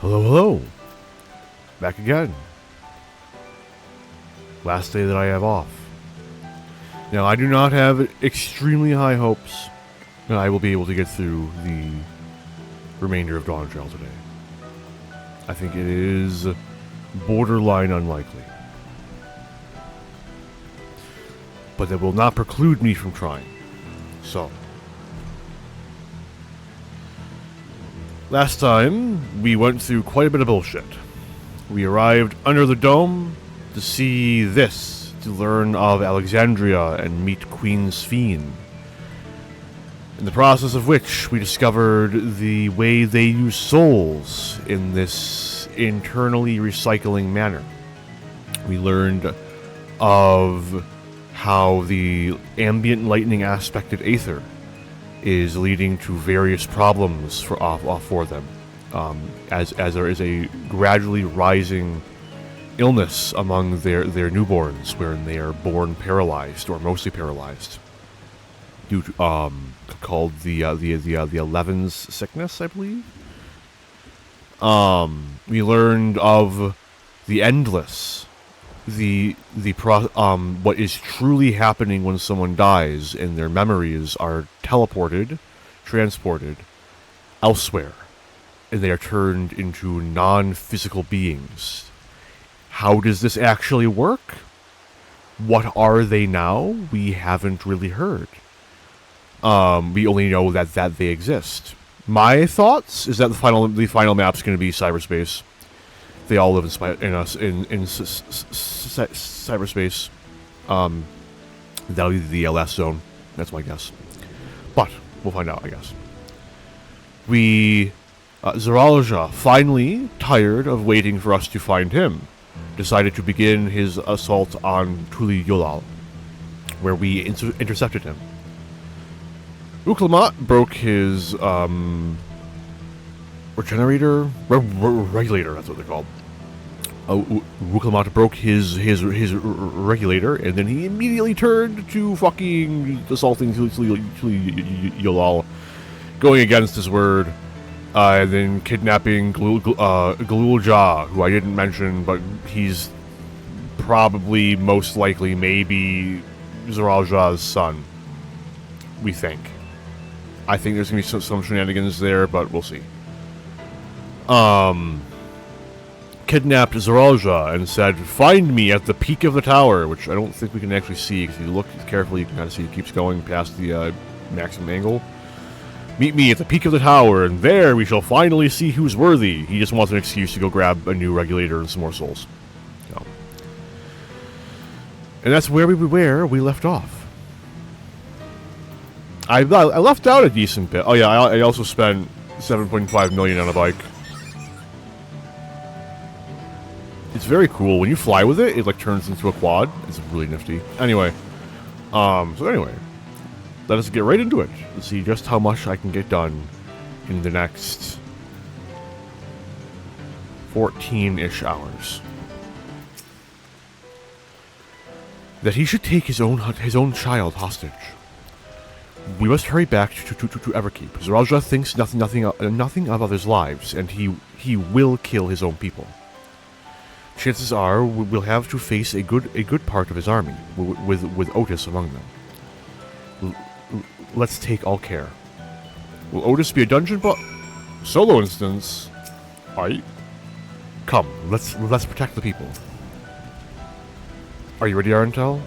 Hello, hello. Back again. Last day that I have off. Now, I do not have extremely high hopes that I will be able to get through the remainder of Dawntrail today. I think it is borderline unlikely. But that will not preclude me from trying. So, last time, we went through quite a bit of bullshit. We arrived under the dome to see this, to learn of Alexandria and meet Queen Sphene. In the process of which, we discovered the way they use souls in this internally recycling manner. We learned of how the ambient lightning aspected Aether is leading to various problems for them, as there is a gradually rising illness among their newborns, wherein they are born paralyzed or mostly paralyzed, due to called the 11's sickness, I believe. We learned of the endless. What is truly happening when someone dies and their memories are teleported, transported elsewhere, and they are turned into non-physical beings. How does this actually work? What are they now? We haven't really heard. We only know that they exist. My thoughts is that the final map's going to be cyberspace. They all live in cyberspace. That'll be the last zone. That's my guess. But we'll find out, I guess. Zoraal Ja, finally tired of waiting for us to find him, decided to begin his assault on Tuliyollal, where we intercepted him. Ukl'Amat broke his regulator, that's what they're called. Ukl'Amat broke his regulator, and then he immediately turned to fucking assaulting Tuliyollal, going against his word, and then kidnapping Galul Ja, who I didn't mention, but he's probably, most likely, maybe Zoraal Ja's son. We think. I think there's going to be some shenanigans there, but we'll see. Kidnapped Zoraal Ja and said, "Find me at the peak of the tower," which I don't think we can actually see, because if you look carefully, you can kind of see it keeps going past the maximum angle. "Meet me at the peak of the tower, and there we shall finally see who's worthy." He just wants an excuse to go grab a new regulator and some more souls. So. And that's where we left off. I left out a decent bit. Oh yeah, I also spent 7.5 million on a bike. It's very cool. When you fly with it, it like turns into a quad. It's really nifty. Anyway, let us get right into it. Let's see just how much I can get done in the next 14-ish hours. That he should take his own child hostage. We must hurry back to Everkeep. Zoraal Ja thinks nothing of others' lives, and he will kill his own people. Chances are we'll have to face a good part of his army, with Otis among them. Let's take all care. Will Otis be a dungeon solo instance? Aye. Come, let's protect the people. Are you ready, Arentel?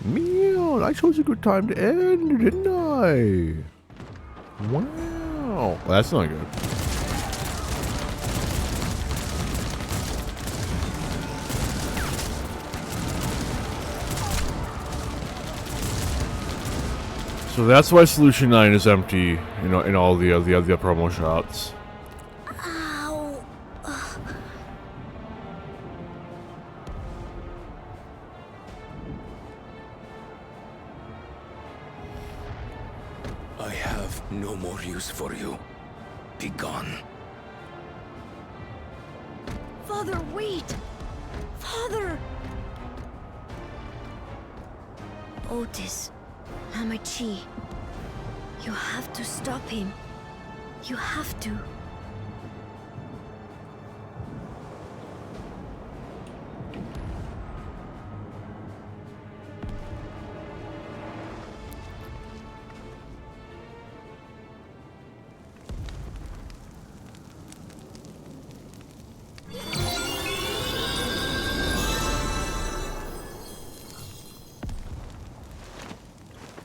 Man, I chose a good time to end, didn't I? Wow. Well, that's not good. So that's why Solution 9 is empty, in all the promo shots. Ow. I have no more use for you. Be gone. Father, wait! Father! Otis, Hamachi, you have to stop him. You have to.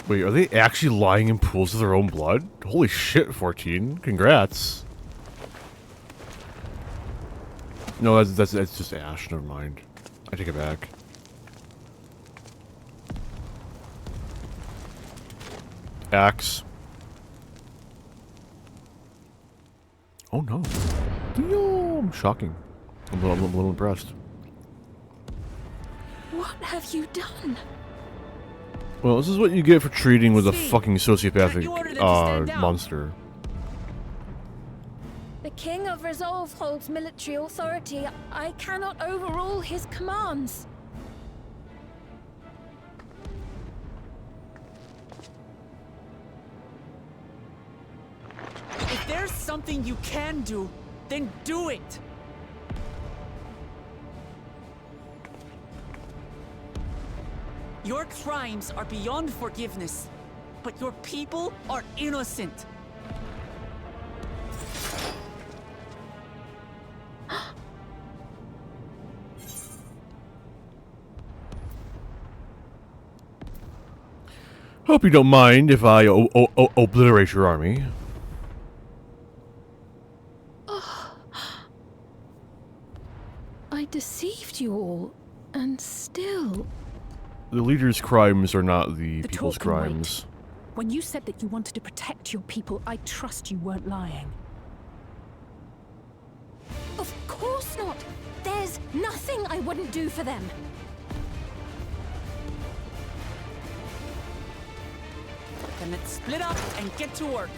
Wait, are they actually lying in pools of their own blood? Holy shit, 14. Congrats. No, that's just ash. Never mind. I take it back. Axe. Oh no. Damn. Shocking. I'm a little impressed. What have you done? Well, this is what you get for treating with a Steve, fucking can't you order them to sociopathic stand down? monster. The King of Resolve holds military authority. I cannot overrule his commands. If there's something you can do, then do it! Your crimes are beyond forgiveness, but your people are innocent. Hope you don't mind if I obliterate your army. I deceived you all, and still... The leader's crimes are not the The people's talk can wait. crimes. When you said that you wanted to protect your people, I trust you weren't lying. Of course not! There's nothing I wouldn't do for them! Then let's split up and get to work.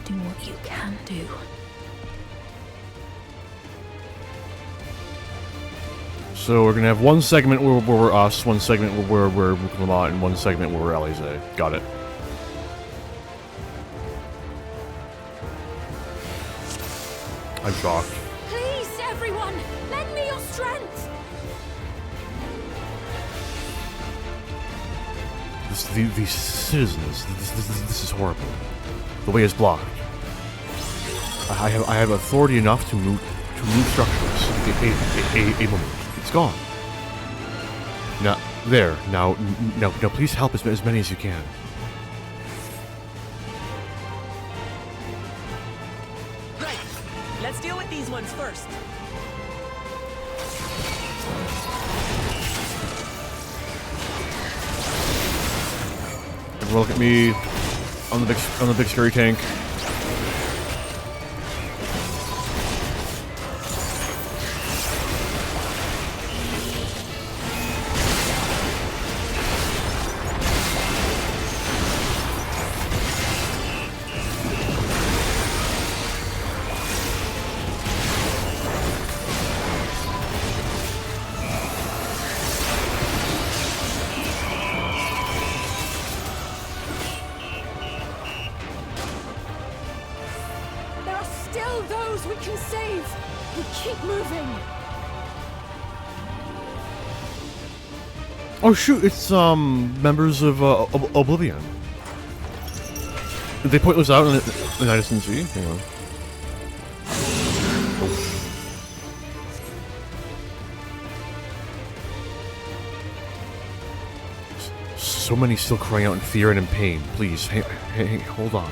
Do what you can do. So we're gonna have one segment where we're us, one segment where we're Lamont, and one segment where we're Alize. Got it. I'm shocked. Please, everyone! Lend me your strength! These citizens, this is horrible. The way is blocked. I have authority enough to move structures. A moment. It's gone. Now, there. Now, please help as many as you can. Right. Let's deal with these ones first. Everyone look at me on the big scary tank. There are still those we can save! We keep moving! Oh shoot, it's members of Oblivion. Did they point those out in I didn't see? Hang on. So many still crying out in fear and in pain. Please, hey, hold on.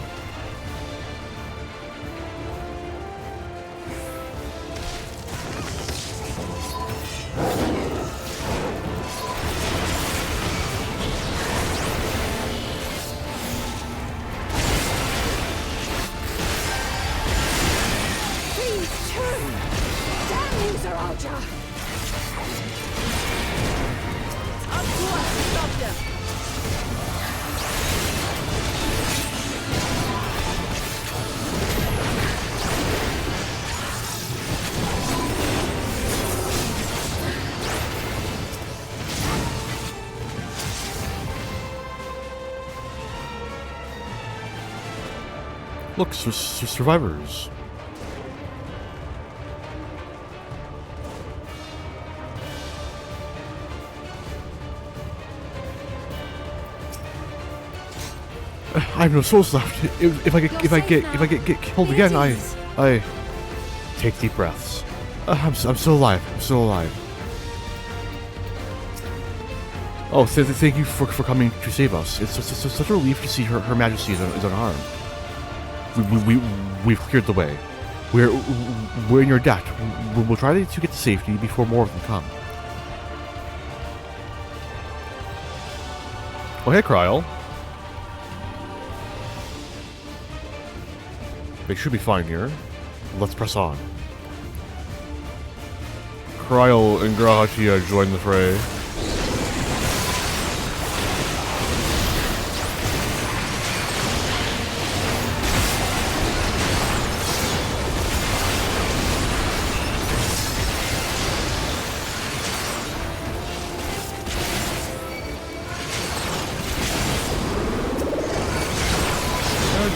Please turn! Damn you, Zaraja! Up to us to stop them. Look, survivors. I have no souls left. If I get killed again, I take deep breaths. I'm still alive. I'm still alive. Oh, thank you for coming to save us. It's such a relief to see Her Majesty is unharmed. We've cleared the way. We're in your debt. We'll try to get to safety before more of them come. Oh, hey, Kryl. They should be fine here. Let's press on. Kryl and G'rahatia join the fray.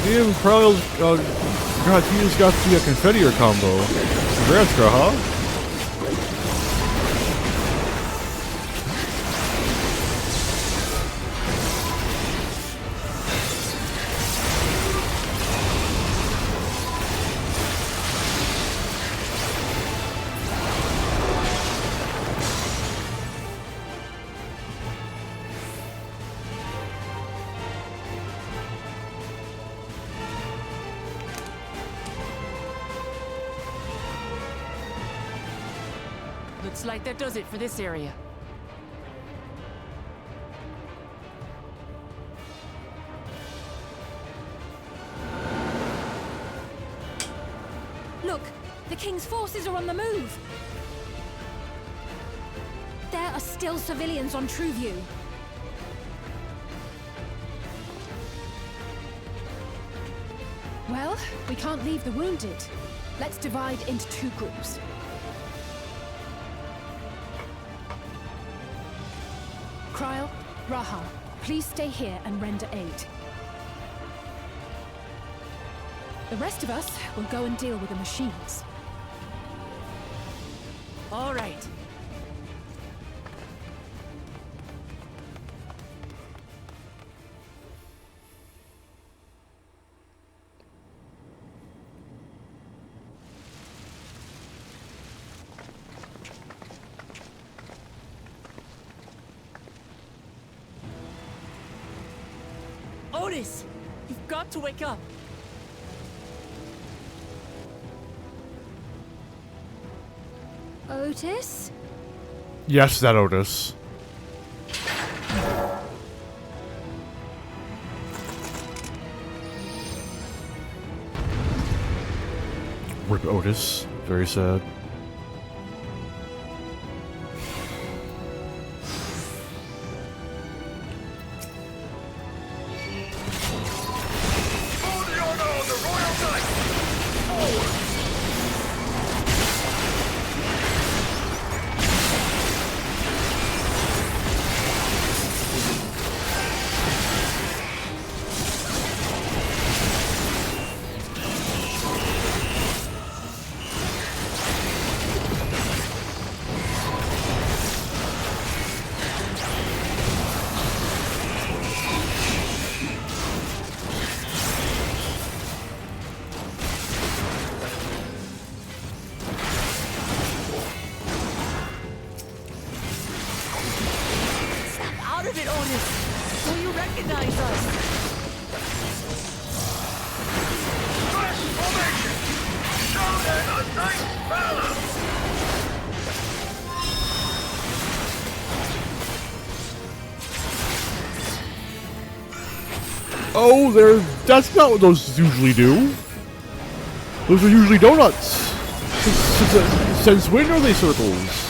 Damn, Kryl's G'rahatia's got the Confetti combo. Congrats, G'raha. Looks like that does it for this area. Look, the King's forces are on the move. There are still civilians on Trueview. Well, we can't leave the wounded. Let's divide into 2 groups. Kryl, Raha, please stay here and render aid. The rest of us will go and deal with the machines. All right. Otis, you've got to wake up. Otis? Yes, that Otis. Rip Otis. Very sad. Out of it, Otis! Will you recognize us? Fresh formation! Show them a nice balance! Oh, that's not what those usually do. Those are usually donuts. Since when are they circles?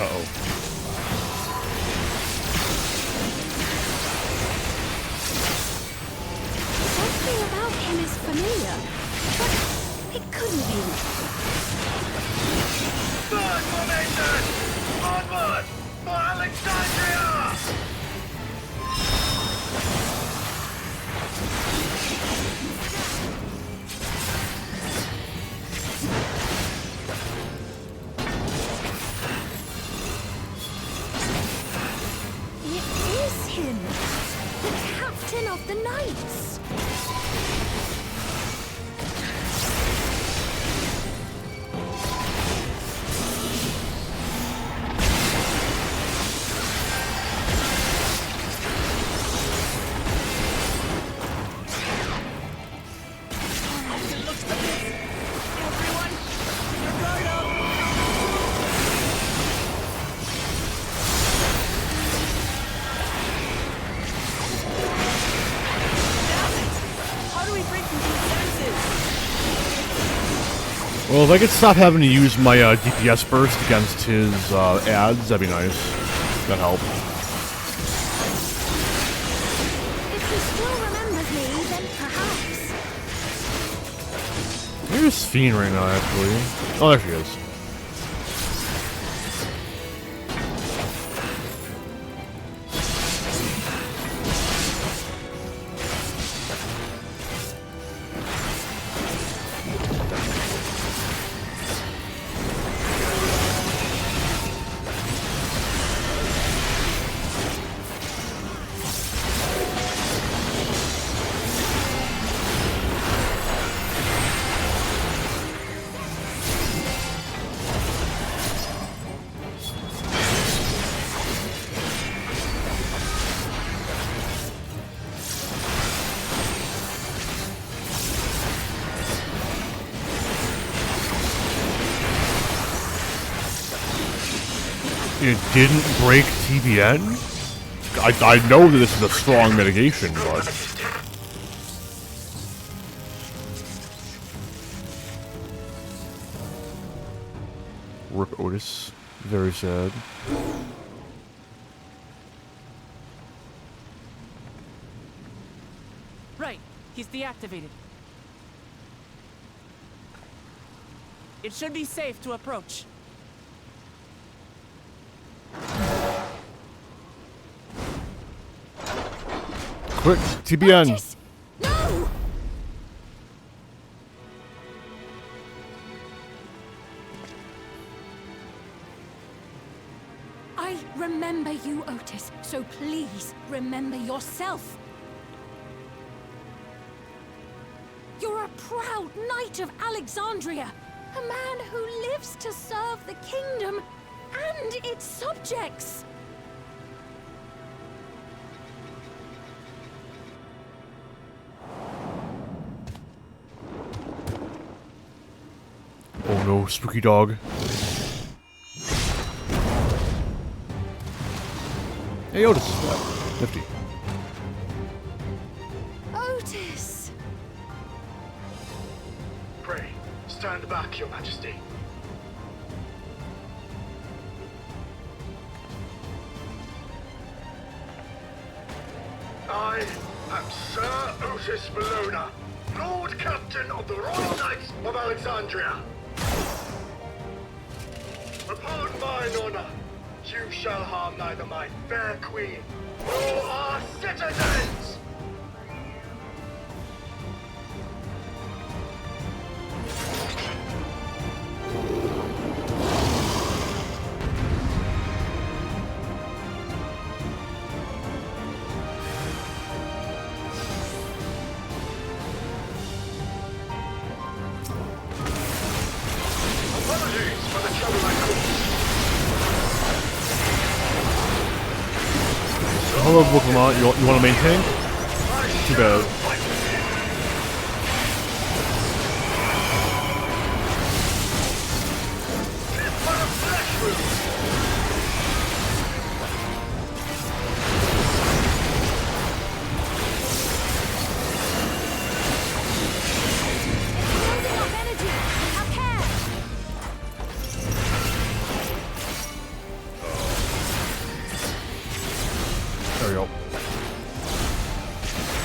Uh-oh. Something about him is familiar, but it couldn't be. Third formation! Onward! For Alexandria! It is him! The captain of the knights! Everyone, keep your guard up! Damn it! How do we break through these defenses? Well, if I could stop having to use my DPS burst against his ads, that'd be nice. That'd help. If he still remembers me, then perhaps. Where's Fiend right now, actually? Oh, there she is. It didn't break TBN? I know that this is a strong mitigation, but... Rip Otis. Very sad. Right, he's deactivated. It should be safe to approach. Quick, TBN! Otis! No! I remember you, Otis, so please remember yourself. You're a proud knight of Alexandria, a man who lives to serve the kingdom and its subjects. Oh no, spooky dog. Hey, Otis is back. Nifty. Otis! Pray, stand back, Your Majesty. I am Sir Otis Bologna, Lord Captain of the Royal Knights of Alexandria. Upon mine honor, you shall harm neither my fair queen nor our citizens! Apologies for the trouble I caused. Hello, Pokemon. You want to maintain? Too bad. Building up energy! Have care!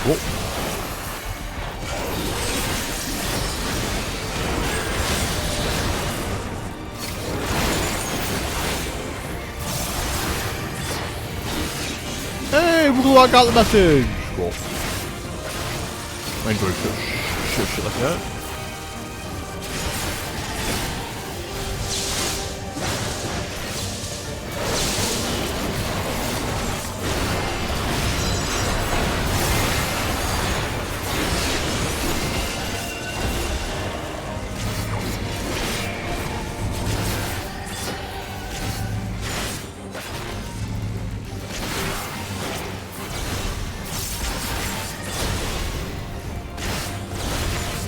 Whoa. Hey, I got the message! Whoa. I enjoy shit like that.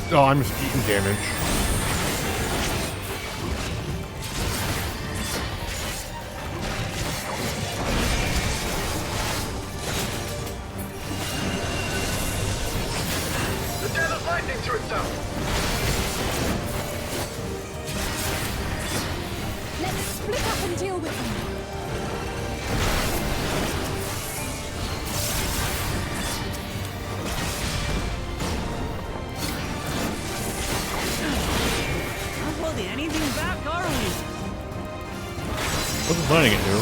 Oh, I'm just eating damage. The dead of lightning to itself! Let's split up and deal with them. Not holding anything back, are we? Wasn't planning it to.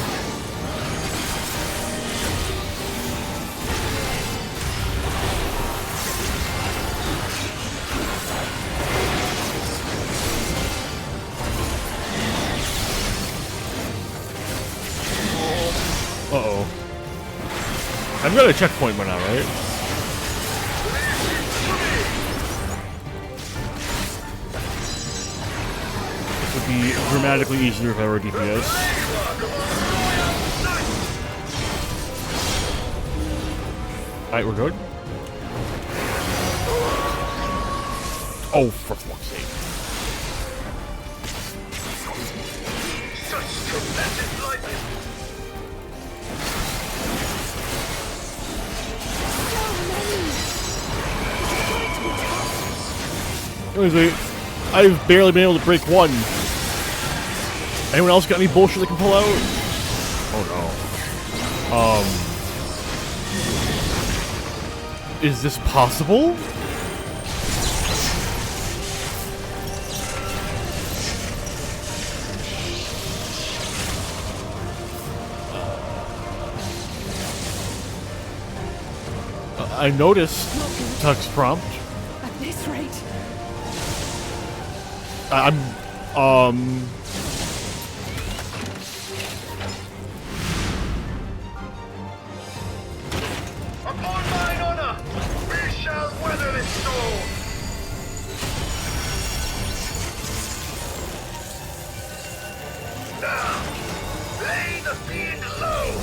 Uh-oh. I've got a checkpoint by now, right? This would be dramatically easier if I were DPS. Alright, we're good. Oh, for fuck's sake. Such tremendous lightning! Anyways, I've barely been able to break one. Anyone else got any bullshit they can pull out? Oh no. Is this possible? I noticed Tuck's prompt. At this rate, Upon mine honor, we shall weather this storm! Now, lay the fiend low!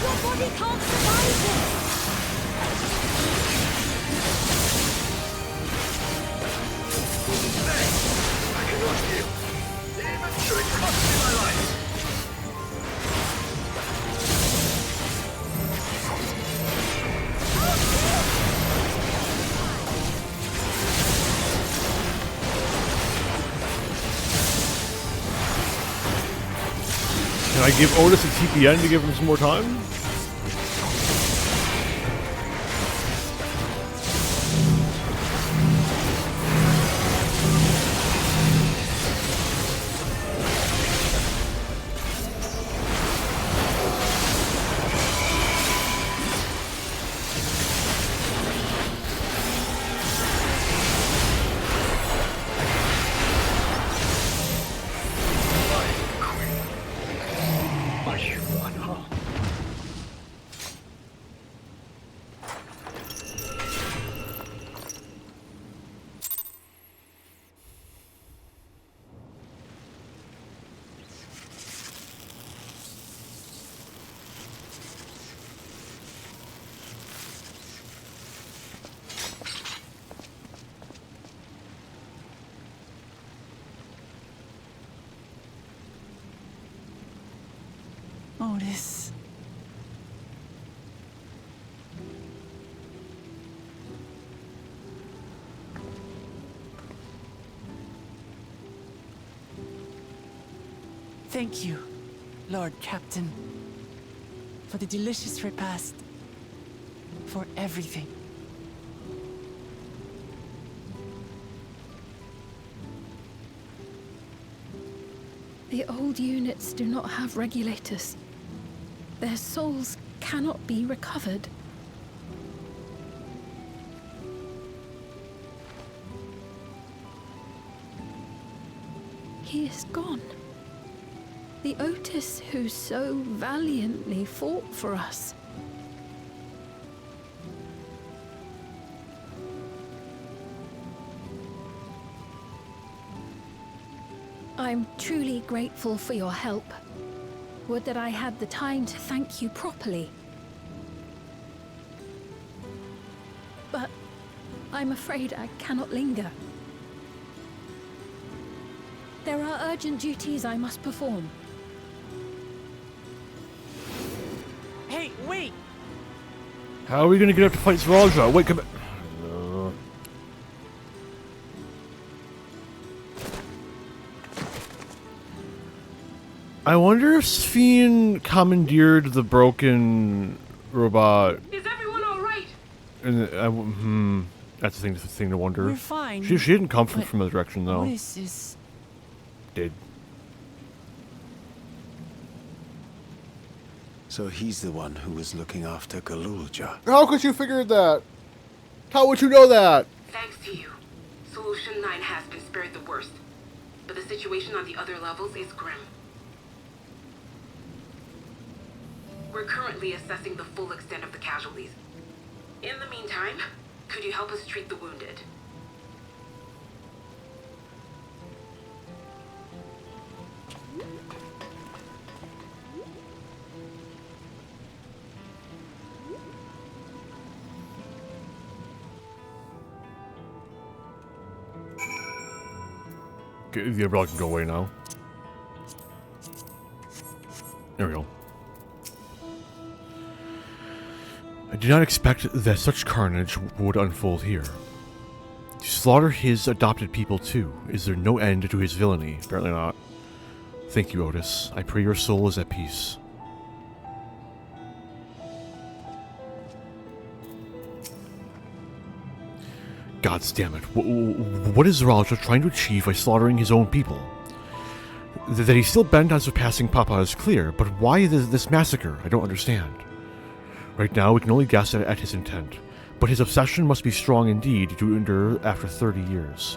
your body can't survive this. Nay, I cannot heal, even should it cost me my life. Can I give Otis a TPN to give him some more time? Are you one, huh? Otis. Thank you, Lord Captain, for the delicious repast, for everything. The old units do not have regulators. Their souls cannot be recovered. He is gone. The Otis who so valiantly fought for us. I'm truly grateful for your help. Would that I had the time to thank you properly. But I'm afraid I cannot linger. There are urgent duties I must perform. Hey, wait! How are we gonna get up to fight Zeralja? Wait, come back. I wonder if Sphene commandeered the broken robot. Is everyone all right? And that's the thing to wonder. We're fine. She didn't come from but the direction though. Otis is... Did. So he's the one who was looking after Galulja. How could you figure that? How would you know that? Thanks to you, Solution 9 has been spared the worst. But the situation on the other levels is grim. We're currently assessing the full extent of the casualties. In the meantime, could you help us treat the wounded? Okay, the umbrella can go away now. There we go. I did not expect that such carnage would unfold here. To slaughter his adopted people too. Is there no end to his villainy? Apparently not. Thank you, Otis. I pray your soul is at peace. God damn it. What is Zeralja trying to achieve by slaughtering his own people? That he's still bent on surpassing Papa is clear, but why this massacre? I don't understand. Right now, we can only guess at his intent, but his obsession must be strong indeed to endure after 30 years.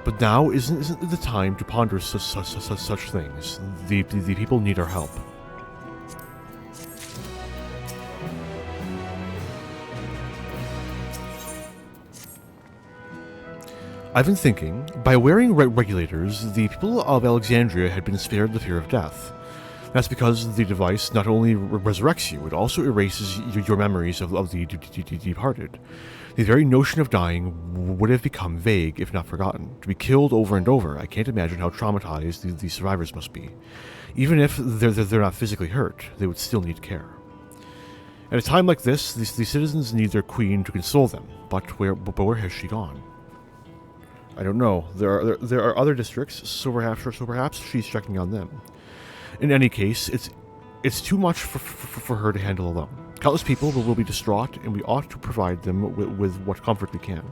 But now isn't the time to ponder such things. The people need our help. I've been thinking, by wearing regulators, the people of Alexandria had been spared the fear of death. That's because the device not only resurrects you, it also erases your memories of the departed. The very notion of dying would have become vague if not forgotten. To be killed over and over, I can't imagine how traumatized the survivors must be. Even if they're not physically hurt, they would still need care. At a time like this, the citizens need their queen to console them, but where has she gone? I don't know. There are other districts, so perhaps she's checking on them. In any case, it's too much for her to handle alone. Countless people will be distraught, and we ought to provide them with what comfort we can.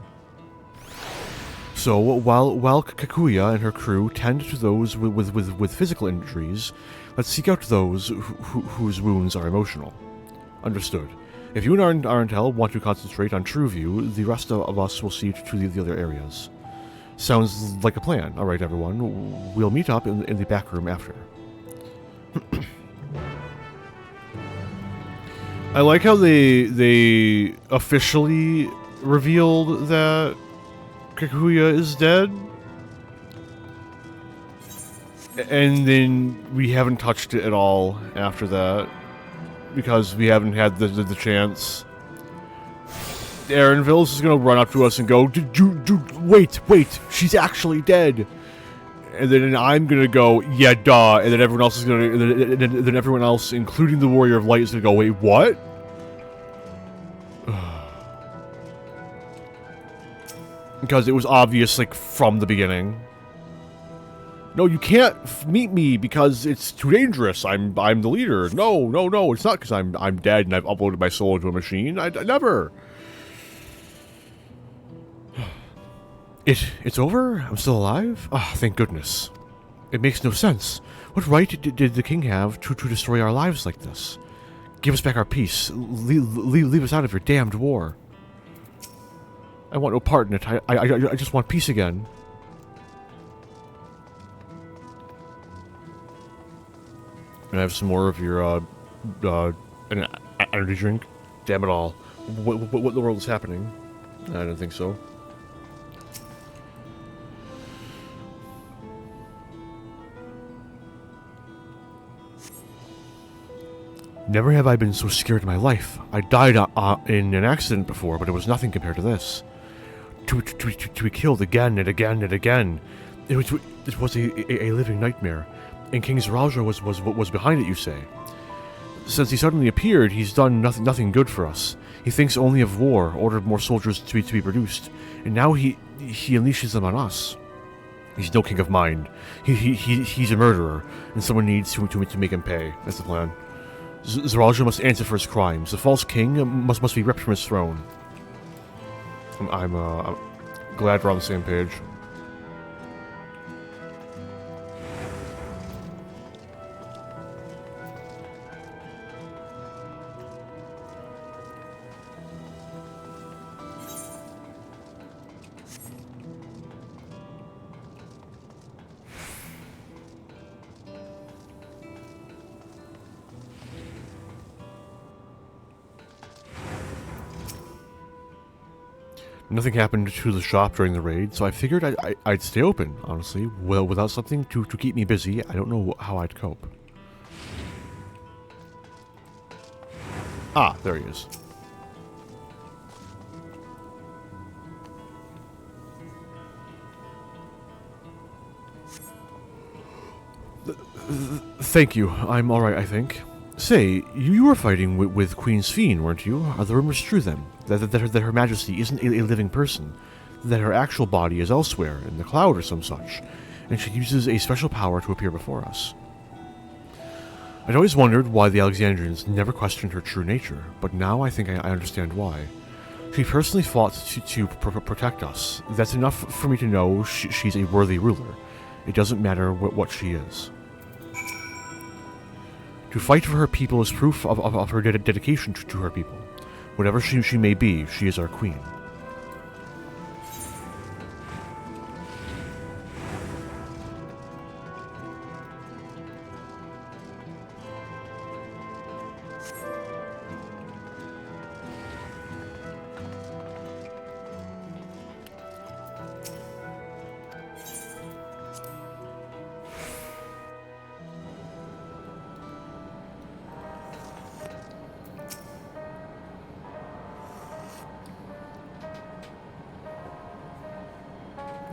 So while Kakuya and her crew tend to those with physical injuries, let's seek out those whose wounds are emotional. Understood. If you and Arentel want to concentrate on Trueview, the rest of us will see to the other areas. Sounds like a plan. All right, everyone. We'll meet up in the back room after. I like how they officially revealed that Kakuya is dead, and then we haven't touched it at all after that because we haven't had the chance. Aaron Villas is gonna run up to us and go, wait, she's actually dead. and then I'm gonna go, yeah, duh, and then everyone else is gonna, and then everyone else, including the Warrior of Light, is gonna go, wait, what? Because it was obvious, like, from the beginning. No, you can't meet me because it's too dangerous. I'm the leader. No, no, no, it's not because I'm dead and I've uploaded my soul into a machine. I never. It's over? I'm still alive? Ah, thank goodness. It makes no sense. What right did the king have to destroy our lives like this? Give us back our peace. Leave us out of your damned war. I want no part in it. I just want peace again. Can I have some more of your, an energy drink? Damn it all. What in the world is happening? I don't think so. Never have I been so scared in my life. I died in an accident before, but it was nothing compared to this. To be killed again and again and again. It was a living nightmare. And King Zoraal was behind it, you say? Since he suddenly appeared, he's done nothing good for us. He thinks only of war, ordered more soldiers to be produced, and now he unleashes them on us. He's no king of mine. He's a murderer, and someone needs to make him pay. That's the plan. Zoraal must answer for his crimes. The false king must be ripped from his throne. I'm glad we're on the same page. Nothing happened to the shop during the raid, so I figured I'd stay open, honestly. Well, without something to keep me busy, I don't know how I'd cope. Ah, there he is. Thank you. I'm alright, I think. Say, you were fighting with Queen Sphene, weren't you? Are the rumors true, then? That her majesty isn't a living person? That her actual body is elsewhere, in the cloud or some such, and she uses a special power to appear before us? I'd always wondered why the Alexandrians never questioned her true nature, but now I think I understand why. She personally fought to protect us. That's enough for me to know she's a worthy ruler. It doesn't matter what she is. To fight for her people is proof of her dedication to her people. Whatever she may be, she is our queen.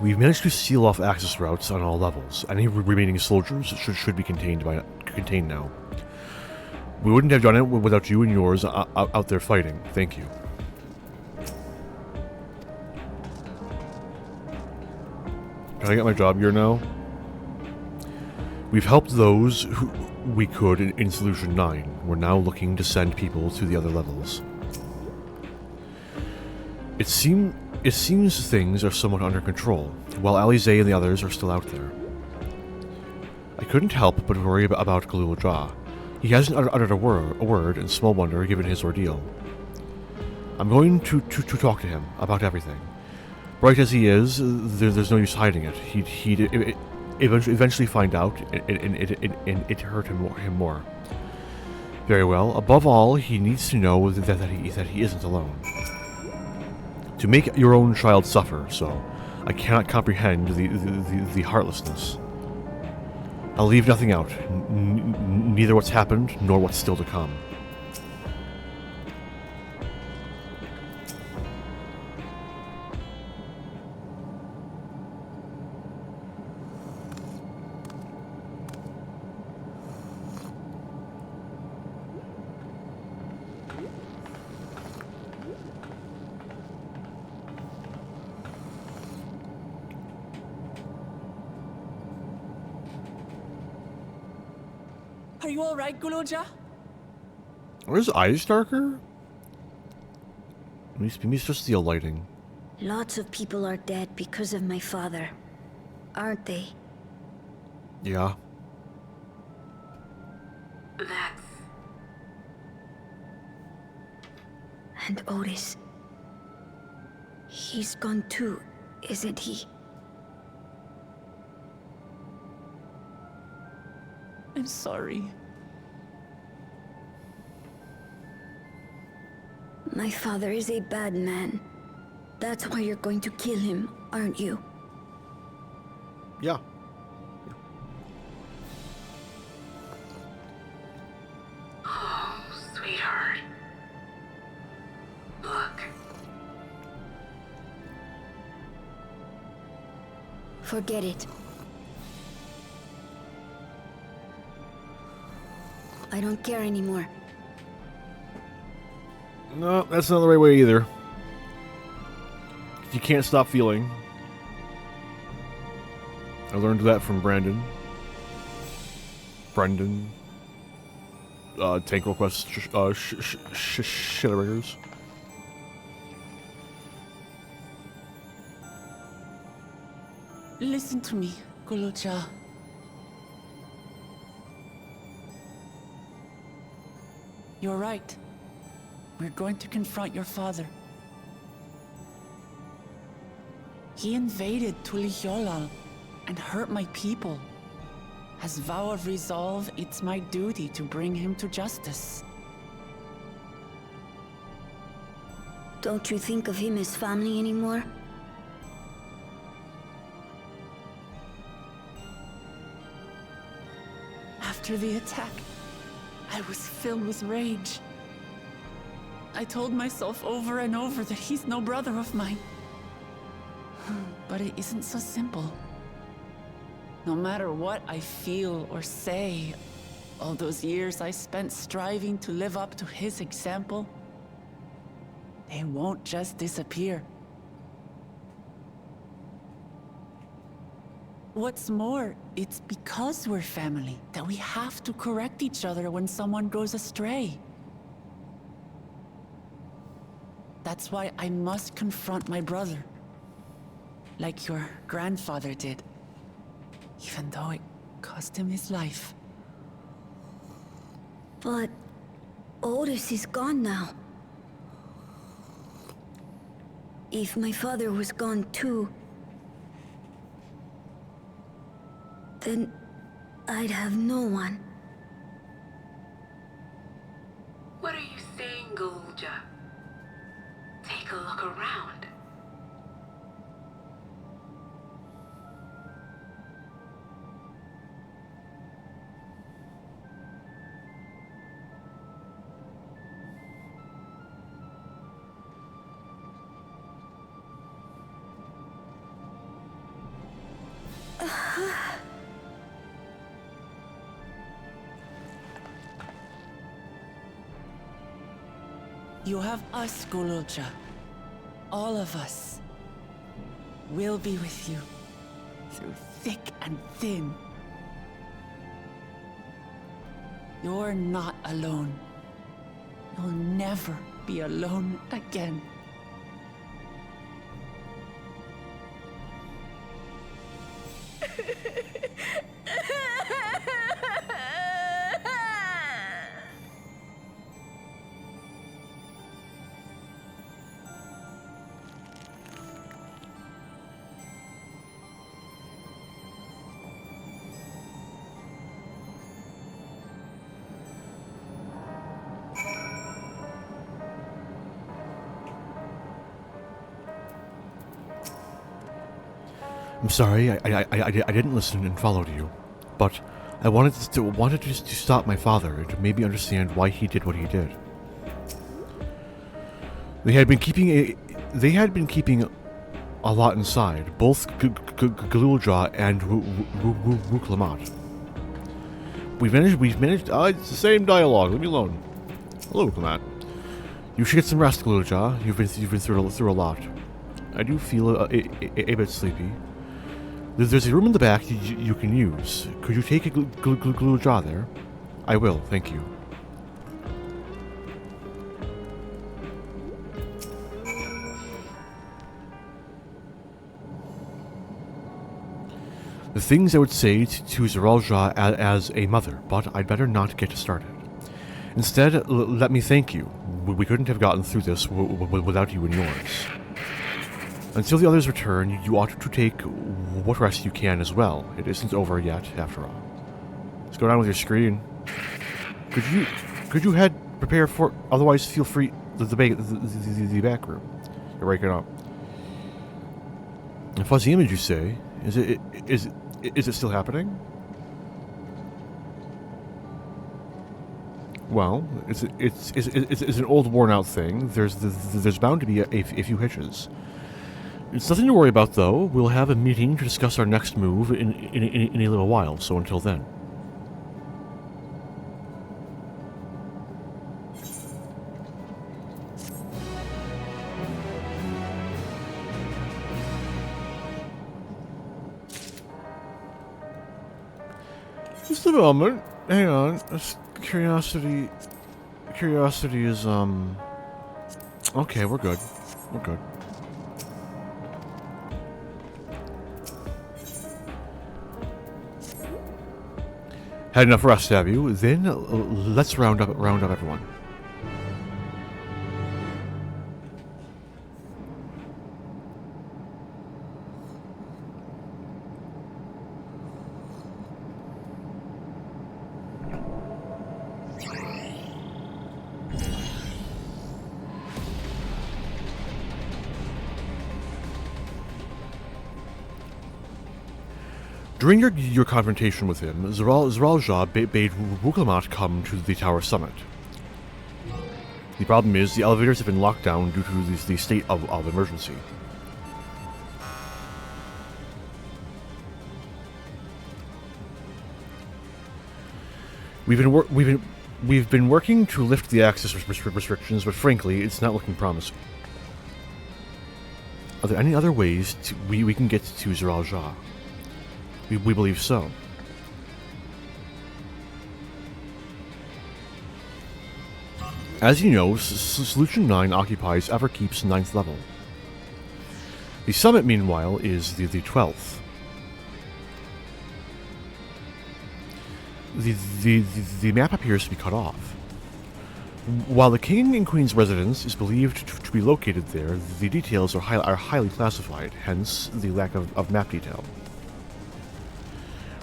We've managed to seal off access routes on all levels. Any remaining soldiers should be contained now. We wouldn't have done it without you and yours out there fighting. Thank you. Can I get my job gear now? We've helped those who we could in Solution 9. We're now looking to send people to the other levels. It seems things are somewhat under control, while Alisaie and the others are still out there. I couldn't help but worry about Galul Jah. He hasn't uttered a word, and small wonder given his ordeal. I'm going to talk to him about everything. Bright as he is, there's no use hiding it. He'd eventually find out, and it hurt him more. Very well. Above all, he needs to know that he isn't alone. To make your own child suffer, so I cannot comprehend the heartlessness. I'll leave nothing out, neither what's happened nor what's still to come. Are you alright, Guloja? Are his eyes darker? Maybe it's just the lighting. Lots of people are dead because of my father, aren't they? Yeah. That's... And Otis. He's gone too, isn't he? I'm sorry. My father is a bad man. That's why you're going to kill him, aren't you? Yeah. Oh, sweetheart. Look. Forget it. I don't care anymore. No, that's not the right way either. You can't stop feeling. I learned that from Brendan. Tank Request Shitterers. Listen to me, Guloja. You're right. We're going to confront your father. He invaded Tuliyollal and hurt my people. As vow of resolve, it's my duty to bring him to justice. Don't you think of him as family anymore? After the attack, I was filled with rage. I told myself over and over that he's no brother of mine. But it isn't so simple. No matter what I feel or say, all those years I spent striving to live up to his example, they won't just disappear. What's more, it's because we're family that we have to correct each other when someone goes astray. That's why I must confront my brother, like your grandfather did, even though it cost him his life. But Otis is gone now. If my father was gone too, then I'd have no one. What are you saying, Guloja? Take a look around. You have us, Guloja. All of us. We'll be with you. Through thick and thin. You're not alone. You'll never be alone again. I'm sorry, I didn't listen and followed you, but I wanted to stop my father and to maybe understand why he did what he did. They had been keeping a lot inside, both Guloja and Wuk-Lamat. We've managed. It's the same dialogue. Leave me alone. Hello, Wuk-Lamat. You should get some rest, Guloja. You've been through a lot. I do feel a bit sleepy. There's a room in the back you can use. Could you take Guloja there? I will, thank you. The things I would say to Zeralja as a mother, but I'd better not get started. Instead, let me thank you. We couldn't have gotten through this without you and yours. Until the others return, you ought to take what rest you can as well. It isn't over yet, after all. Let's go down with your screen. Could you head prepare for? Otherwise, feel free the back room. You're waking up. A fuzzy image, you say? Is it still happening? Well, it's an old, worn-out thing. There's bound to be a few hitches. It's nothing to worry about, though. We'll have a meeting to discuss our next move in a little while. So until then. Just a moment. Hang on. Curiosity is, okay, we're good. We're good. Had enough rest, have you? Then, let's round up everyone. During your confrontation with him, Zeralja bade Wukalamat come to the tower summit. The problem is, the elevators have been locked down due to the state of emergency. We've been working to lift the access restrictions, but frankly, it's not looking promising. Are there any other ways we can get to Zeralja? We believe so. As you know, Solution 9 occupies Everkeep's 9th level. The summit, meanwhile, is the 12th. The map appears to be cut off. While the King and Queen's residence is believed to be located there, the details are highly classified, hence the lack of map detail.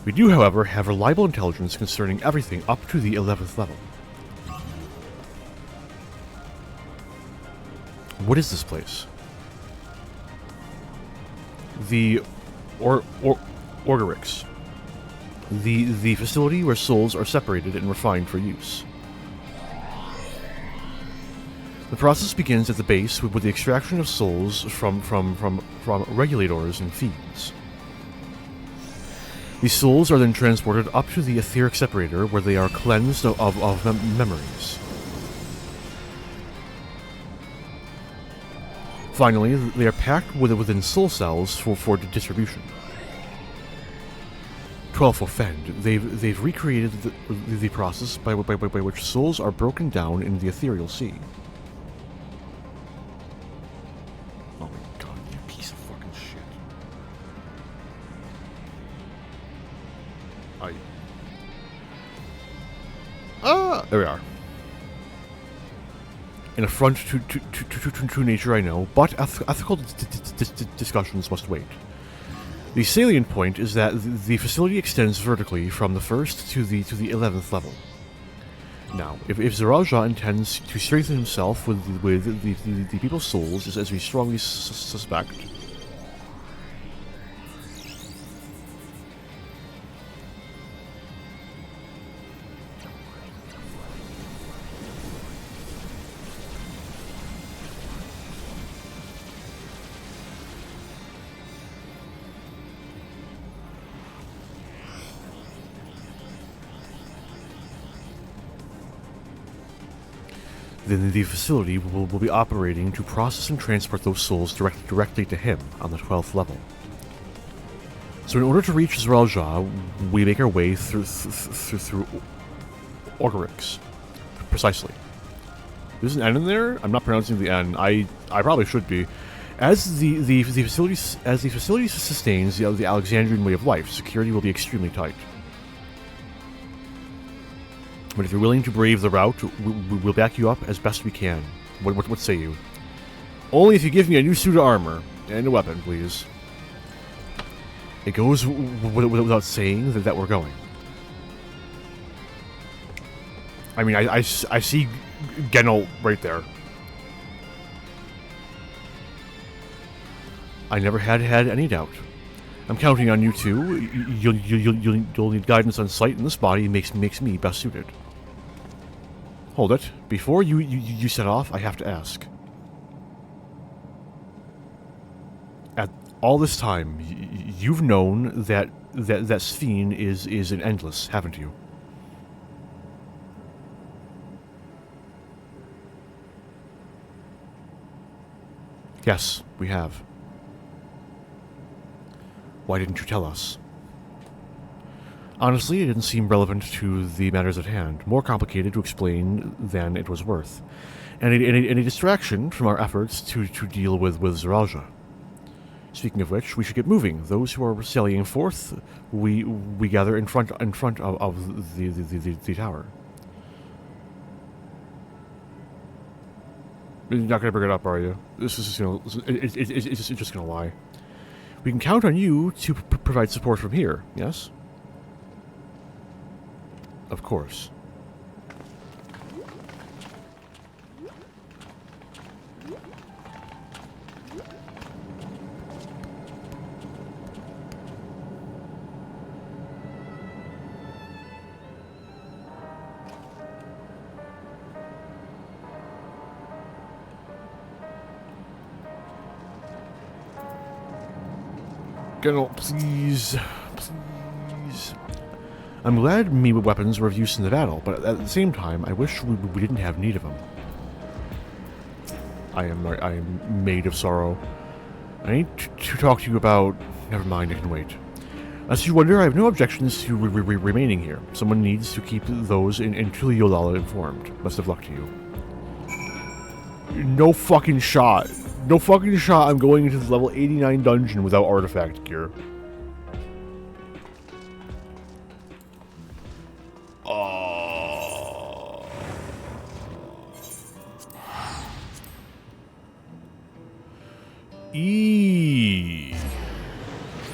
We do, however, have reliable intelligence concerning everything up to the 11th level. What is this place? The Orgarix. The facility where souls are separated and refined for use. The process begins at the base with the extraction of souls from regulators and fiends. These souls are then transported up to the etheric separator, where they are cleansed of memories. Finally, they are packed within soul cells for distribution. 12 Fend. They've recreated the process by which souls are broken down in the ethereal sea. Oh my god, you piece of fucking shit. There we are. An affront to nature, I know, but ethical discussions must wait. The salient point is that the facility extends vertically from the 1st to the 11th level. Now, if Zeralja intends to strengthen himself with the people's souls, as we strongly suspect, then the facility will be operating to process and transport those souls directly to him on the 12th level. So in order to reach Zeralja, we make our way through Orgarix. Precisely. There's an N in there? I'm not pronouncing the N. I probably should be. As the facility sustains the Alexandrian way of life, security will be extremely tight. But if you're willing to brave the route, we'll back you up as best we can. What say you? Only if you give me a new suit of armor and a weapon, please. It goes without saying that we're going. I mean, I see Genel right there. I never had any doubt. I'm counting on you too. You'll need guidance on sight, and this body makes me best suited. Hold it. Before you set off, I have to ask. At all this time, you've known that Sphene is an endless, haven't you? Yes, we have. Why didn't you tell us? Honestly, it didn't seem relevant to the matters at hand, more complicated to explain than it was worth, and a distraction from our efforts to deal with Zoraja. Speaking of which, we should get moving. Those who are sallying forth, we gather in front of the tower. You're not going to bring it up, are you? This is, it's just going to lie. We can count on you to provide support from here, yes? Of course. General, please. I'm glad Miwa weapons were of use in the battle, but at the same time, I wish we didn't have need of them. I am made of sorrow. I need to talk to you about... Never mind, I can wait. As you wonder, I have no objections to remaining here. Someone needs to keep those in Tuli Yolala informed. Best of luck to you. No fucking shot. No fucking shot I'm going into the level 89 dungeon without artifact gear.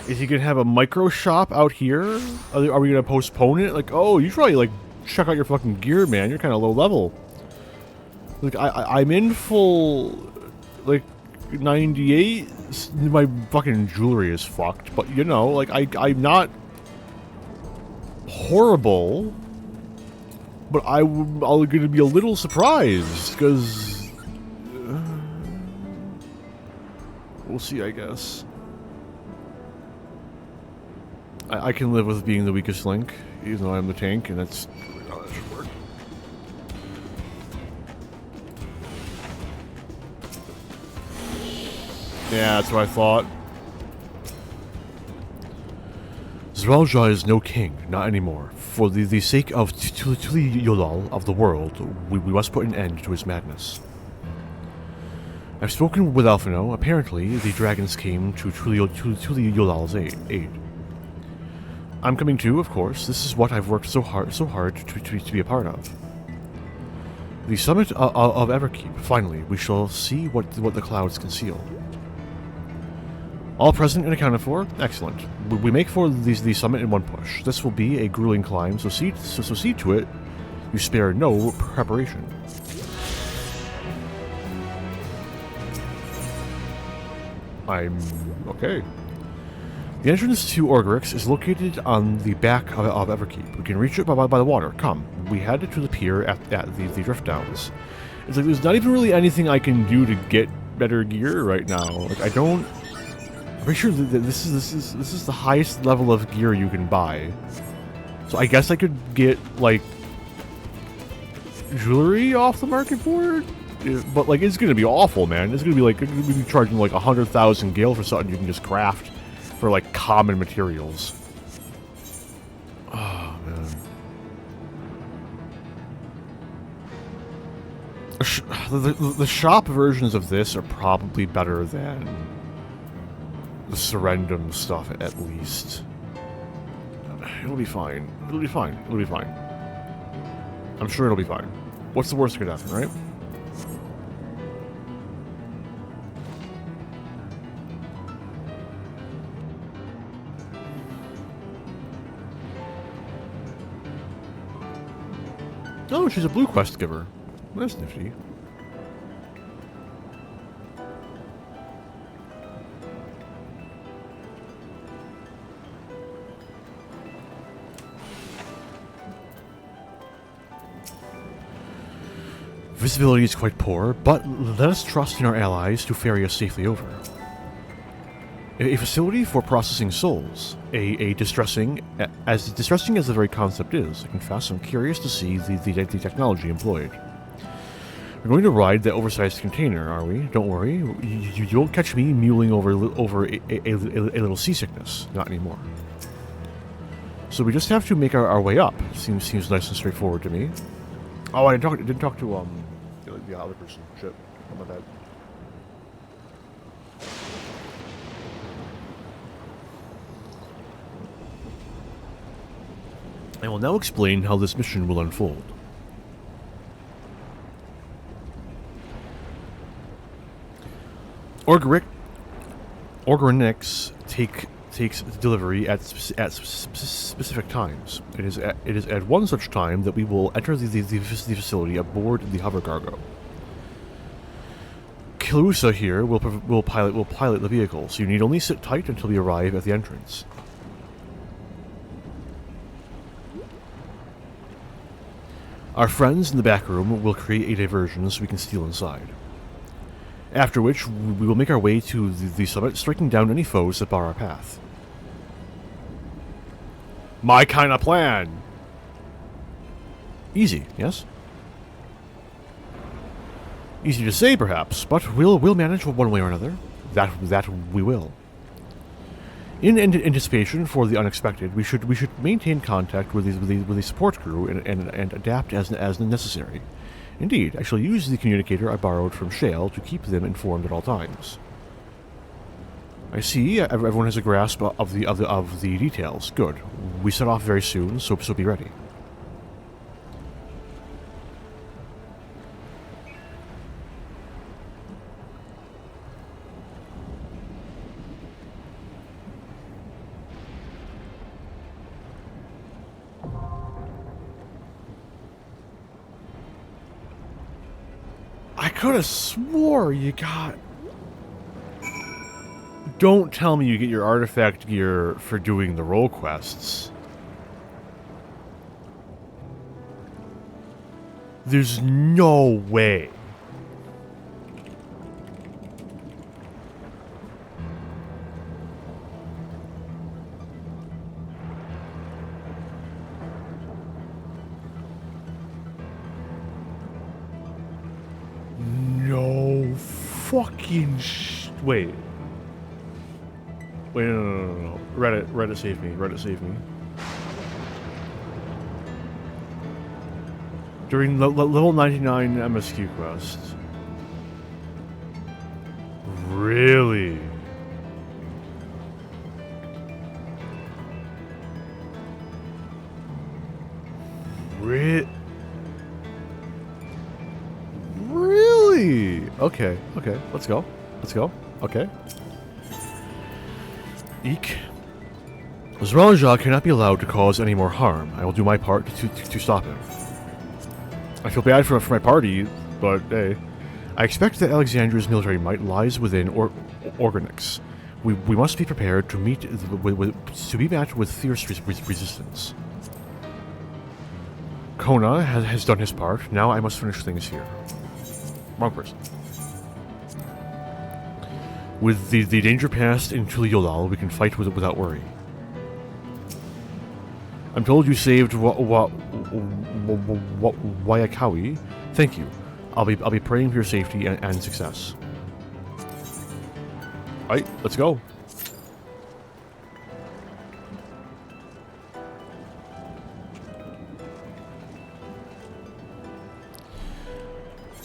Is he gonna have a micro shop out here? Are we gonna postpone it? Like, oh, you should probably like check out your fucking gear, man. You're kind of low level. Like, I'm in full, like, 98. My fucking jewelry is fucked, but you know, like, I'm not horrible. But I'm gonna be a little surprised because we'll see, I guess. I can live with being the weakest link, even though I'm the tank, and that's how that should work. Yeah, that's what I thought. Zoraja is no king, not anymore. For the sake of Tuli Yolal of the world, we must put an end to his madness. I've spoken with Alphino. Apparently, the dragons came to Tuli Yolal's aid. I'm coming too, of course. This is what I've worked so hard to be a part of. The summit of Everkeep. Finally, we shall see what the clouds conceal. All present and accounted for? Excellent. We make for the summit in one push. This will be a grueling climb, so see to it you spare no preparation. I'm okay. The entrance to Orgarix is located on the back of Everkeep. We can reach it by the water. Come, we head to the pier at the Drift Downs. It's like there's not even really anything I can do to get better gear right now. Like I'm pretty sure that this is the highest level of gear you can buy. So I guess I could get like jewelry off the market board, but like it's gonna be awful, man. It's gonna be like be charging like 100,000 gale for something you can just craft for like common materials. Oh man. The shop versions of this are probably better than the Serendum stuff, at least. It'll be fine. It'll be fine. It'll be fine. I'm sure it'll be fine. What's the worst that could happen, right? Oh, she's a blue quest giver. That's nifty. Visibility is quite poor, but let us trust in our allies to ferry us safely over. A facility for processing souls. As distressing as the very concept is, I confess I'm curious to see the technology employed. We're going to ride the oversized container, are we? Don't worry, you won't catch me muling over a little seasickness. Not anymore. So we just have to make our way up. Seems nice and straightforward to me. Oh, I didn't talk to the other person. Shit, my bad. I will now explain how this mission will unfold. Orgrinix takes delivery at specific times. It is at one such time that we will enter the facility aboard the hover cargo. Kilusa here will pilot the vehicle, so you need only sit tight until we arrive at the entrance. Our friends in the back room will create a diversion so we can steal inside. After which, we will make our way to the summit, striking down any foes that bar our path. My kind of plan! Easy, yes? Easy to say, perhaps, but we'll manage one way or another. That we will. In anticipation for the unexpected, we should maintain contact with the support crew and adapt as necessary. Indeed, I shall use the communicator I borrowed from Shale to keep them informed at all times. I see everyone has a grasp of the details. Good. We set off very soon, so be ready. I could have swore you got... Don't tell me you get your artifact gear for doing the role quests. There's no way. No fucking wait. Wait, no. Reddit save me. Reddit save me. During level 99 MSQ quest. Really? Really? Okay, let's go. Okay. Eek. Zralja cannot be allowed to cause any more harm. I will do my part to stop him. I feel bad for my party, but hey. I expect that Alexandria's military might lies within Orgrinix. We must be prepared to meet to be met with fierce resistance. Kona has done his part. Now I must finish things here. Wrong person. With the danger past in Tuliolal, we can fight without worry. I'm told you saved Wayakawi. Thank you. I'll be praying for your safety and success. Alright, let's go.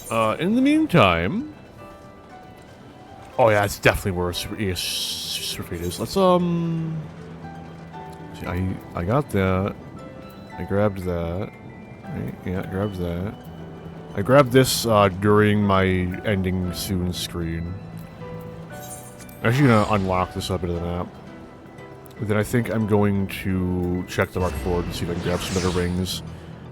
In the meantime... Oh yeah, it's definitely where Super Fate is. Let's, see, I got that. I grabbed that. Right, yeah, I grabbed that. I grabbed this, during my ending soon screen. I'm actually gonna unlock this up into the map. But then I think I'm going to check the market board and see if I can grab some better rings.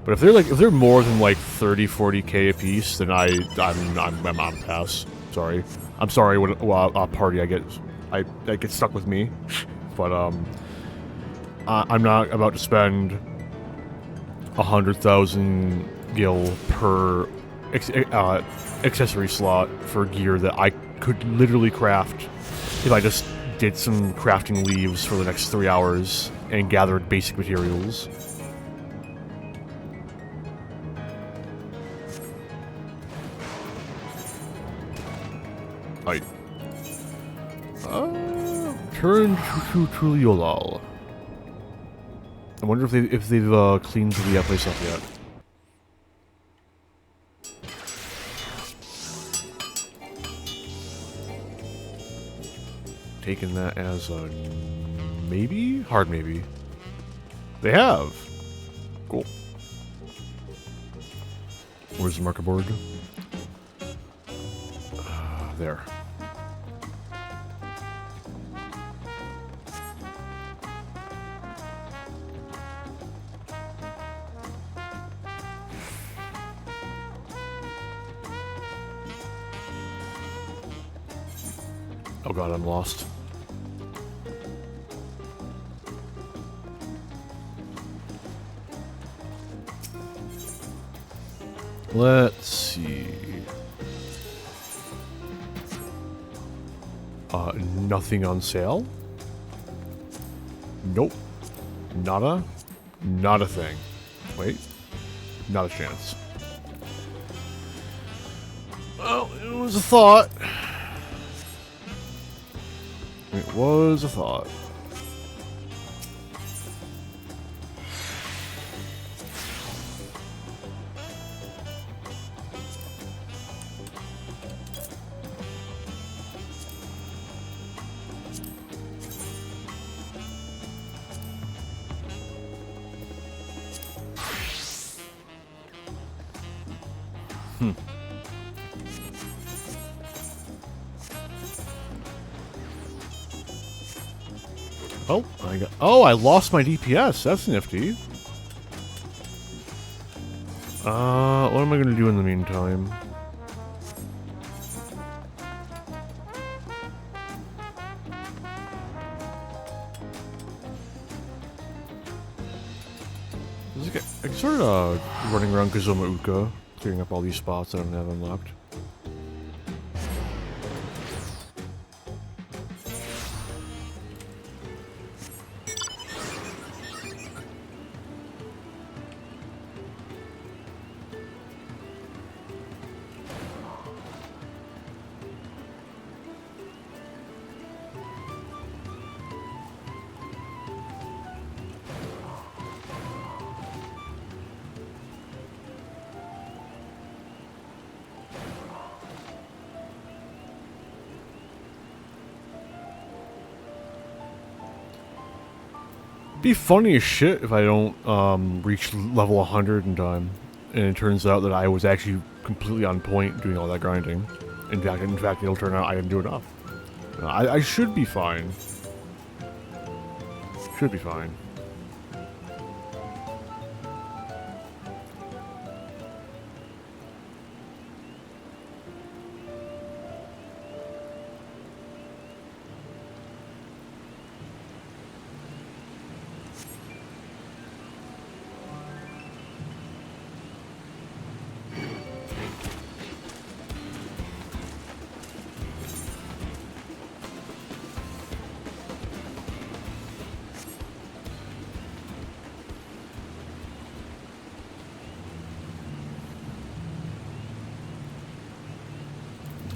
But if they're more than like 30, 40k a piece, then I'm on pass. Sorry. I'm sorry what party I get stuck with me. But I'm not about to spend 100,000 gil per accessory slot for gear that I could literally craft if I just did some crafting leaves for the next 3 hours and gathered basic materials. Right. Turn to Yolal. I wonder if they've cleaned the place up yet. Taking that as a maybe? Hard maybe. They have. Cool. Where's the marker board? There. Oh god, I'm lost. Let's see. Nothing on sale? Nope. Not a thing. Wait. Not a chance. Well, it was a thought. It was a thought. Oh, I lost my DPS. That's nifty. What am I gonna do in the meantime? I'm sort of running around Kazuma Uka, clearing up all these spots that I don't have unlocked. Be funny as shit if I don't reach level 100 in time, and it turns out that I was actually completely on point doing all that grinding. In fact, it'll turn out I didn't do enough. I should be fine. Should be fine.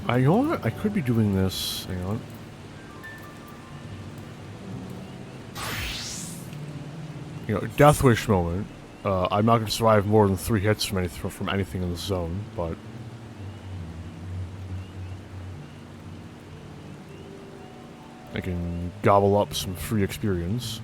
You know what? I could be doing this. Hang on. You know, Death Wish moment. I'm not going to survive more than 3 hits from anything in the zone, but I can gobble up some free experience.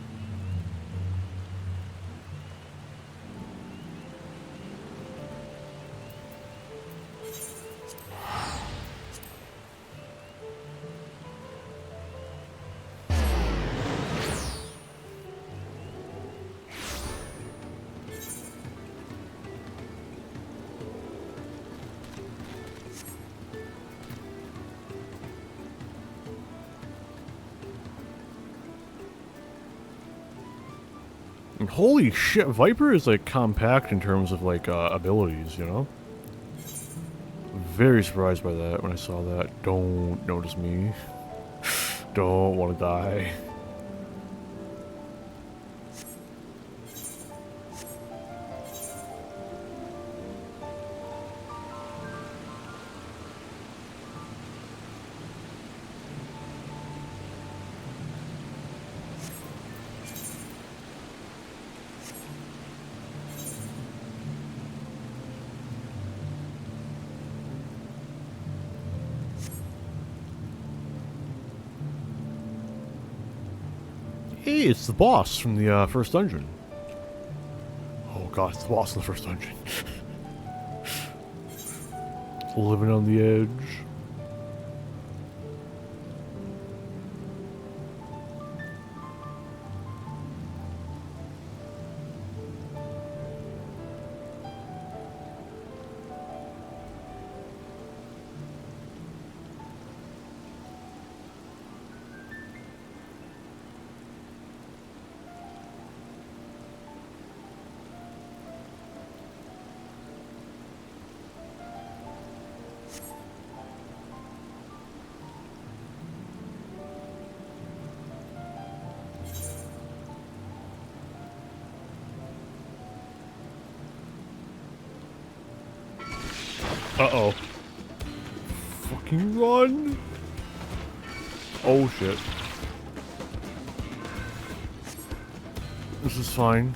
And holy shit, Viper is like compact in terms of like abilities, you know? Very surprised by that when I saw that. Don't notice me. Don't want to die. Hey, it's the boss from the first dungeon. Oh god, it's the boss in the first dungeon. Living on the edge. Uh-oh. Fucking run! Oh shit. This is fine.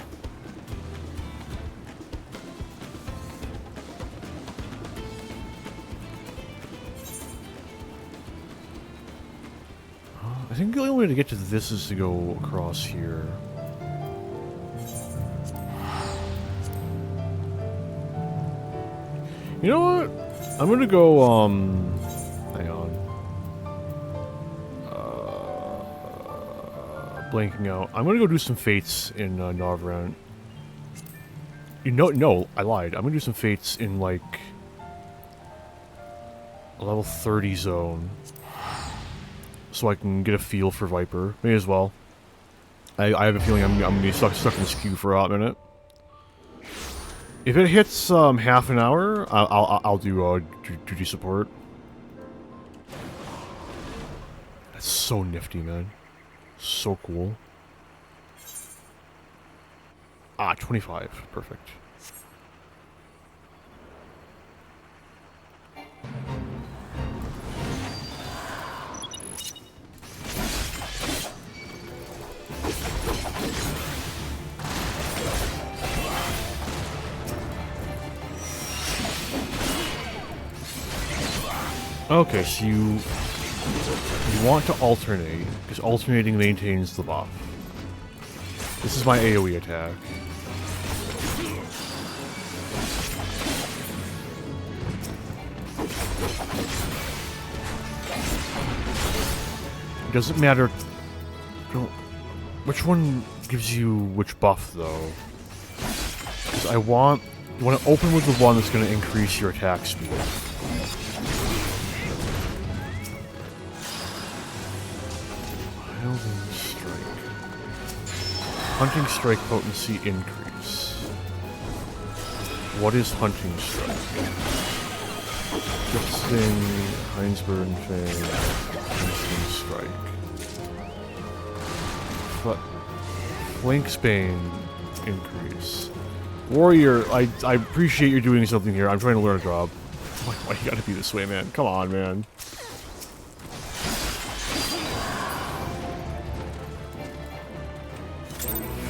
I think the only way to get to this is to go across here. You know what? I'm gonna go, hang on. Blanking out. I'm gonna go do some fates in, Narvrant. You know, no, I lied. I'm gonna do some fates in, like, a level 30 zone. So I can get a feel for Viper. May as well. I have a feeling I'm gonna be stuck in this queue for a hot minute. If it hits half an hour, I'll do duty support. That's so nifty, man. So cool. Ah, 25. Perfect. Okay, so you want to alternate, because alternating maintains the buff. This is my AoE attack. It doesn't matter which one gives you which buff, though. Because you want to open with the one that's going to increase your attack speed. Wielding Strike. Hunting Strike potency increase. What is Hunting Strike? Gift Sting, Heinsburn Fang, Hunting Strike. Flanksbane increase. Warrior, I appreciate you doing something here. I'm trying to learn a job. Why you gotta be this way, man? Come on, man.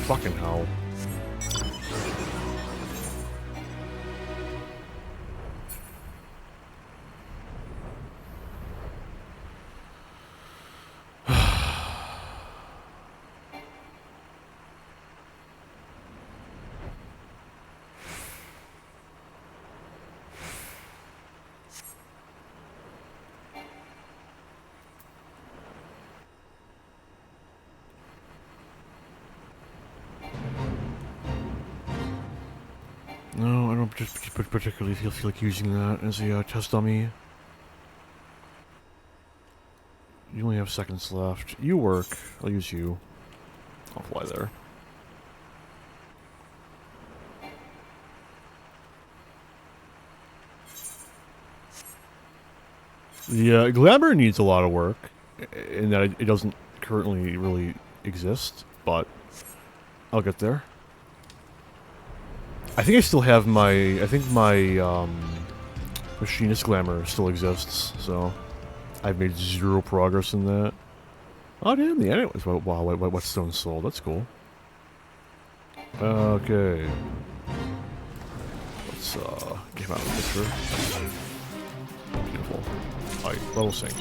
Fucking hell. particularly feel like using that as a test dummy. You only have seconds left. You work. I'll use you. I'll fly there. The glamour needs a lot of work, in that it doesn't currently really exist, but I'll get there. I think I still have my... I think my machinist glamour still exists, so I've made 0 progress in that. Oh damn, the edit was... Wow, Whetstone sold. That's cool. Okay. Let's get him out of the picture. Beautiful. Alright, level sync.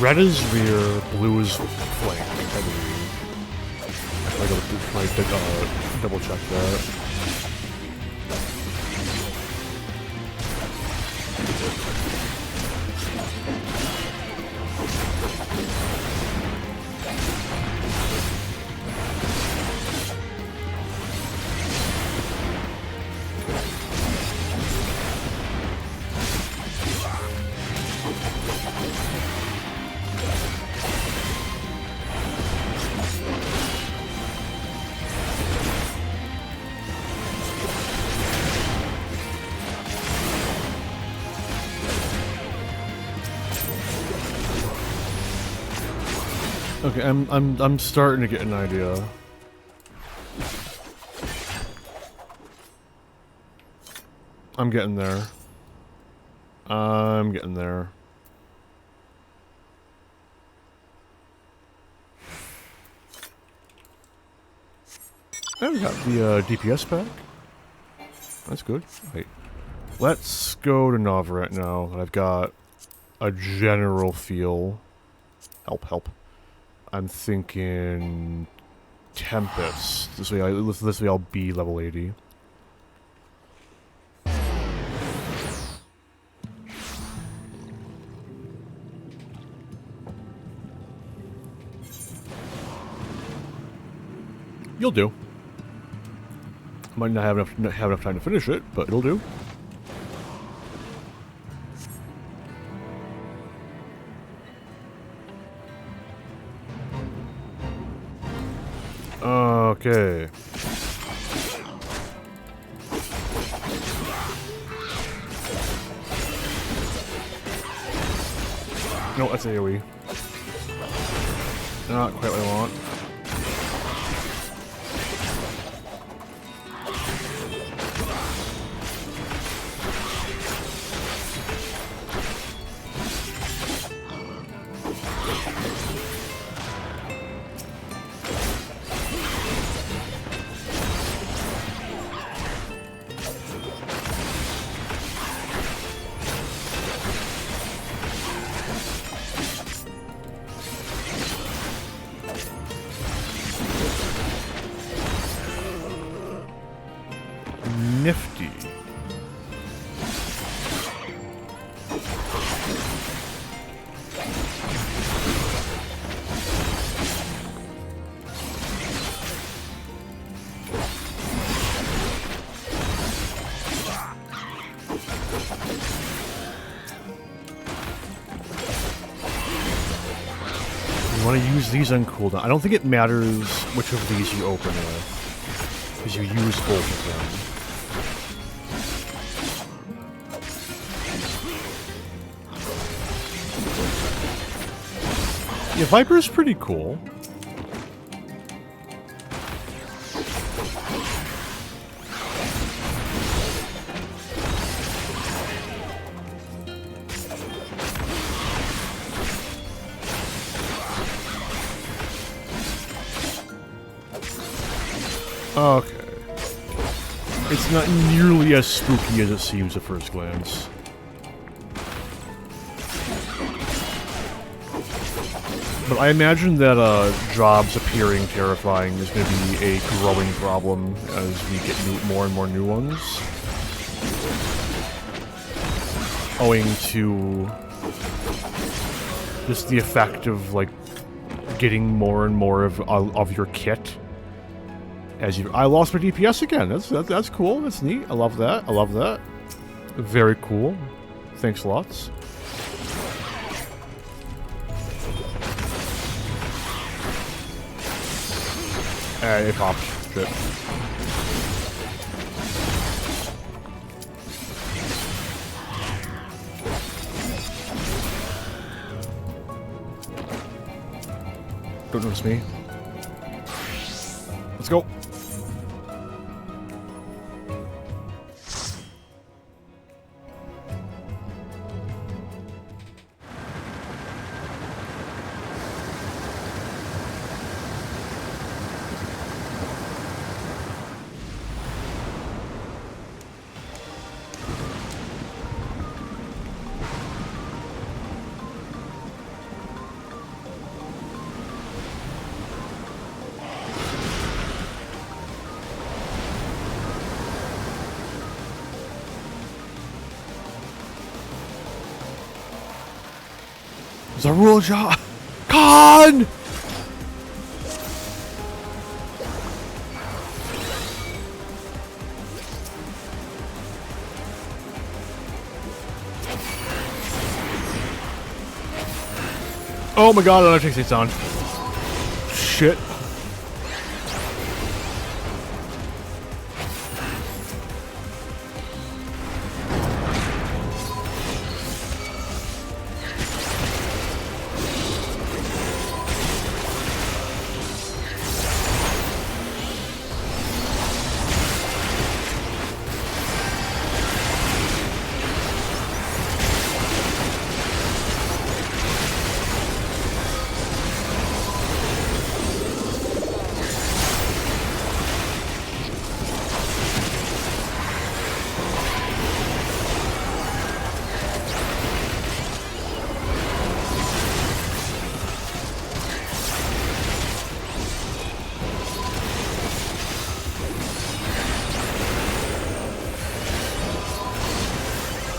Red is rear, blue is flank, I believe. I gotta double check that. Okay, I'm starting to get an idea. I'm getting there. I'm getting there. I've got the DPS pack. That's good. Wait. Let's go to Novrat now. I've got a general feel. Help. I'm thinking Tempest. This way I'll be level 80. You'll do. Might not have enough time to finish it, but it'll do. Okay. No, that's AoE. Not quite what I want. Nifty. You want to use these on cooldown. I don't think it matters which of these you open with, because you use both of them. Yeah, Viper's pretty cool. Okay. It's not nearly as spooky as it seems at first glance. But I imagine that jobs appearing terrifying is going to be a growing problem as we get more and more new ones. Owing to just the effect of, like, getting more and more of your kit. As I lost my DPS again. That's cool. That's neat. I love that. I love that. Very cool. Thanks lots. It popped. Shit. Don't notice me. Let's go. Zarulja! Khan! Oh my god, another takes on. Shit.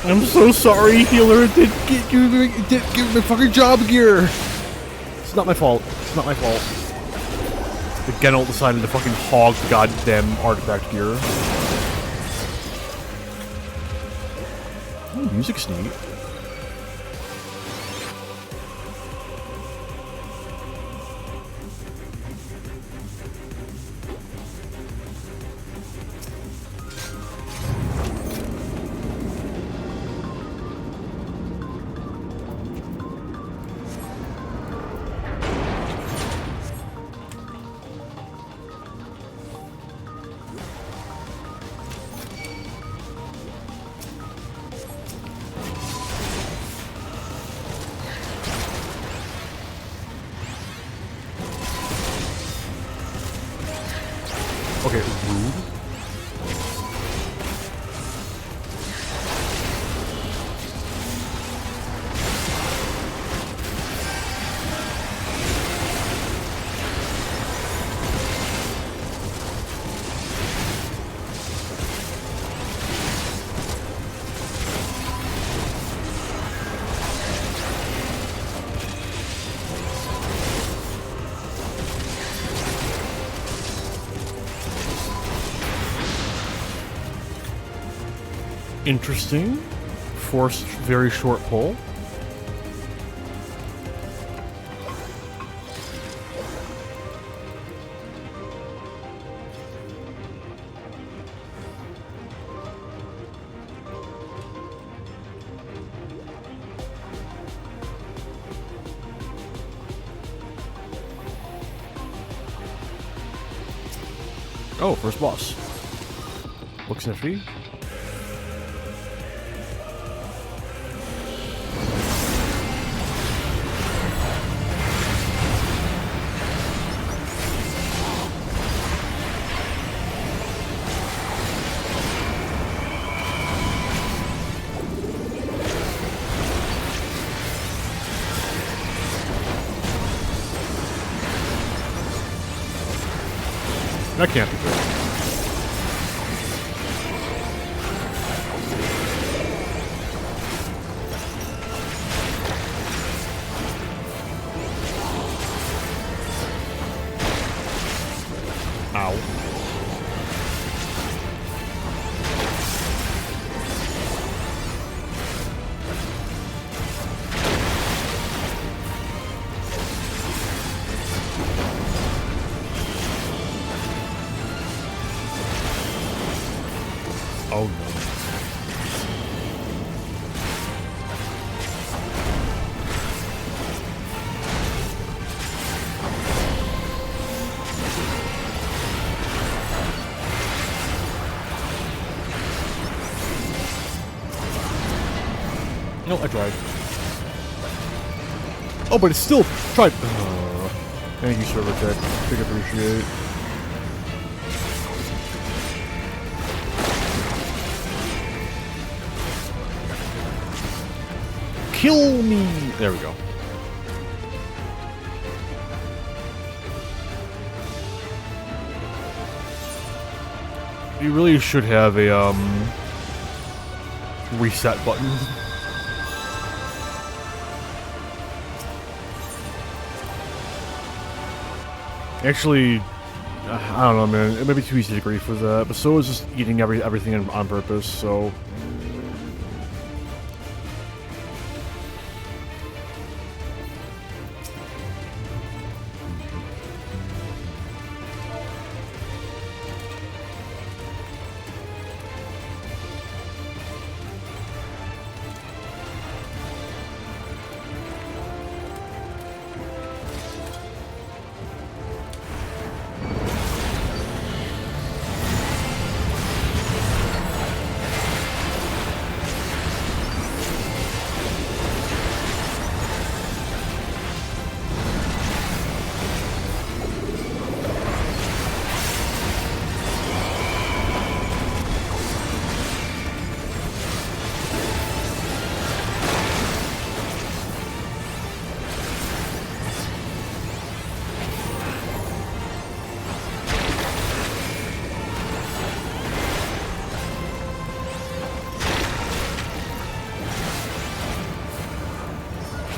I'm so sorry, healer. Did give me fucking job gear. It's not my fault. It's not my fault. The Genel decided to fucking hog the goddamn artifact gear. Ooh, music's neat. Okay, rude. Interesting. Forced very short pull. Oh, first boss. Looks nifty. That can't be good. Ow. Oh no. No, I tried. Oh, but it's still tried. Thank you, Server Tech. Big appreciate. Kill me! There we go. You really should have a, reset button. Actually, I don't know, man. It may be too easy to grief with that, but so is just eating everything on purpose, so...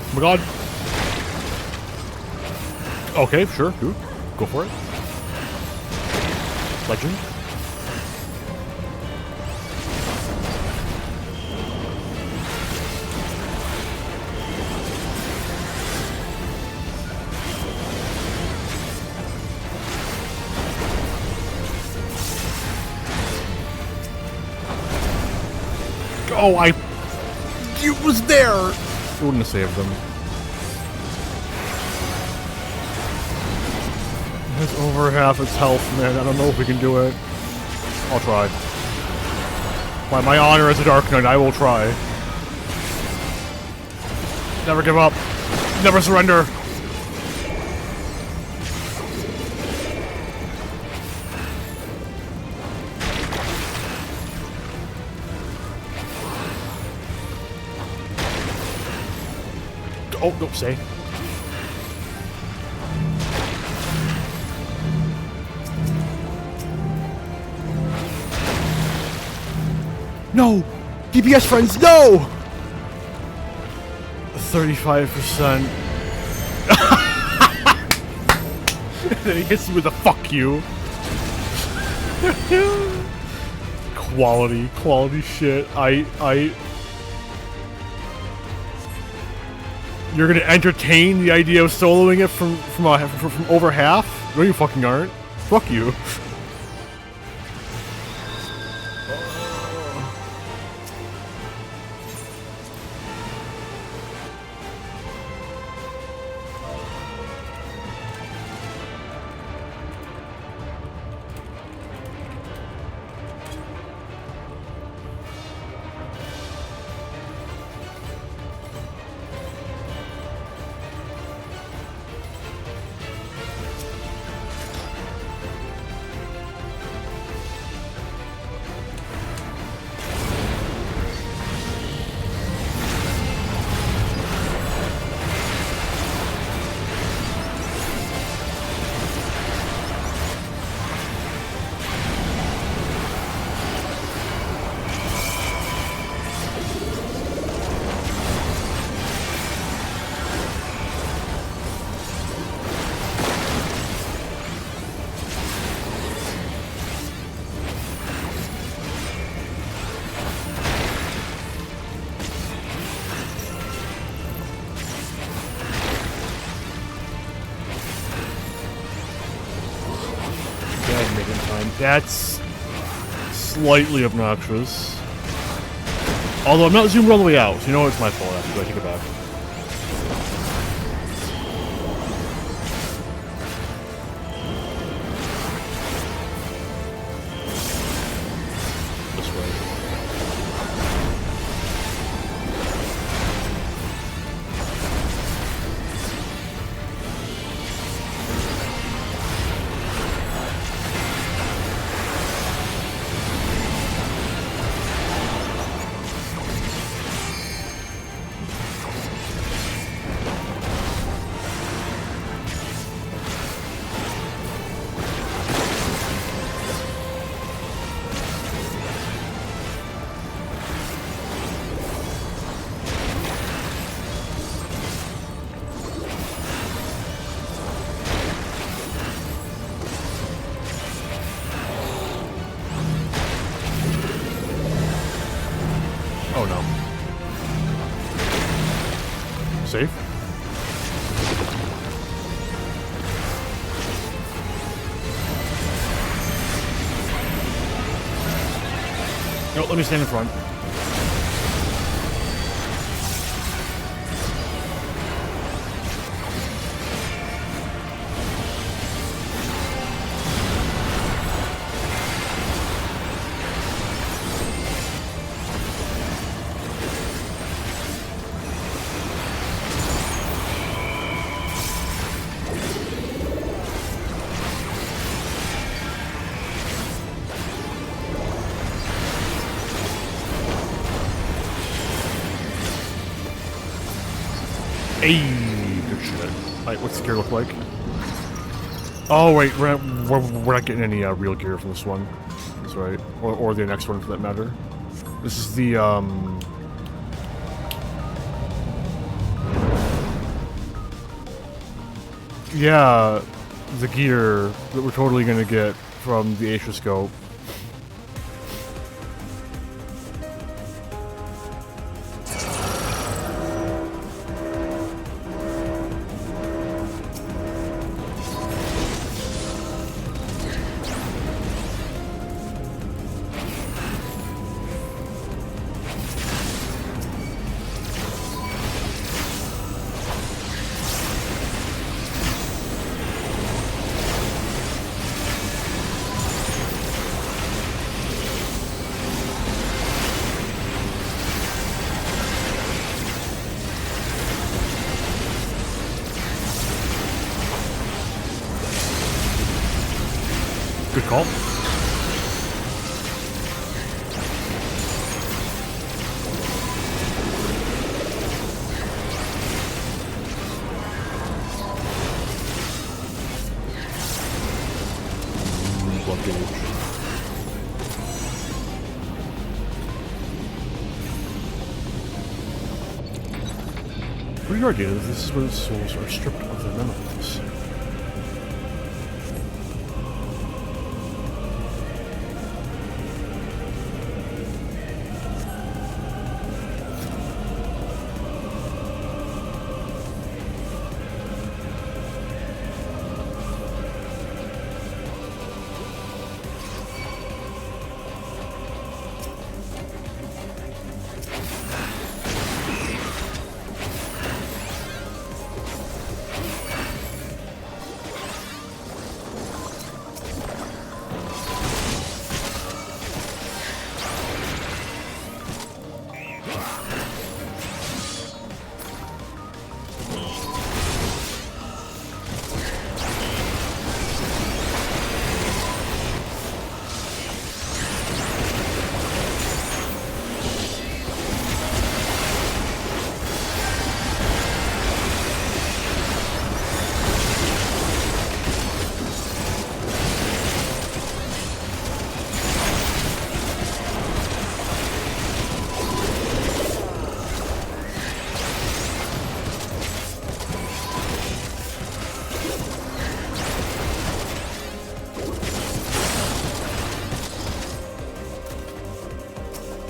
Oh my god. Okay, sure, dude. Go for it. Legend. Oh, it was there! It wouldn't have saved them. It's over half its health, man. I don't know if we can do it. I'll try. By my honor as a Dark Knight, I will try. Never give up. Never surrender. Oh, don't say. No! DPS friends, no! 35%. Then he hits you with a fuck you. Quality shit. You're gonna entertain the idea of soloing it from over half? No, you fucking aren't. Fuck you. That's slightly obnoxious. Although I'm not zoomed all the way out, so you know it's my fault actually. I take it back. This way. Oh no. Safe? No, let me stand in front. Hey, good shit. Alright, what's the gear look like? Oh wait, we're not getting any real gear from this one. That's right. Or the next one for that matter. This is the yeah, the gear that we're totally gonna get from the Astroscope. Good call. Blood gauge. Pretty hard, dude. This is when souls are stripped of their memories.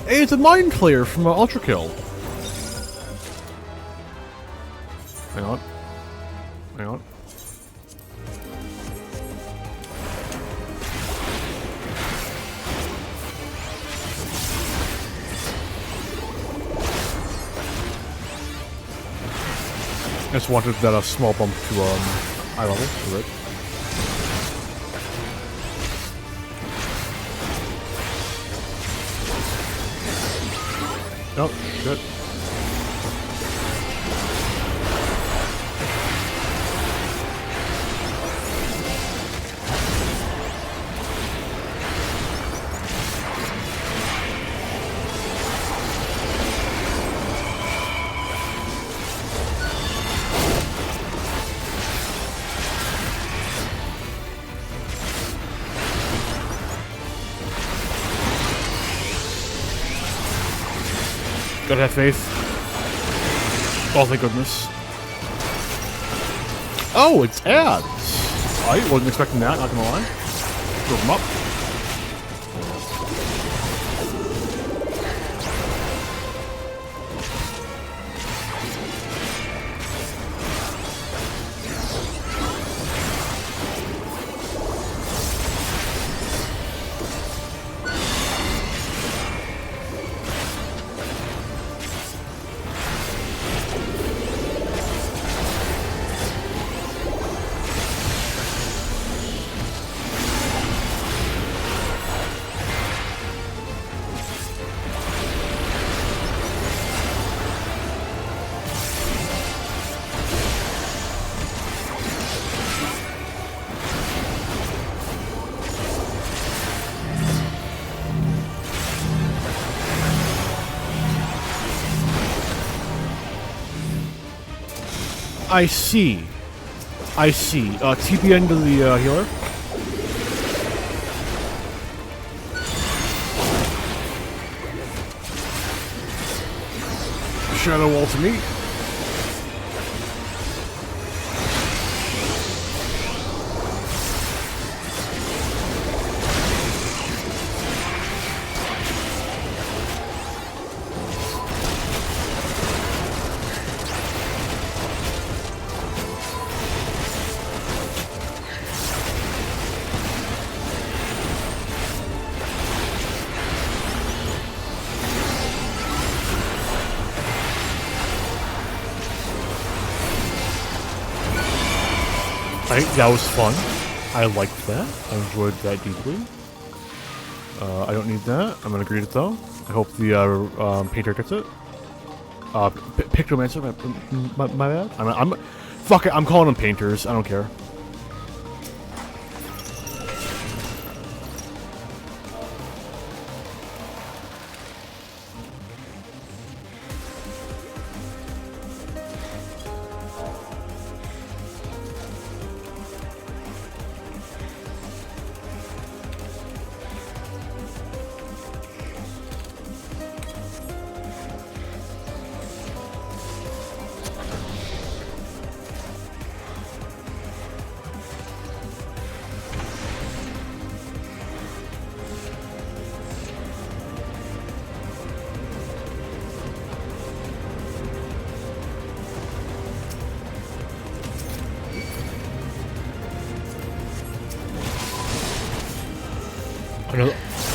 Hey, it's a Mind Flayer from Ultra Kill. Hang on. Hang on. just wanted that small bump to eye level. Right. Oh shit. Gotta have faith. Oh, thank goodness. Oh, it's ads. I wasn't expecting that, not gonna lie. Throw them up. I see. I see. TP into the healer. Shadow wall to me. I think that was fun. I liked that. I enjoyed that deeply. I don't need that. I'm gonna greet it though. I hope the painter gets it. Pictomancer, my bad. I'm fuck it. I'm calling them painters. I don't care.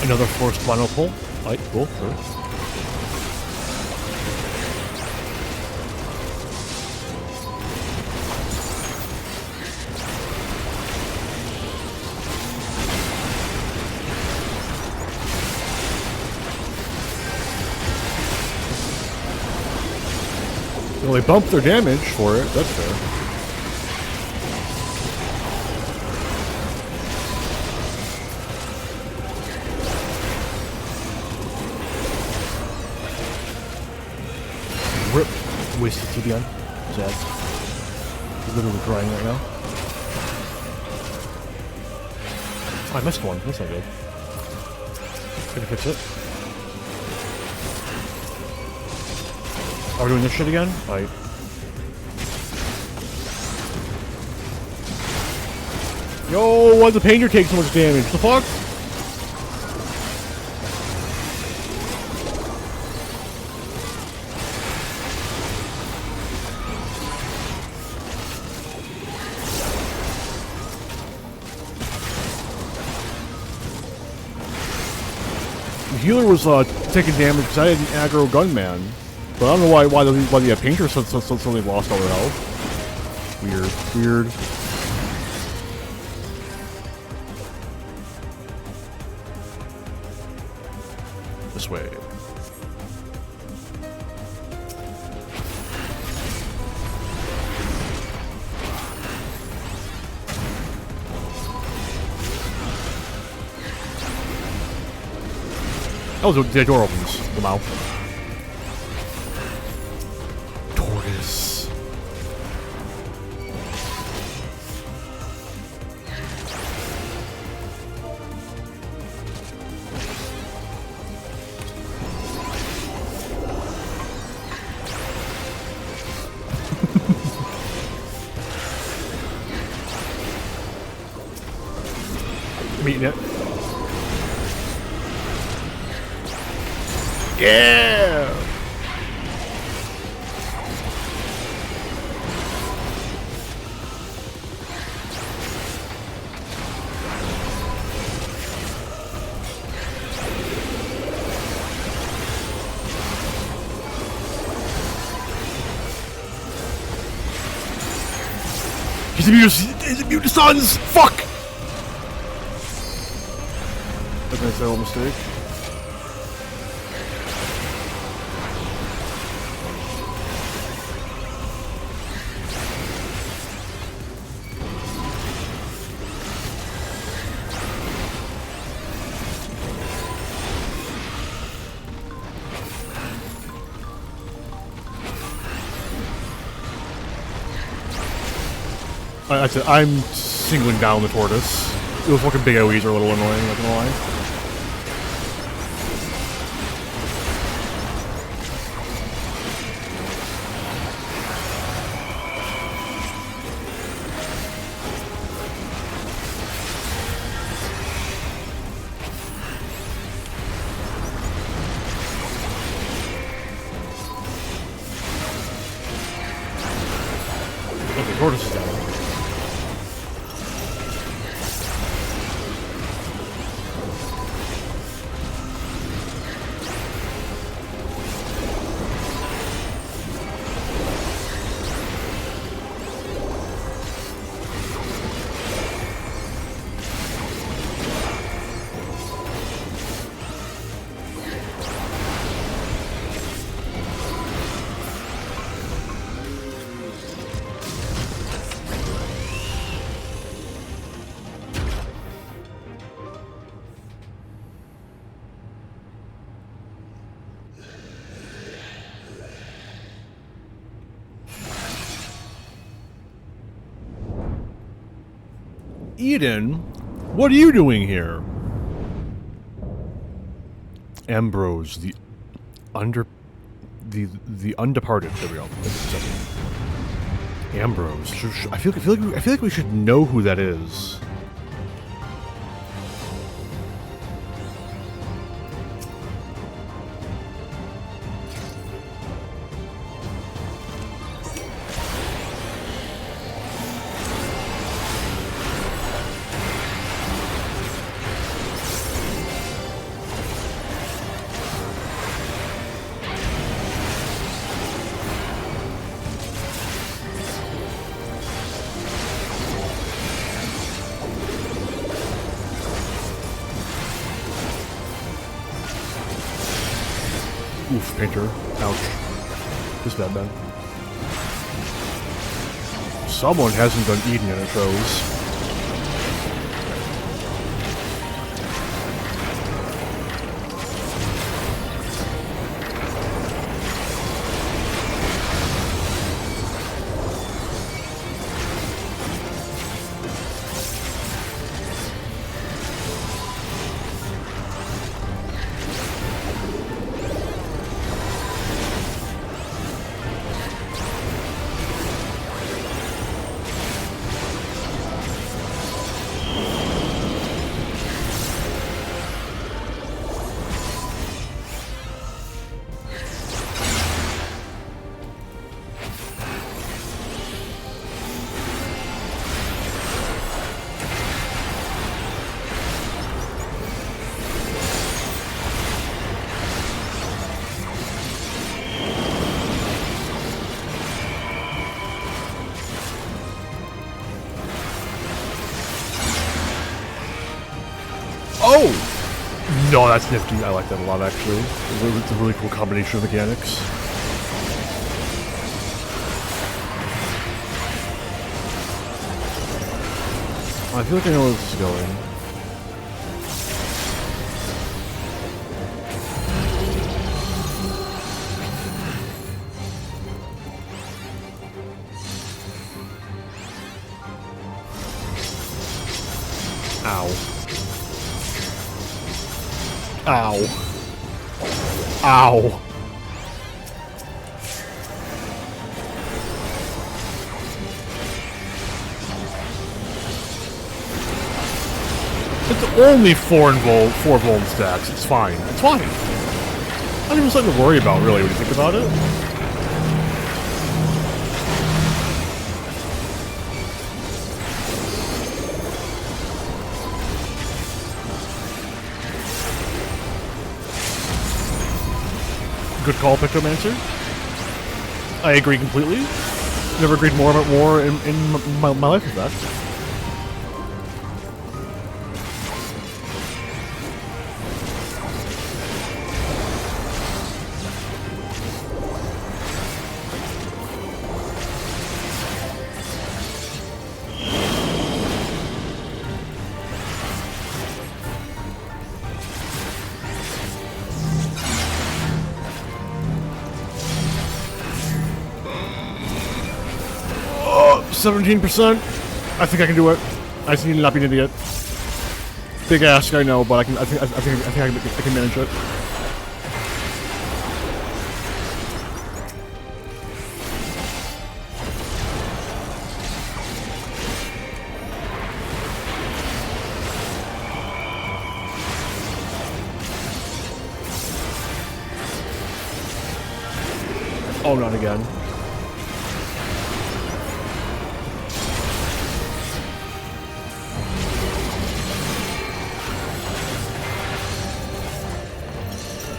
Another forced final pull. Alright, cool. Sure. Well, they bumped their damage for it. That's fair. Rip. Wasted TB on. Zed. He's literally crying right now. Oh, I missed one. That's not good. Gonna fix it. Are we doing this shit again? Right. Yo, why'd the painter take so much damage? The fuck? The healer was taking damage because I had an aggro gunman. But I don't know why the painter suddenly lost all their health. Weird. Weird. This way. Oh, the door opens. The mouth. Tortoise. I'm eating it. Yeah! He's immune to suns! Fuck! That's a terrible mistake. I'm singling down the tortoise. Those fucking big AoEs are a little annoying, not gonna lie. Okay, tortoise is down. Eden, what are you doing here? Ambrose, the undeparted. There we go. Ambrose. I feel like we should know who that is. Oof, painter. Ouch. This bad, man. Someone hasn't done Eden and it shows. Oh, that's nifty. I like that a lot, actually. It's a really cool combination of mechanics. I feel like I know where this is going. Ow. Ow. Ow. It's only 4 Vuln stacks. It's fine. It's fine. Not even something to worry about, really, when you think about it. Good call, Pictomancer. I agree completely. Never agreed more about war in my life with that. Oh, 17%. I think I can do it. I just need to not be an idiot. Big ask, I know, but I think I can manage it. Oh, not again.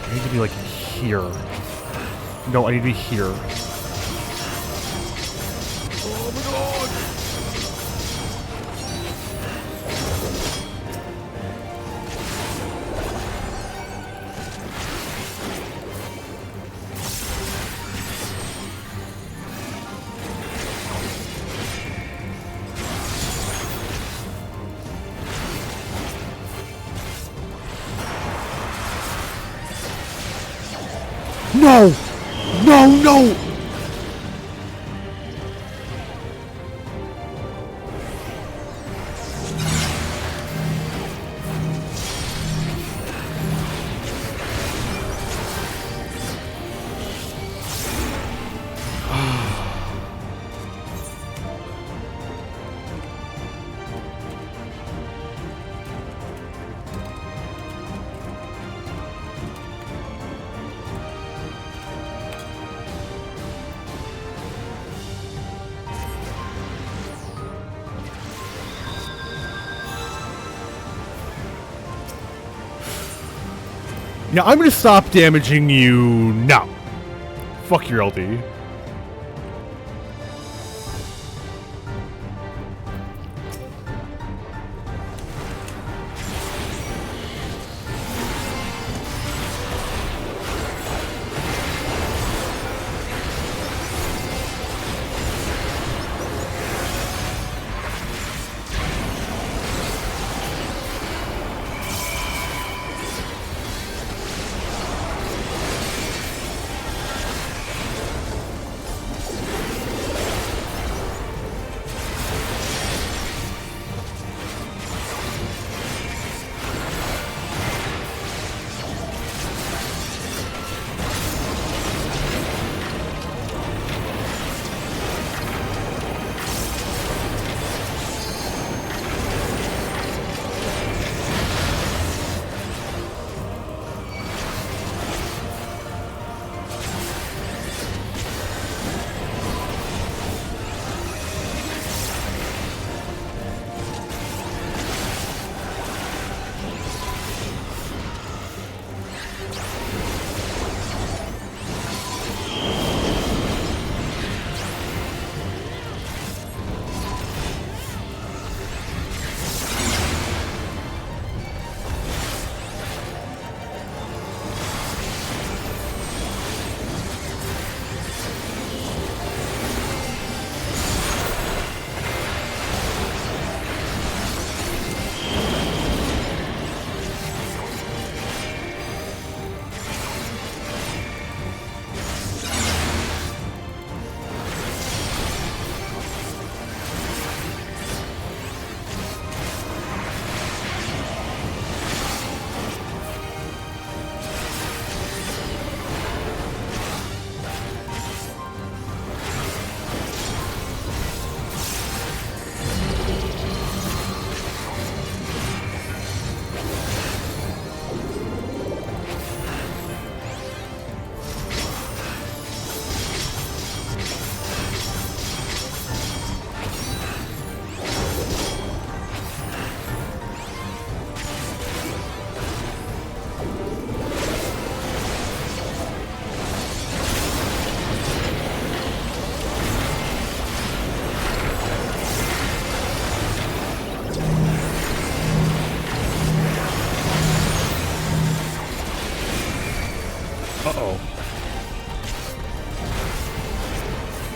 I need to be like here. No, I need to be here. Oh my god! No! No, no! Now I'm gonna stop damaging you now. Fuck your LD.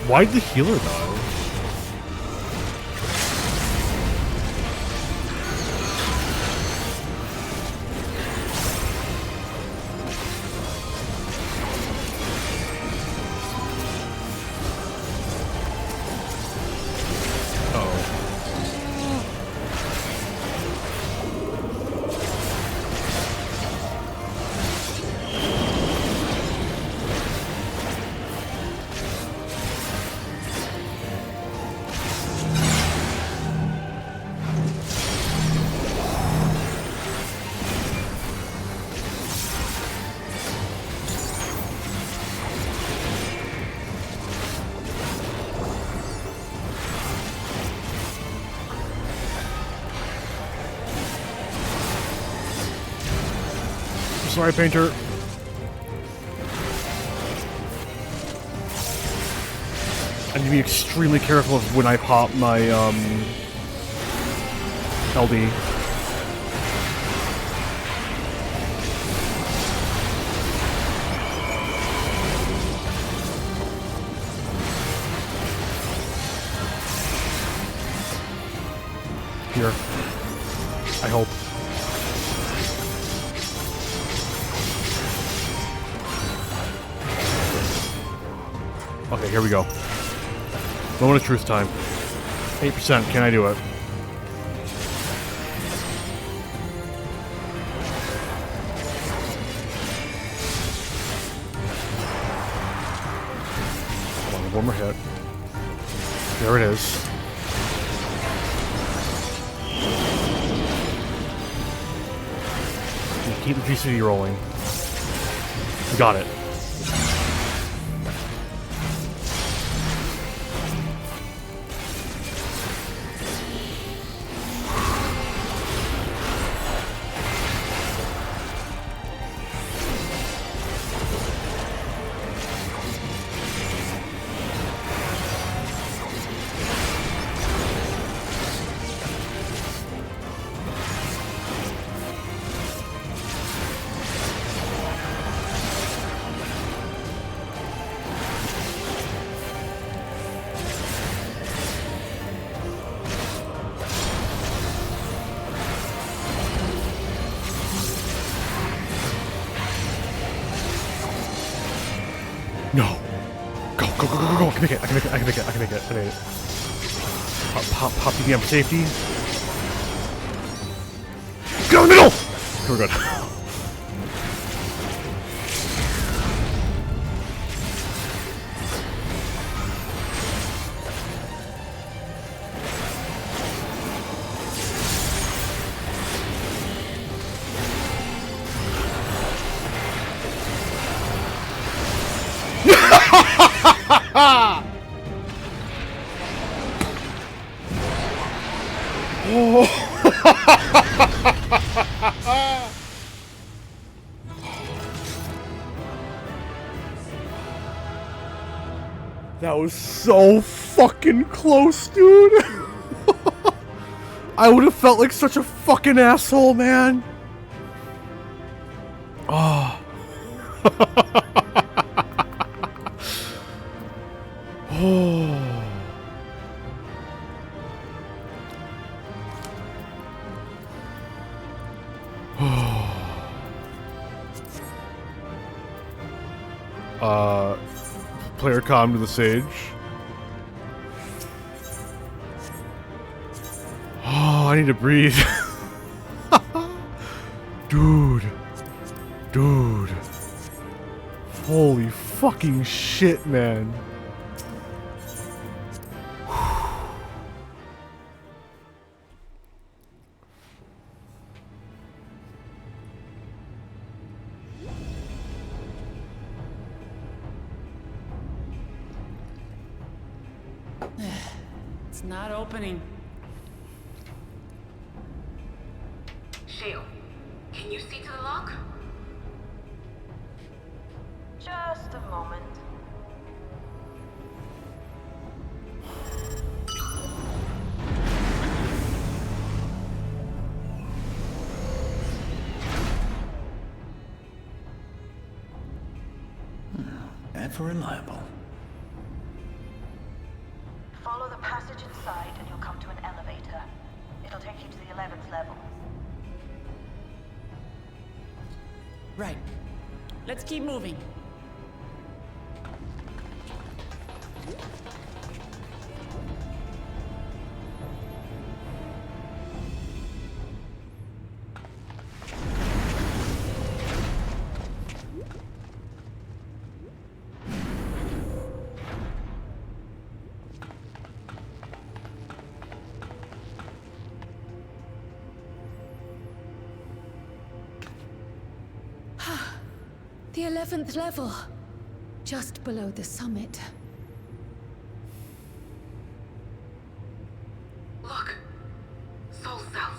Why'd the healer die? Sorry, Painter. I need to be extremely careful of when I pop my LD. Here. I hope. Okay, here we go. Moment of truth time. 8%, can I do it? Hold on, one more hit. There it is. Keep the GCD rolling. We got it. No. Go, go, go, go, go, go. I can make it, I can make it, I can make it, I can make it. I made it. Pop DPM for safety. Get on the middle! Okay, we're good. That was so fucking close, dude. I would have felt like such a fucking asshole, man. Oh. Player calm to the sage. Oh, I need to breathe. Dude. Dude. Holy fucking shit, man. It's not opening. Shale, can you see to the lock? Just a moment. Ever reliable. Follow the passage inside and you'll come to an elevator. It'll take you to the 11th level. Right. Let's keep moving. The 11th level. Just below the summit. Look. Soul cells.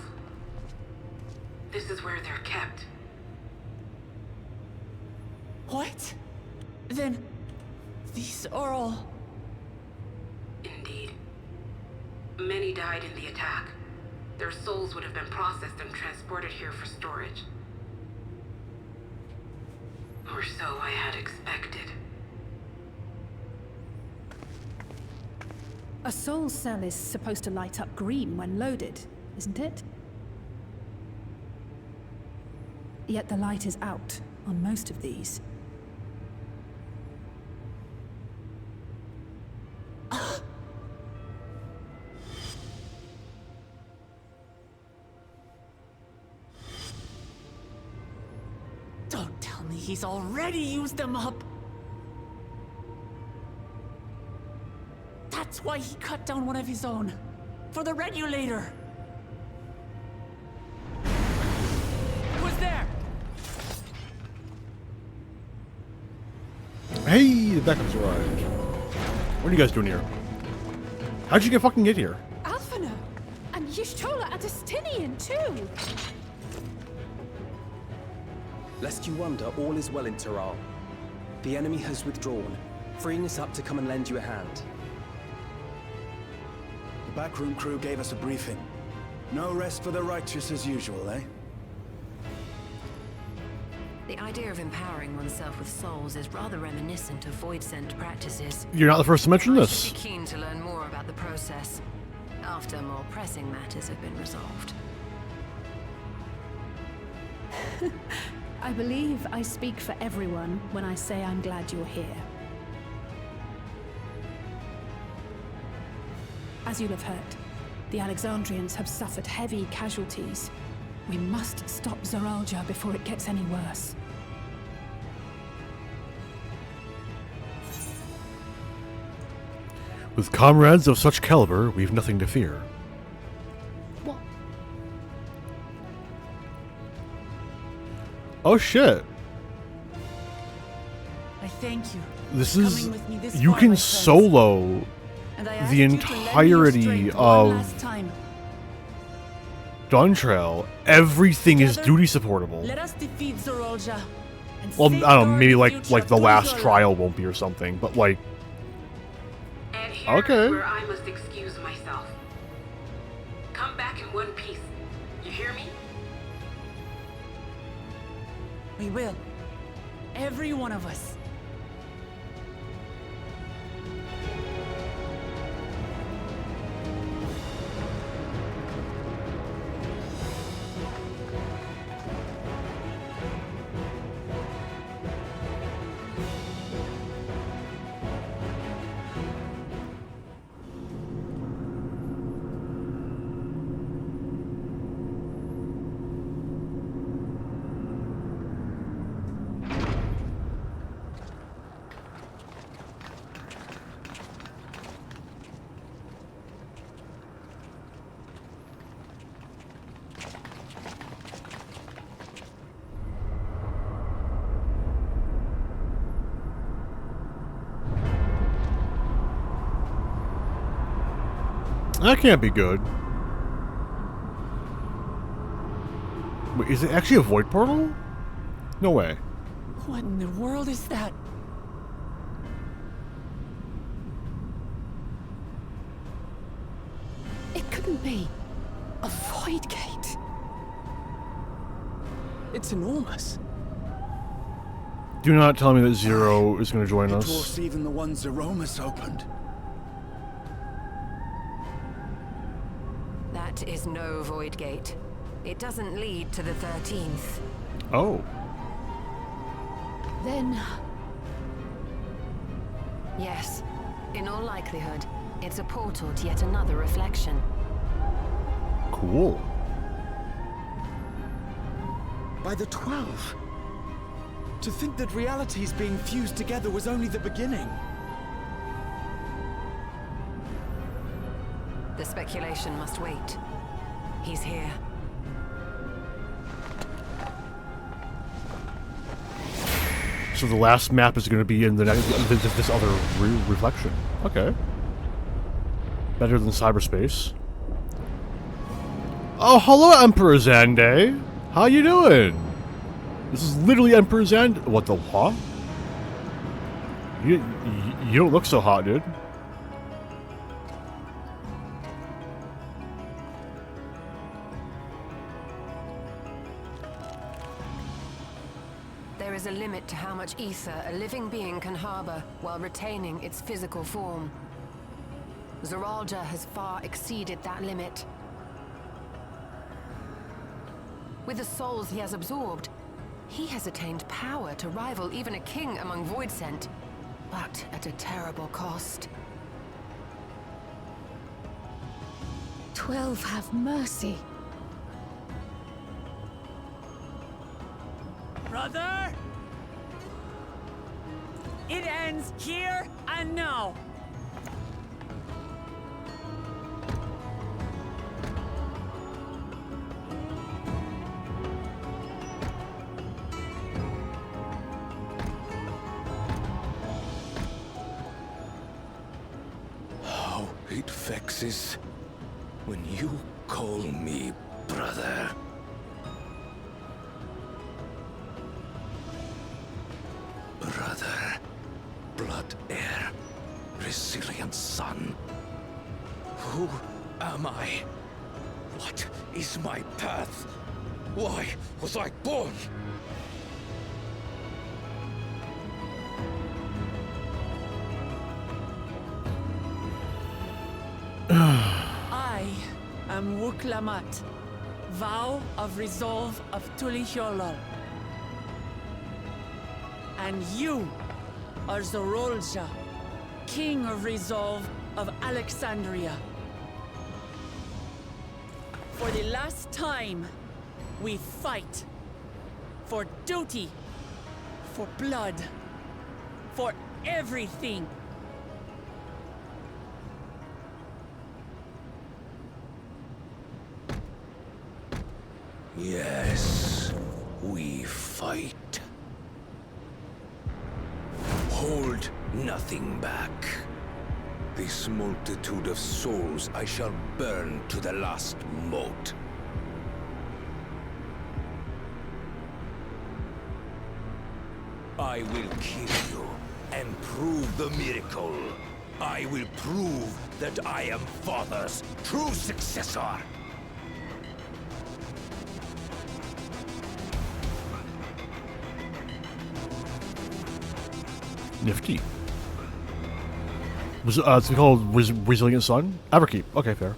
This is where they're kept. What? Then... these are all... Indeed. Many died in the attack. Their souls would have been processed and transported here for storage. Or so I had expected. A soul cell is supposed to light up green when loaded, isn't it? Yet the light is out on most of these. Don't tell me he's already used them up! That's why he cut down one of his own. For the regulator! Who's there? Hey, the backup's arrived. What are you guys doing here? How'd you fucking get here? Alphinaud! And Y'shtola Adestinian too! Lest you wonder, all is well in Taral. The enemy has withdrawn, freeing us up to come and lend you a hand. The backroom crew gave us a briefing. No rest for the righteous as usual, eh? The idea of empowering oneself with souls is rather reminiscent of Voidsent practices. You're not the first to mention I this. should be keen to learn more about the process, after more pressing matters have been resolved. I believe I speak for everyone when I say I'm glad you're here. As you'll have heard, the Alexandrians have suffered heavy casualties. We must stop Zoralja before it gets any worse. With comrades of such caliber, we've nothing to fear. What? Oh shit. I thank you. This for is... coming with me this You far, can my friends. solo And I ask the you to lend me your entirety strength one of last time. Dawntrail. Everything is Together, duty supportable. Let us defeat Zoralja. And Well, I don't know, safeguard maybe the like future the of last Tunzura. trial won't be or something, but like... And here's Okay. where I must excuse myself. Come back in one piece. You hear me? We will. Every one of us. That can't be good. Wait, is it actually a void portal? No way. What in the world is that? It couldn't be. A void gate. It's enormous. Do not tell me that Zero is going to join It us. dwarfs even the one Zeromus opened. That is no Void Gate. It doesn't lead to the 13th. Oh. Then... Yes. In all likelihood, it's a portal to yet another reflection. Cool. By the 12. To think that realities being fused together was only the beginning. The speculation must wait. He's here. So the last map is going to be in the next, this other reflection. Okay. Better than cyberspace. Oh, hello, Emperor Xande. How you doing? This is literally Emperor Xande. What the huh? You don't look so hot, dude. There is a limit to how much ether a living being can harbor while retaining its physical form. Zoralja has far exceeded that limit. With the souls he has absorbed, he has attained power to rival even a king among Voidsent, but at a terrible cost. 12 have mercy. Brother! It ends here and now! How it vexes when you call me brother. Brother, blood heir, resilient son. Who am I? What is my path? Why was I born? I am Wuklamat, vow of resolve of Tulihyolol. And you are Zoralja, king of resolve of Alexandria. For the last time, we fight. For duty. For blood. For everything. Yes, we fight. Hold nothing back. This multitude of souls I shall burn to the last mote. I will kill you and prove the miracle. I will prove that I am Father's true successor. Nifty. It's called Resilient Sun? Everkeep. Okay, fair.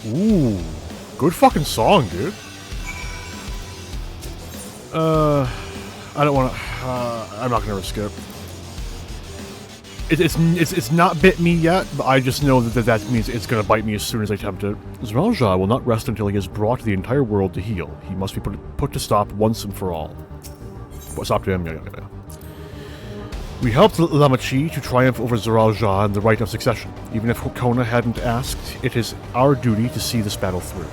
Ooh. Good fucking song, dude. I don't want to... I'm not going to risk it. It's not bit me yet, but I just know that means it's going to bite me as soon as I attempt it. Zoralja will not rest until he has brought the entire world to heal. He must be put to stop once and for all. What's up to him? Yeah. We helped Lamachi to triumph over Zoralja and the right of succession. Even if Kona hadn't asked, it is our duty to see this battle through.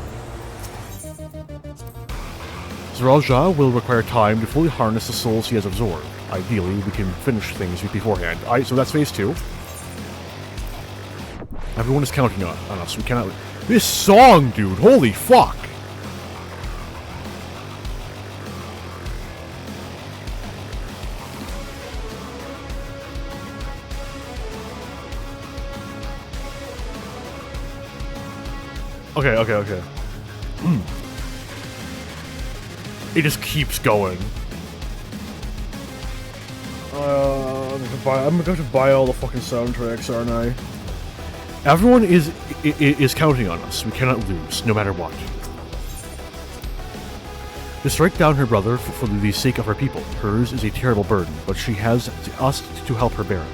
Zoralja will require time to fully harness the souls he has absorbed. Ideally, we can finish things beforehand. So that's phase 2. Everyone is counting on us. We cannot... This song, dude! Holy fuck! Okay. It just keeps going. Let me I'm going to buy all the fucking soundtracks, aren't I? Everyone is counting on us. We cannot lose, no matter what. To strike down her brother for the sake of her people. Hers is a terrible burden, but she has us to help her bear it.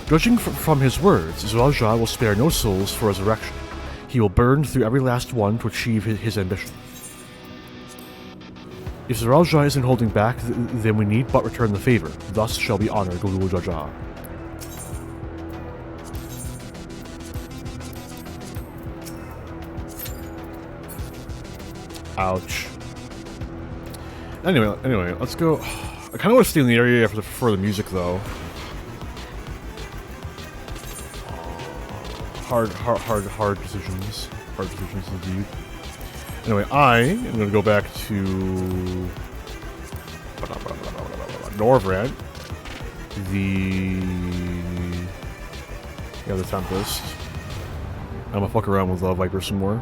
Judging from his words, Zhuozha will spare no souls for resurrection. He will burn through every last one to achieve his ambition. If Zhuozha isn't holding back, then we need but return the favor. Thus shall be honored, Gulu Zhuozha. Ouch. Anyway, let's go. I kind of want to stay in the area for the music, though. Hard decisions. Hard decisions indeed. Anyway, I am going to go back to Norvrandt, the Tempest. I'm gonna fuck around with Viper some more.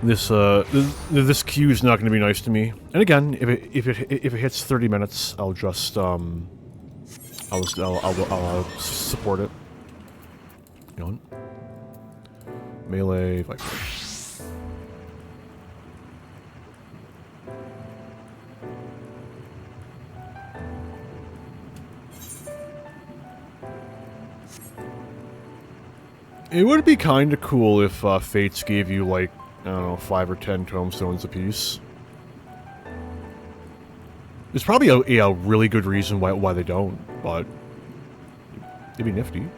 This queue is not going to be nice to me. And again, if it hits 30 minutes, I'll just I'll support it. You know, melee Viper. It would be kind of cool if Fates gave you, like, I don't know, 5 or 10 tomestones apiece. There's probably a really good reason why they don't, but it'd be nifty.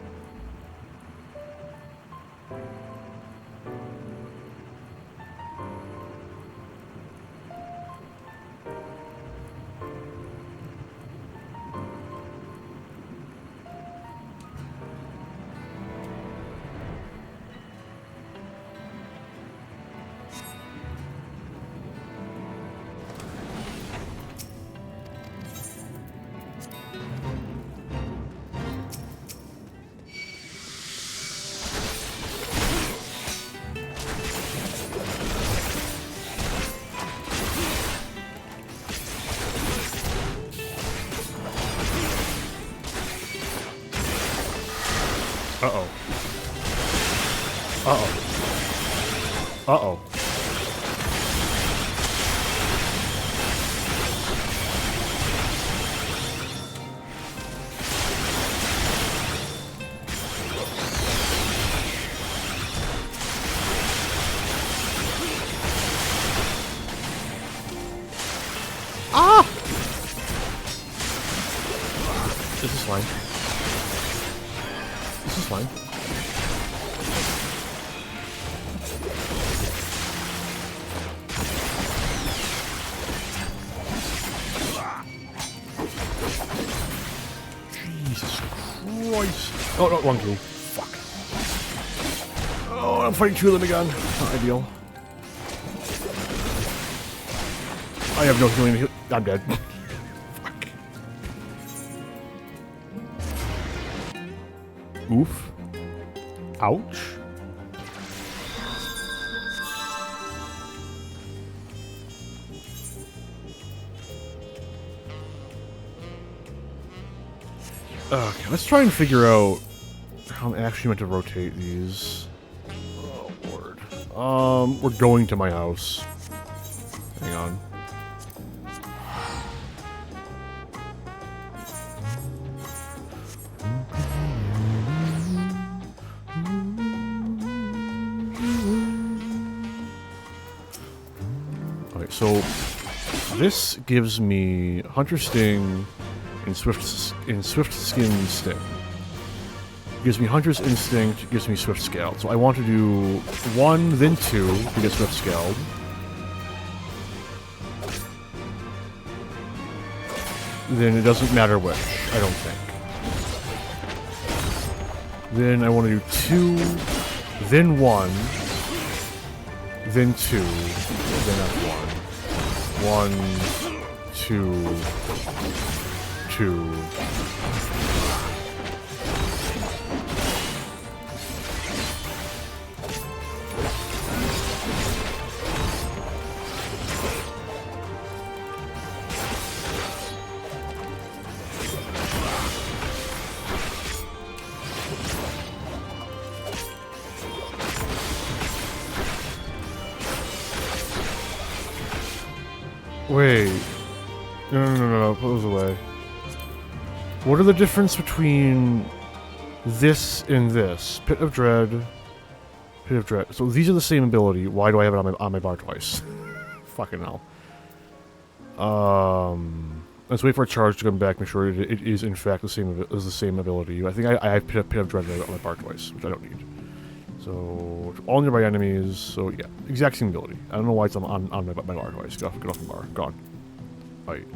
Uh-oh. Uh-oh. Uh-oh. Ah! This is fine. This is fine. Jesus Christ. Oh, no, wrong tool. Fuck. Oh, I'm fighting two of them again. Not ideal. I have no healing. I'm dead. Fuck. Oof. Ouch. Okay, let's try and figure out how I'm actually meant to rotate these. Oh, Lord. We're going to my house. Hang on. Okay, so this gives me Hunter Sting and Swift Skin Sting. Gives me Hunter's Instinct, gives me Swift Scaled. So I want to do 1, then 2 to get Swift Scaled. Then it doesn't matter which, I don't think. Then I want to do 2, then 1, then 2, then F1. 1, 2, 2. Wait. No. Put those away. What are the difference between this and this? Pit of Dread. Pit of Dread. So these are the same ability. Why do I have it on my bar twice? Fucking hell. Let's wait for a charge to come back. Make sure it is in fact the same ability. I think I have Pit of Dread on my bar twice, which I don't need. So all nearby enemies. So yeah, exact same ability. I don't know why it's on my bar twice. Get off the bar. Gone. Alright.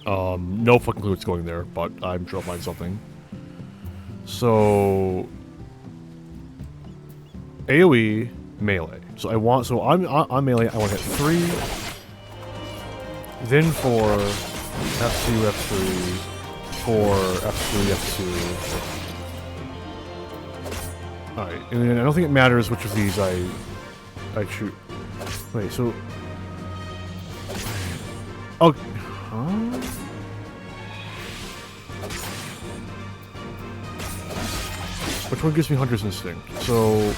No fucking clue what's going there, but I'm sure I'll find something. So AoE melee. So I'm melee. I want to hit 3, then 4, F2, F3, 4, F3, F2. Alright, and then I don't think it matters which of these I shoot. Wait, so oh, huh? Which one gives me Hunter's Instinct? So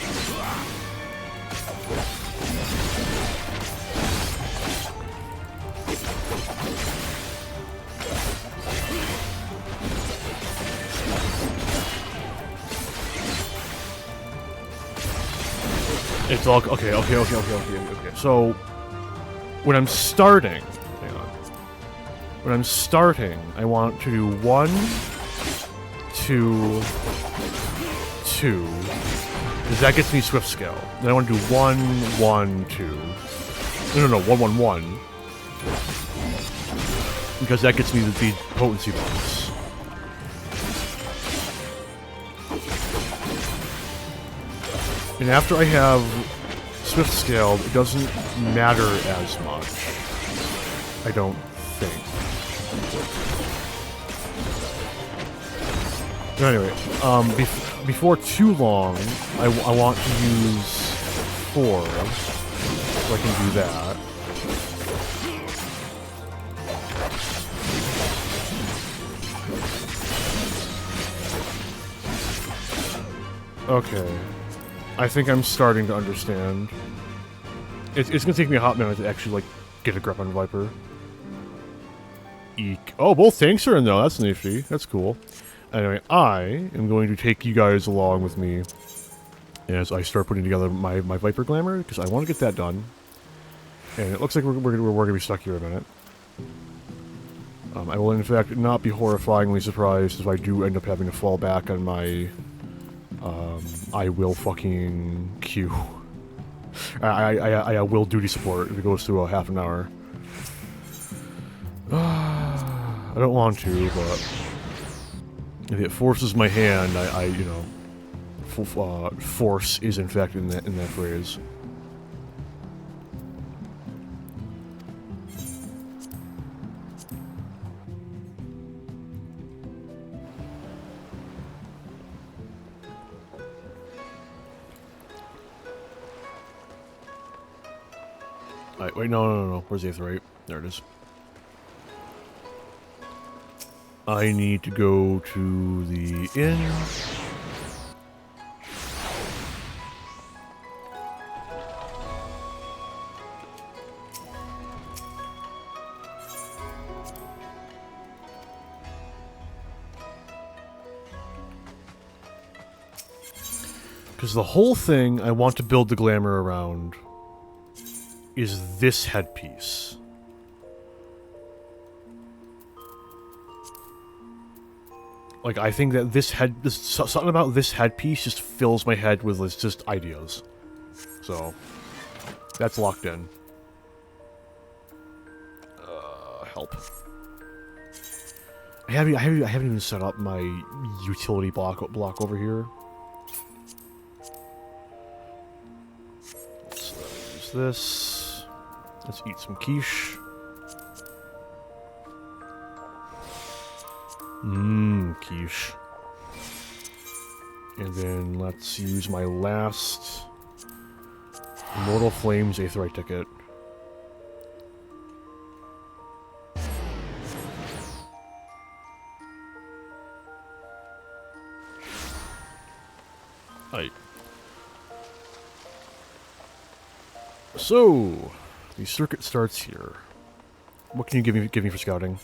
it's all okay. So when I'm starting, hang on. When I'm starting, I want to do 1, 2, 2. Because that gets me Swift Scale. Then I want to do 1, 1, 2. No, 1, 1, 1. Because that gets me the potency bonus. And after I have Swift Scaled, it doesn't matter as much. I don't think. But anyway, before too long, I want to use 4, so I can do that. Okay. I think I'm starting to understand. It's gonna take me a hot minute to actually, like, get a grip on Viper. Eek. Oh, both tanks are in though, that's nifty. That's cool. Anyway, I am going to take you guys along with me as I start putting together my Viper Glamour, because I want to get that done. And it looks like we're going to be stuck here a minute. I will, in fact, not be horrifyingly surprised if I do end up having to fall back on my I will fucking queue. I will duty support if it goes through a half an hour. I don't want to, but if it forces my hand, you know, force is in fact in that phrase. Alright, wait, no. Where's the Aetheryte? There it is. I need to go to the inn. Because the whole thing I want to build the glamour around is this headpiece. Like, I think that something about this headpiece just fills my head with just ideas. So, that's locked in. Help. I haven't even set up my utility block over here. Let's use this. Let's eat some quiche. Quiche. And then let's use my last Immortal Flames Aetheryte ticket. Right. So, The circuit starts here. What can you give me for scouting?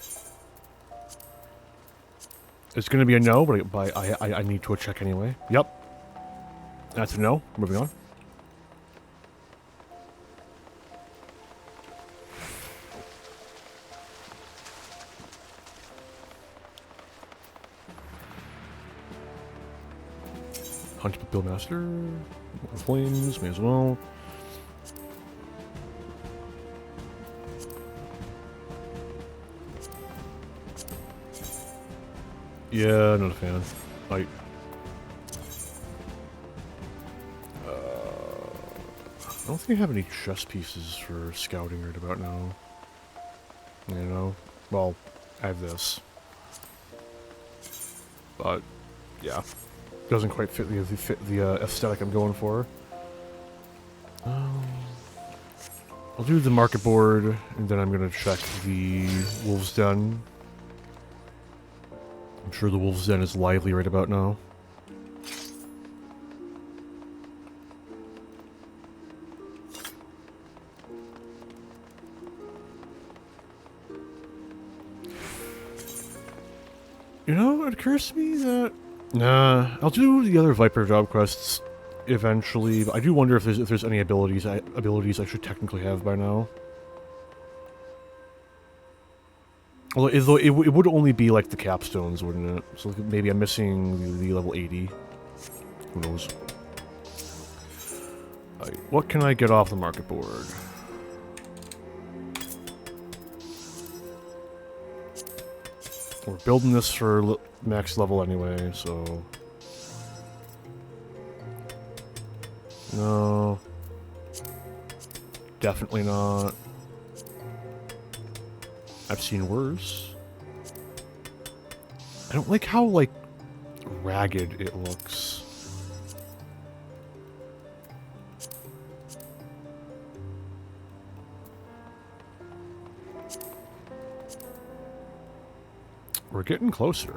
It's going to be a no, but I need to check anyway. Yep. That's a no. Moving on. Hunt Billmaster. More flames, may as well. Yeah, not a fan. I don't think I have any chess pieces for scouting right about now. You know? Well, I have this. But, yeah. Doesn't quite fit the aesthetic I'm going for. I'll do the market board, and then I'm going to check the Wolves Den. I'm sure the Wolves Den is lively right about now. You know, it occurs to me that... Nah, I'll do the other Viper job quests eventually, but I do wonder if there's any abilities I should technically have by now. Although it would only be like the capstones, wouldn't it? So maybe I'm missing the level 80. Who knows? What can I get off the market board? We're building this for max level anyway, so... No. Definitely not. I've seen worse. I don't like how, like, ragged it looks. We're getting closer.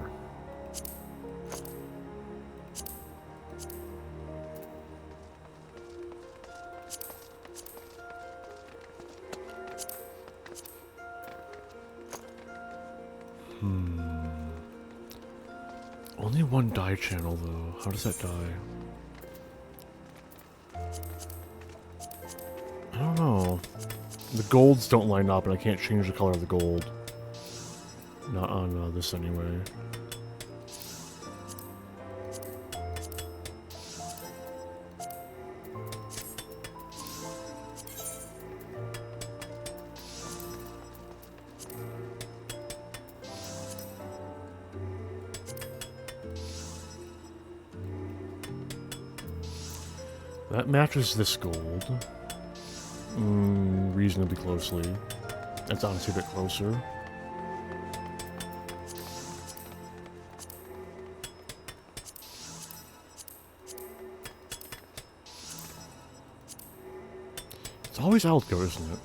Only one die channel, though. How does that die? I don't know. The golds don't line up, and I can't change the color of the gold. Not on this anyway. That matches this gold. Reasonably closely. That's honestly a bit closer. It's always Aldco, isn't it?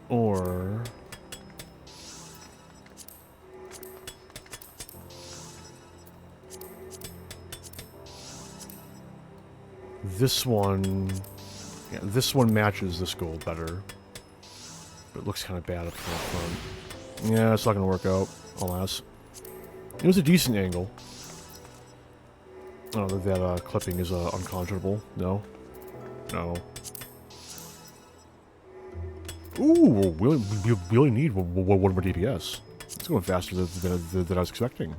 Or... this one... Yeah, this one matches this gold better. But it looks kind of bad up front. Yeah, it's not going to work out, alas. It was a decent angle. Oh, that clipping is unconscionable. No. No. Ooh, we only need one more DPS. It's going faster than I was expecting.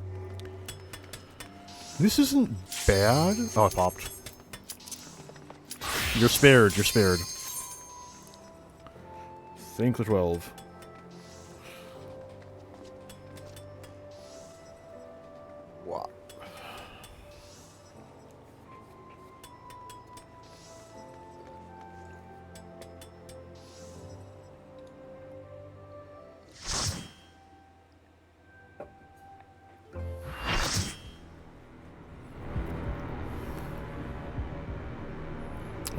This isn't bad. Oh, it popped. You're spared, you're spared. Thank the 12. What?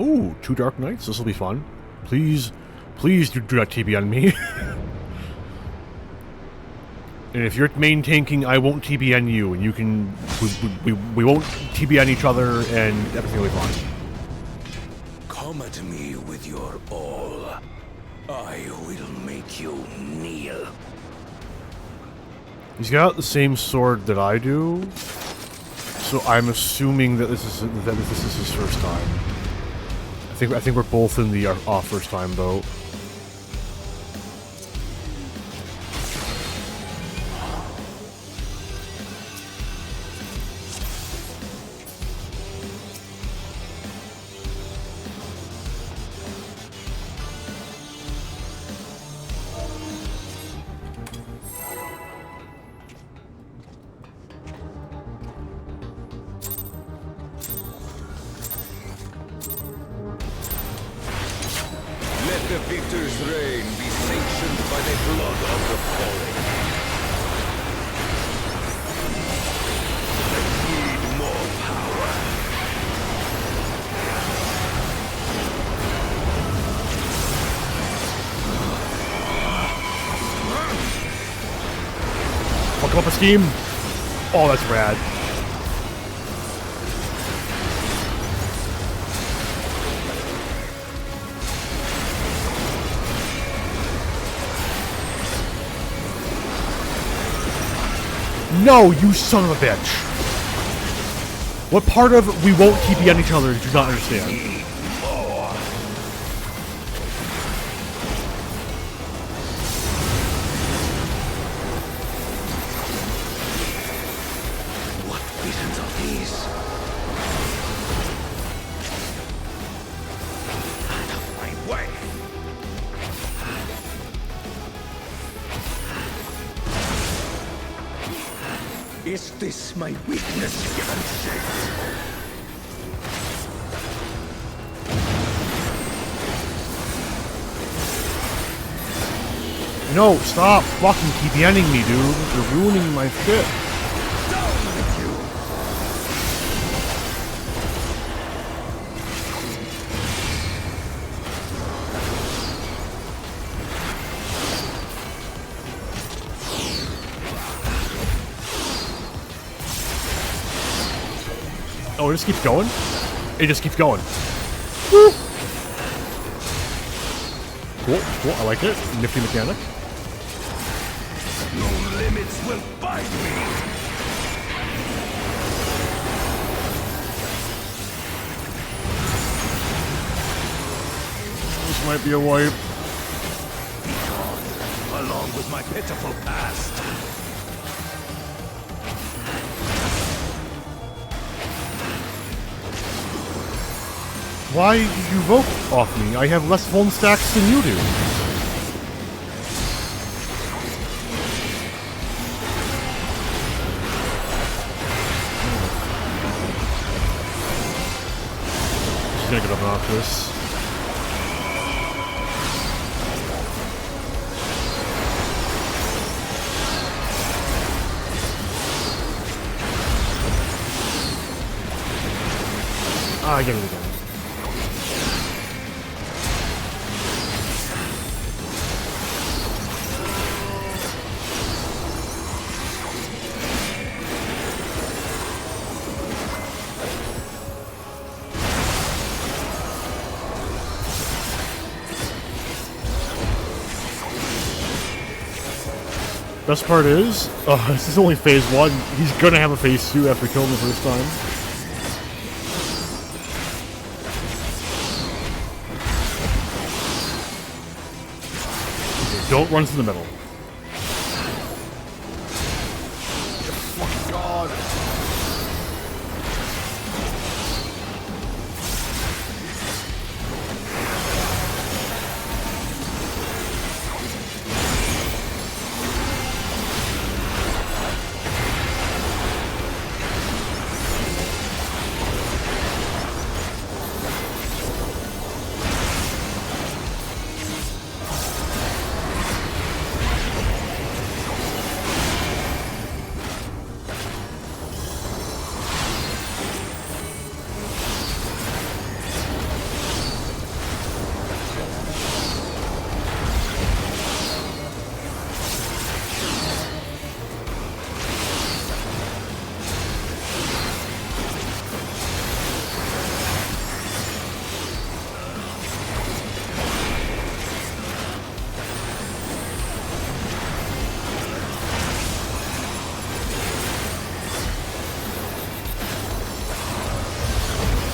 Ooh, 2 Dark Knights. This will be fun. Please, please do not TBN me. And if you're main tanking, I won't TBN you, and you can... We won't TBN each other, and everything will be fine. Come at me with your all. I will make you kneel. He's got the same sword that I do, so I'm assuming that this is his first time. I think we're both in the first time boat. Let the victor's reign be sanctioned by the blood of the fallen. I need more power. I'll come up a scheme. Oh, that's rad. No, you son of a bitch! What part of we won't TP on each other did you not understand? What visions are these? Out of my way! Is this my weakness given shape? No, stop fucking TPNing me, dude. You're ruining my shit. Down with you! Oh, it just keeps going? It just keeps going. Woo! Cool, cool, I like it. Nifty mechanic. No limits will bind me! This might be a wipe. Be gone, along with my pitiful past. Why did you vote off me? I have less home stacks than you do. Just gonna get obnoxious. Ah, I get it again. Best part is, this is only phase 1. He's gonna have a phase 2 after killing the first time. Okay, don't run to the middle. Fucking god.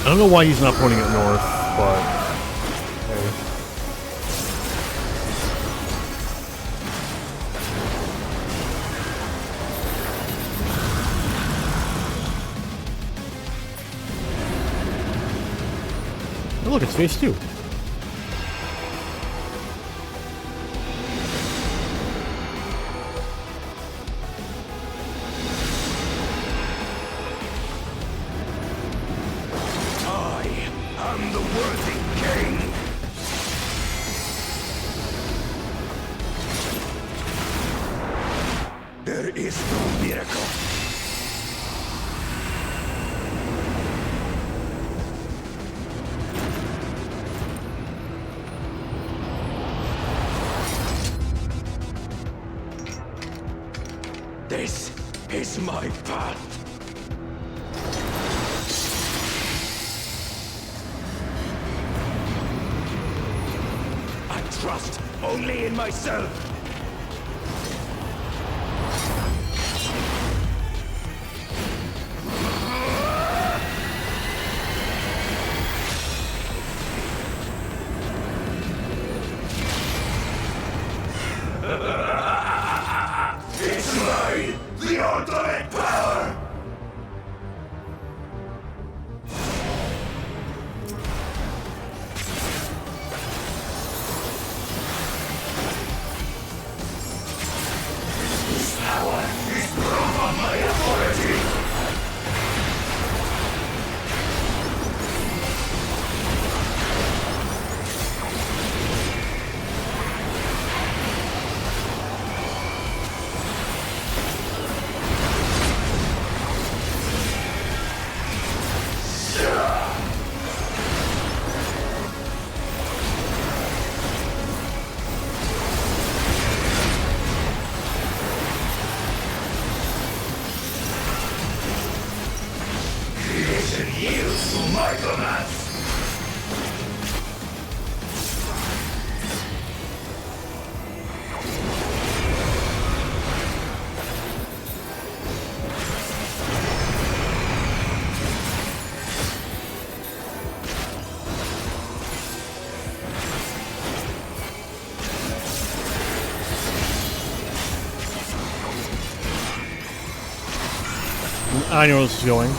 I don't know why he's not pointing it north, but hey. Oh, look, it's phase 2. I'm the worthy king! There is no miracle. This is my path. Trust only in myself. It's mine, the ultimate power. Yields to my commands! I know where this is going.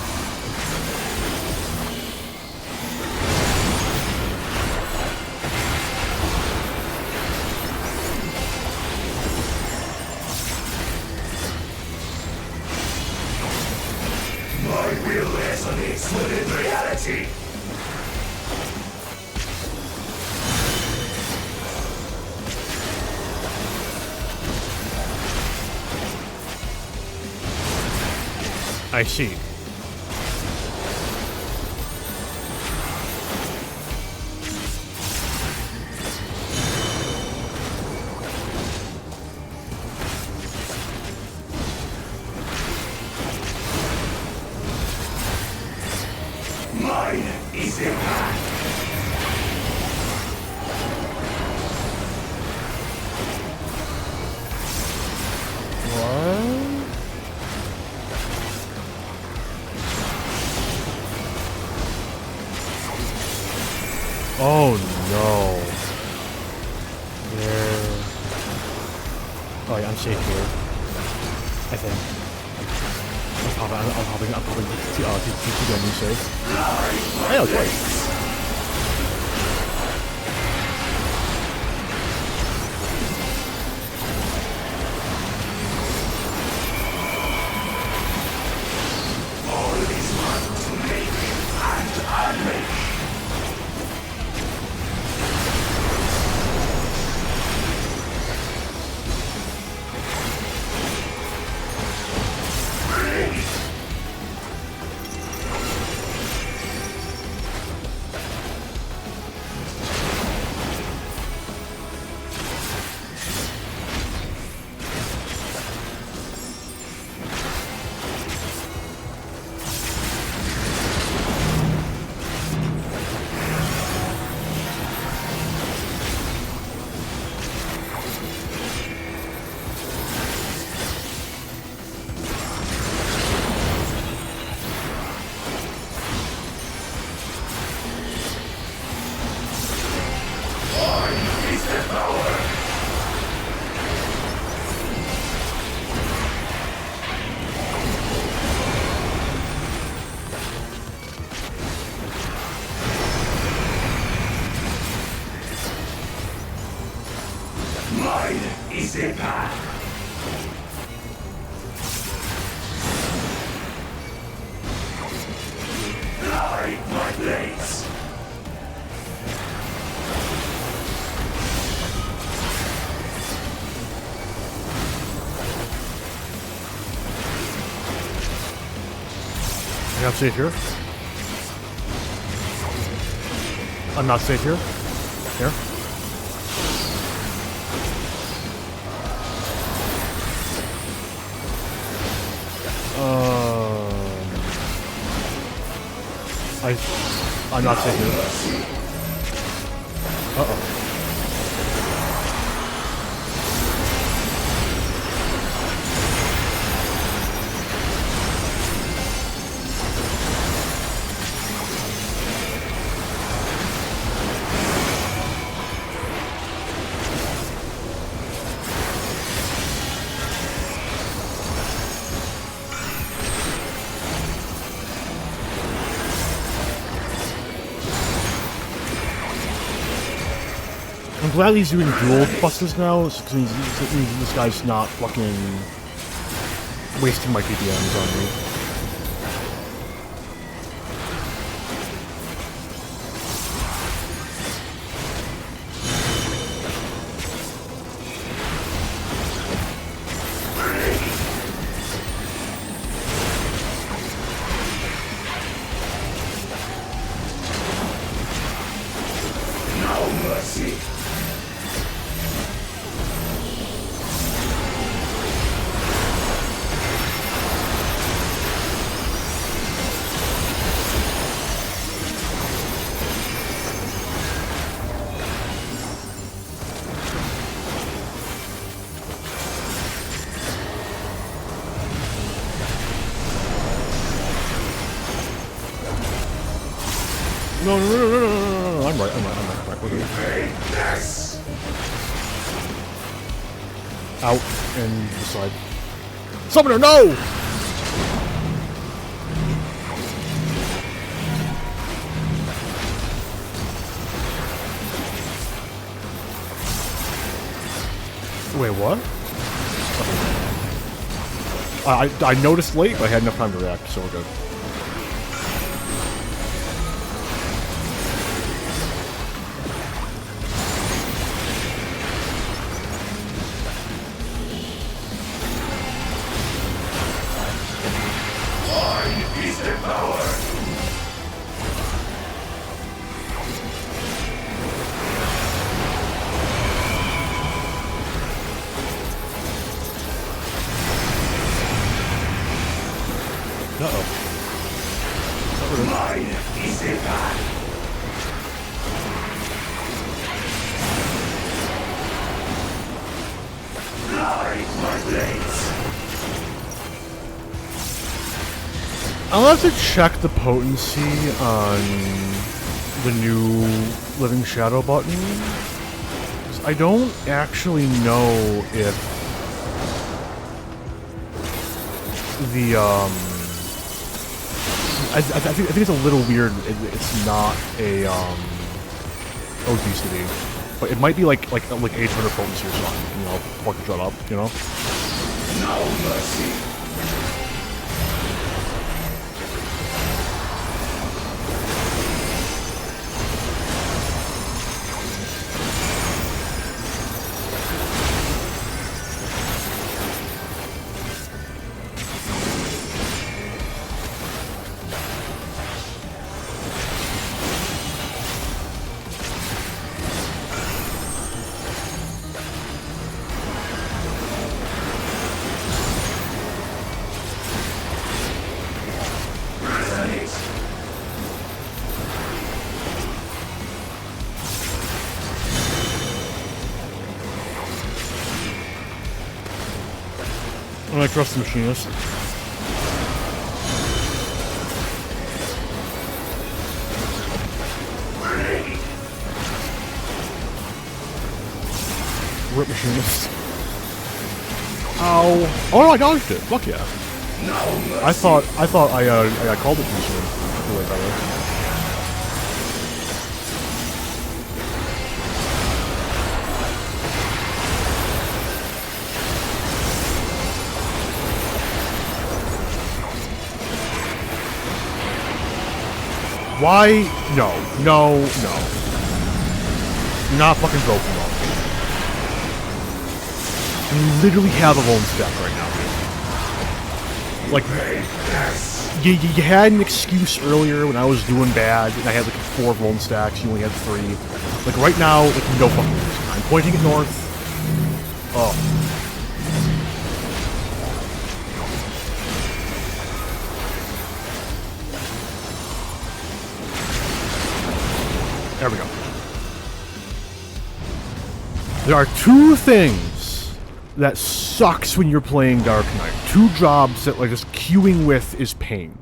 Resonates within reality. I see. Mine is in hand. Oh no. There. Oh yeah, I'm safe here. I think. I'm probably to get a new save. Hey, okay. Mine is the path. Light my blades. I'm safe here. I'm not safe here. Here. I'm not safe here. Uh-oh. I'm glad he's doing dual buses now, because this guy's not fucking wasting my PPMs on me. No mercy. No, I'm right. We're good. Out and the side. Summoner, no! Wait, what? I noticed late, but I had enough time to react, so we're good. Mine is the path. Light my blades. I'll have to check the potency on the new Living Shadow button. 'Cause I don't actually know if the I think it's a little weird. It's not a obesity, but it might be like 800 potency or something. You know, fucking shut up. You know. No mercy. I trust the machinist. Rip machinist. Ow. Oh no, I dodged it. Fuck yeah. I thought I called it too soon. I feel like that was. Why? No. No. No. Not fucking Pokemon. You literally have a lone stack right now. Like, you had an excuse earlier when I was doing bad, and I had like 4 lone stacks, you only had 3. Like, right now, like, no fucking reason. I'm pointing it north. Oh. There we go. There are 2 things that sucks when you're playing Dark Knight. 2 jobs that like just queuing with is pain.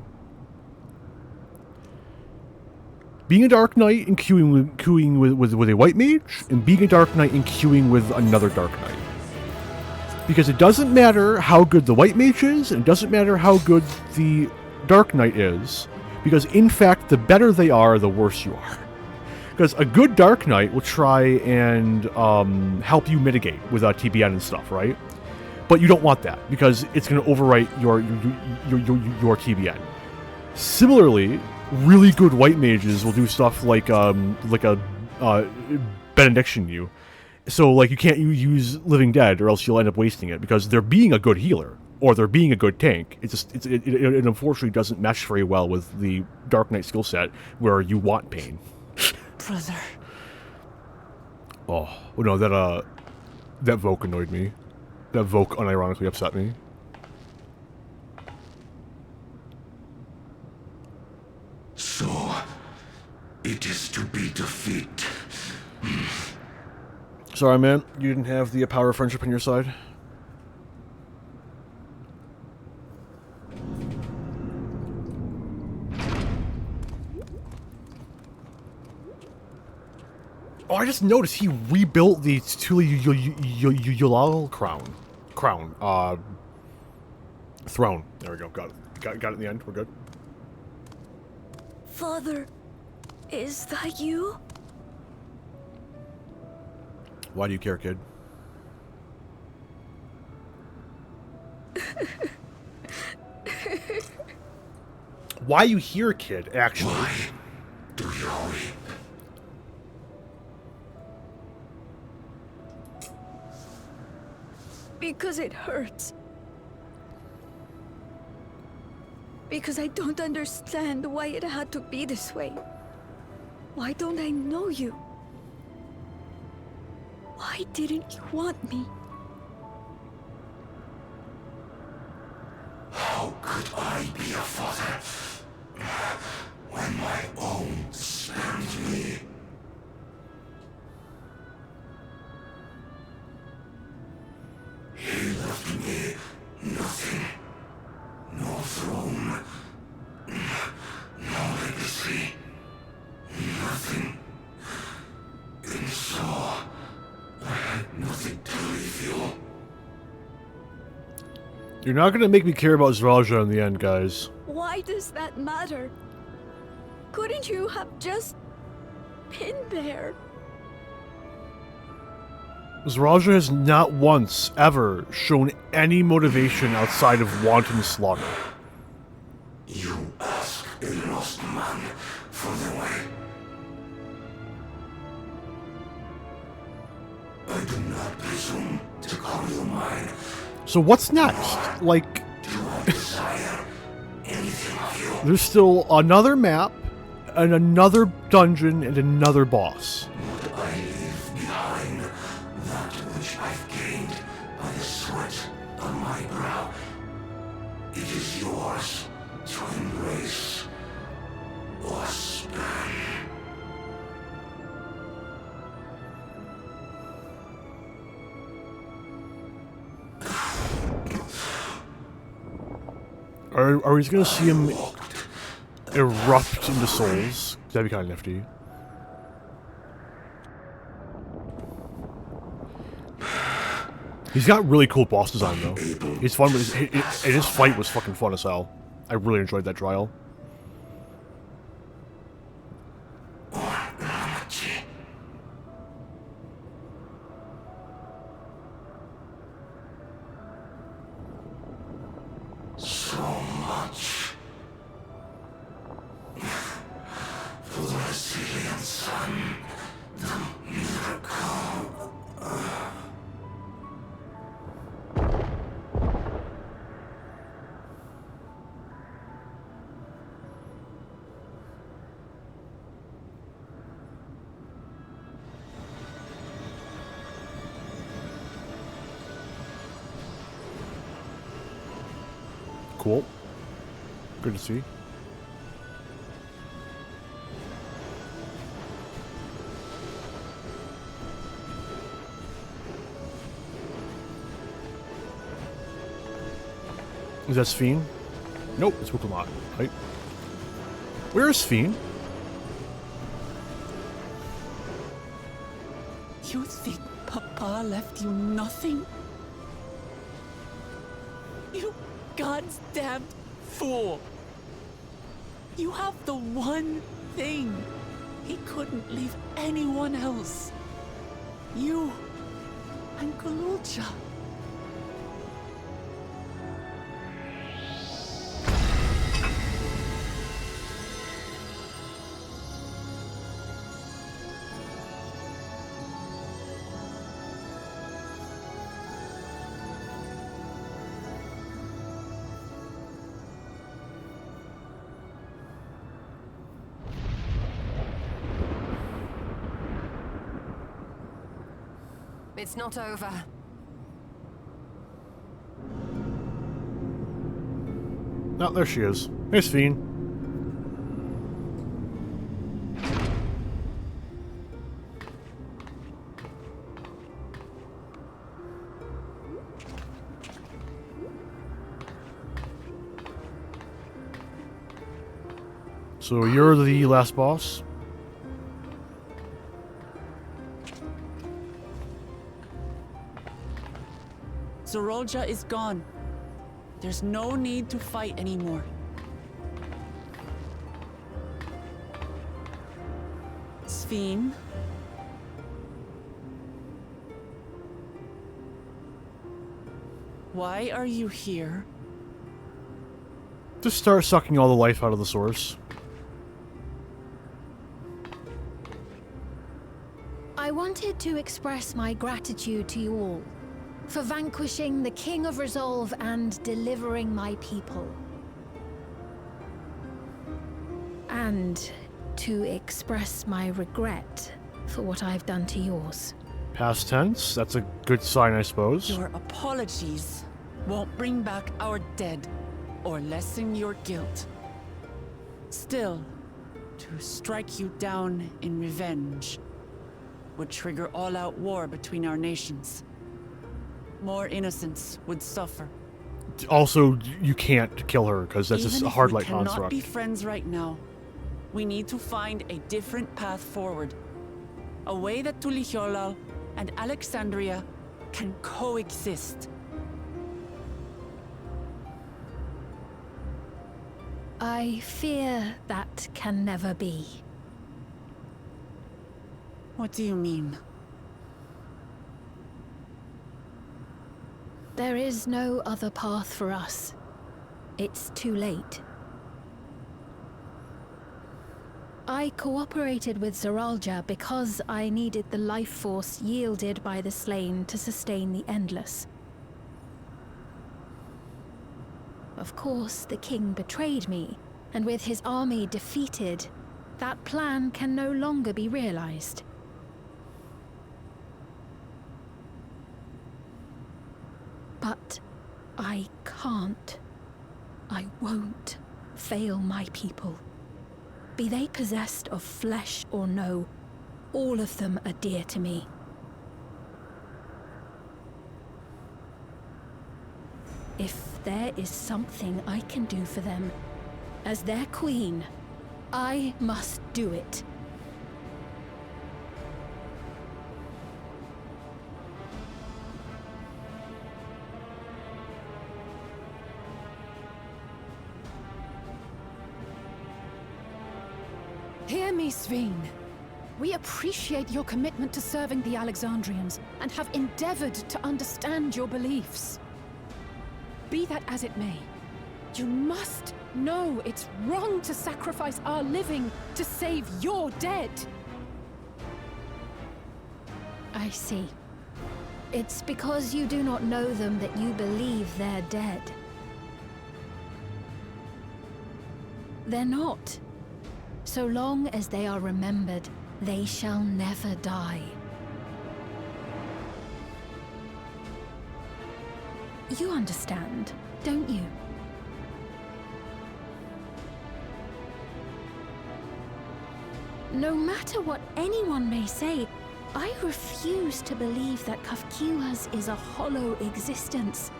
Being a Dark Knight and queuing with a White Mage, and being a Dark Knight and queuing with another Dark Knight. Because it doesn't matter how good the White Mage is, and it doesn't matter how good the Dark Knight is, because in fact, the better they are, the worse you are. Because a good Dark Knight will try and help you mitigate with TBN and stuff, right? But you don't want that, because it's going to overwrite your TBN. Similarly, really good White Mages will do stuff like a Benediction you. So like you can't use Living Dead, or else you'll end up wasting it, because they're being a good healer, or they're being a good tank. It unfortunately doesn't mesh very well with the Dark Knight skill set, where you want pain. Brother. Oh no, that Voke annoyed me. That Voke unironically upset me. So, it is to be defeat. Sorry, man. You didn't have the power of friendship on your side? Oh, I just noticed he rebuilt the Tuli Yulal throne. There we go. Got it. Got it in the end. We're good. Father, is that you? Why do you care, kid? Why are you here, kid, actually? Why do you weep? Because it hurts. Because I don't understand why it had to be this way. Why don't I know you? Why didn't you want me? How could I be a father when my own spurned me? He left me nothing. No throne. No legacy. Nothing. And so, I had nothing to leave you. You're not gonna make me care about Zraja in the end, guys. Why does that matter? Couldn't you have just been there? Zraja has not once, ever, shown any motivation outside of wanton slaughter. You ask a lost man for the way. I do not presume to call you mine. So what's next? Like, Do I desire anything of you? there's still another map, and another dungeon, and another boss. Would I leave behind that which I've gained by the sweat on my brow? It is yours to embrace or spurn. Are we just gonna see him erupt into souls? That'd be kind of nifty. He's got really cool boss design though. He's fun, but his fight was fucking fun as hell. I really enjoyed that trial. So much for the resilient sun, the miracle. Cool. Good to see. Is that Sphene? Nope, it's Wukalot. Right? Where is Sphene? You think Papa left you nothing? You God's damned fool! You have the one thing he couldn't leave anyone else. You and Gulool Ja. It's not over. Oh, there she is. Hey, Sphene. So you're the last boss? Zoraal Ja is gone. There's no need to fight anymore. Sphene. Why are you here? Just start sucking all the life out of the source. I wanted to express my gratitude to you all for vanquishing the King of Resolve and delivering my people. And to express my regret for what I've done to yours. Past tense? That's a good sign, I suppose. Your apologies won't bring back our dead or lessen your guilt. Still, to strike you down in revenge would trigger all-out war between our nations. More innocents would suffer. Also, you can't kill her, because that's just a hard light construct. We cannot construct. be friends right now. We need to find a different path forward. A way that Tuliyollal and Alexandria can coexist. I fear that can never be. What do you mean? There is no other path for us. It's too late. I cooperated with Zoraal Ja because I needed the life force yielded by the slain to sustain the Endless. Of course, the king betrayed me, and with his army defeated, that plan can no longer be realized. But I can't. I won't fail my people. Be they possessed of flesh or no, all of them are dear to me. If there is something I can do for them, as their queen, I must do it. Hear me, Sveen. We appreciate your commitment to serving the Alexandrians and have endeavored to understand your beliefs. Be that as it may, you must know it's wrong to sacrifice our living to save your dead. I see. It's because you do not know them that you believe they're dead. They're not. So long as they are remembered, they shall never die. You understand, don't you? No matter what anyone may say, I refuse to believe that Kafkilas is a hollow existence,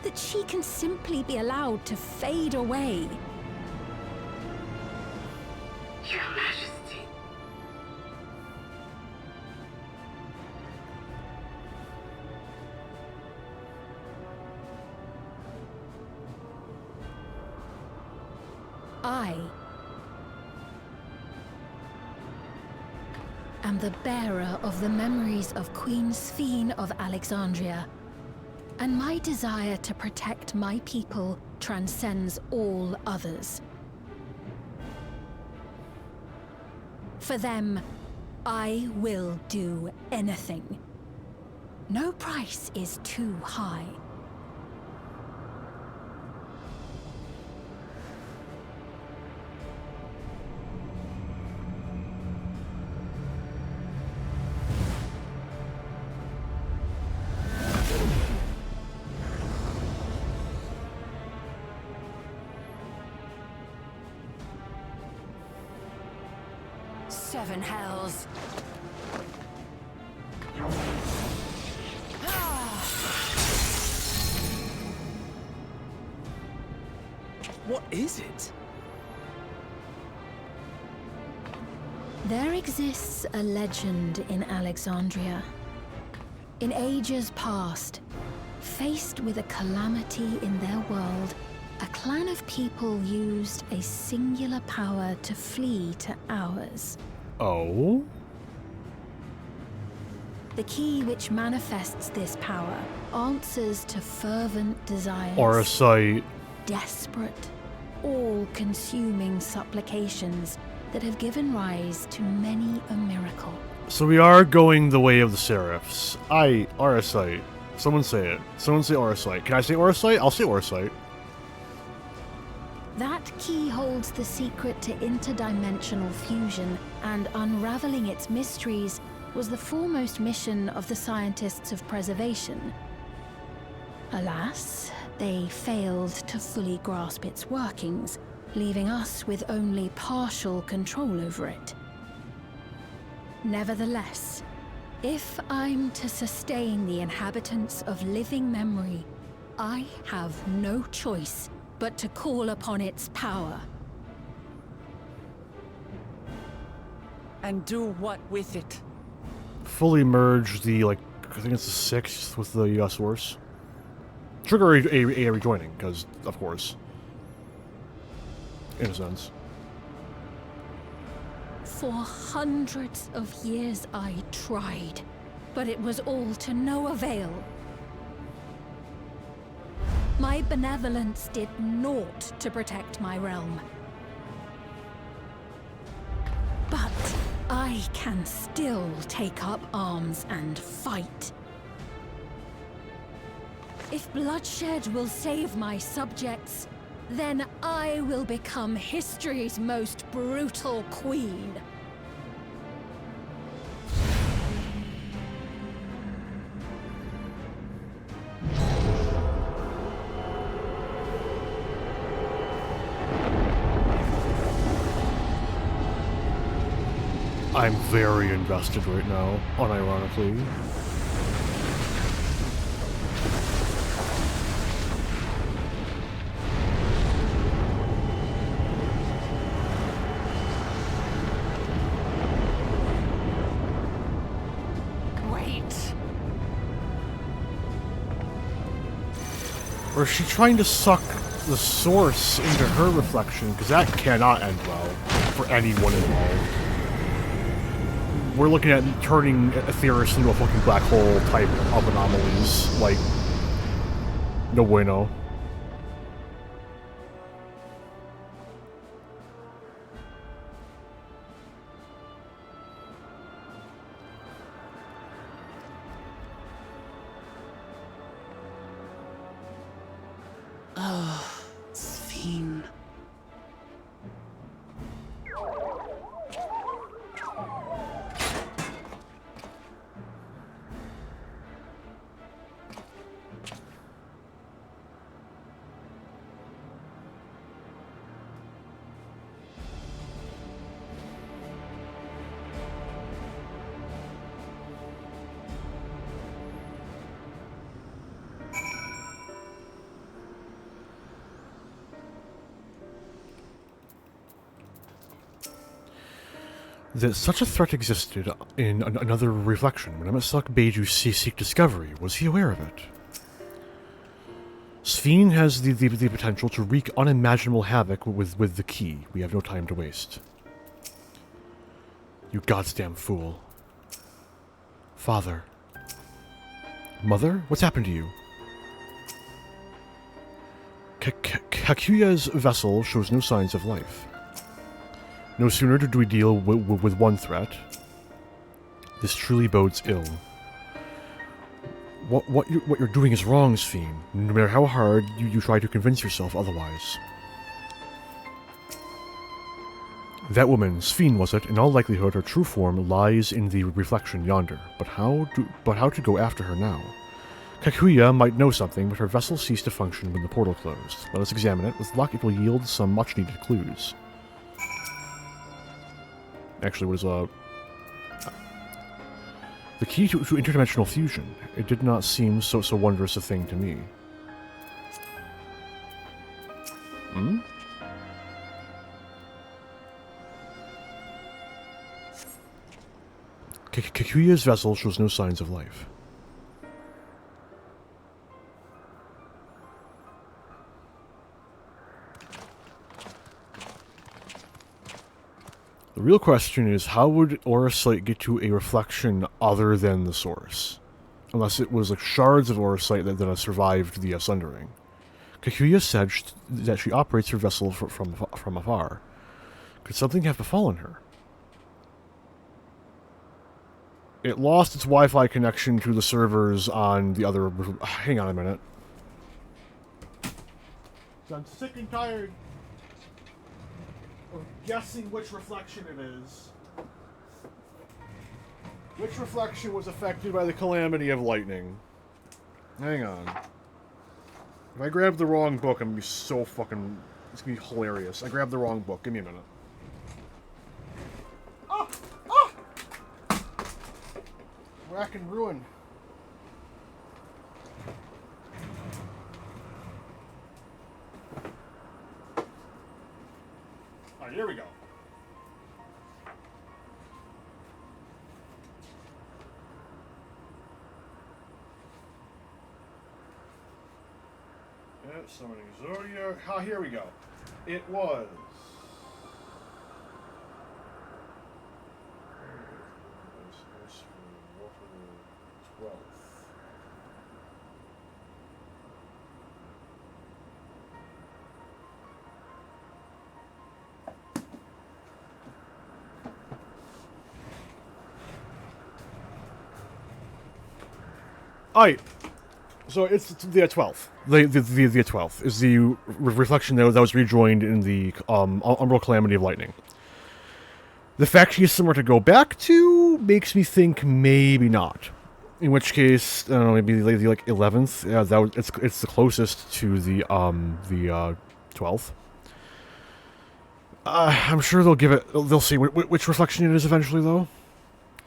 that she can simply be allowed to fade away. Your Majesty. I am the bearer of the memories of Queen Sveen of Alexandria, and my desire to protect my people transcends all others. For them, I will do anything. No price is too high. Seven hells. What is it? There exists a legend in Alexandria. In ages past, faced with a calamity in their world, a clan of people used a singular power to flee to ours. Oh? The key which manifests this power answers to fervent desires. Arasite. Desperate, all-consuming supplications that have given rise to many a miracle. So we are going the way of the Seraphs. Arasite. Someone say it. Someone say Arasite. Can I say Arasite? I'll say Arasite. That key holds the secret to interdimensional fusion, and unraveling its mysteries was the foremost mission of the scientists of preservation. Alas, they failed to fully grasp its workings, leaving us with only partial control over it. Nevertheless, if I'm to sustain the inhabitants of living memory, I have no choice but to call upon its power. And do what with it? Fully merge the, I think it's the 6th with the US Force. Trigger a rejoining, because, of course. In a sense. For hundreds of years I tried, but it was all to no avail. My benevolence did naught to protect my realm. But I can still take up arms and fight. If bloodshed will save my subjects, then I will become history's most brutal queen. I'm very invested right now, unironically. Wait. Or is she trying to suck the source into her reflection, because that cannot end well for anyone involved. We're looking at turning Aetheris into a fucking black hole type of anomalies. Like, no bueno. Oh, Sphene. That such a threat existed in another reflection when Emet-Selch bade you seek discovery. Was he aware of it? Sphene has the potential to wreak unimaginable havoc with the key. We have no time to waste. You goddamn fool. Father. Mother? What's happened to you? Kakuya's vessel shows no signs of life. No sooner do we deal with one threat. This truly bodes ill. What you're doing is wrong, Sphene. No matter how hard you try to convince yourself otherwise. That woman, Sphene was it, in all likelihood her true form lies in the reflection yonder. But how to go after her now? Kakuya might know something, but her vessel ceased to function when the portal closed. Let us examine it. With luck, it will yield some much-needed clues. Actually, what is the key to interdimensional fusion? It did not seem so wondrous a thing to me. Hmm? Kakuya's vessel shows no signs of life. The real question is, how would Auracite get to a reflection other than the source? Unless it was like shards of Auracite that survived the Sundering. Kakuya said that she operates her vessel from afar. Could something have befallen her? It lost its Wi-Fi connection to the servers on the other... Hang on a minute. I'm sick and tired of guessing which reflection it is. Which reflection was affected by the calamity of lightning? Hang on. If I grab the wrong book, I'm gonna be so fucking... It's gonna be hilarious. I grabbed the wrong book. Give me a minute. Ah! Ah! Rack and ruin. Alright, here we go. Summoning Zodia. Ah, here we go. It was... Alright, so it's the 12th. The 12th is the reflection that was rejoined in the Umbral Calamity of Lightning. The fact she is somewhere to go back to makes me think maybe not. In which case, I don't know, maybe the like 11th. Yeah, it's the closest to the 12th. I'm sure they'll give it. They'll see which reflection it is eventually, though.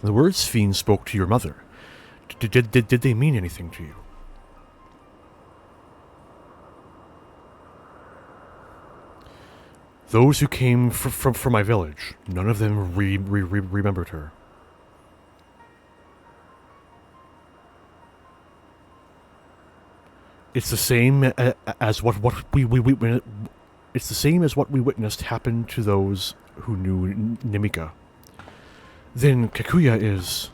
The words Sphene spoke to your mother. Did they mean anything to you? Those who came from my village, none of them remembered her. It's the same as what we it's the same as what we witnessed happen to those who knew Namika. Then Kikuya is...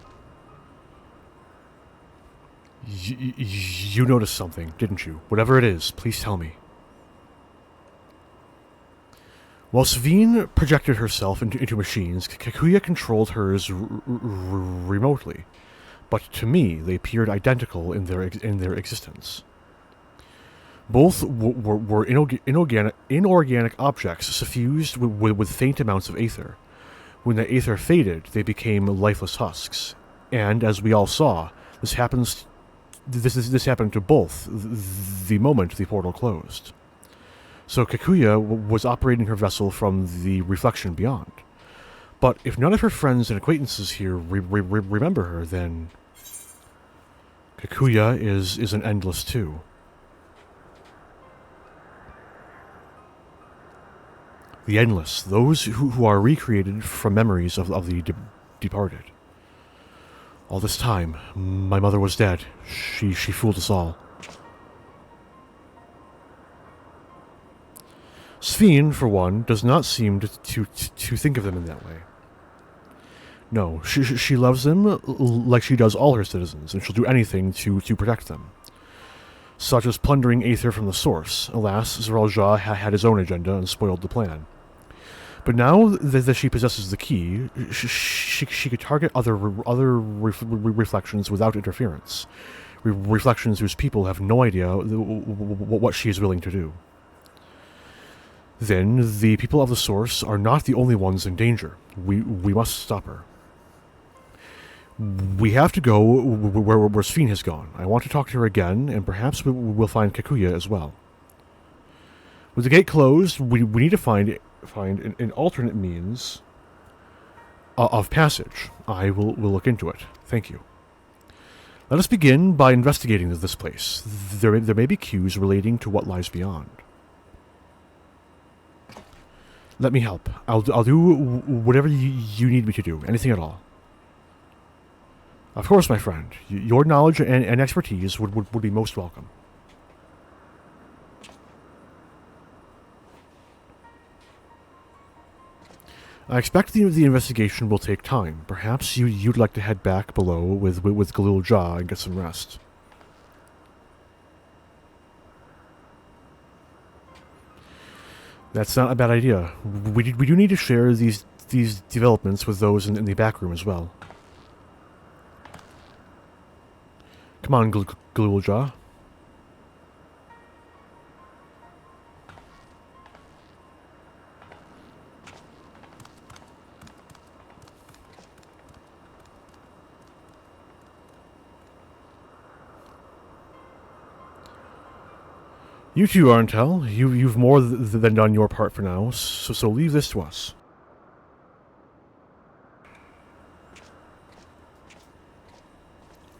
You noticed something, didn't you? Whatever it is, please tell me. While Sveen projected herself into machines, Kikuya controlled hers remotely. But to me, they appeared identical in their existence. Both were inorganic objects suffused with faint amounts of aether. When the aether faded, they became lifeless husks. And as we all saw, this happened to both the moment the portal closed. So Kikuya was operating her vessel from the reflection beyond. But if none of her friends and acquaintances here remember her, then Kikuya is an endless too. The endless, those who are recreated from memories of the departed. All this time, my mother was dead. She fooled us all. Sveen, for one, does not seem to think of them in that way. No, she loves them like she does all her citizens, and she'll do anything to protect them. Such as plundering aether from the source. Alas, Zeralja had his own agenda and spoiled the plan. But now that she possesses the key, she could target other reflections without interference. Reflections whose people have no idea what she is willing to do. Then, the people of the Source are not the only ones in danger. We must stop her. We have to go where Sveen has gone. I want to talk to her again, and perhaps we'll find Kikuya as well. With the gate closed, we need to find an alternate means of passage. I will look into it. Thank you. Let us begin by investigating this place. There may be cues relating to what lies beyond. Let me help. I'll do whatever you need me to do. Anything at all. Of course, my friend. Your knowledge and expertise would be most welcome. I expect the investigation will take time. Perhaps you'd like to head back below with Galil Jah and get some rest. That's not a bad idea. We do need to share these developments with those in the back room as well. Come on, Galil Jah. You too, Arntel. You've more than done your part for now, so leave this to us.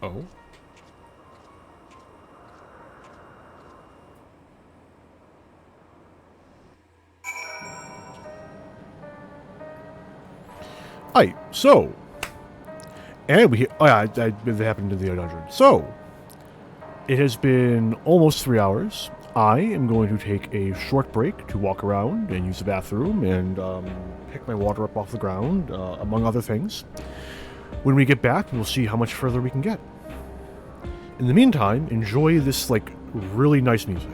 Oh? Aye, so... And we... Oh yeah, that happened in the dungeon. So... It has been almost 3 hours. I am going to take a short break to walk around and use the bathroom and pick my water up off the ground, among other things. When we get back, we'll see how much further we can get. In the meantime, enjoy this, really nice music.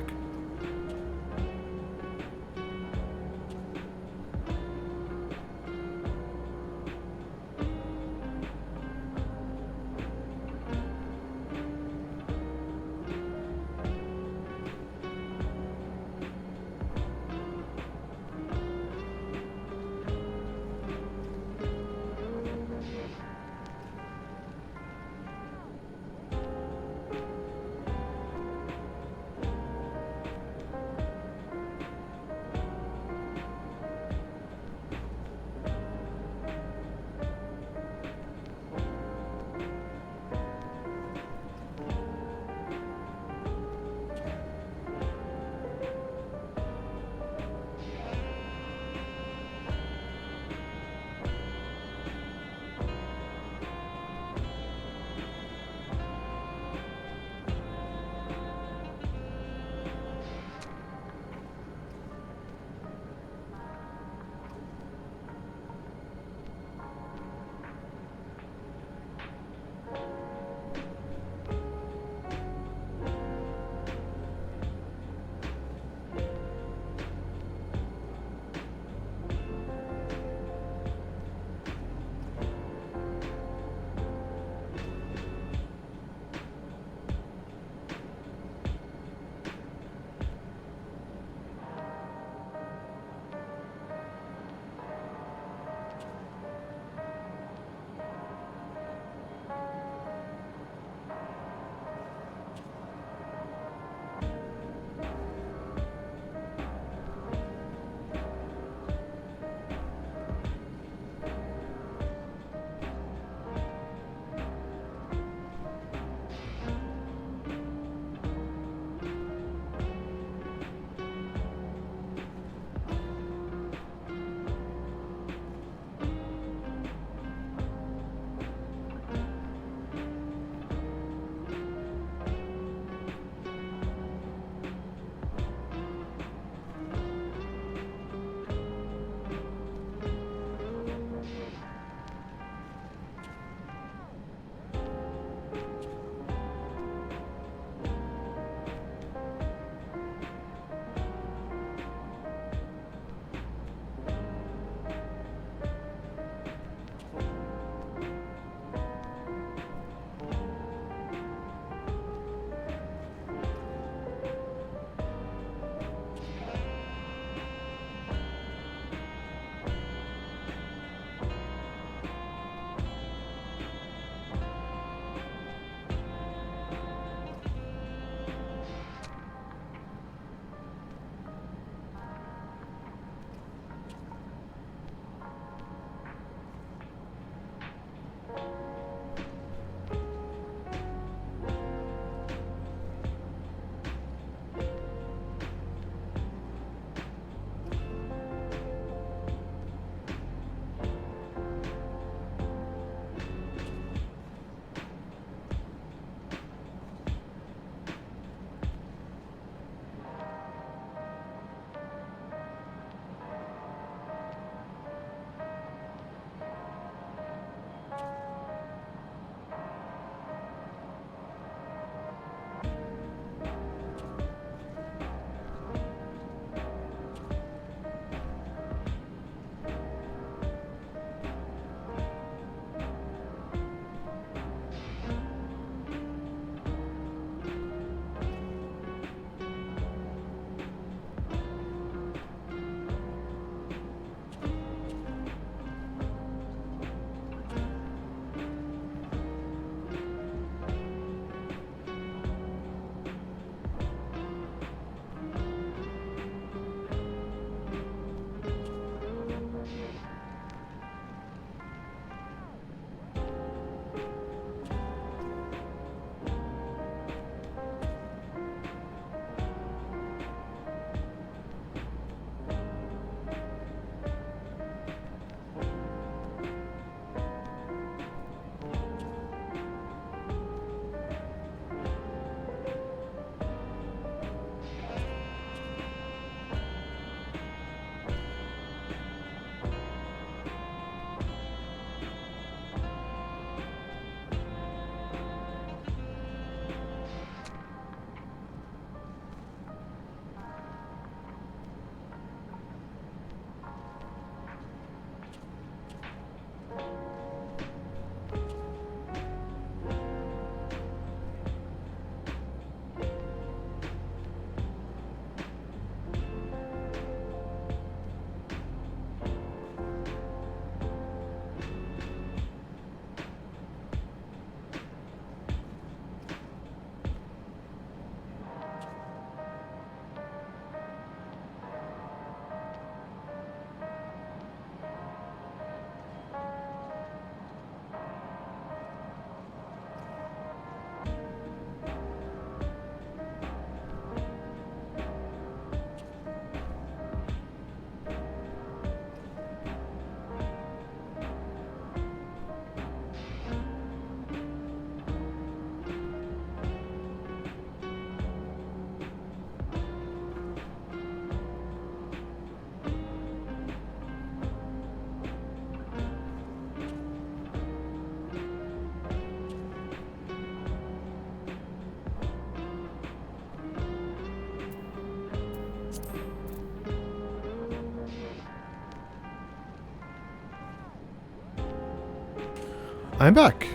I'm back.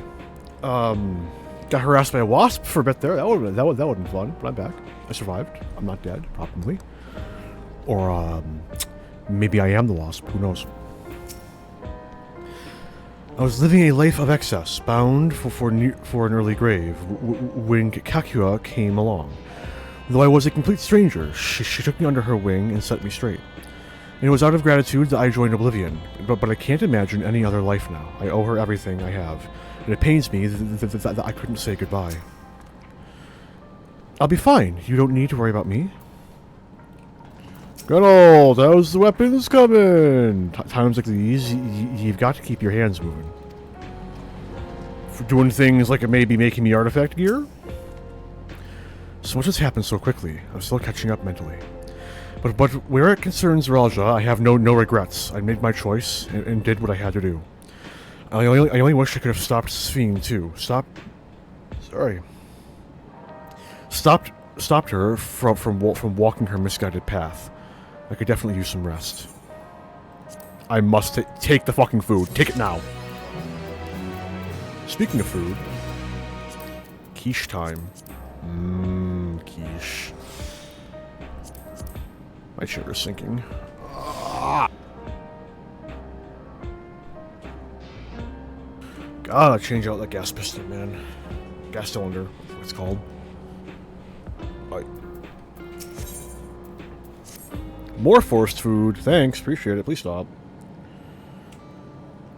Got harassed by a wasp for a bit there. That would have been fun, but I'm back. I survived. I'm not dead, probably. Or maybe I am the wasp. Who knows? I was living a life of excess, bound for an early grave, when Kakua came along. Though I was a complete stranger, she took me under her wing and set me straight. And it was out of gratitude that I joined Oblivion, but I can't imagine any other life now. I owe her everything I have, and it pains me that I couldn't say goodbye. I'll be fine. You don't need to worry about me. Geralt, how's the weapons coming? Times like these, you've got to keep your hands moving. For doing things like maybe making me artifact gear? So much has happened so quickly. I'm still catching up mentally. But where it concerns Zeralja, I have no regrets. I made my choice and did what I had to do. I only wish I could have stopped Sphene too. Stopped her from walking her misguided path. I could definitely use some rest. I must take the fucking food. Take it now. Speaking of food, quiche time. Quiche. My chair is sinking. Gotta change out that gas piston, man. Gas cylinder, what it's called. Right. More forced food. Thanks, appreciate it. Please stop.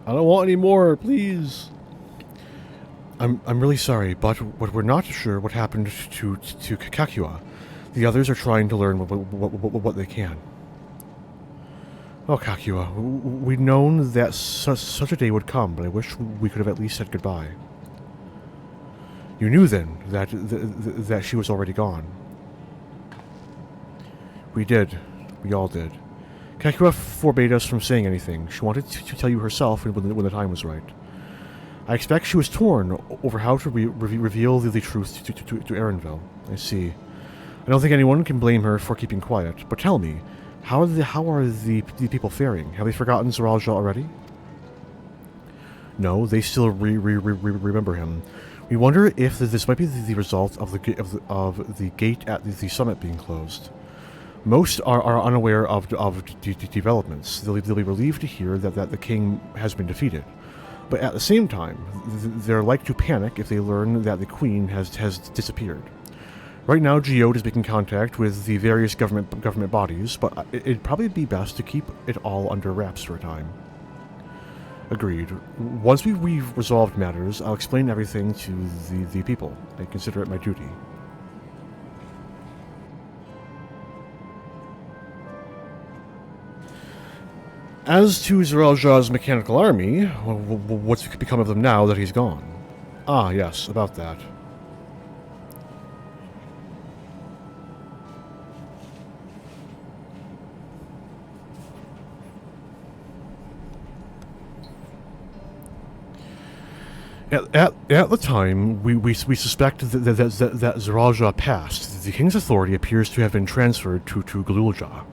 I don't want any more, please. I'm really sorry, but we're not sure what happened to Kakua. The others are trying to learn what they can. Oh, Kakua, we'd known that such a day would come, but I wish we could have at least said goodbye. You knew then that she was already gone. We did. We all did. Kakua forbade us from saying anything. She wanted to tell you herself when the time was right. I expect she was torn over how to reveal the truth to Erenville. I see. I don't think anyone can blame her for keeping quiet, but tell me, how are the people faring? Have they forgotten Zeralja already? No, they still remember him. We wonder if this might be the result of the gate at the summit being closed. Most are unaware of developments. They'll be relieved to hear that the king has been defeated. But at the same time, they're like to panic if they learn that the queen has disappeared. Right now, Geode is making contact with the various government bodies, but it'd probably be best to keep it all under wraps for a time. Agreed. Once we've resolved matters, I'll explain everything to the people. I consider it my duty. As to Zeralja's mechanical army, what's become of them now that he's gone? Ah, yes, about that. At the time, we suspect that Zeralja passed. The king's authority appears to have been transferred to Glulja.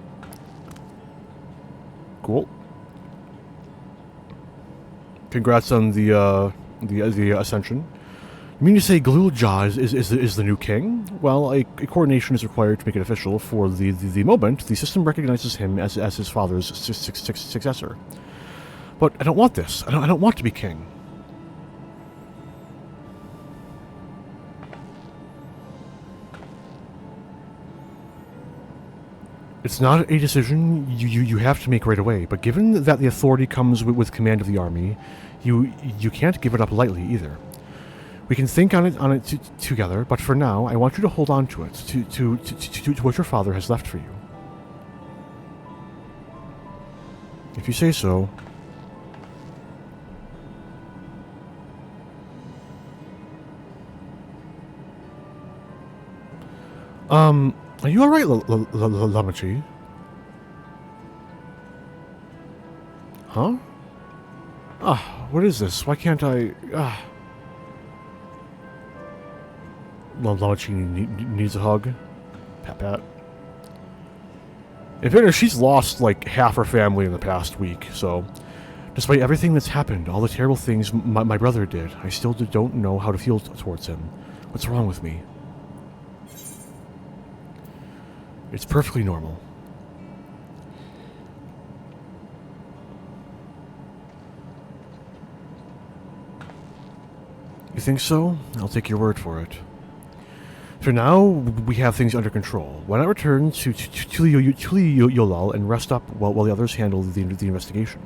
Cool. Congrats on the ascension. You mean to say Glulja is the new king? Well, a coordination is required to make it official. For the moment, the system recognizes him as his father's successor. But I don't want this. I don't want to be king. It's not a decision you have to make right away, but given that the authority comes with command of the army, you can't give it up lightly either. We can think on it together, but for now, I want you to hold on to it, to what your father has left for you. If you say so. Are you alright, Lamachi? Huh? What is this? Why can't I... Lamachi needs a hug. Pat. In fairness, she's lost like half her family in the past week, so Despite everything that's happened, all the terrible things my brother did, I still don't know how to feel towards him. What's wrong with me? It's perfectly normal. You think so? I'll take your word for it. For now, we have things under control. Why not return to Yolal and rest up while the others handle the investigation?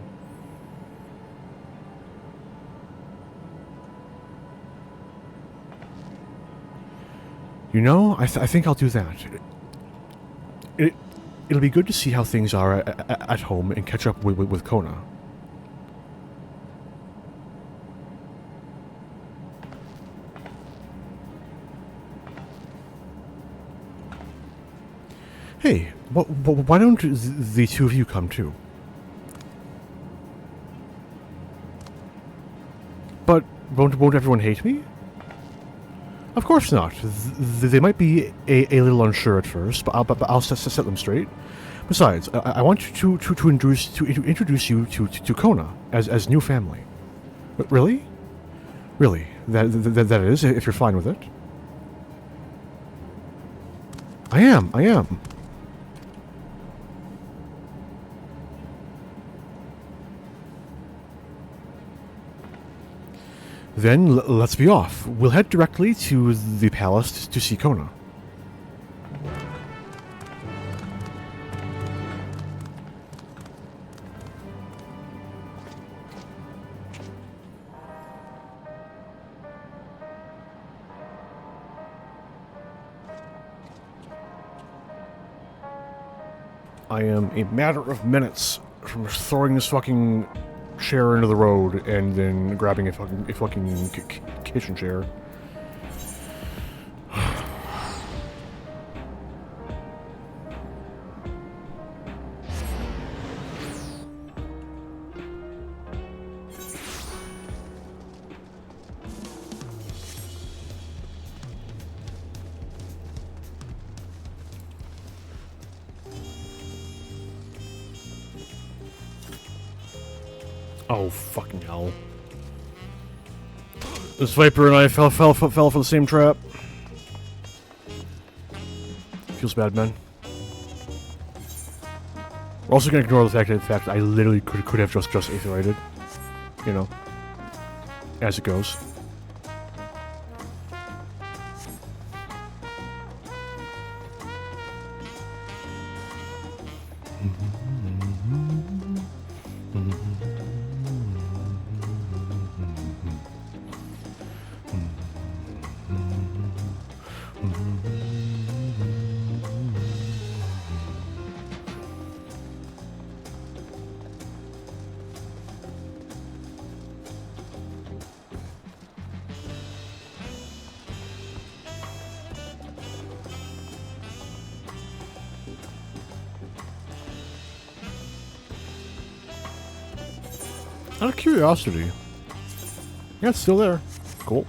You know, I think I'll do that. It'll be good to see how things are at home and catch up with Kona. Hey, why don't the two of you come too? But won't everyone hate me? Of course not. They might be a little unsure at first, but I'll set them straight. Besides, I want to introduce you to Kona as new family. Really? Really? That is, if you're fine with it. I am. Then let's be off. We'll head directly to the palace to see Kona. I am a matter of minutes from throwing this fucking chair into the road and then grabbing a fucking kitchen chair. Oh, fucking hell. This Viper and I fell for the same trap. Feels bad, man. We're also gonna ignore the fact that I literally could have just aetherized. You know. As it goes. Out of curiosity. Yeah, it's still there. Cool.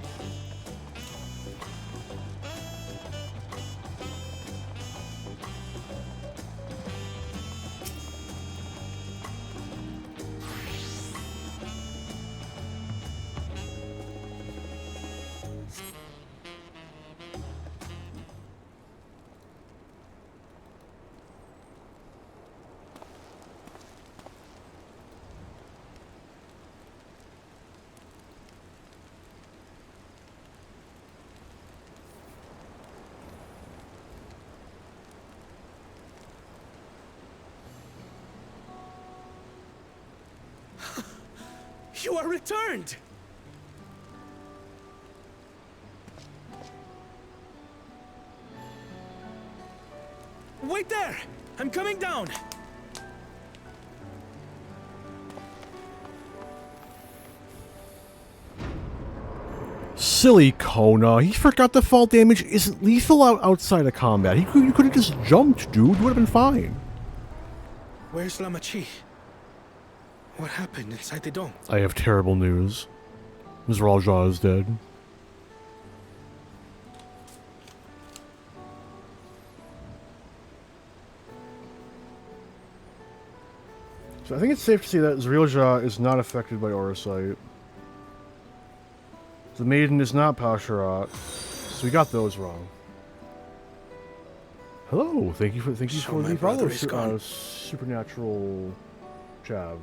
You are returned! Wait there! I'm coming down! Silly Kona. He forgot the fall damage isn't lethal outside of combat. You could have just jumped, dude. You would have been fine. Where's Lamachi? What happened inside the dome? I have terrible news. Mizralja is dead. So I think it's safe to say that Zrilja is not affected by Auracite. The maiden is not Pasharat, so we got those wrong. Hello, thank you for the follow, Supernatural Chav.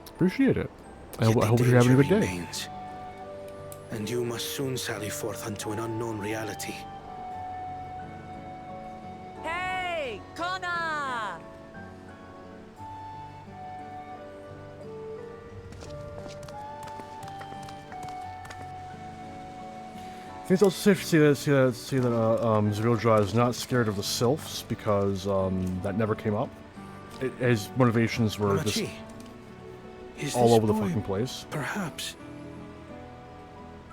Appreciate it. I hope you're having a good day. Remains, and you must soon sally forth unto an unknown reality. Hey, Kona! I think it's also safe to say that Zrilja is not scared of the sylphs because that never came up. His motivations were just all over the fucking place. Perhaps.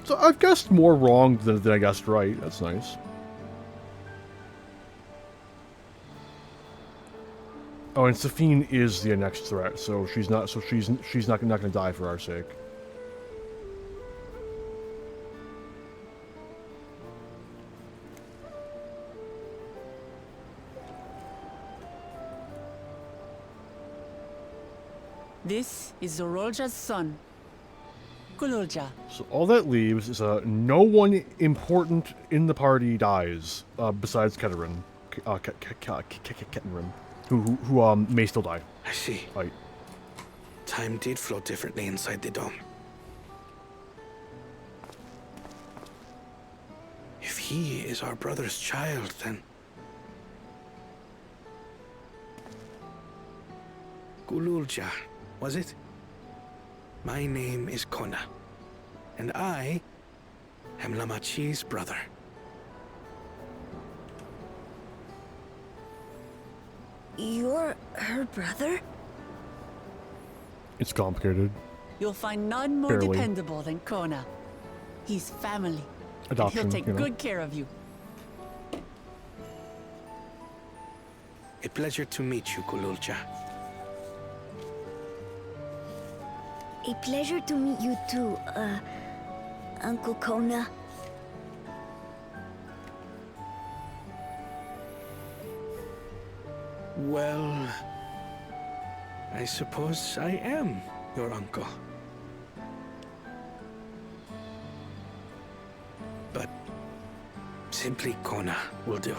So I've guessed more wrong than I guessed right. That's nice. Oh, and Safine is the next threat, so she's not going to die for our sake. This is Zorolja's son, Kululja. So all that leaves is no one important in the party dies besides Keterin, who may still die. I see. Right. Time did flow differently inside the dome. If he is our brother's child, then... Kululja, was it? My name is Kona, and I am Lamachi's brother. You're her brother? It's complicated. You'll find none more Barely. dependable than Kona. He's family. Adoption, And he'll take you know. good care of you. A pleasure to meet you, Kululja. A pleasure to meet you too, Uncle Kona. Well, I suppose I am your uncle. But simply Kona will do.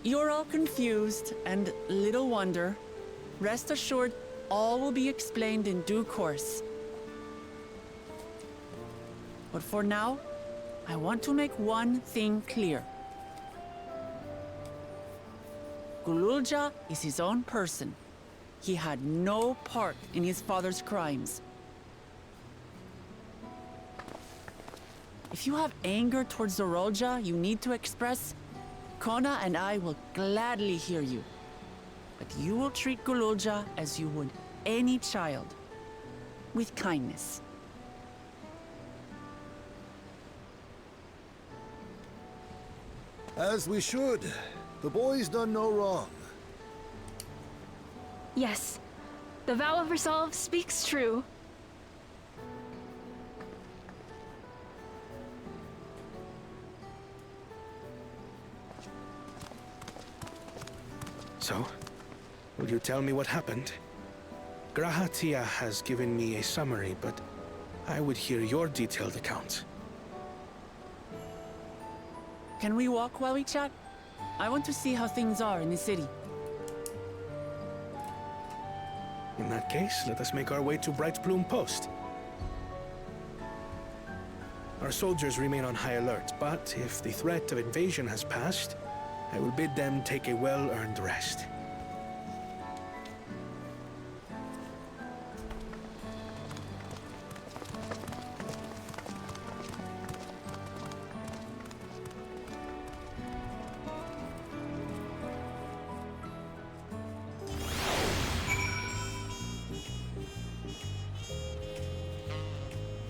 You're all confused, and little wonder. Rest assured, all will be explained in due course. But for now, I want to make one thing clear. Kululja is his own person. He had no part in his father's crimes. If you have anger towards Zorolja you need to express, Kona and I will gladly hear you. But you will treat Kululja as you would any child, with kindness. As we should. The boy's done no wrong. Yes, the vow of resolve speaks true. So, will you tell me what happened? Grahatia has given me a summary, but I would hear your detailed account. Can we walk while we chat? I want to see how things are in the city. In that case, let us make our way to Bright Plume Post. Our soldiers remain on high alert, but if the threat of invasion has passed, I will bid them take a well-earned rest.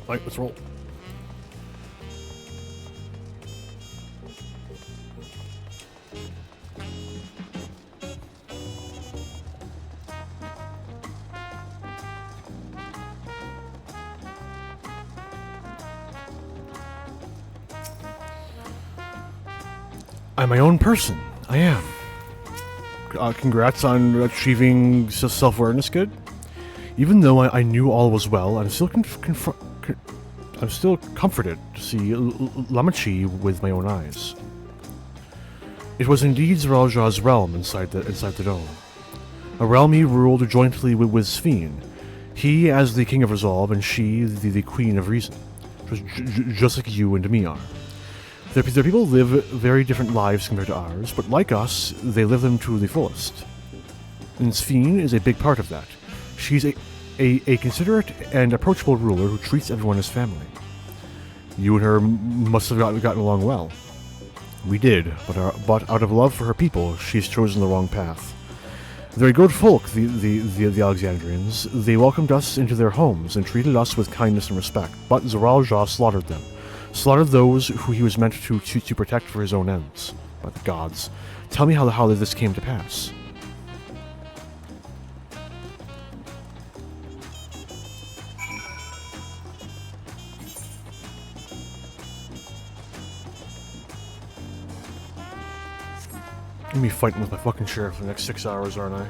Right, let's roll. I'm my own person. I am. Congrats on achieving self-awareness, kid. Even though I knew all was well, I'm still I'm still comforted to see Lamachi with my own eyes. It was indeed Zeralja's realm inside the dome. A realm he ruled jointly with Sphene. He as the King of Resolve, and she the Queen of Reason. Just like you and me are. Their people live very different lives compared to ours, but like us, they live them to the fullest. And Sphene is a big part of that. She's a considerate and approachable ruler who treats everyone as family. You and her must have gotten along well. We did, but out of love for her people, she's chosen the wrong path. They're a good folk, the Alexandrians. They welcomed us into their homes and treated us with kindness and respect, but Zeralja slaughtered them. Slaughtered those who he was meant to protect for his own ends. By the gods. Tell me how this came to pass. I'm gonna be fighting with my fucking sheriff for the next 6 hours, aren't I?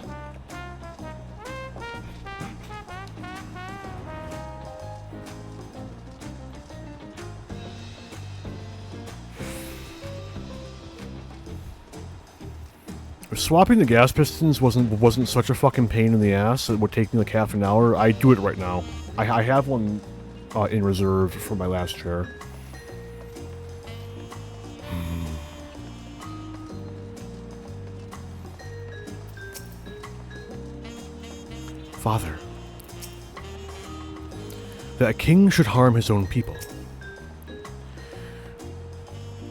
Swapping the gas pistons wasn't such a fucking pain in the ass. It would take me like half an hour. I'd do it right now. I have one in reserve for my last chair. Father, that a king should harm his own people.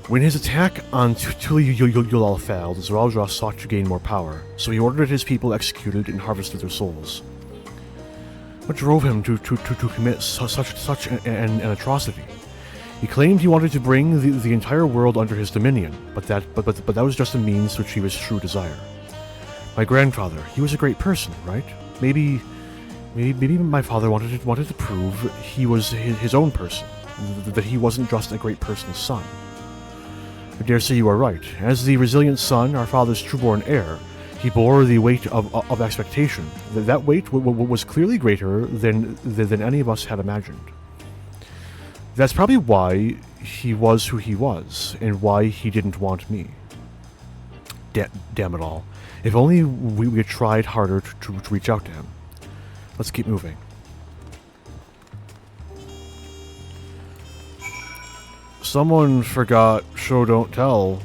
When his attack on Tuliulal failed, Zeralja sought to gain more power, so he ordered his people executed and harvested their souls. What drove him to commit such an atrocity? He claimed he wanted to bring the entire world under his dominion, but that was just a means to achieve his true desire. My grandfather, he was a great person, right? Maybe my father wanted to prove he was his own person, that he wasn't just a great person's son. I dare say you are right. As the resilient son, our father's trueborn heir, he bore the weight of expectation. That weight was clearly greater than any of us had imagined. That's probably why he was who he was, and why he didn't want me. Damn it all. If only we had tried harder to reach out to him. Let's keep moving. Someone forgot show don't tell,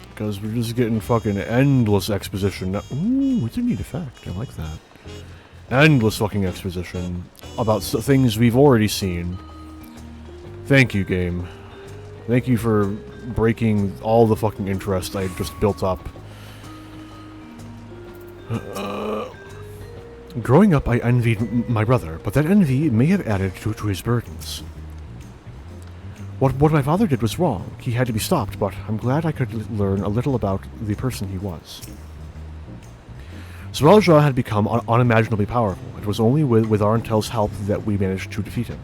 because we're just getting fucking endless exposition. Ooh, it's a neat effect. I like that. Endless fucking exposition about things we've already seen. Thank you, game. Thank you for breaking all the fucking interest I just built up. Growing up, I envied my brother, but that envy may have added to his burdens. What my father did was wrong. He had to be stopped, but I'm glad I could learn a little about the person he was. Zeralja had become unimaginably powerful. It was only with Arantel's help that we managed to defeat him.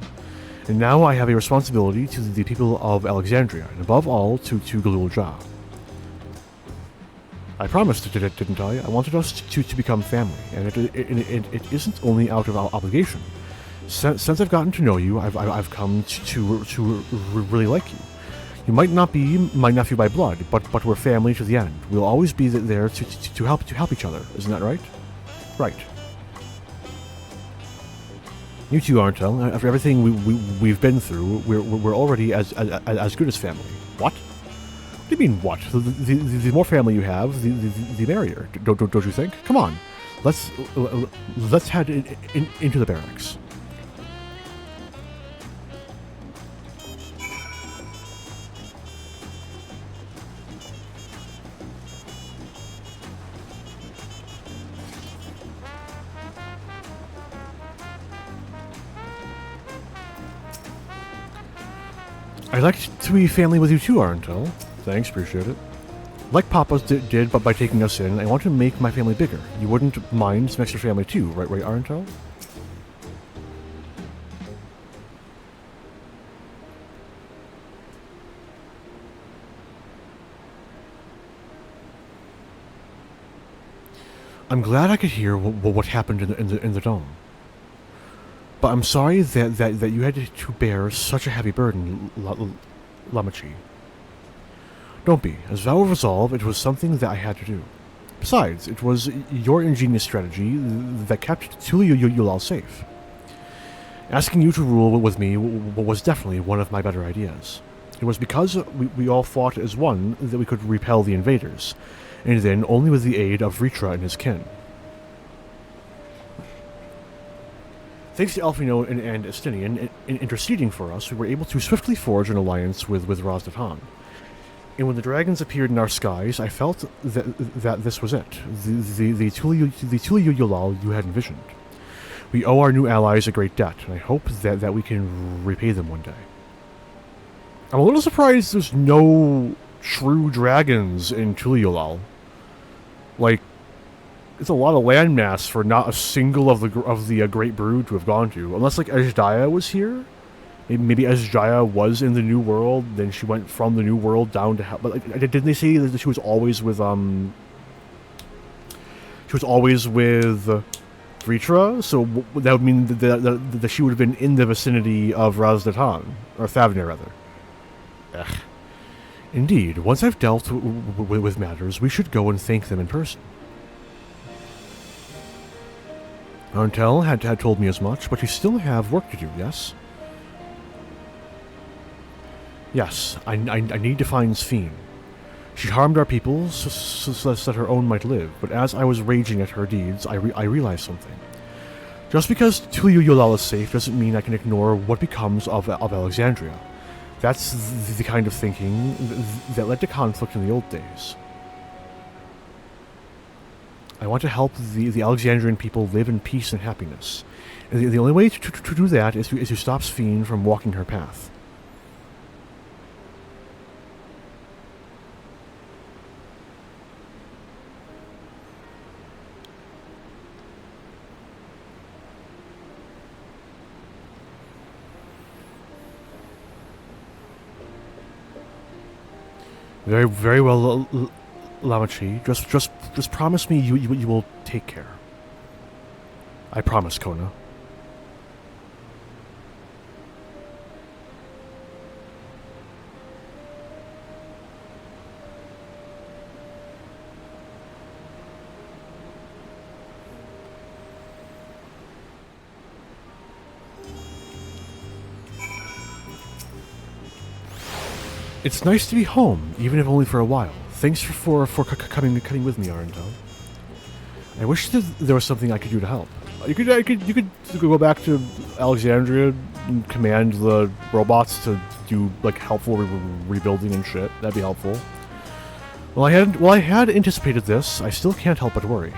And now I have a responsibility to the people of Alexandria, and above all, to Galul-Ja. I promised, didn't I? I wanted us to become family, and it isn't only out of obligation. Since I've gotten to know you, I've come to really like you. You might not be my nephew by blood, but we're family to the end. We'll always be there to help each other. Isn't that right? Right. You two, Arantel. After everything we've been through, we're already as good as family. What? What do you mean, what? The more family you have, the merrier. Don't you think? Come on, let's head into the barracks. I'd like to be family with you too, Arantel. Thanks, appreciate it. Like Papa did, but by taking us in, I want to make my family bigger. You wouldn't mind some extra family too, right, Arantel? I'm glad I could hear what happened in the dome. But I'm sorry that you had to bear such a heavy burden, Lamachi. Don't be. As vow of resolve, it was something that I had to do. Besides, it was your ingenious strategy that kept Tulia Yulal safe. Asking you to rule with me was definitely one of my better ideas. It was because we all fought as one that we could repel the invaders, and then only with the aid of Vritra and his kin. Thanks to Alphino and Estinian in interceding for us, we were able to swiftly forge an alliance with Razdatan. And when the dragons appeared in our skies, I felt that this was it, the Tulia Yulal you had envisioned. We owe our new allies a great debt, and I hope that we can repay them one day. I'm a little surprised there's no true dragons in Tulia Yulal. Like, it's a lot of landmass for not a single of the Great Brood to have gone to, unless like Azjaya was here. Maybe Azjaya was in the New World, then she went from the New World down to hell. But like, didn't they say that she was always with Vritra? So that would mean that she would have been in the vicinity of Razdatan, or Thavnir rather. Ugh. Indeed, once I've dealt with matters, we should go and thank them in person. Arntel had told me as much, but you still have work to do, yes? Yes, I need to find Sphene. She harmed our people so that her own might live, but as I was raging at her deeds, I realized something. Just because Tulia Yulal is safe doesn't mean I can ignore what becomes of Alexandria. That's the kind of thinking that led to conflict in the old days. I want to help the Alexandrian people live in peace and happiness. And the only way to do that is to stop Sphene from walking her path. Very, very well, Lamachi. Just promise me you will take care. I promise, Kona. It's nice to be home, even if only for a while. Thanks for coming with me, Arntel. I wish that there was something I could do to help. You could go back to Alexandria and command the robots to do like helpful rebuilding and shit. That'd be helpful. Well, I had anticipated this. I still can't help but worry.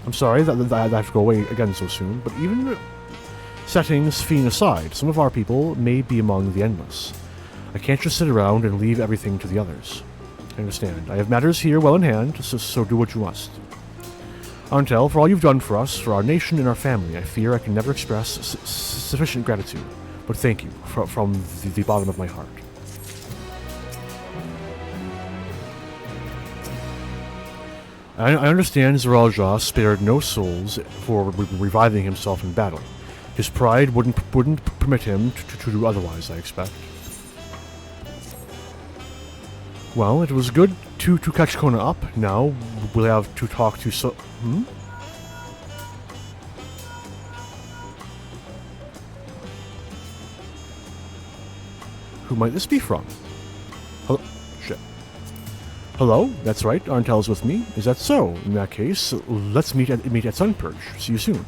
I'm sorry that I have to go away again so soon, but even setting Sphene aside, some of our people may be among the Endless. I can't just sit around and leave everything to the others. I understand. I have matters here well in hand, so do what you must. Arntel, for all you've done for us, for our nation and our family, I fear I can never express sufficient gratitude. But thank you, from the bottom of my heart. I understand Zeralja spared no souls for reviving himself in battle. His pride wouldn't permit him to do otherwise, I expect. Well, it was good to catch Kona up. Now we'll have to talk to Who might this be from? Hello? Shit. Hello? That's right, Arntel's with me. Is that so? In that case, let's meet at Sunpurge. See you soon.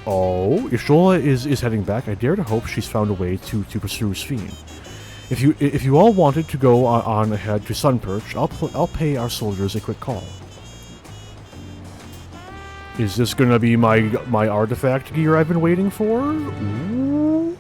Oh, Y'shtola is heading back. I dare to hope she's found a way to pursue Sphene. If you all wanted to go on ahead to Sunperch, I'll pay our soldiers a quick call. Is this gonna be my artifact gear I've been waiting for? Ooh.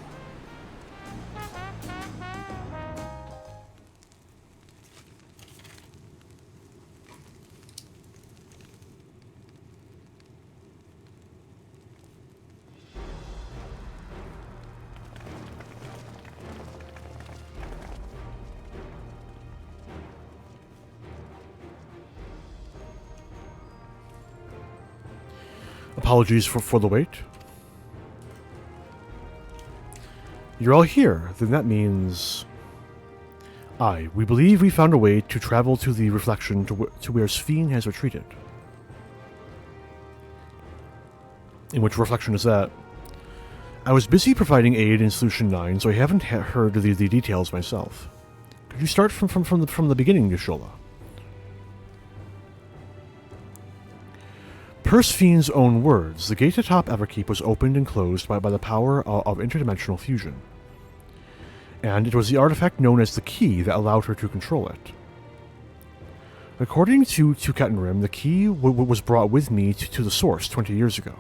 Apologies for the wait. You're all here. Then that means... Aye, we believe we found a way to travel to the reflection to where Sphene has retreated. In which reflection is that? I was busy providing aid in Solution 9, so I haven't heard the details myself. Could you start from the beginning, Y'shtola? Per Sphene's own words, the gate atop Everkeep was opened and closed by the power of interdimensional fusion. And it was the artifact known as the Key that allowed her to control it. According to Ketenrim, the Key was brought with me to the Source 20 years ago.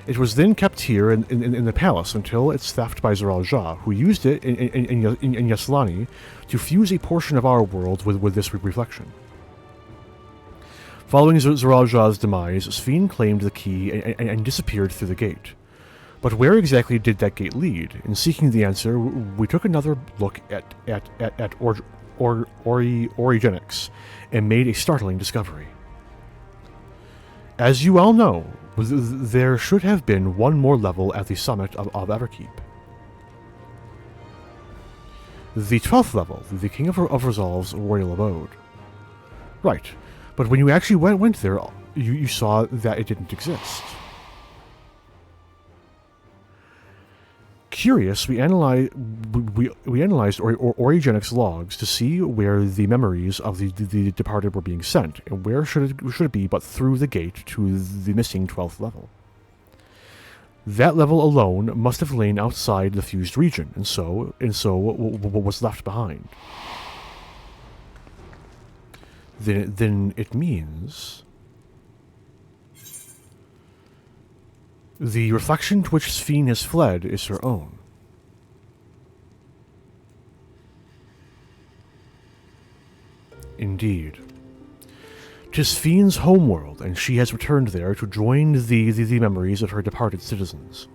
It was then kept here in the palace until its theft by Zoraal Ja, who used it in Yassilani to fuse a portion of our world with this reflection. Following Zoraal Ja's demise, Sphene claimed the key and disappeared through the gate. But where exactly did that gate lead? In seeking the answer, we took another look at Origenics and made a startling discovery. As you all know, there should have been one more level at the summit of Everkeep. The 12th level, the King of Resolve's royal abode. Right, but when you actually went there, you saw that it didn't exist. Curious, we analyzed Origenics logs to see where the memories of the departed were being sent, and where should it be but through the gate to the missing 12th level. That level alone must have lain outside the fused region, and so what was left behind. Then it means... the reflection to which Sphene has fled is her own. Indeed. 'Tis Sphene's homeworld, and she has returned there to join the memories of her departed citizens.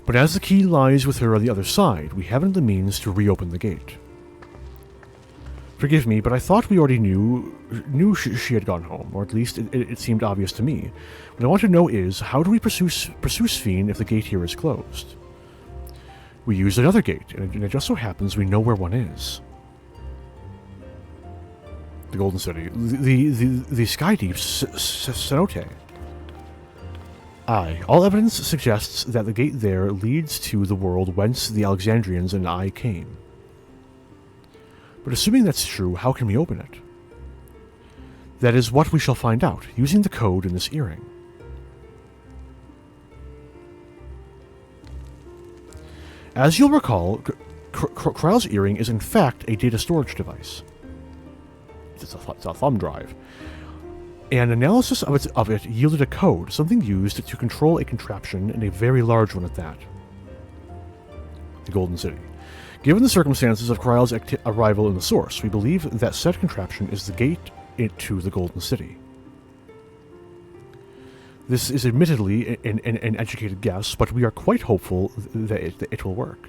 But as the key lies with her on the other side, we haven't the means to reopen the gate. Forgive me, but I thought we already knew she had gone home, or at least it seemed obvious to me. What I want to know is, how do we pursue Sphene if the gate here is closed? We use another gate, and it just so happens we know where one is. The Golden City. The Skydeep Cenote. Aye, all evidence suggests that the gate there leads to the world whence the Alexandrians and I came. But assuming that's true, how can we open it? That is what we shall find out, using the code in this earring. As you'll recall, Kryle's earring is in fact a data storage device. It's a thumb drive. An analysis of it yielded a code, something used to control a contraption, and a very large one at that. The Golden City. Given the circumstances of Kryle's arrival in the Source, we believe that said contraption is the gate to the Golden City. This is admittedly an educated guess, but we are quite hopeful that it will work.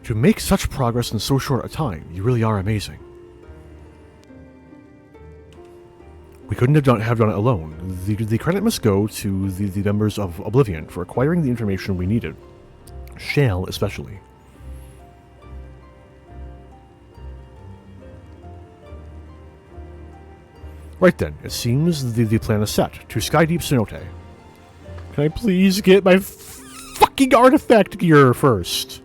To make such progress in so short a time, you really are amazing. We couldn't have done it alone. The credit must go to the members of Oblivion for acquiring the information we needed. Shale, especially. Right then, it seems the plan is set. To Skydeep Cenote. Can I please get my fucking artifact gear first?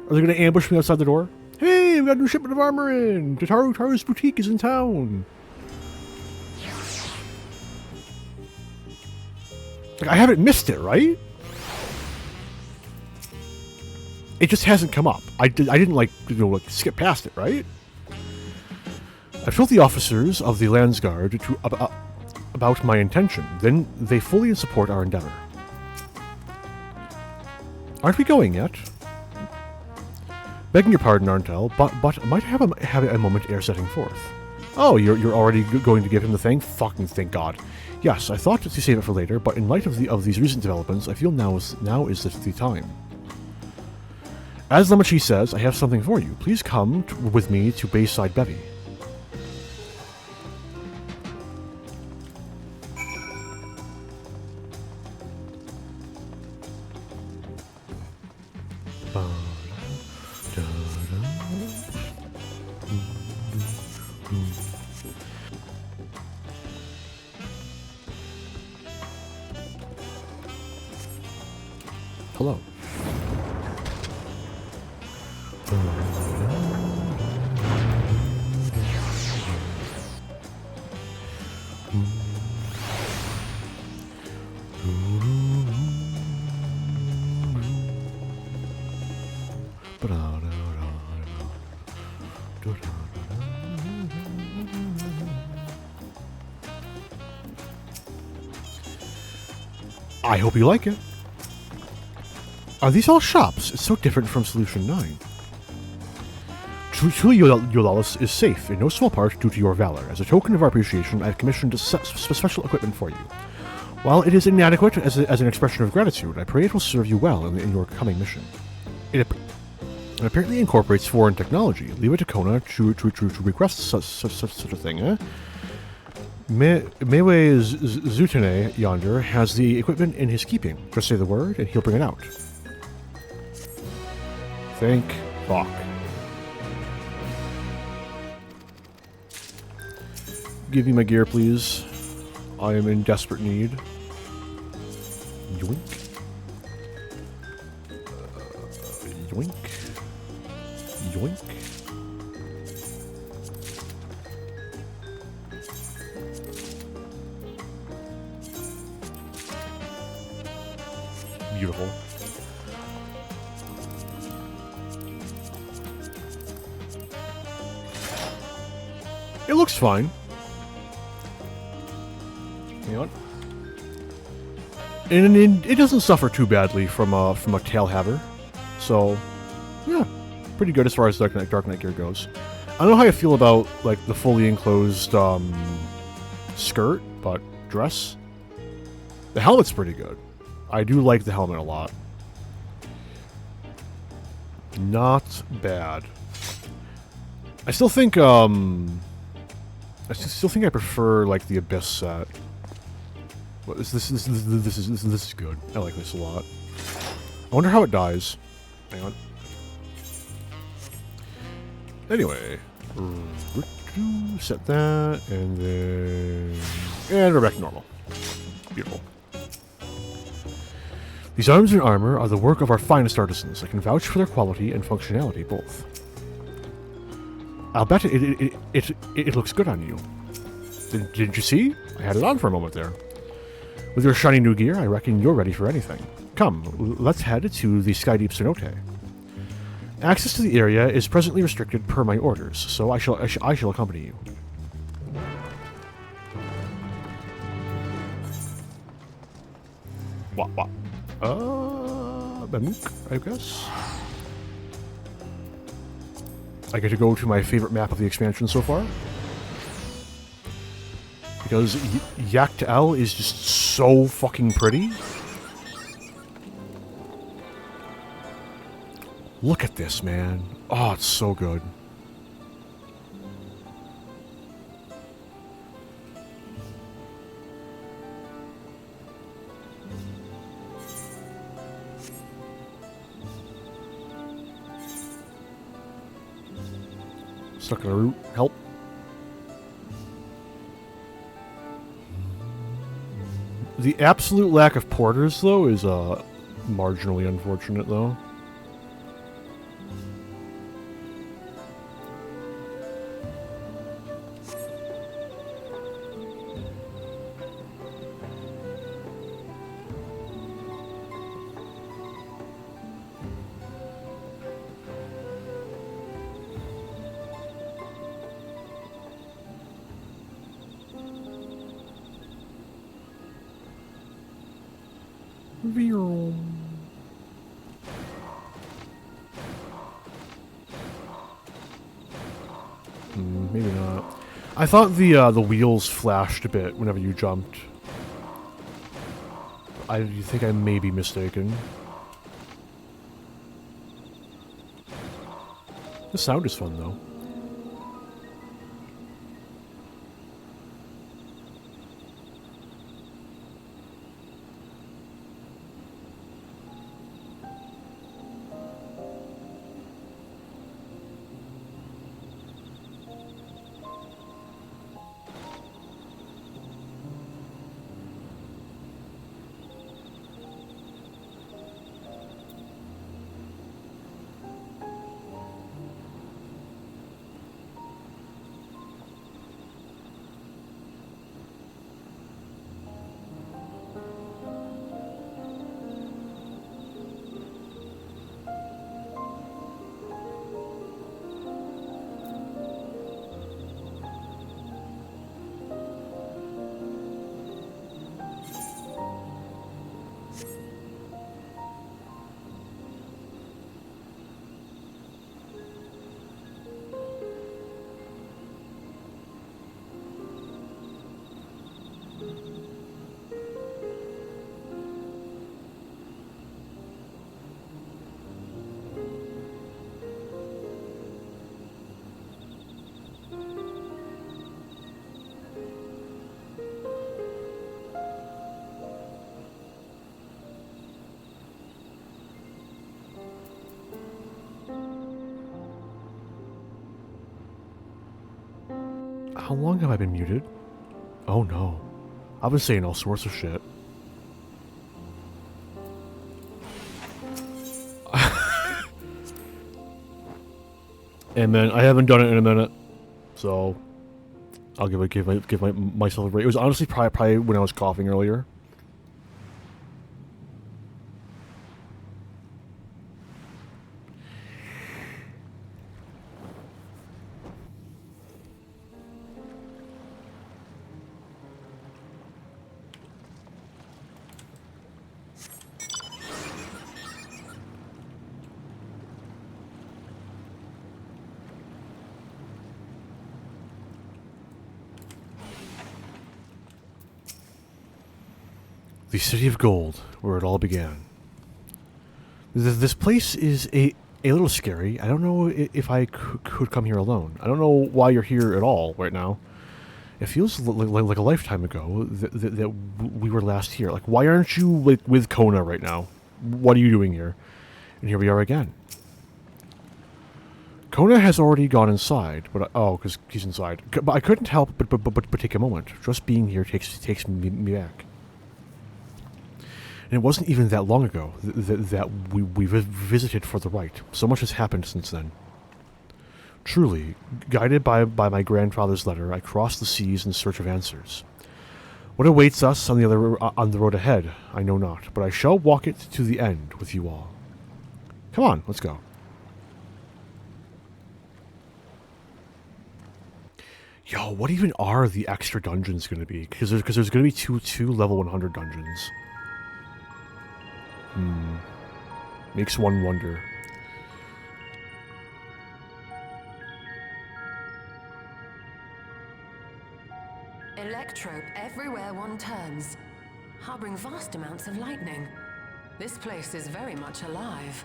Are they going to ambush me outside the door? Hey, we got a new shipment of armor in! Taru's boutique is in town! Like, I haven't missed it, right? It just hasn't come up. I didn't skip past it, right? I told the officers of the Landsguard about my intention. Then they fully support our endeavor. Aren't we going yet? Begging your pardon, Arntel, but might have a moment ere setting forth. Oh, you're already going to give him the thing? Fucking thank God. Yes, I thought to save it for later, but in light of these recent developments, I feel now is the time. As Lamachi says, I have something for you. Please come with me to Bayside Bevy. Hello. I hope you like it. Are these all shops? It's so different from Solution 9. Truly, Eulalis is safe, in no small part due to your valor. As a token of our appreciation, I have commissioned special equipment for you. While it is inadequate as an expression of gratitude, I pray it will serve you well in your coming mission. It apparently incorporates foreign technology. Leave it to Kona to request such a thing, eh? Mewe Zutane yonder has the equipment in his keeping. Just say the word, and he'll bring it out. Thank fuck. Give me my gear, please. I am in desperate need. Yoink. Yoink. Yoink. Beautiful. It looks fine. You know what? And it doesn't suffer too badly from a tail haver. So, yeah, pretty good as far as Dark Knight gear goes. I don't know how I feel about like the fully enclosed skirt, but dress. The helmet's pretty good. I do like the helmet a lot. Not bad. I still think I prefer like the Abyss set. But this is good. I like this a lot. I wonder how it dies. Hang on. Anyway, set that, and we're back to normal. Beautiful. These arms and armor are the work of our finest artisans. I can vouch for their quality and functionality both. I'll bet it looks good on you. Didn't you see? I had it on for a moment there. With your shiny new gear, I reckon you're ready for anything. Come, let's head to the Skydeep Cenote. Access to the area is presently restricted per my orders, so I shall accompany you. What? Bamuk, I guess? I get to go to my favorite map of the expansion so far. Because Yak't'el is just so fucking pretty. Look at this, man. Oh, it's so good. Stuck in a root. Help. The absolute lack of porters, though, is marginally unfortunate, though. Maybe not. I thought the wheels flashed a bit whenever you jumped. I think I may be mistaken. The sound is fun, though. How long have I been muted? Oh no. I've been saying all sorts of shit. And man, I haven't done it in a minute, so I'll give myself a break. It was honestly probably when I was coughing earlier. The City of Gold, where it all began. This place is a little scary. I don't know if I could come here alone. I don't know why you're here at all right now. It feels like a lifetime ago that we were last here. Like, why aren't you with Kona right now? What are you doing here? And here we are again. Kona has already gone inside, but oh, because he's inside. But I couldn't help but take a moment. Just being here takes me back. And it wasn't even that long ago that we visited for the rite. So much has happened since then. Truly, guided by my grandfather's letter, I crossed the seas in search of answers. What awaits us on the road ahead, I know not, but I shall walk it to the end with you all. Come on, let's go. Yo, what even are the extra dungeons going to be? Because there's going to be two level 100 dungeons. Makes one wonder. Electrope everywhere one turns, harboring vast amounts of lightning. This place is very much alive.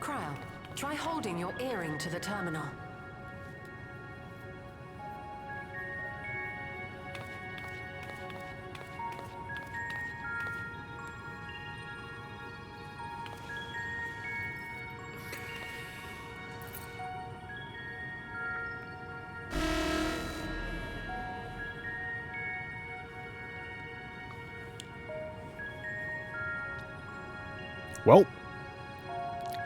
Krile, try holding your earring to the terminal. Well,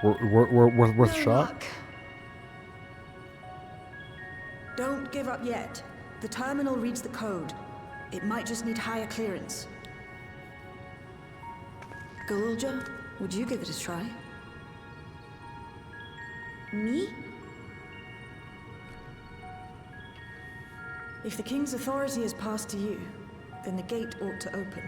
we're worth a shot. Luck. Don't give up yet. The terminal reads the code. It might just need higher clearance. Galulja, would you give it a try? Me? If the king's authority is passed to you, then the gate ought to open.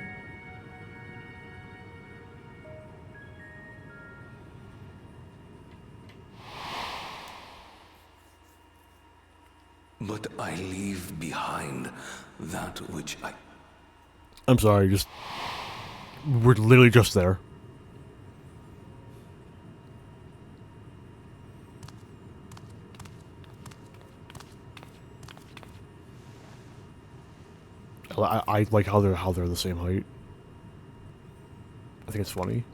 But I leave behind that which I'm sorry, we're literally just there. I like how they're the same height. I think it's funny.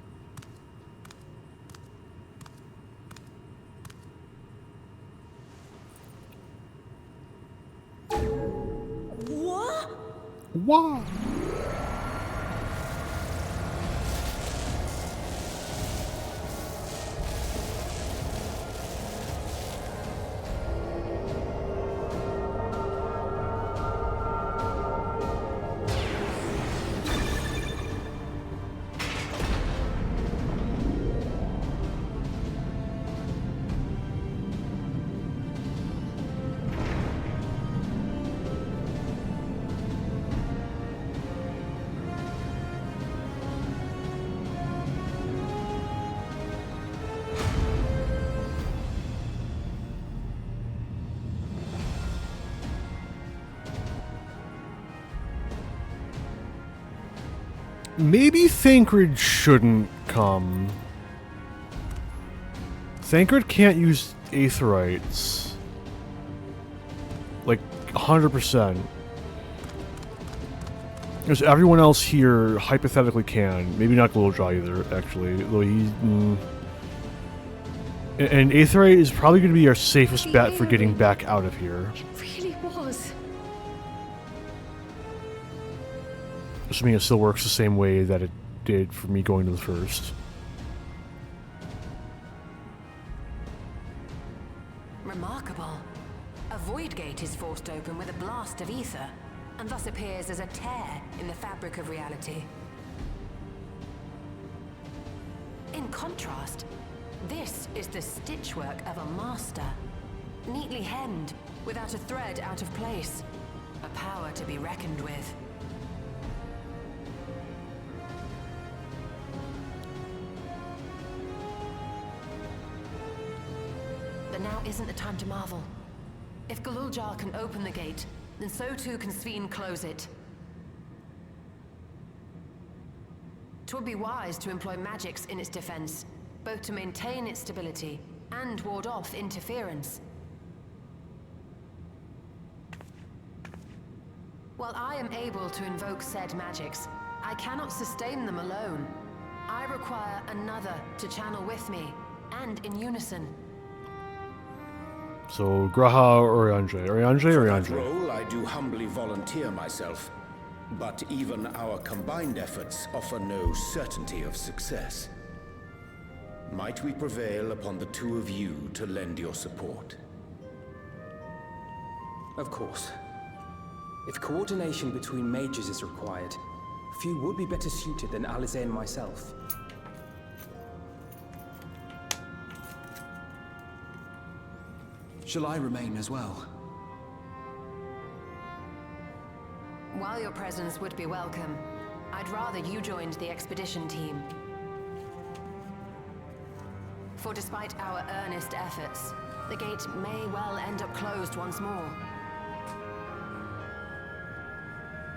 What? Wow. Maybe Thancred shouldn't come. Thancred can't use Aetherites. Like, 100%. Because everyone else here hypothetically can. Maybe not Glowjaw either, actually. Though he's... And Aetherite is probably going to be our safest bet for getting back out of here. It really was. Assuming it still works the same way that it did for me going to the first. Remarkable. A void gate is forced open with a blast of ether, and thus appears as a tear in the fabric of reality. In contrast, this is the stitchwork of a master. Neatly hemmed, without a thread out of place. A power to be reckoned with. But now isn't the time to marvel. If Glowjaw can open the gate, then so too can Sphene close it. 'Twould be wise to employ magics in its defense, both to maintain its stability and ward off interference. While I am able to invoke said magics, I cannot sustain them alone. I require another to channel with me, and in unison. So, G'raha or Urianger? Urianger or For that Urianger? role, I do humbly volunteer myself. But even our combined efforts offer no certainty of success. Might we prevail upon the two of you to lend your support? Of course. If coordination between mages is required, few would be better suited than Alisaie and myself. Shall I remain as well? While your presence would be welcome, I'd rather you joined the expedition team. For despite our earnest efforts, the gate may well end up closed once more.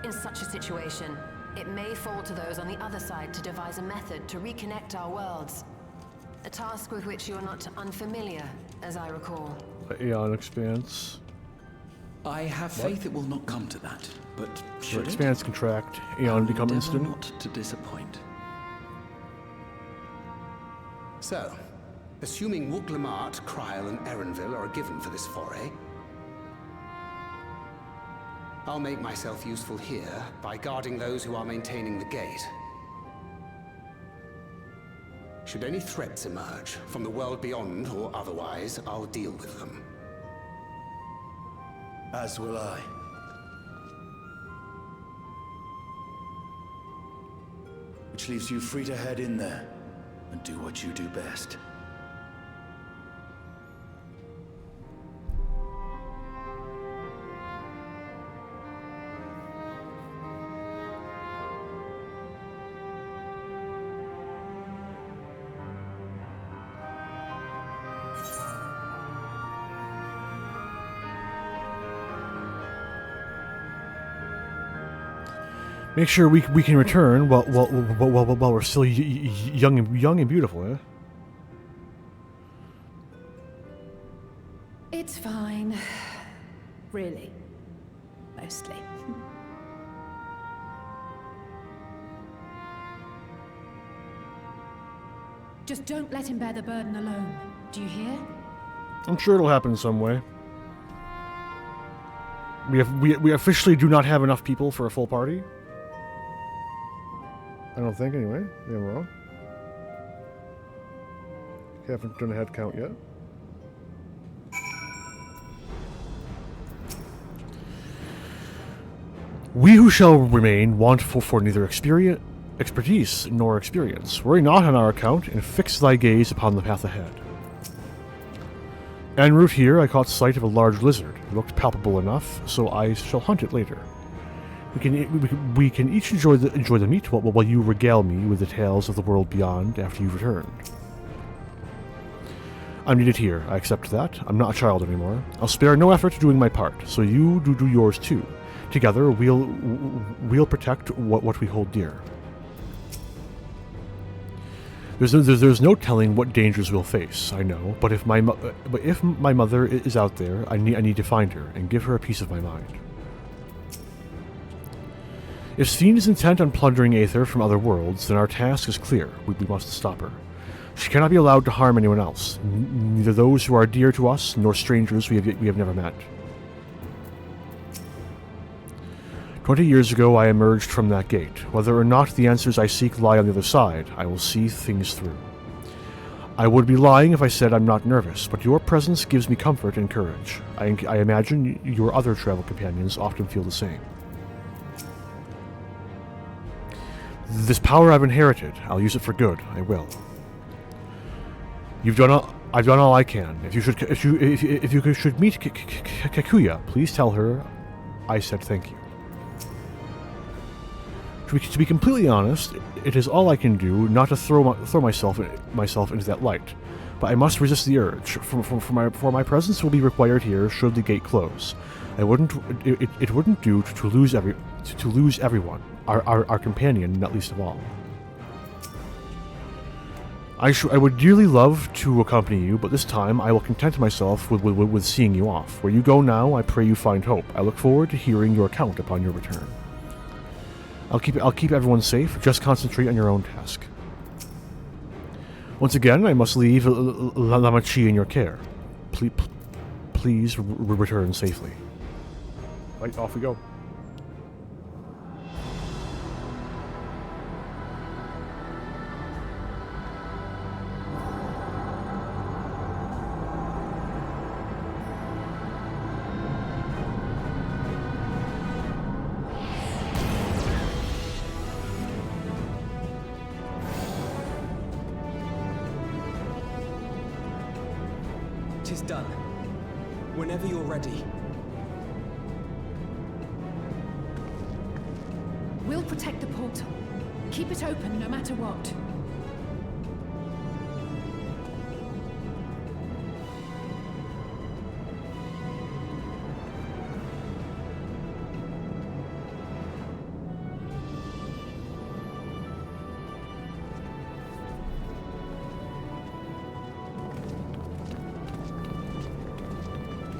In such a situation, it may fall to those on the other side to devise a method to reconnect our worlds. A task with which you are not unfamiliar, as I recall. Aeon Expanse. I have faith it will not come to that, but So should it? Expanse contract. Aeon become Endeavour instant. not to disappoint. So, assuming Wooklamart, Kryl, and Erenville are a given for this foray, I'll make myself useful here by guarding those who are maintaining the gate. Should any threats emerge, from the world beyond or otherwise, I'll deal with them. As will I. Which leaves you free to head in there and do what you do best. Make sure we can return while we're still young and beautiful, eh? It's fine. Really. Mostly. Just don't let him bear the burden alone. Do you hear? I'm sure it'll happen some way. We officially do not have enough people for a full party. I don't think, anyway. Maybe I'm wrong. Haven't done a head count yet. We who shall remain want for neither expertise nor experience. Worry not on our account, and fix thy gaze upon the path ahead. En route here, I caught sight of a large lizard. It looked palpable enough, so I shall hunt it later. We can each enjoy the meat while you regale me with the tales of the world beyond after you've returned. I'm needed here. I accept that. I'm not a child anymore. I'll spare no effort doing my part, so you do yours too. Together, we'll protect what we hold dear. There's no telling what dangers we'll face, I know, but if my mother is out there, I need to find her and give her a piece of my mind. If Sphene is intent on plundering Aether from other worlds, then our task is clear. We must stop her. She cannot be allowed to harm anyone else, neither those who are dear to us, nor strangers we have never met. 20 years ago, I emerged from that gate. Whether or not the answers I seek lie on the other side, I will see things through. I would be lying if I said I'm not nervous, but your presence gives me comfort and courage. I imagine your other travel companions often feel the same. This power I've inherited, I'll use it for good. I will. I've done all I can. If you should meet Kakuya, please tell her I said thank you. To be completely honest, it is all I can do not to throw myself into that light, but I must resist the urge. For my presence will be required here should the gate close. It wouldn't do to lose everyone, our companion not least of all. I would dearly love to accompany you, but this time I will content myself with seeing you off. Where you go now, I pray you find hope. I look forward to hearing your account upon your return. I'll keep everyone safe. Just concentrate on your own task. Once again, I must leave Lamachi in your care. Please return safely. Right, off we go. Tis done. Whenever you're ready. We'll protect the portal. Keep it open no matter what.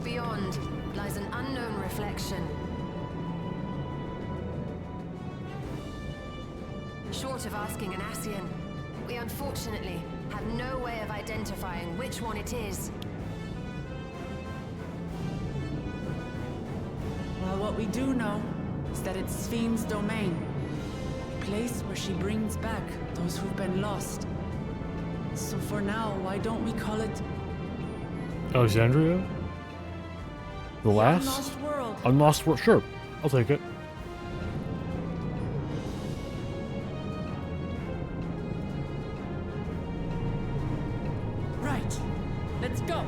Beyond lies an unknown reflection. Short of asking an Ascian, we unfortunately have no way of identifying which one it is. Well, what we do know is that it's Sphene's domain. A place where she brings back those who've been lost. So for now, why don't we call it... Alexandria? The last? Unlost World. Unlost World, sure. I'll take it. Right. Let's go.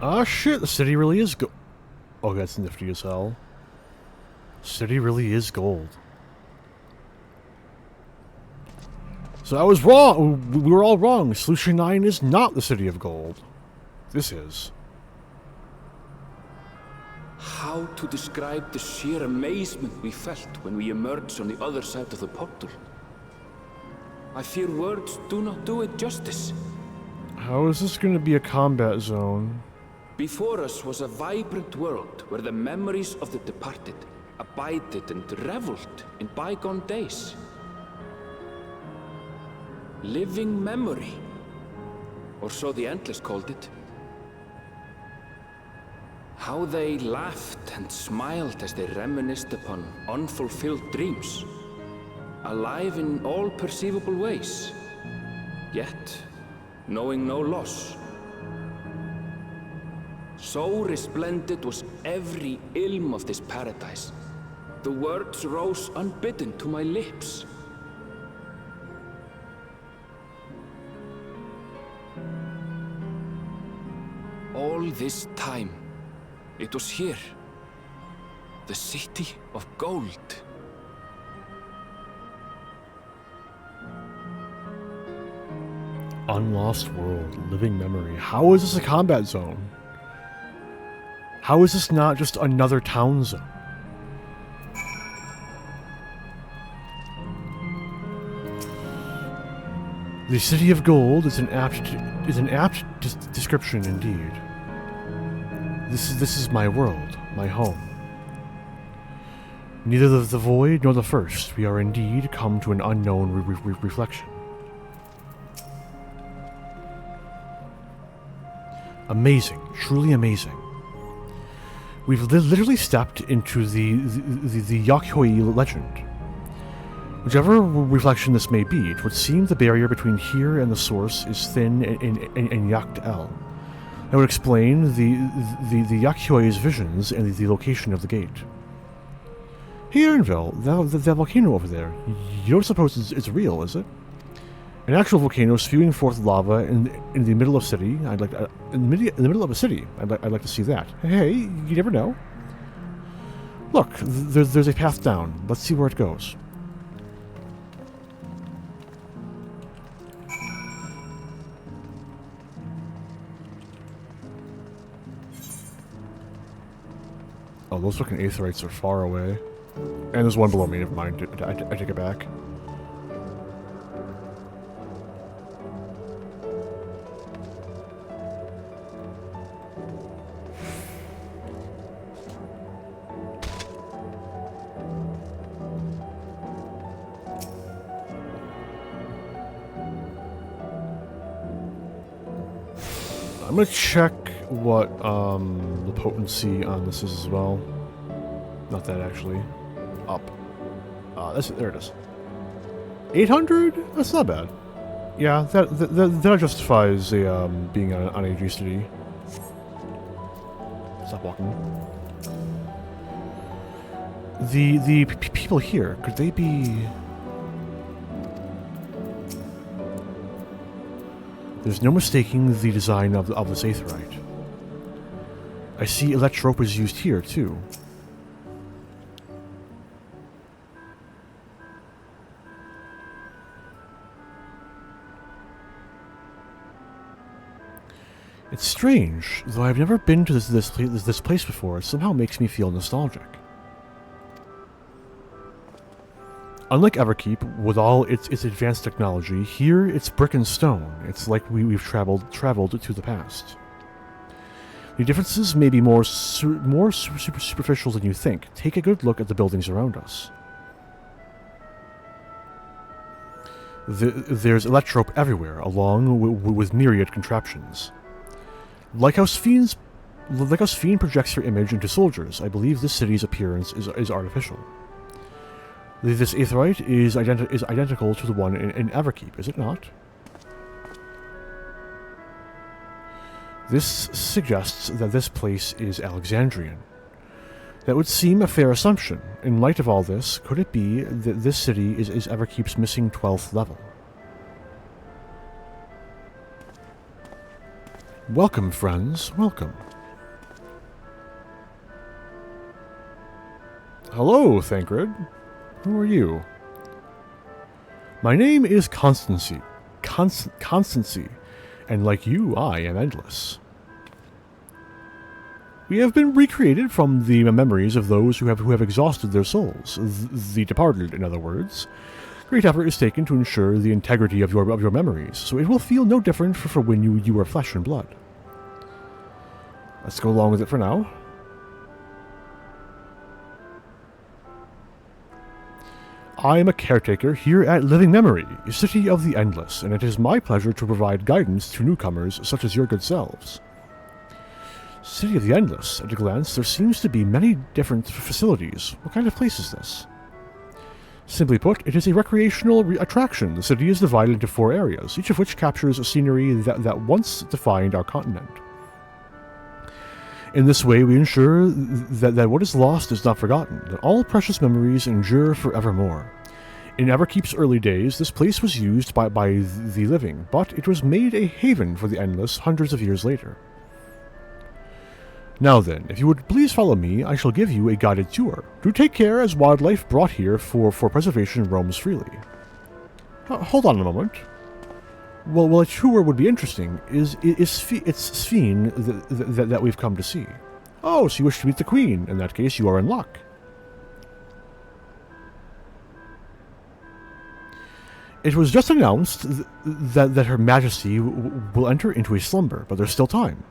Ah, shit, the city really is gold. Oh, that's nifty as hell. City really is gold. So I was wrong. We were all wrong. Solution 9 is not the City of Gold. This is. How to describe the sheer amazement we felt when we emerged on the other side of the portal? I fear words do not do it justice. How is this going to be a combat zone? Before us was a vibrant world where the memories of the departed abided and reveled in bygone days. Living memory, or so the Endless called it. How they laughed and smiled as they reminisced upon unfulfilled dreams, alive in all perceivable ways, yet knowing no loss. So resplendent was every ilm of this paradise. The words rose unbidden to my lips. All this time, it was here, the City of Gold. Unlost world, living memory. How is this a combat zone? How is this not just another town zone? The City of Gold is an apt description indeed. This is my world, my home. Neither the void nor the first, we are indeed come to an unknown reflection. Amazing, truly amazing. We've literally stepped into the Yakyoi legend. Whichever reflection this may be, it would seem the barrier between here and the source is thin and Yacht El. That would explain the Yakyoi's visions and the location of the gate. Hey Erenville, that volcano over there, you don't suppose it's real, is it? An actual volcano spewing forth lava in the middle of city. In the middle of a city. I'd like to see that. Hey, you never know. Look, there's a path down. Let's see where it goes. Oh, those fucking aetherites are far away. And there's one below me, never mind. I take it back. I'm gonna check what the potency on this is as well. Not that actually. Up. There it is. 800? That's not bad. Yeah, that justifies being on a G-City. Stop walking. The people here, could they be... There's no mistaking the design of this aetherite. I see electrope is used here, too. It's strange, though I've never been to this place before, it somehow makes me feel nostalgic. Unlike Everkeep, with all its advanced technology, here it's brick and stone. It's like we've traveled to the past. The differences may be more superficial than you think. Take a good look at the buildings around us. There's electrope everywhere, along with myriad contraptions. Lighthouse Fiend projects her image into soldiers. I believe this city's appearance is artificial. This aetherite is identical to the one in Everkeep, is it not? This suggests that this place is Alexandrian. That would seem a fair assumption. In light of all this, could it be that this city is Everkeep's missing 12th level? Welcome, friends. Welcome. Hello, Thancred. Who are you? My name is Constancy. Constancy. And like you, I am endless. We have been recreated from the memories of those who have exhausted their souls, the departed, in other words. Great effort is taken to ensure the integrity of your memories, so it will feel no different for when you are flesh and blood. Let's go along with it for now. I am a caretaker here at Living Memory, a city of the endless, and it is my pleasure to provide guidance to newcomers such as your good selves. City of the Endless. At a glance, there seems to be many different facilities. What kind of place is this? Simply put, it is a recreational attraction. The city is divided into 4 areas, each of which captures a scenery that once defined our continent. In this way, we ensure that what is lost is not forgotten, that all precious memories endure forevermore. In Everkeep's early days, this place was used by the living, but it was made a haven for the Endless hundreds of years later. Now then, if you would please follow me, I shall give you a guided tour. Do take care, as wildlife brought here for preservation roams freely. Hold on a moment. Well, a tour would be interesting. It's Sphene that we've come to see. Oh, so you wish to meet the Queen. In that case, you are in luck. It was just announced that Her Majesty will enter into a slumber, but there's still time.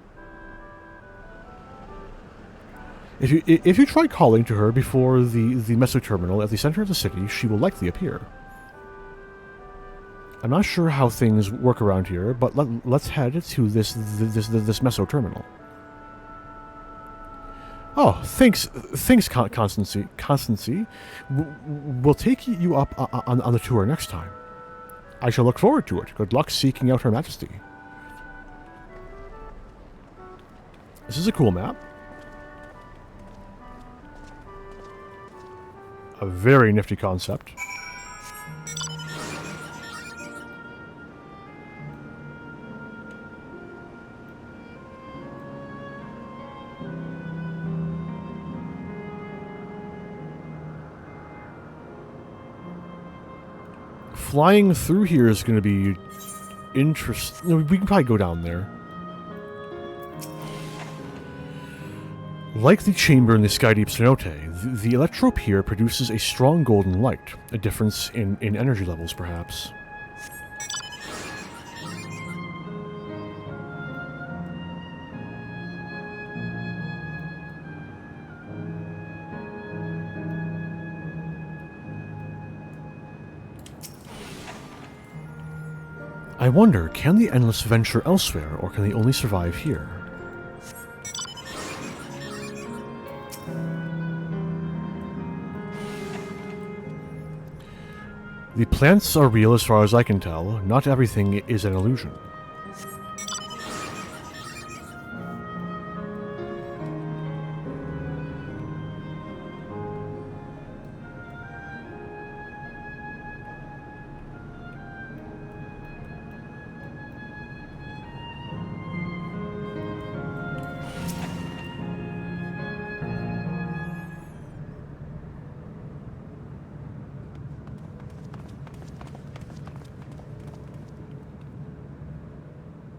If you try calling to her before the Meso Terminal at the center of the city, she will likely appear. I'm not sure how things work around here, but let's head to this Meso Terminal. Oh, thanks, Constancy. We'll take you up on the tour next time. I shall look forward to it. Good luck seeking out Her Majesty. This is a cool map. A very nifty concept. Flying through here is going to be interesting. No, we can probably go down there. Like the chamber in the Skydeep Cenote, the electrope here produces a strong golden light, a difference in energy levels perhaps. I wonder, can the Endless venture elsewhere, or can they only survive here? The plants are real as far as I can tell. Not everything is an illusion.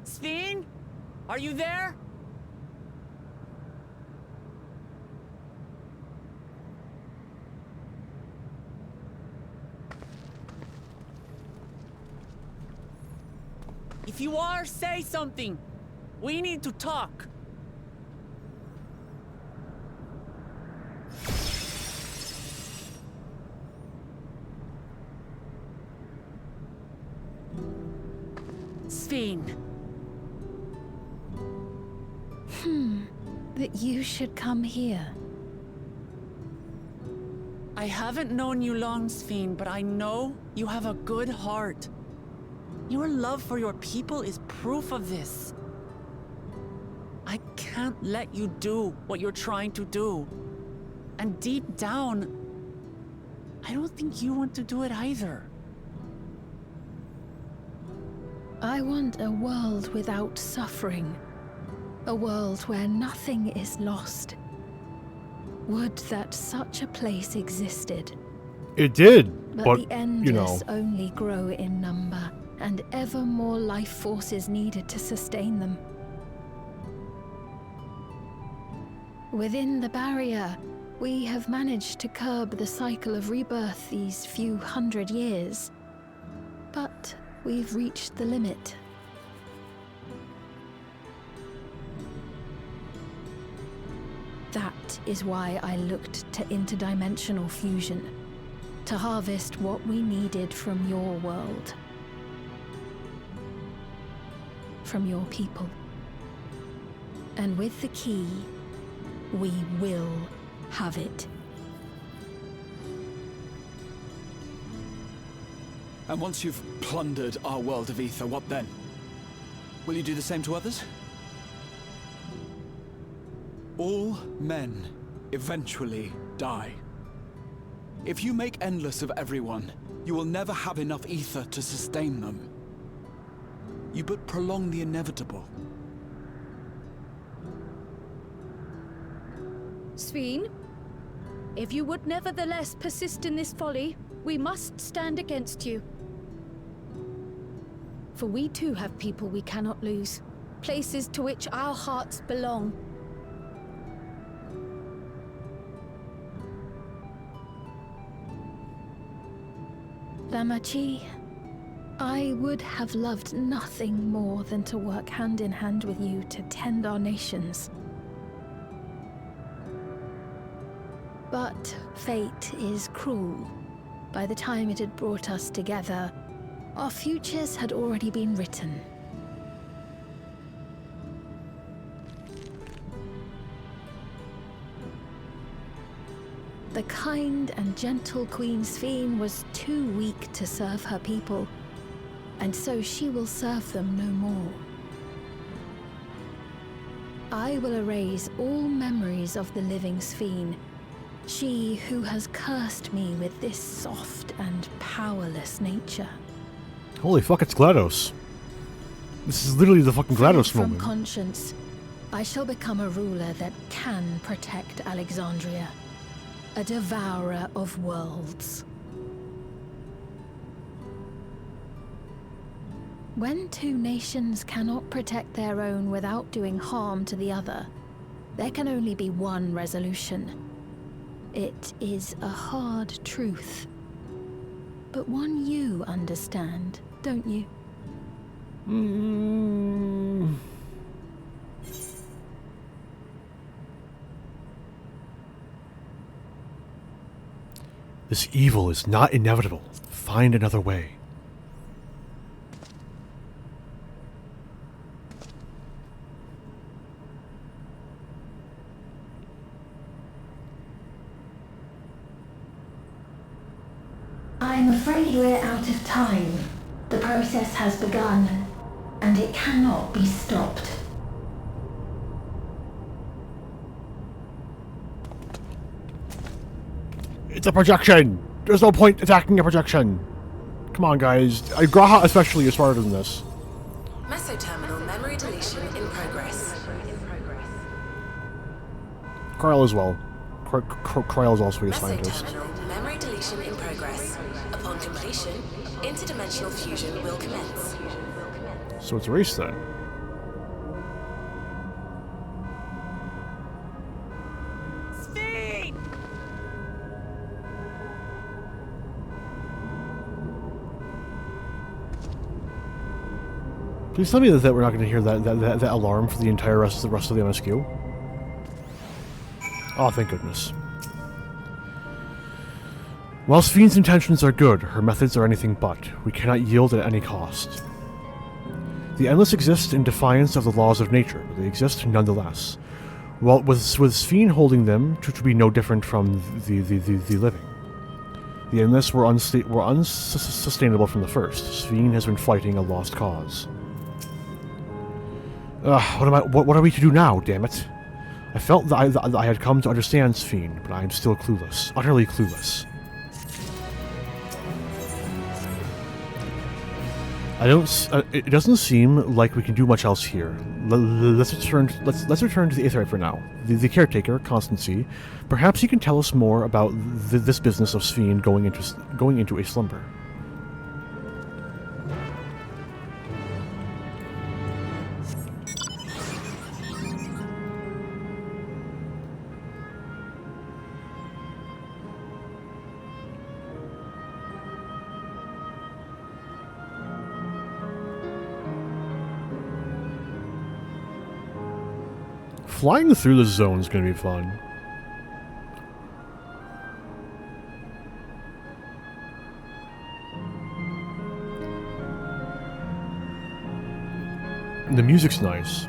Sphene? Are you there? If you are, say something. We need to talk. Sphene. That you should come here. I haven't known you long, Sphene, but I know you have a good heart. Your love for your people is proof of this. I can't let you do what you're trying to do. And deep down, I don't think you want to do it either. I want a world without suffering. A world where nothing is lost. Would that such a place existed. It did. But the Endless only grow in number, and ever more life forces needed to sustain them. Within the barrier, we have managed to curb the cycle of rebirth these few hundred years. But we've reached the limit. That is why I looked to interdimensional fusion, to harvest what we needed from your world. From your people. And with the key, we will have it. And once you've plundered our world of ether, what then? Will you do the same to others? All men eventually die. If you make endless of everyone, you will never have enough ether to sustain them. You but prolong the inevitable. Sphene, if you would nevertheless persist in this folly, we must stand against you. For we too have people we cannot lose, places to which our hearts belong. Lamachi, I would have loved nothing more than to work hand in hand with you to tend our nations. But fate is cruel. By the time it had brought us together, our futures had already been written. The kind and gentle Queen Sphene was too weak to serve her people, and so she will serve them no more. I will erase all memories of the living Sphene, she who has cursed me with this soft and powerless nature. Holy fuck, it's GLaDOS. This is literally the fucking GLaDOS moment. From conscience, I shall become a ruler that can protect Alexandria. A devourer of worlds. When two nations cannot protect their own without doing harm to the other, there can only be one resolution. It is a hard truth, but one you understand, don't you? This evil is not inevitable. Find another way. I'm afraid we're out of time. The process has begun, and it cannot be stopped. It's a projection! There's no point attacking a projection! Come on, guys. Graha especially is smarter than this. Mesoterminal memory deletion in progress. Krile as well. Krile is also a scientist. Mesoterminal memory deletion in progress. Upon completion, interdimensional fusion will commence. So it's a race then. Please tell me that we're not going to hear that alarm for the entire rest of the MSQ. Oh, thank goodness. While Sphene's intentions are good, her methods are anything but. We cannot yield at any cost. The Endless exist in defiance of the laws of nature, but they exist nonetheless. Well, with Sphene holding them, which would be no different from the living. The Endless were unsustainable from the first. Sphene has been fighting a lost cause. What are we to do now, damn it? I felt that I had come to understand Sphene, but I am still clueless. Utterly clueless. It doesn't seem like we can do much else here. Let's return to the Aetheryte for now. The caretaker, Constancy, perhaps he can tell us more about this business of Sphene going going into a slumber. Flying through the zone is going to be fun. The music's nice.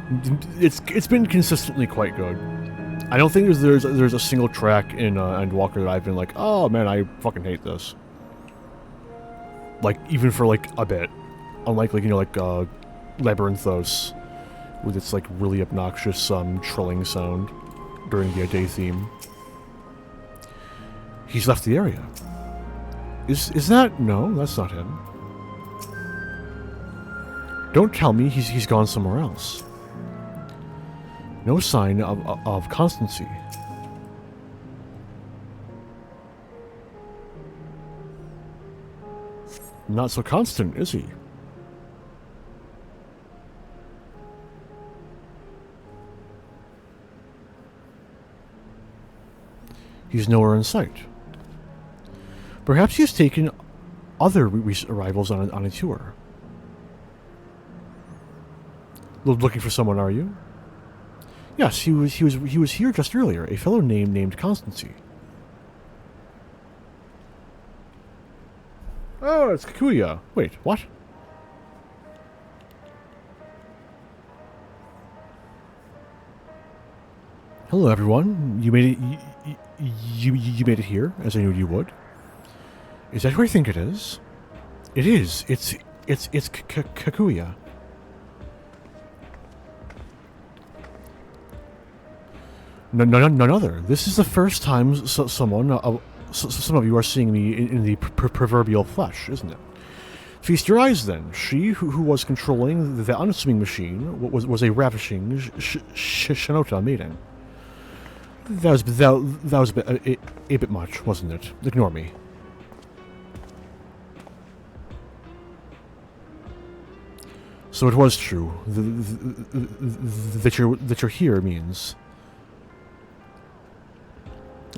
It's been consistently quite good. I don't think there's a single track in Endwalker that I've been like, oh man, I fucking hate this. Like even for like a bit, unlike like Labyrinthos, with its like really obnoxious trilling sound during the day theme. He's left the area. Is that no? That's not him. Don't tell me he's gone somewhere else. No sign of constancy. Not so constant, is he? He's nowhere in sight. Perhaps he's taken other recent arrivals on a tour. Looking for someone, are you? Yes, he was here just earlier. A fellow named Constancy. Oh, it's Kikuya. Wait, what? Hello, everyone. You made it. You made it here, as I knew you would. Is that who I think it is? It is. It's Kikuya. None other. This is the first time some of you are seeing me in the proverbial flesh, isn't it? Feast your eyes, then. She who was controlling the unassuming machine was a ravishing Shinota maiden. That was a bit much, wasn't it? Ignore me. So it was true. That you're here means.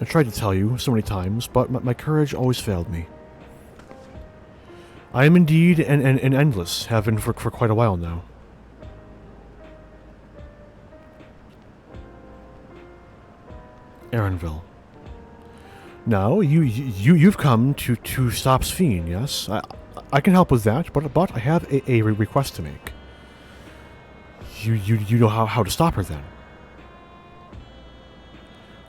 I tried to tell you so many times, but my courage always failed me. I am indeed an endless, have been for quite a while now. Erenville. Now, you've come to stop Sphene, yes? I can help with that, but I have a request to make. You know how to stop her, then?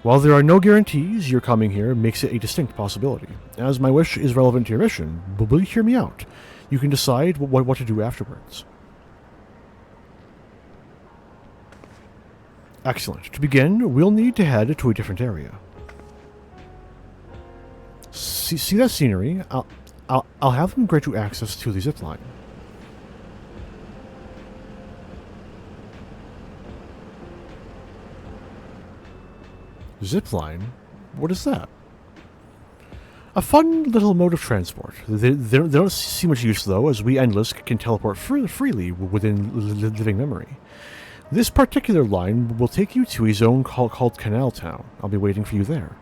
While there are no guarantees, your coming here makes it a distinct possibility. As my wish is relevant to your mission, will you hear me out? You can decide what to do afterwards. Excellent. To begin, we'll need to head to a different area. See that scenery? I'll have them grant you access to the zipline. Zipline? What is that? A fun little mode of transport. They don't see much use, though, as we Endless can teleport freely within living memory. This particular line will take you to a zone called Canal Town. I'll be waiting for you there.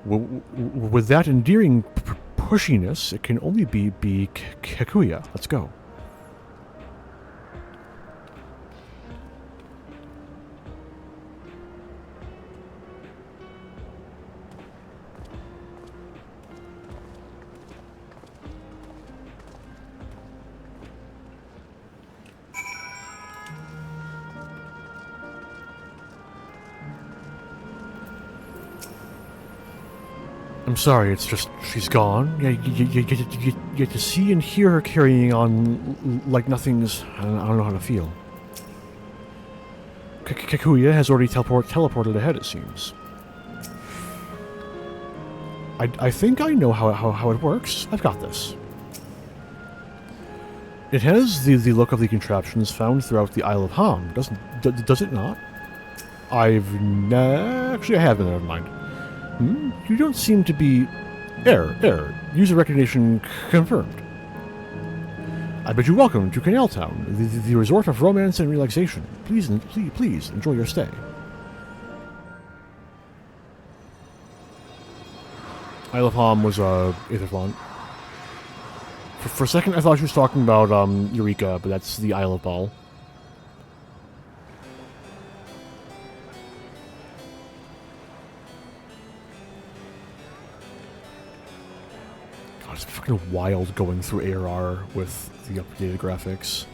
With that endearing pushiness, it can only be Kikuya. Let's go. I'm sorry, it's just, she's gone. Yeah, you get to see and hear her carrying on like nothing's, I don't know how to feel. Kikuya has already teleported ahead, it seems. I think I know how it works. I've got this. It has the look of the contraptions found throughout the Isle of Ham, does it not? I've never Actually, I have been, never mind. You don't seem to be... Error. User recognition confirmed. I bid you welcome to Canal Town, the resort of romance and relaxation. Please enjoy your stay. Isle of Hom was Aetherflaunt. For a second, I thought she was talking about Eureka, but that's the Isle of Ball. God, it's fucking wild going through ARR with the updated graphics.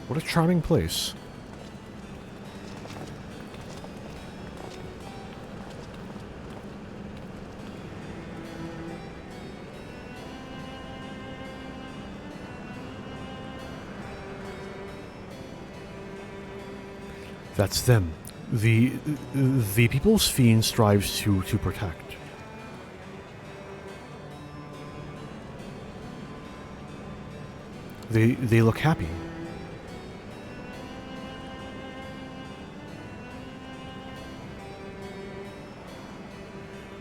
What a charming place. That's them. The People's Fiend strives to protect. They look happy.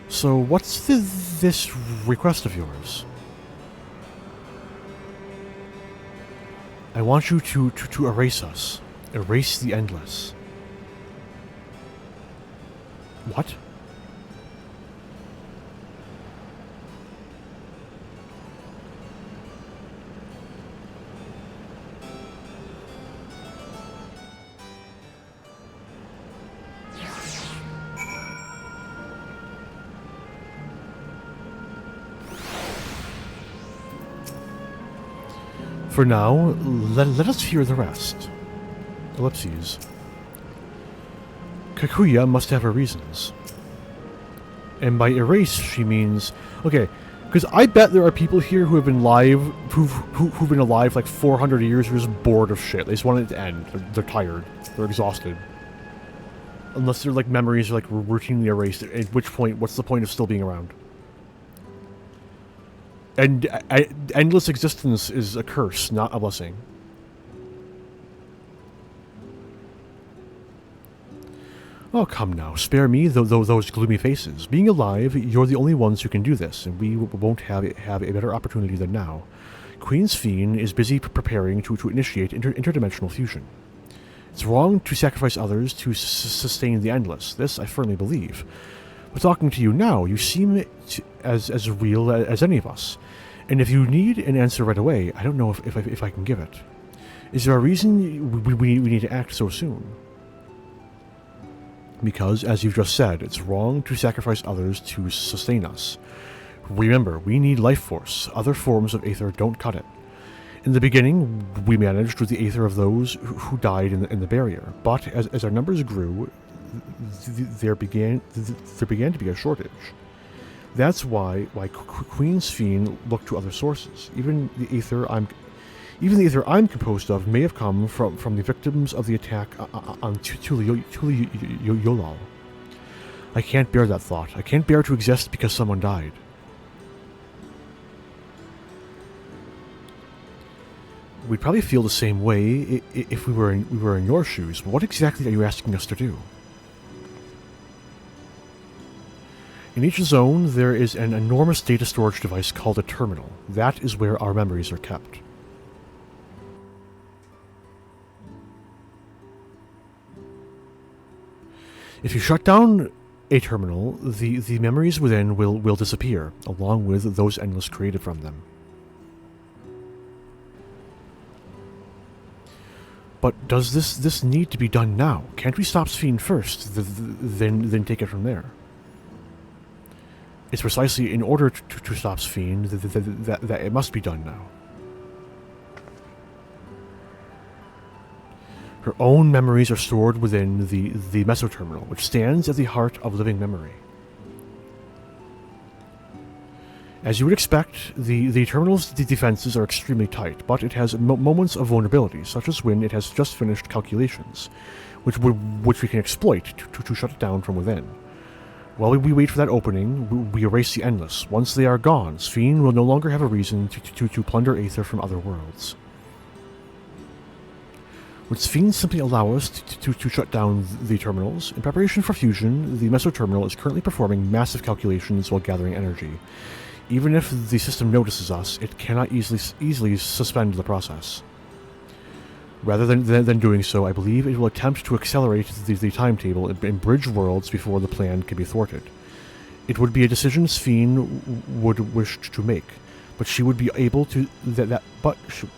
So what's this request of yours? I want you to erase us. Erase the Endless. What? For now, let us hear the rest. Ellipses. Kakuya must have her reasons. And by erase, she means... Okay, because I bet there are people here who have been who've been alive like 400 years who are just bored of shit. They just want it to end. They're tired. They're exhausted. Unless their like memories are like routinely erased. At which point, what's the point of still being around? And endless existence is a curse, not a blessing. Oh, come now. Spare me those gloomy faces. Being alive, you're the only ones who can do this, and we won't have a better opportunity than now. Queen's Fiend is busy preparing to initiate interdimensional fusion. It's wrong to sacrifice others to sustain the Endless. This I firmly believe. But talking to you now, you seem as real as any of us. And if you need an answer right away, I don't know if I can give it. Is there a reason we need to act so soon? Because, as you've just said, it's wrong to sacrifice others to sustain us. Remember, we need life force. Other forms of Aether don't cut it. In the beginning, we managed with the Aether of those who died in the barrier. But as our numbers grew, there began to be a shortage. That's why Queen's Fiend looked to other sources. Even the Aether I'm composed of may have come from the victims of the attack on Tuliyollal. I can't bear that thought. I can't bear to exist because someone died. We'd probably feel the same way if we were in your shoes. But what exactly are you asking us to do? In each zone, there is an enormous data storage device called a terminal. That is where our memories are kept. If you shut down a terminal, the memories within will disappear, along with those Endless created from them. But does this need to be done now? Can't we stop Fiend first, then take it from there? It's precisely in order to stop Fiend that it must be done now. Her own memories are stored within the Mesoterminal, which stands at the heart of living memory. As you would expect, the terminal's defenses are extremely tight, but it has moments of vulnerability, such as when it has just finished calculations, which we can exploit to shut it down from within. While we wait for that opening, we erase the Endless. Once they are gone, Fiend will no longer have a reason to plunder Aether from other worlds. Would Sphene simply allow us to shut down the terminals? In preparation for fusion, the Mesoterminal is currently performing massive calculations while gathering energy. Even if the system notices us, it cannot easily suspend the process. Rather than doing so, I believe it will attempt to accelerate the timetable and bridge worlds before the plan can be thwarted. It would be a decision Sphene would wish to make, but she would be able to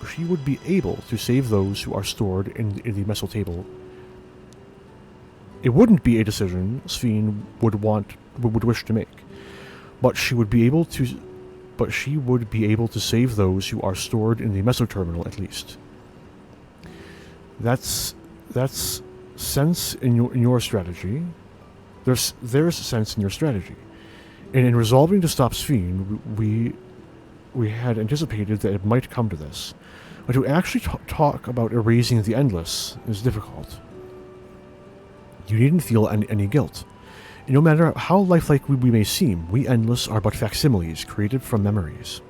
she would be able to save those who are stored in the Mesotable. It wouldn't be a decision Sphene would wish to make, but she would be able to save those who are stored in the Mesoterminal at least. That's sense in your strategy. There's sense in your strategy. And in resolving to stop Sphene, we had anticipated that it might come to this. But to actually talk about erasing the Endless is difficult. You needn't feel any guilt. And no matter how lifelike we may seem, we Endless are but facsimiles created from memories.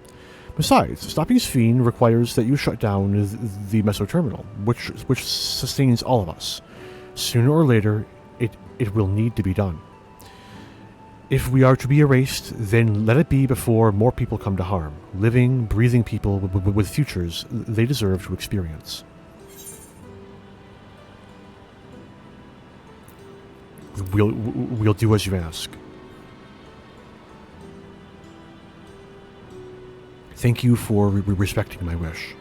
Besides, stopping Sphene requires that you shut down the Mesoterminal, which sustains all of us. Sooner or later, it will need to be done. If we are to be erased, then let it be before more people come to harm. Living, breathing people with futures they deserve to experience. We'll do as you ask. Thank you for respecting my wish.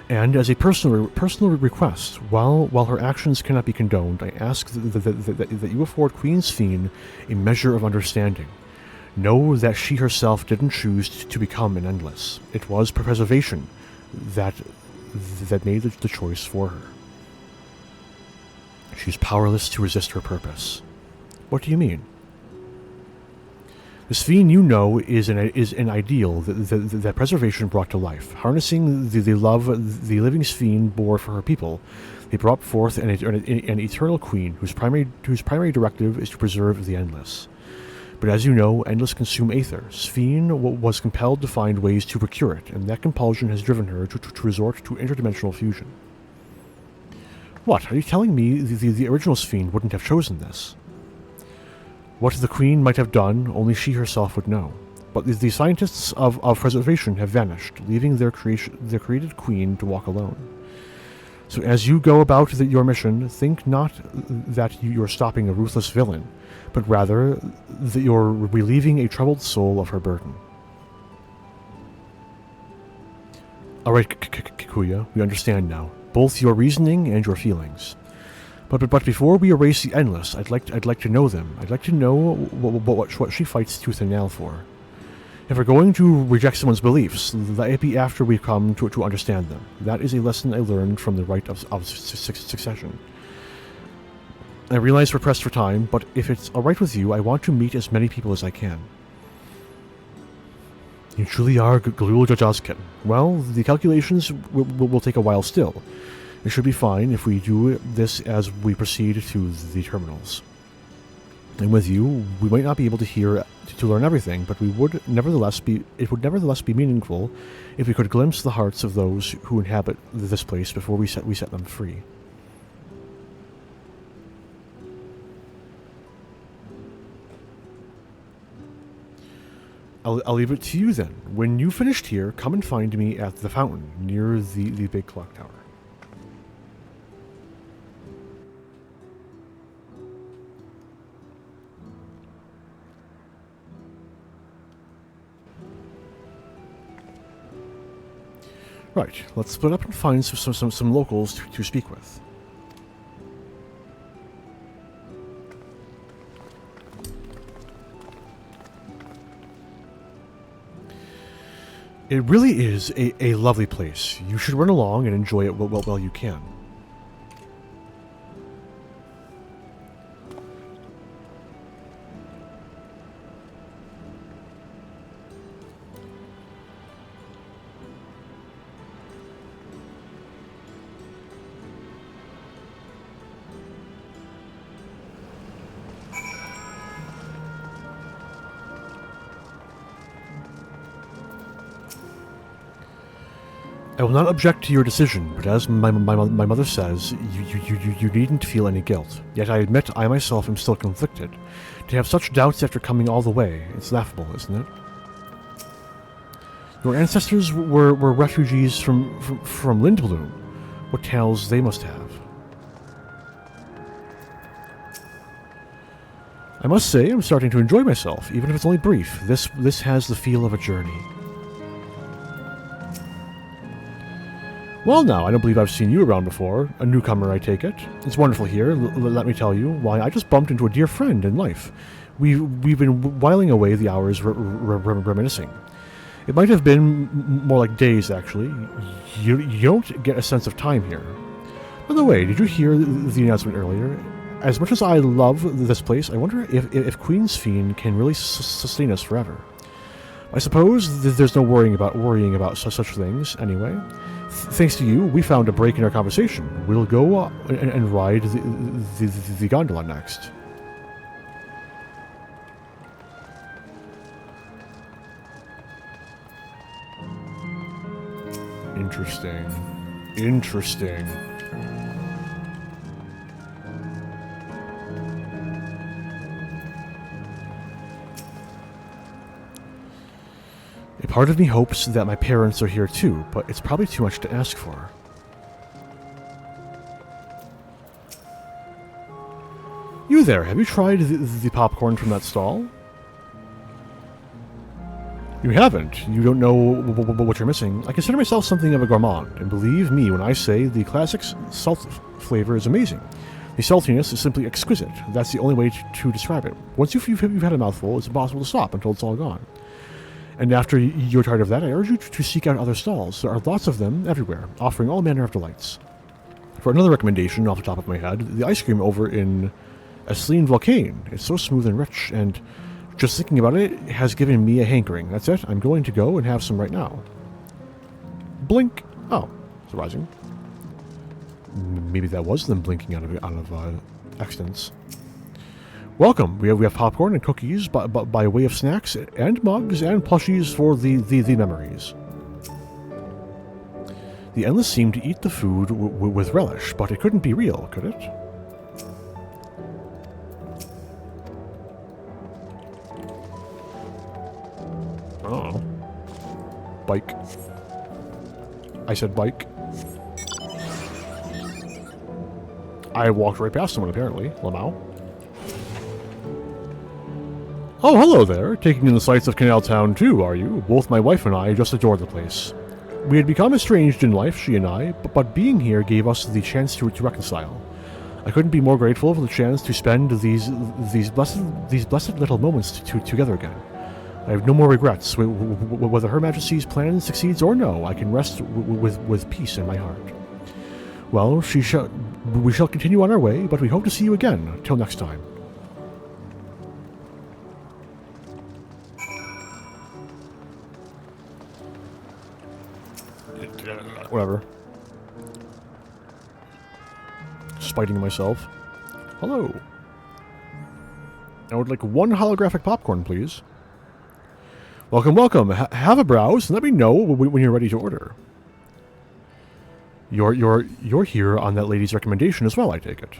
And as a personal request, while her actions cannot be condoned, I ask that you afford Queen Sphene a measure of understanding. Know that she herself didn't choose to become an Endless. It was preservation that made the choice for her. She's powerless to resist her purpose. What do you mean? The Sphene you know is an ideal that preservation brought to life. Harnessing the love the living Sphene bore for her people, they brought forth an eternal queen whose primary directive is to preserve the Endless. But as you know, Endless consume Aether. Sphene was compelled to find ways to procure it, and that compulsion has driven her to resort to interdimensional fusion. What? Are you telling me the original Sphene wouldn't have chosen this? What the Queen might have done, only she herself would know. But the scientists of preservation have vanished, leaving their created Queen to walk alone. So as you go about your mission, think not that you're stopping a ruthless villain, but rather that you're relieving a troubled soul of her burden. Alright, Kikuya, we understand now, both your reasoning and your feelings. But before we erase the Endless, I'd like to know them. I'd like to know what she fights tooth and nail for. If we're going to reject someone's beliefs, let it be after we've come to understand them. That is a lesson I learned from the rite of succession. I realize we're pressed for time, but if it's alright with you, I want to meet as many people as I can. You truly are Galul Jajazkin. Well, the calculations will take a while still. It should be fine if we do this as we proceed to the terminals. And with you, we might not be able to learn everything, but it would nevertheless be meaningful if we could glimpse the hearts of those who inhabit this place before we set them free. I'll leave it to you then. When you finished here, come and find me at the fountain near the big clock tower. Right, let's split up and find some locals to speak with. It really is a lovely place. You should run along and enjoy it while you can. I will not object to your decision, but as my mother says, you needn't feel any guilt. Yet I admit I myself am still conflicted. To have such doubts after coming all the way, it's laughable, isn't it? Your ancestors were refugees from Lindblum. What tales they must have. I must say, I'm starting to enjoy myself, even if it's only brief. This has the feel of a journey. Well now, I don't believe I've seen you around before. A newcomer, I take it. It's wonderful here, let me tell you. Why, I just bumped into a dear friend in life. We've been whiling away the hours reminiscing. It might have been more like days, actually. You don't get a sense of time here. By the way, did you hear the announcement earlier? As much as I love this place, I wonder if Queen's Fiend can really sustain us forever. I suppose there's no worrying about such things, anyway. Thanks to you, we found a break in our conversation. We'll go and ride the gondola next. Interesting. A part of me hopes that my parents are here too, but it's probably too much to ask for. You there, have you tried the popcorn from that stall? You haven't. You don't know what you're missing. I consider myself something of a gourmand, and believe me when I say the classic salt flavor is amazing. The saltiness is simply exquisite. That's the only way to describe it. Once you've had a mouthful, it's impossible to stop until it's all gone. And after you're tired of that, I urge you to seek out other stalls. There are lots of them everywhere, offering all manner of delights. For another recommendation off the top of my head, the ice cream over in Asleen Volcane. It's so smooth and rich, and just thinking about it has given me a hankering. That's it. I'm going to go and have some right now. Blink. Oh, surprising. Maybe that was them blinking out of accidents. Welcome. We have popcorn and cookies by way of snacks and mugs and plushies for the memories. The Endless seemed to eat the food with relish, but it couldn't be real, could it? Oh. Bike. I said bike. I walked right past someone, apparently. Lamau. Oh, hello there. Taking in the sights of Canal Town too, are you? Both my wife and I just adore the place. We had become estranged in life, she and I, but being here gave us the chance to reconcile. I couldn't be more grateful for the chance to spend these blessed little moments together again. I have no more regrets. Whether Her Majesty's plan succeeds or no, I can rest with peace in my heart. Well, we shall continue on our way, but we hope to see you again. Till next time. Whatever. Spiting myself. Hello. I would like one holographic popcorn, please. Welcome, welcome. Have a browse and let me know when you're ready to order. You're here on that lady's recommendation as well, I take it.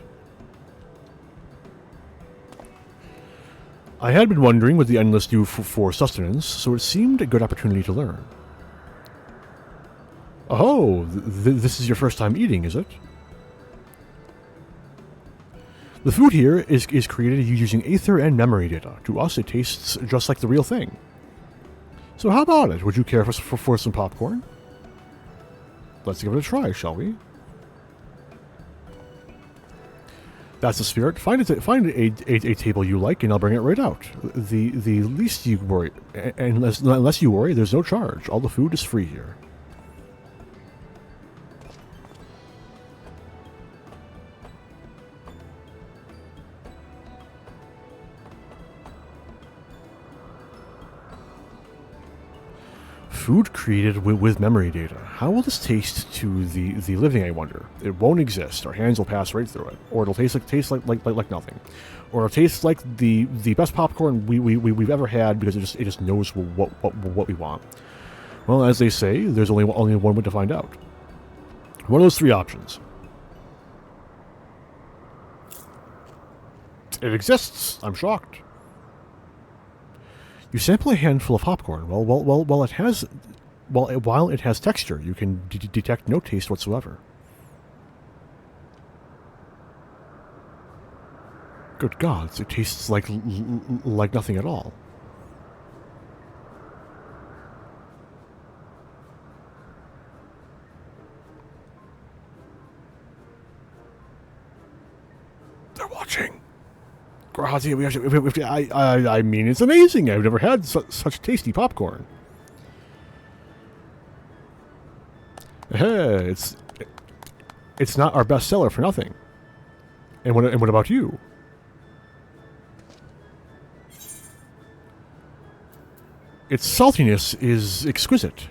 I had been wondering what the Endless do for sustenance, so it seemed a good opportunity to learn. Oh, this is your first time eating, is it? The food here is created using aether and memory data. To us, it tastes just like the real thing. So how about it? Would you care for some popcorn? Let's give it a try, shall we? That's the spirit. Find a table you like, and I'll bring it right out. The least you worry, unless you worry, there's no charge. All the food is free here. Food created with memory data. How will this taste to the living, I wonder? It won't exist. Our hands will pass right through it. Or it'll taste like nothing. Or it'll taste like the best popcorn we've ever had because it just knows what we want. Well, as they say, there's only one way to find out. One of those three options. It exists. I'm shocked. You sample a handful of popcorn. While it has texture, you can detect no taste whatsoever. Good God, it tastes like nothing at all. They're watching. Grazi, I mean, it's amazing. I've never had such tasty popcorn. It's not our best seller for nothing. And what about you? Its saltiness is exquisite.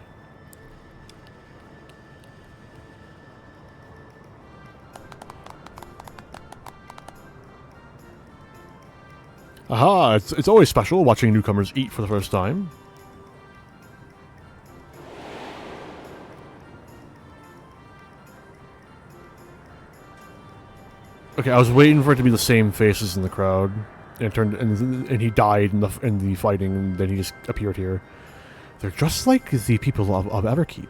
Aha, it's always special watching newcomers eat for the first time. Okay, I was waiting for it to be the same faces in the crowd. And he died in the fighting, and then he just appeared here. They're just like the people of Everkeep.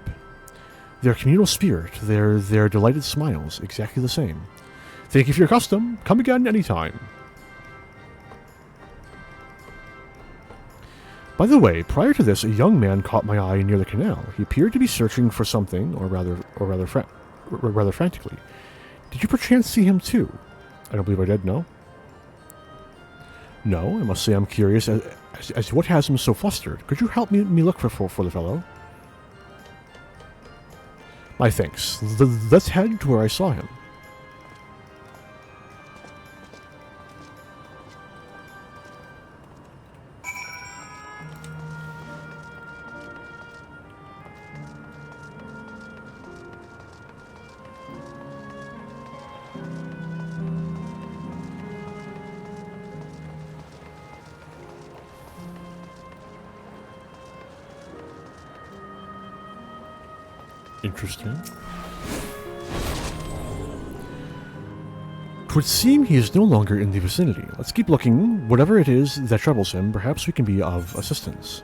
Their communal spirit, their delighted smiles, exactly the same. Thank you for your custom. Come again anytime. By the way, prior to this, a young man caught my eye near the canal. He appeared to be searching for something, or rather frantically. Did you perchance see him too? I don't believe I did. No. No, I must say I'm curious as to what has him so flustered. Could you help me look for the fellow? My thanks. Let's head to where I saw him. Interesting. Twould seem he is no longer in the vicinity. Let's keep looking. Whatever it is that troubles him, perhaps we can be of assistance.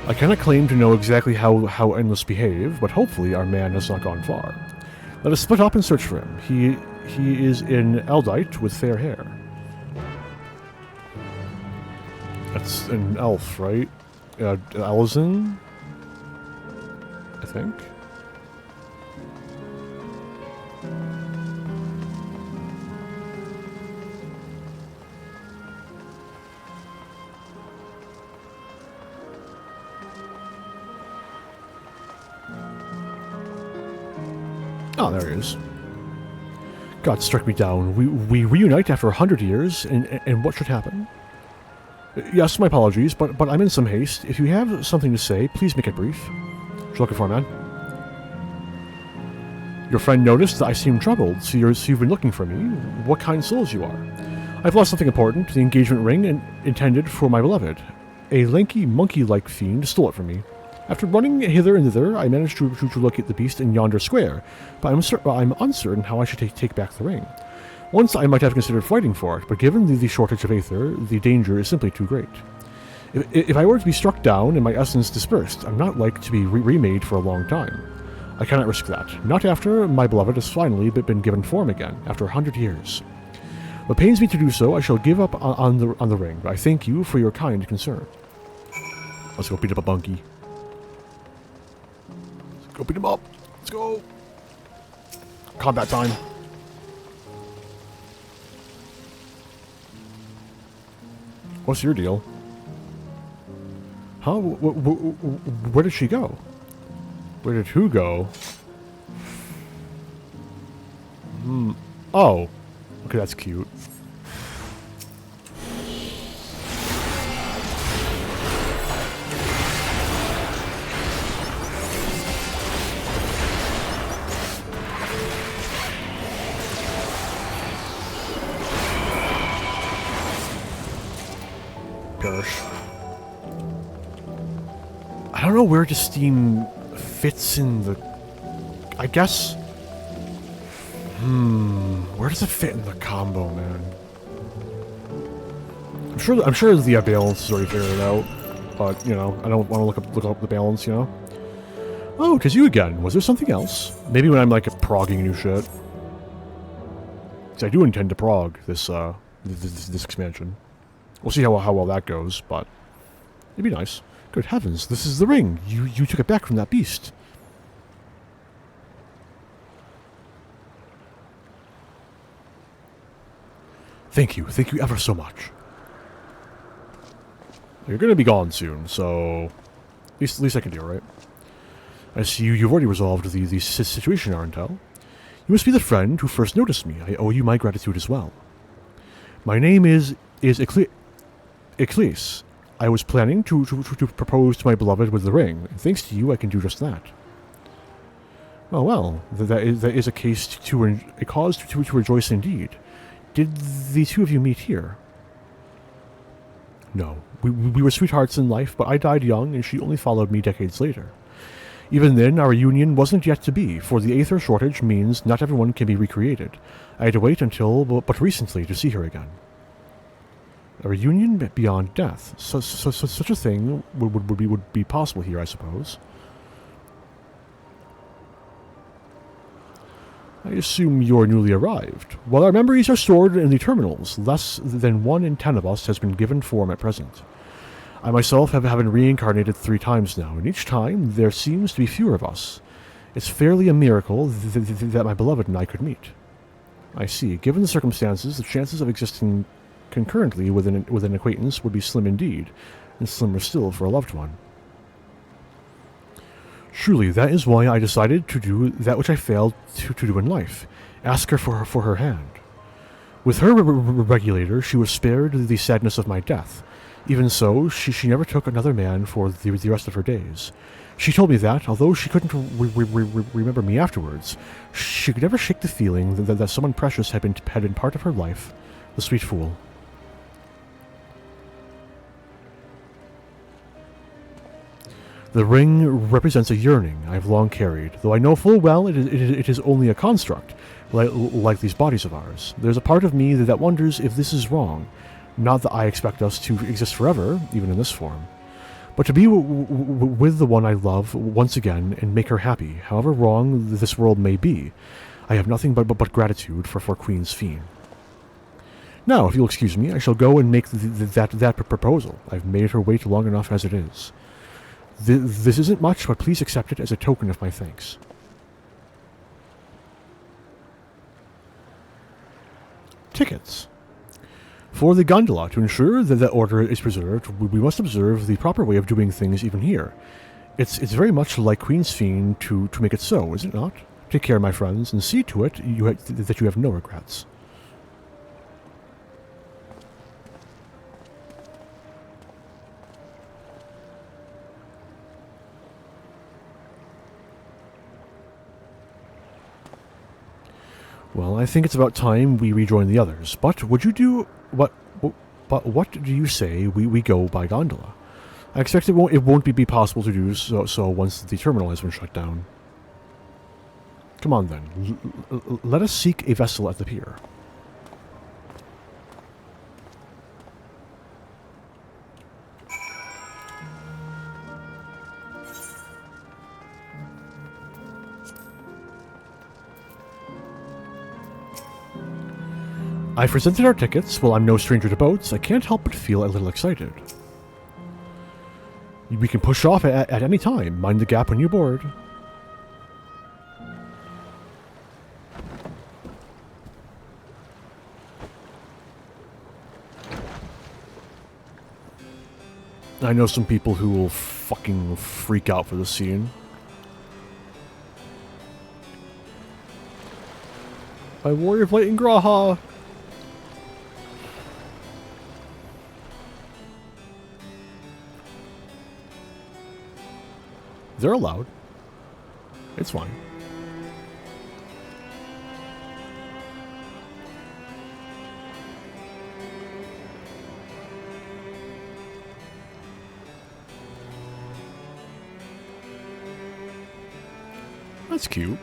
I cannot claim to know exactly how Endless behave, but hopefully our man has not gone far. Let us split up and search for him. He is in Eldite with fair hair. That's an elf, right? Elzen, I think. Oh, there he is. God struck me down. We reunite after 100 years, and what should happen? Yes, my apologies, but I'm in some haste. If you have something to say, please make it brief. What you looking for, man? Your friend noticed that I seemed troubled, so you've been looking for me. What kind souls you are? I've lost something important, the engagement ring intended for my beloved. A lanky, monkey-like fiend stole it from me. After running hither and thither, I managed to locate the beast in yonder square, but I'm uncertain how I should take back the ring. Once I might have considered fighting for it, but given the shortage of Aether, the danger is simply too great. If I were to be struck down and my essence dispersed, I'm not like to be remade for a long time. I cannot risk that, not after my beloved has finally been given form again, after 100 years. What pains me to do so, I shall give up on the ring, but I thank you for your kind concern. Let's go beat up a bunkie. Let's go beat him up. Let's go. Combat time. What's your deal? Huh? Where did she go? Where did who go? Oh. Okay, that's cute. Perish. don't know where Justine fits in the... I guess... Where does it fit in the combo, man? I'm sure the balance is already figured out, but, you know, I don't want to look up the balance, you know? Oh, 'tis you again. Was there something else? Maybe when I'm, like, progging new shit. Because I do intend to prog this expansion. We'll see how well that goes, but it'd be nice. Good heavens, this is the ring. You took it back from that beast. Thank you ever so much. You're gonna be gone soon, so at least I can do it, right? I see you've already resolved the situation, Arentel. You must be the friend who first noticed me. I owe you my gratitude as well. My name is Eclise. I was planning to propose to my beloved with the ring, and thanks to you, I can do just that. Oh well, that is a cause to rejoice indeed. Did the two of you meet here? No, we were sweethearts in life, but I died young, and she only followed me decades later. Even then, our union wasn't yet to be, for the Aether shortage means not everyone can be recreated. I had to wait until but recently to see her again. A reunion beyond death. Such a thing would be possible here, I suppose. I assume you're newly arrived. While our memories are stored in the terminals, less than 1 in 10 of us has been given form at present. I myself have been reincarnated 3 times now, and each time there seems to be fewer of us. It's fairly a miracle that my beloved and I could meet. I see. Given the circumstances, the chances of existing concurrently with an acquaintance would be slim indeed, and slimmer still for a loved one. Truly, that is why I decided to do that which I failed to do in life, ask her for her hand. With her regulator, she was spared the sadness of my death. Even so, she never took another man for the rest of her days. She told me that, although she couldn't remember me afterwards, she could never shake the feeling that someone precious had been part of her life. The sweet fool. The ring represents a yearning I have long carried, though I know full well it is only a construct, like these bodies of ours. There's a part of me that wonders if this is wrong. Not that I expect us to exist forever, even in this form, but to be with the one I love once again and make her happy, however wrong this world may be. I have nothing but gratitude for Queen Sphene. Now, if you'll excuse me, I shall go and make that proposal. I've made her wait long enough as it is. This isn't much, but please accept it as a token of my thanks. Tickets. For the gondola, to ensure that order is preserved, we must observe the proper way of doing things even here. It's very much like Queen Sphene to make it so, is it not? Take care, my friends, and see to it that you have no regrets. Well, I think it's about time we rejoin the others. But would you do what do you say we go by gondola? I expect it won't be possible to do so once the terminal has been shut down. Come on then. Let us seek a vessel at the pier. I've presented our tickets. Well, I'm no stranger to boats. I can't help but feel a little excited. We can push off at any time. Mind the gap when you board. I know some people who will fucking freak out for this scene. By Warrior of Light and G'raha! They're allowed. It's fine. That's cute.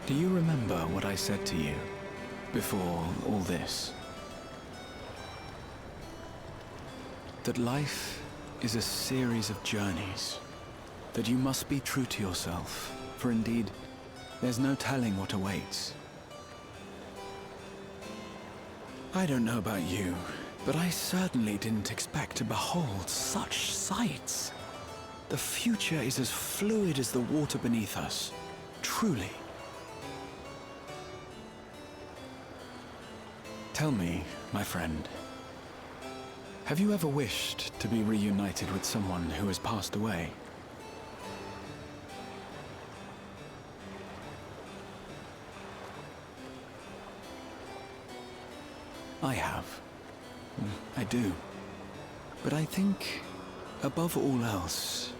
Do you remember what I said to you before all this? That life is a series of journeys, that you must be true to yourself, for indeed, there's no telling what awaits. I don't know about you, but I certainly didn't expect to behold such sights. The future is as fluid as the water beneath us, truly. Tell me, my friend, have you ever wished to be reunited with someone who has passed away? I have. I do. But I think, above all else,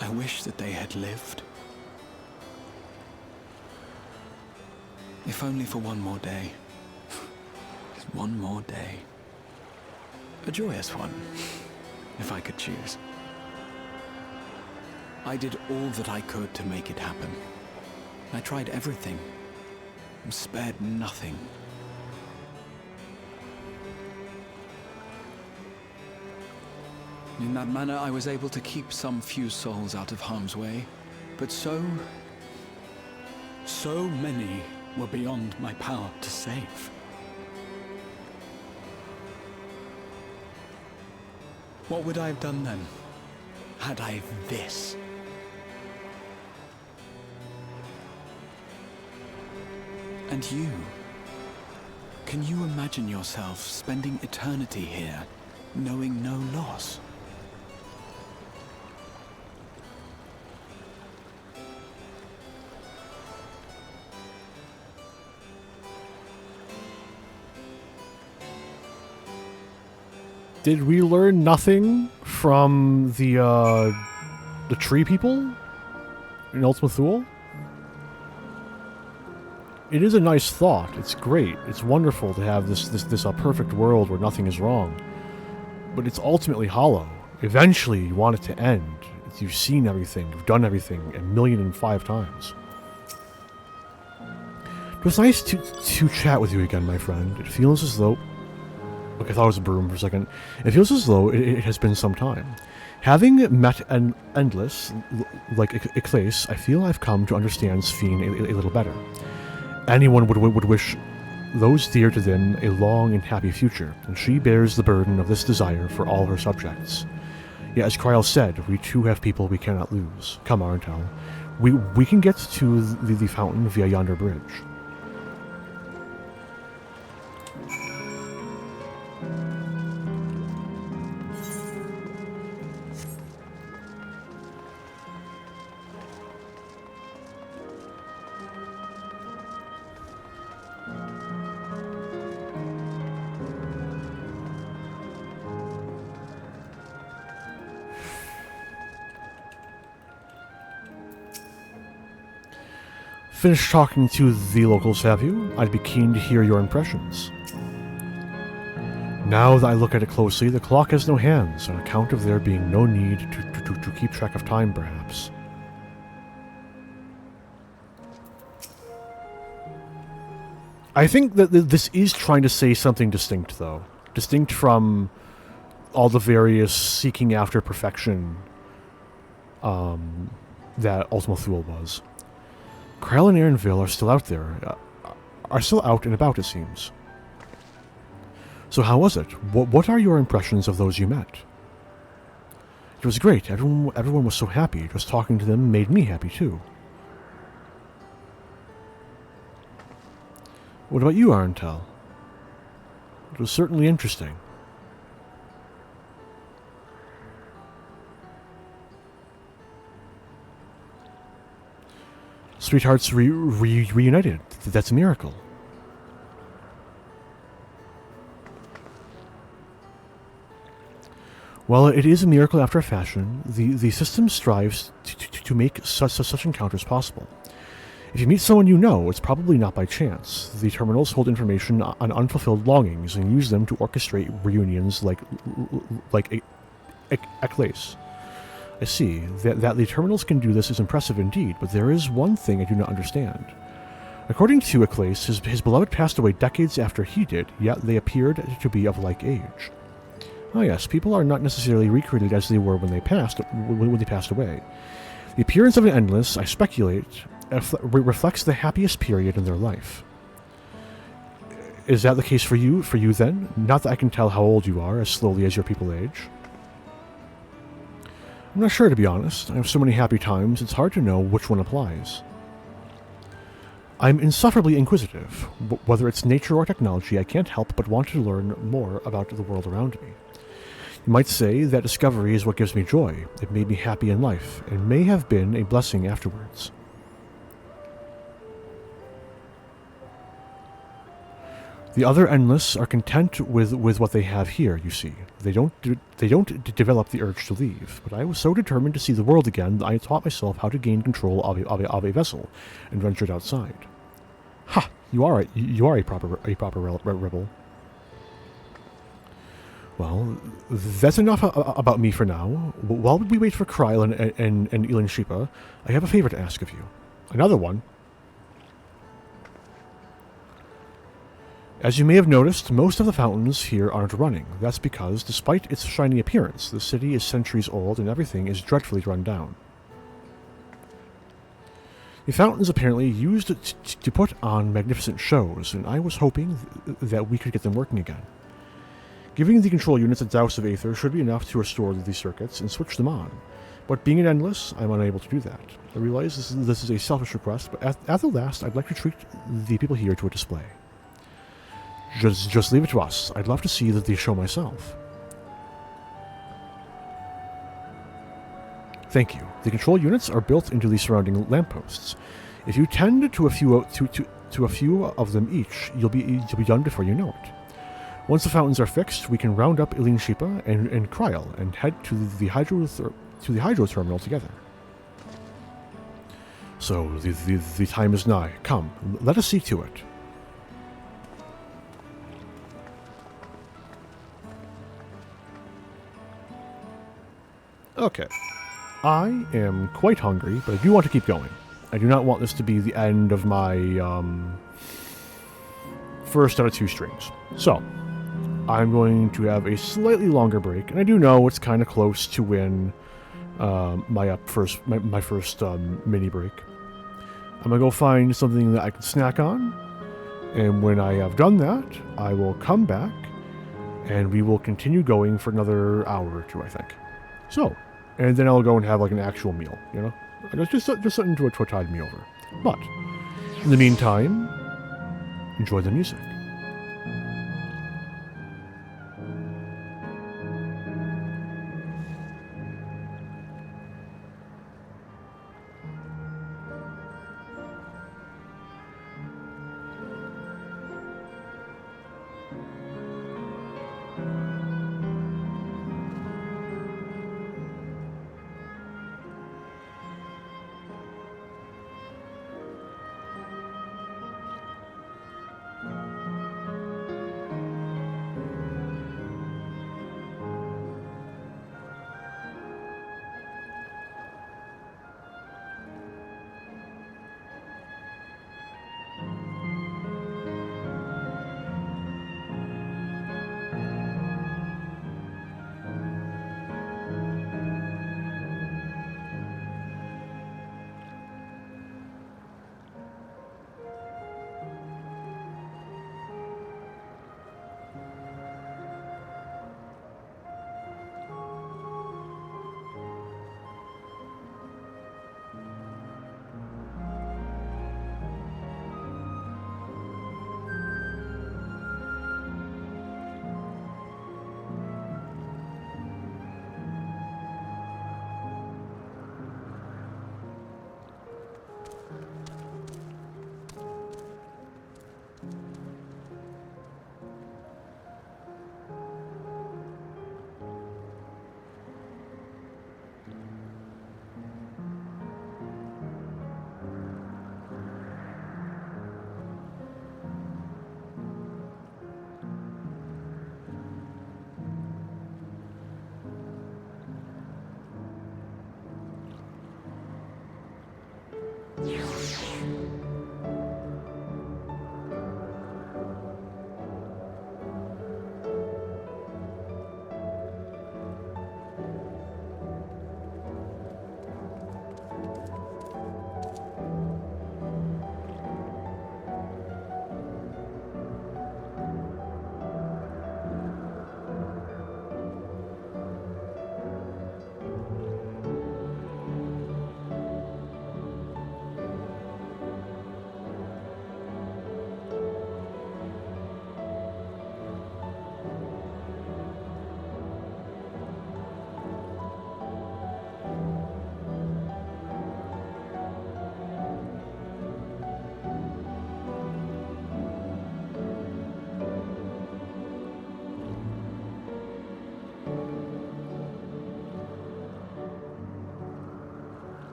I wish that they had lived. If only for one more day. Just one more day. A joyous one, if I could choose. I did all that I could to make it happen. I tried everything, and spared nothing. In that manner, I was able to keep some few souls out of harm's way, but so many were beyond my power to save. What would I have done then, had I this? And you? Can you imagine yourself spending eternity here, knowing no loss? Did we learn nothing from the tree people in Ultima Thule? It is a nice thought. It's great. It's wonderful to have this perfect world where nothing is wrong. But it's ultimately hollow. Eventually, you want it to end. You've seen everything. You've done everything 1,000,005 times. It was nice to chat with you again, my friend. It feels as though... Look, I thought it was a broom for a second. It feels as though it has been some time. Having met an Endless, like Eclase, I feel I've come to understand Sphene a little better. Anyone would wish those dear to them a long and happy future, and she bears the burden of this desire for all her subjects. Yet, as Krile said, we too have people we cannot lose. Come, Arental. We can get to the fountain via yonder bridge. Finished talking to the locals, have you? I'd be keen to hear your impressions. Now that I look at it closely, the clock has no hands, on account of there being no need to keep track of time, perhaps. I think that this is trying to say something distinct, though. Distinct from all the various seeking after perfection that Ultima Thule was. Krile and Erenville are still out there. Are still out and about, it seems. So how was it? What are your impressions of those you met? It was great. Everyone was so happy. Just talking to them made me happy, too. What about you, Arental? It was certainly interesting. Sweethearts reunited. That's a miracle. While it is a miracle after a fashion, the system strives to make such encounters possible. If you meet someone you know, it's probably not by chance. The terminals hold information on unfulfilled longings and use them to orchestrate reunions like Eclase. I see. That the terminals can do this is impressive indeed, but there is one thing I do not understand. According to Eclase, his beloved passed away decades after he did, yet they appeared to be of like age. Oh yes, people are not necessarily recreated as they were when they passed away. The appearance of an Endless, I speculate, reflects the happiest period in their life. Is that the case for you then? Not that I can tell how old you are, as slowly as your people age. I'm not sure, to be honest. I have so many happy times, it's hard to know which one applies. I'm insufferably inquisitive. Whether it's nature or technology, I can't help but want to learn more about the world around me. You might say that discovery is what gives me joy. It made me happy in life, and may have been a blessing afterwards. The other Endless are content with what they have here, you see. They don't develop the urge to leave, but I was so determined to see the world again that I taught myself how to gain control of a vessel, and ventured outside. Ha! You are a proper rebel. Well, that's enough about me for now. While we wait for Krile and Ilin'Shpiqa, I have a favor to ask of you. Another one. As you may have noticed, most of the fountains here aren't running. That's because, despite its shiny appearance, the city is centuries old and everything is dreadfully run down. The fountains apparently used to put on magnificent shows, and I was hoping that we could get them working again. Giving the control units a douse of Aether should be enough to restore the circuits and switch them on. But being an Endless, I'm unable to do that. I realize this is a selfish request, but at the last, I'd like to treat the people here to a display. Just leave it to us. I'd love to see the show myself. Thank you. The control units are built into the surrounding lampposts. If you tend to a few of them each, you'll be done before you know it. Once the fountains are fixed, we can round up Ilin'Shpiqa and Krile and head to the hydro terminal together. So the time is nigh. Come, let us see to it. Okay. I am quite hungry, but I do want to keep going. I do not want this to be the end of my first out of 2 streams. So, I'm going to have a slightly longer break, and I do know it's kind of close to when my first mini break. I'm going to go find something that I can snack on, and when I have done that, I will come back, and we will continue going for another hour or 2, I think. So, and then I'll go and have like an actual meal, you know? Just something to tide me over. But, in the meantime, enjoy the music.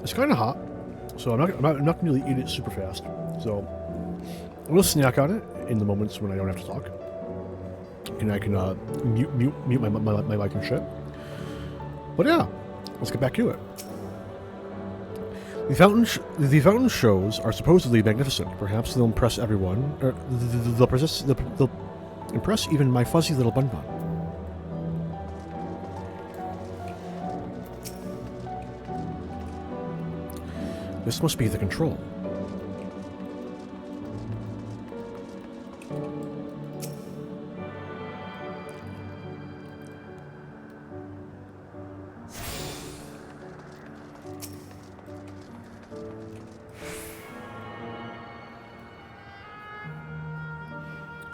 It's kind of hot, so I'm not going to eat it super fast. So I'm going to snack on it in the moments when I don't have to talk, and I can mute my mic and shit. But yeah, let's get back to it. The fountain shows are supposedly magnificent. Perhaps they'll impress everyone, or they'll impress even my fuzzy little bun bun. This must be the control.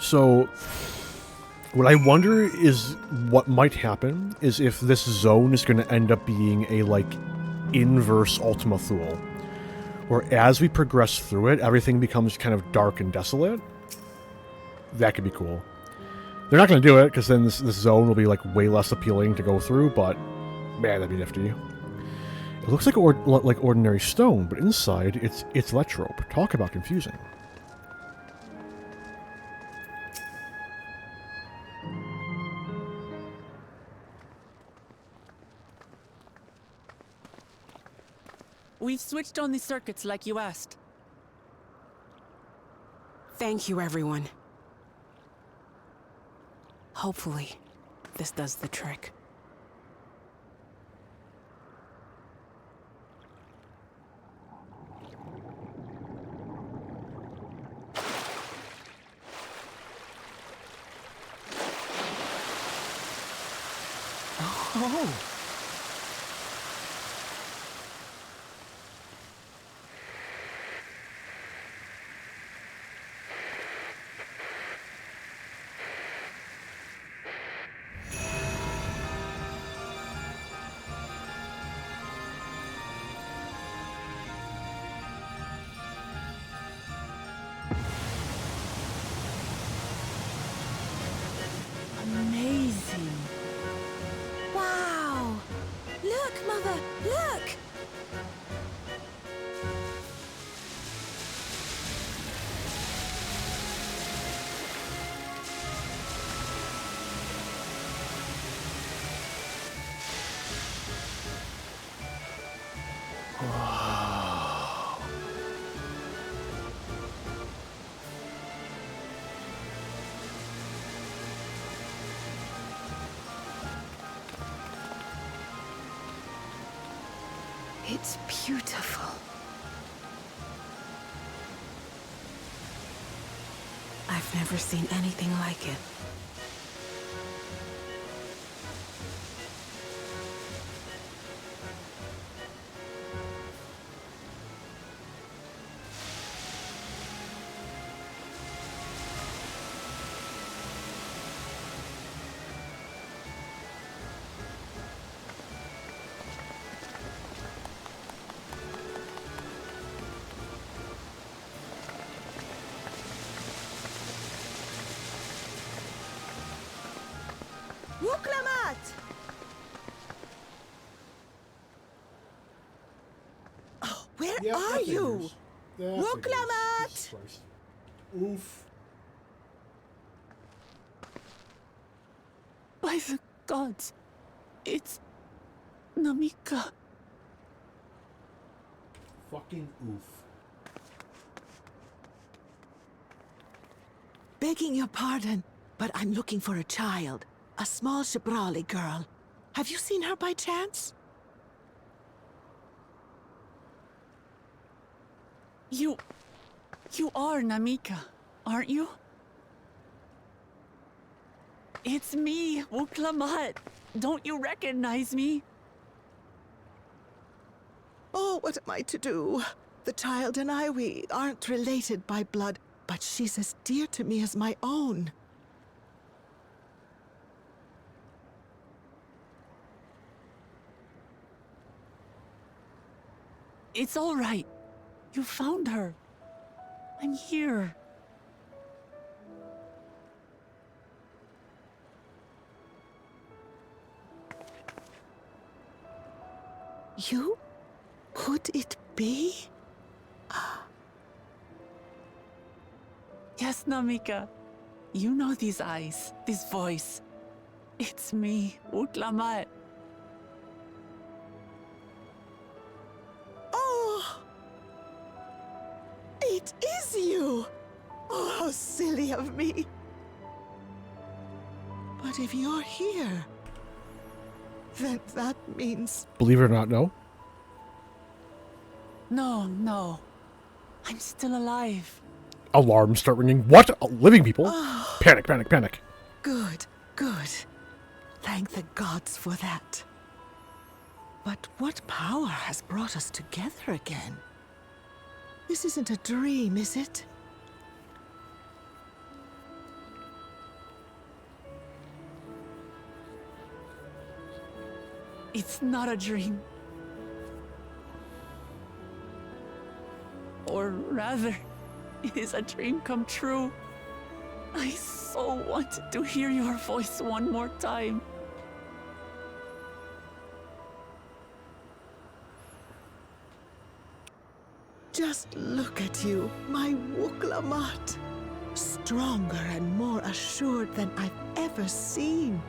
So, what I wonder is what might happen is if this zone is going to end up being a, like, inverse Ultima Thule. Where as we progress through it, everything becomes kind of dark and desolate. That could be cool. They're not going to do it, because then this zone will be like way less appealing to go through, but man, that'd be nifty. It looks like ordinary stone, but inside it's electrope. Talk about confusing. We've switched on the circuits like you asked. Thank you, everyone. Hopefully, this does the trick. Oh! Amazing. Wow! Look, Mother! Look! It's beautiful. I've never seen anything like it. Where Yeah, are that you? figures. That figures. Wuklamat! Jesus Christ. Oof. By the gods, it's Namika. Fucking oof. Begging your pardon, but I'm looking for a child. A small Shibrali girl. Have you seen her by chance? You are Namika, aren't you? It's me, Wuklamat. Don't you recognize me? Oh, what am I to do? The child and I, we aren't related by blood, but she's as dear to me as my own. It's all right. You found her. I'm here. You? Could it be? Yes, Namika. You know these eyes, this voice. It's me, Wuklamat. Oh! It is you! Oh, how silly of me. But if you're here, then that means... Believe it or not, no. No. I'm still alive. Alarms start ringing. What? Living people? Oh. Panic, panic, panic. Good. Thank the gods for that. But what power has brought us together again? This isn't a dream, is it? It's not a dream. Or rather, it is a dream come true. I so wanted to hear your voice one more time. Just look at you, my Wuklamat. Stronger and more assured than I've ever seen.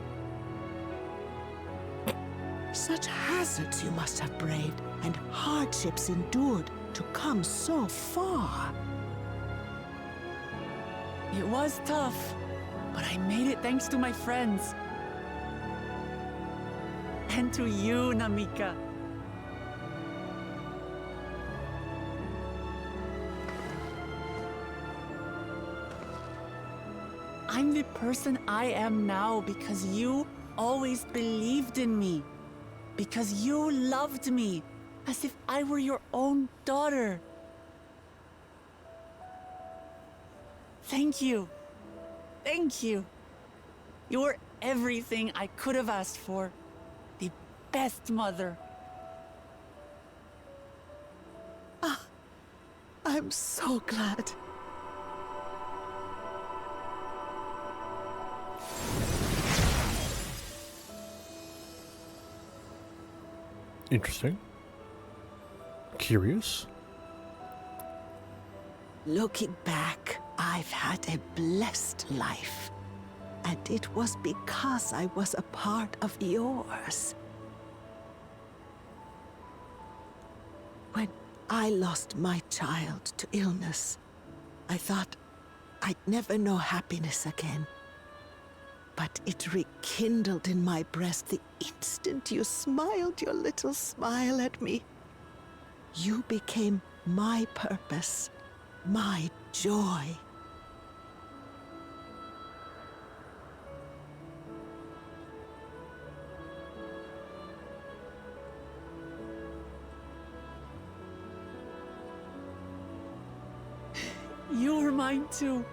Such hazards you must have braved, and hardships endured to come so far. It was tough, but I made it thanks to my friends. And to you, Namika. I'm the person I am now because you always believed in me. Because you loved me as if I were your own daughter. Thank you. Thank you. You're everything I could have asked for. The best mother. I'm so glad. Interesting. Curious. Looking back, I've had a blessed life. And it was because I was a part of yours. When I lost my child to illness, I thought I'd never know happiness again. But it rekindled in my breast the instant you smiled your little smile at me. You became my purpose, my joy. You were mine too.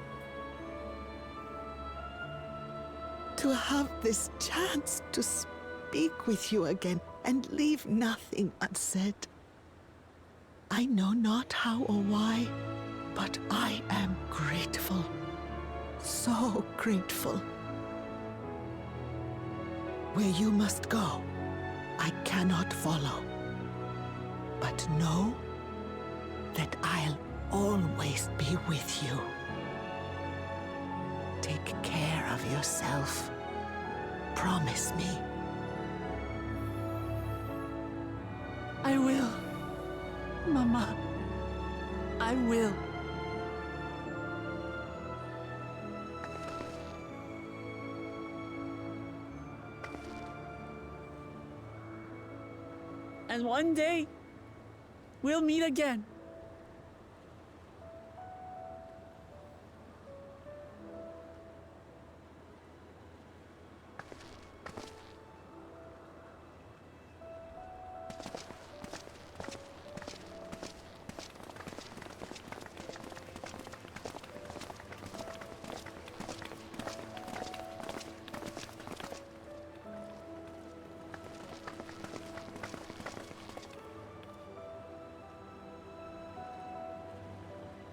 To have this chance to speak with you again and leave nothing unsaid. I know not how or why, but I am grateful. So grateful. Where you must go, I cannot follow. But know that I'll always be with you. Take care of yourself. Promise me. I will. Mama. I will. And one day, we'll meet again.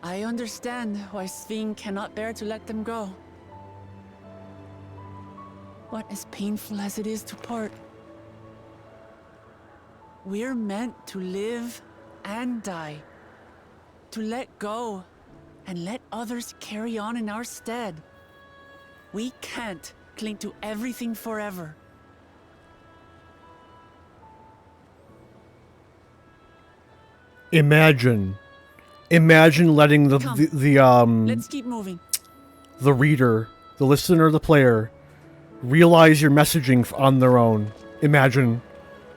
I understand why Sven cannot bear to let them go. What as painful as it is to part, we're meant to live and die. To let go and let others carry on in our stead. We can't cling to everything forever. Imagine letting Let's keep moving. the reader, the listener, the player realize your messaging on their own. Imagine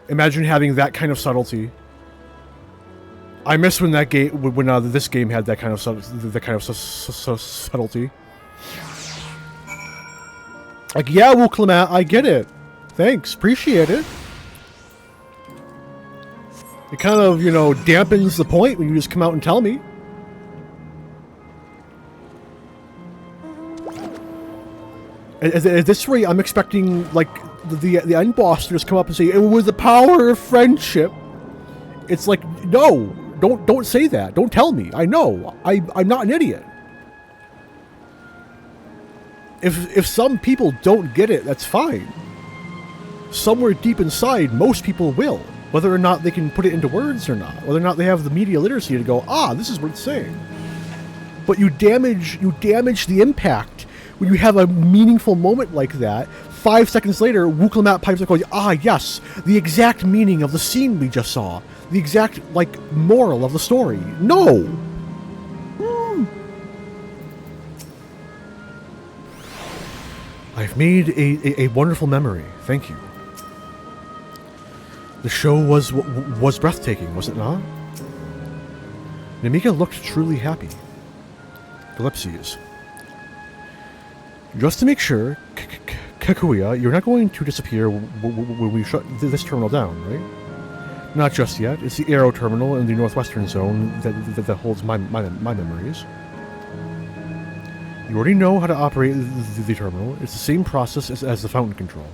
having that kind of subtlety. I miss when this game had that kind of subtlety. Like, yeah, Wuklimat, I get it. Thanks, appreciate it. It kind of, dampens the point when you just come out and tell me. At this rate, I'm expecting, like, the end boss to just come up and say, it was the power of friendship. It's like, no, don't say that. Don't tell me. I know. I'm not an idiot. If some people don't get it, that's fine. Somewhere deep inside, most people will. Whether or not they can put it into words or not. Whether or not they have the media literacy to go, this is what it's saying. But you damage the impact when you have a meaningful moment like that. 5 seconds later, Wuklimat pipes up going, yes, the exact meaning of the scene we just saw. The exact, moral of the story. No! I've made a wonderful memory. Thank you. The show was breathtaking, was it not? Namika looked truly happy. Ellipses. Just to make sure, Kakuya, you're not going to disappear when we shut this terminal down, right? Not just yet. It's the Aero terminal in the northwestern zone that holds my memories. You already know how to operate the terminal. It's the same process as the fountain control.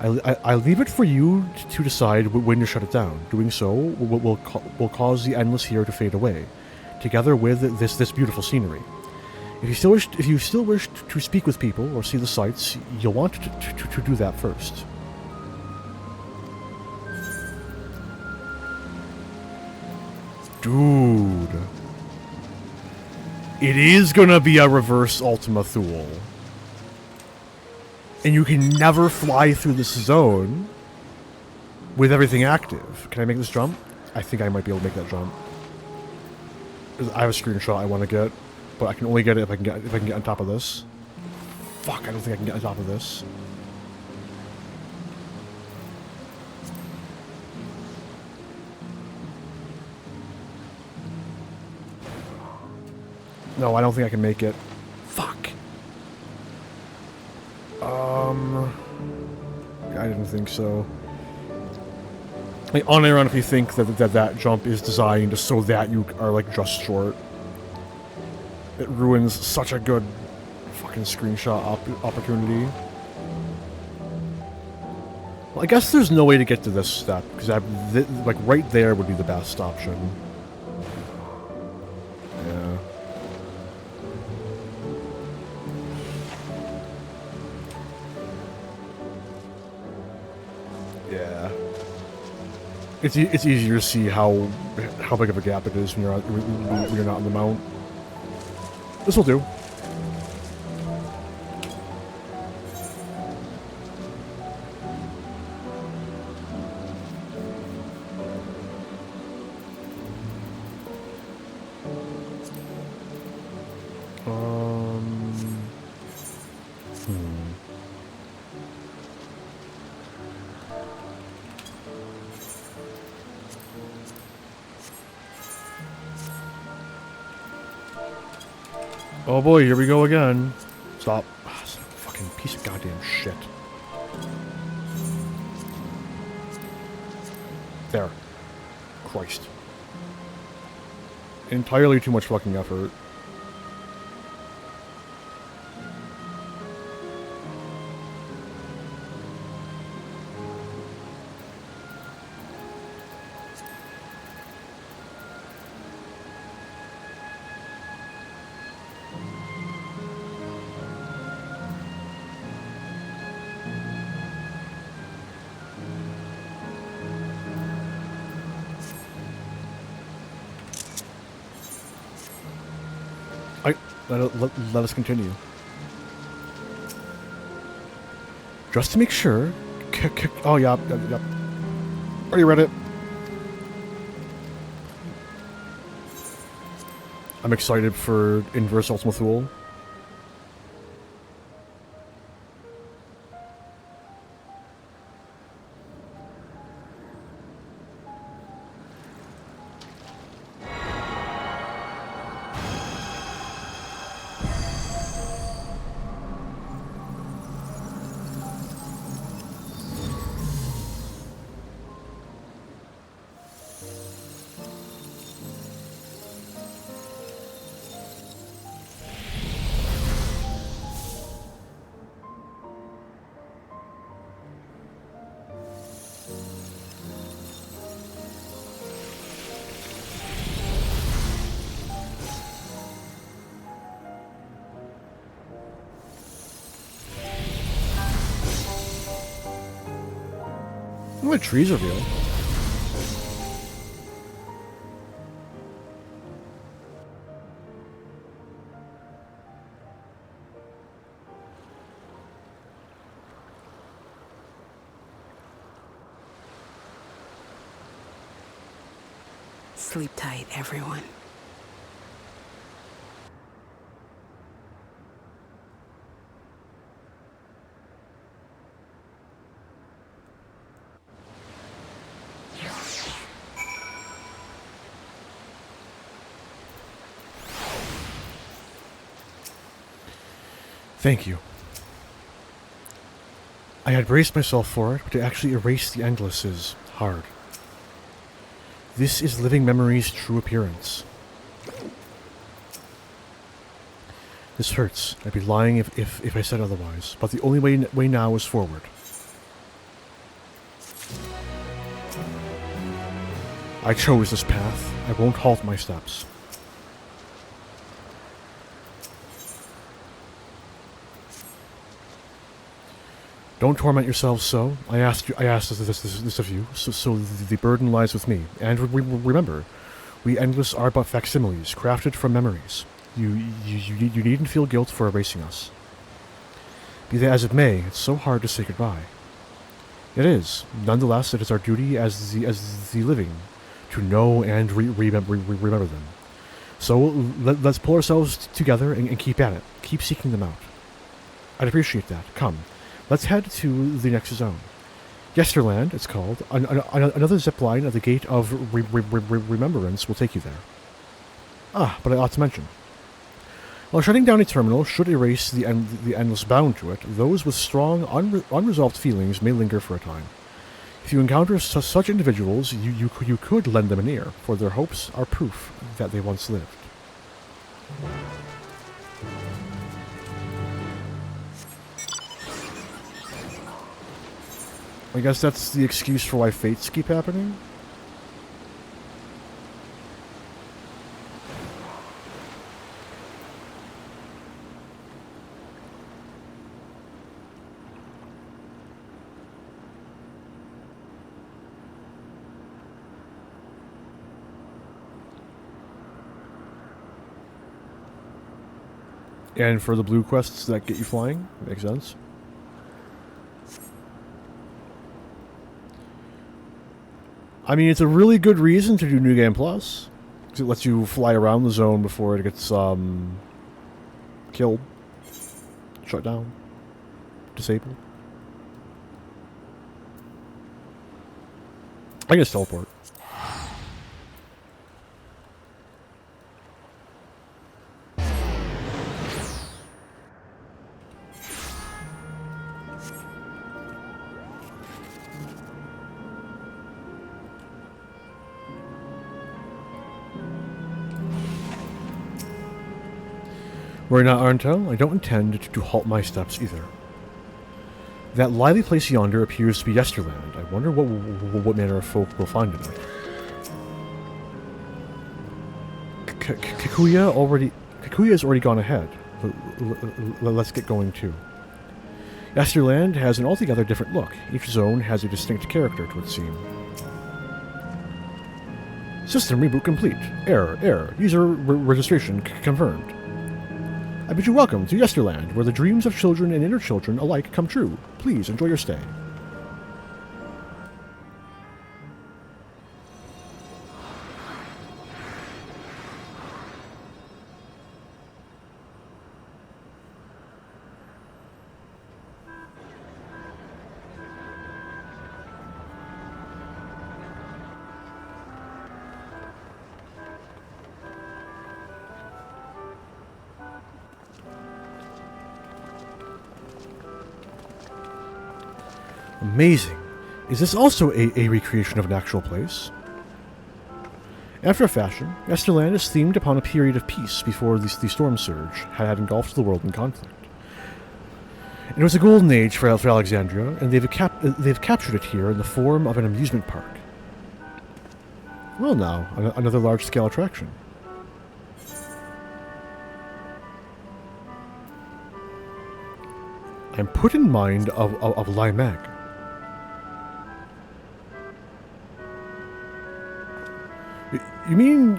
I leave it for you to decide when to shut it down. Doing so will cause the endless here to fade away, together with this beautiful scenery. If you still wish to speak with people or see the sights, you'll want to do that first. Dude. It is gonna be a reverse Ultima Thule. And you can never fly through this zone with everything active. Can I make this jump? I think I might be able to make that jump. I have a screenshot I want to get, but I can only get it if I can get on top of this. Fuck, I don't think I can get on top of this. No, I don't think I can make it. Fuck. I didn't think so. I unironically think that jump is designed so that you are just short. It ruins such a good fucking screenshot opportunity. Well, I guess there's no way to get to this step because right there would be the best option. Yeah. Yeah. It's easier to see how big of a gap it is when you're not on the mount. This will do. Oh boy, here we go again. Stop. Oh, fucking piece of goddamn shit. There. Christ. Entirely too much fucking effort. Let us continue. Just to make sure. Oh, yeah. Already read it. I'm excited for Inverse Ultima Thule. The trees are real. Sleep tight, everyone. Thank you. I had braced myself for it, but to actually erase the Endless is hard. This is living memory's true appearance. This hurts. I'd be lying if I said otherwise, but the only way now is forward. I chose this path. I won't halt my steps. Don't torment yourselves so. I asked this of you, so the burden lies with me. And remember, we Endless are but facsimiles, crafted from memories. You needn't feel guilt for erasing us. Be that as it may, it's so hard to say goodbye. It is. Nonetheless, it is our duty as the living to know and remember them. So let's pull ourselves together and keep at it. Keep seeking them out. I'd appreciate that. Come. Let's head to the next zone. Yesterland, it's called. Another zipline at the Gate of Remembrance will take you there. Ah, but I ought to mention. While shutting down a terminal should erase the Endless bound to it, those with strong, unresolved feelings may linger for a time. If you encounter such individuals, you could lend them an ear, for their hopes are proof that they once lived. I guess that's the excuse for why fates keep happening? And for the blue quests that get you flying, makes sense. I mean, it's a really good reason to do New Game Plus. Because it lets you fly around the zone before it gets killed, shut down, disabled. I guess teleport. Reyna Arntel, I don't intend to halt my steps either. That lively place yonder appears to be Yesterland. I wonder what manner of folk we'll find in it. Kikuya's already gone ahead. Let's get going too. Yesterland has an altogether different look. Each zone has a distinct character, it would seem. System reboot complete. Error. User registration confirmed. I bid you welcome to Yesterland, where the dreams of children and inner children alike come true. Please enjoy your stay. Amazing. Is this also a recreation of an actual place? After a fashion, Yesterland is themed upon a period of peace before the storm surge had engulfed the world in conflict. It was a golden age for Alexandria, and they've captured it here in the form of an amusement park. Well now, another large-scale attraction. I'm put in mind of Limag. You mean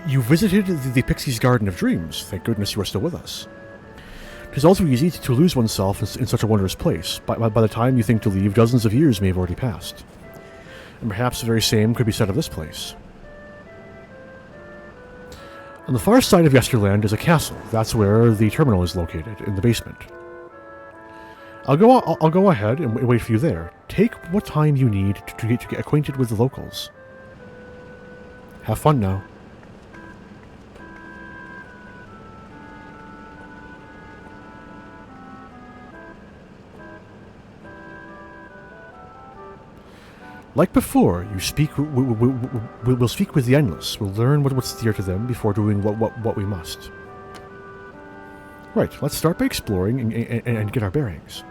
you visited the Pixie's Garden of Dreams? Thank goodness you are still with us. It is all too easy to lose oneself in such a wondrous place. By the time you think to leave, dozens of years may have already passed. And perhaps the very same could be said of this place. On the far side of Yesterland is a castle. That's where the terminal is located, in the basement. I'll go ahead and wait for you there. Take what time you need to get acquainted with the locals. Have fun now. Like before, we'll speak with the Endless. We'll learn what's dear to them before doing what we must. Right, let's start by exploring and get our bearings.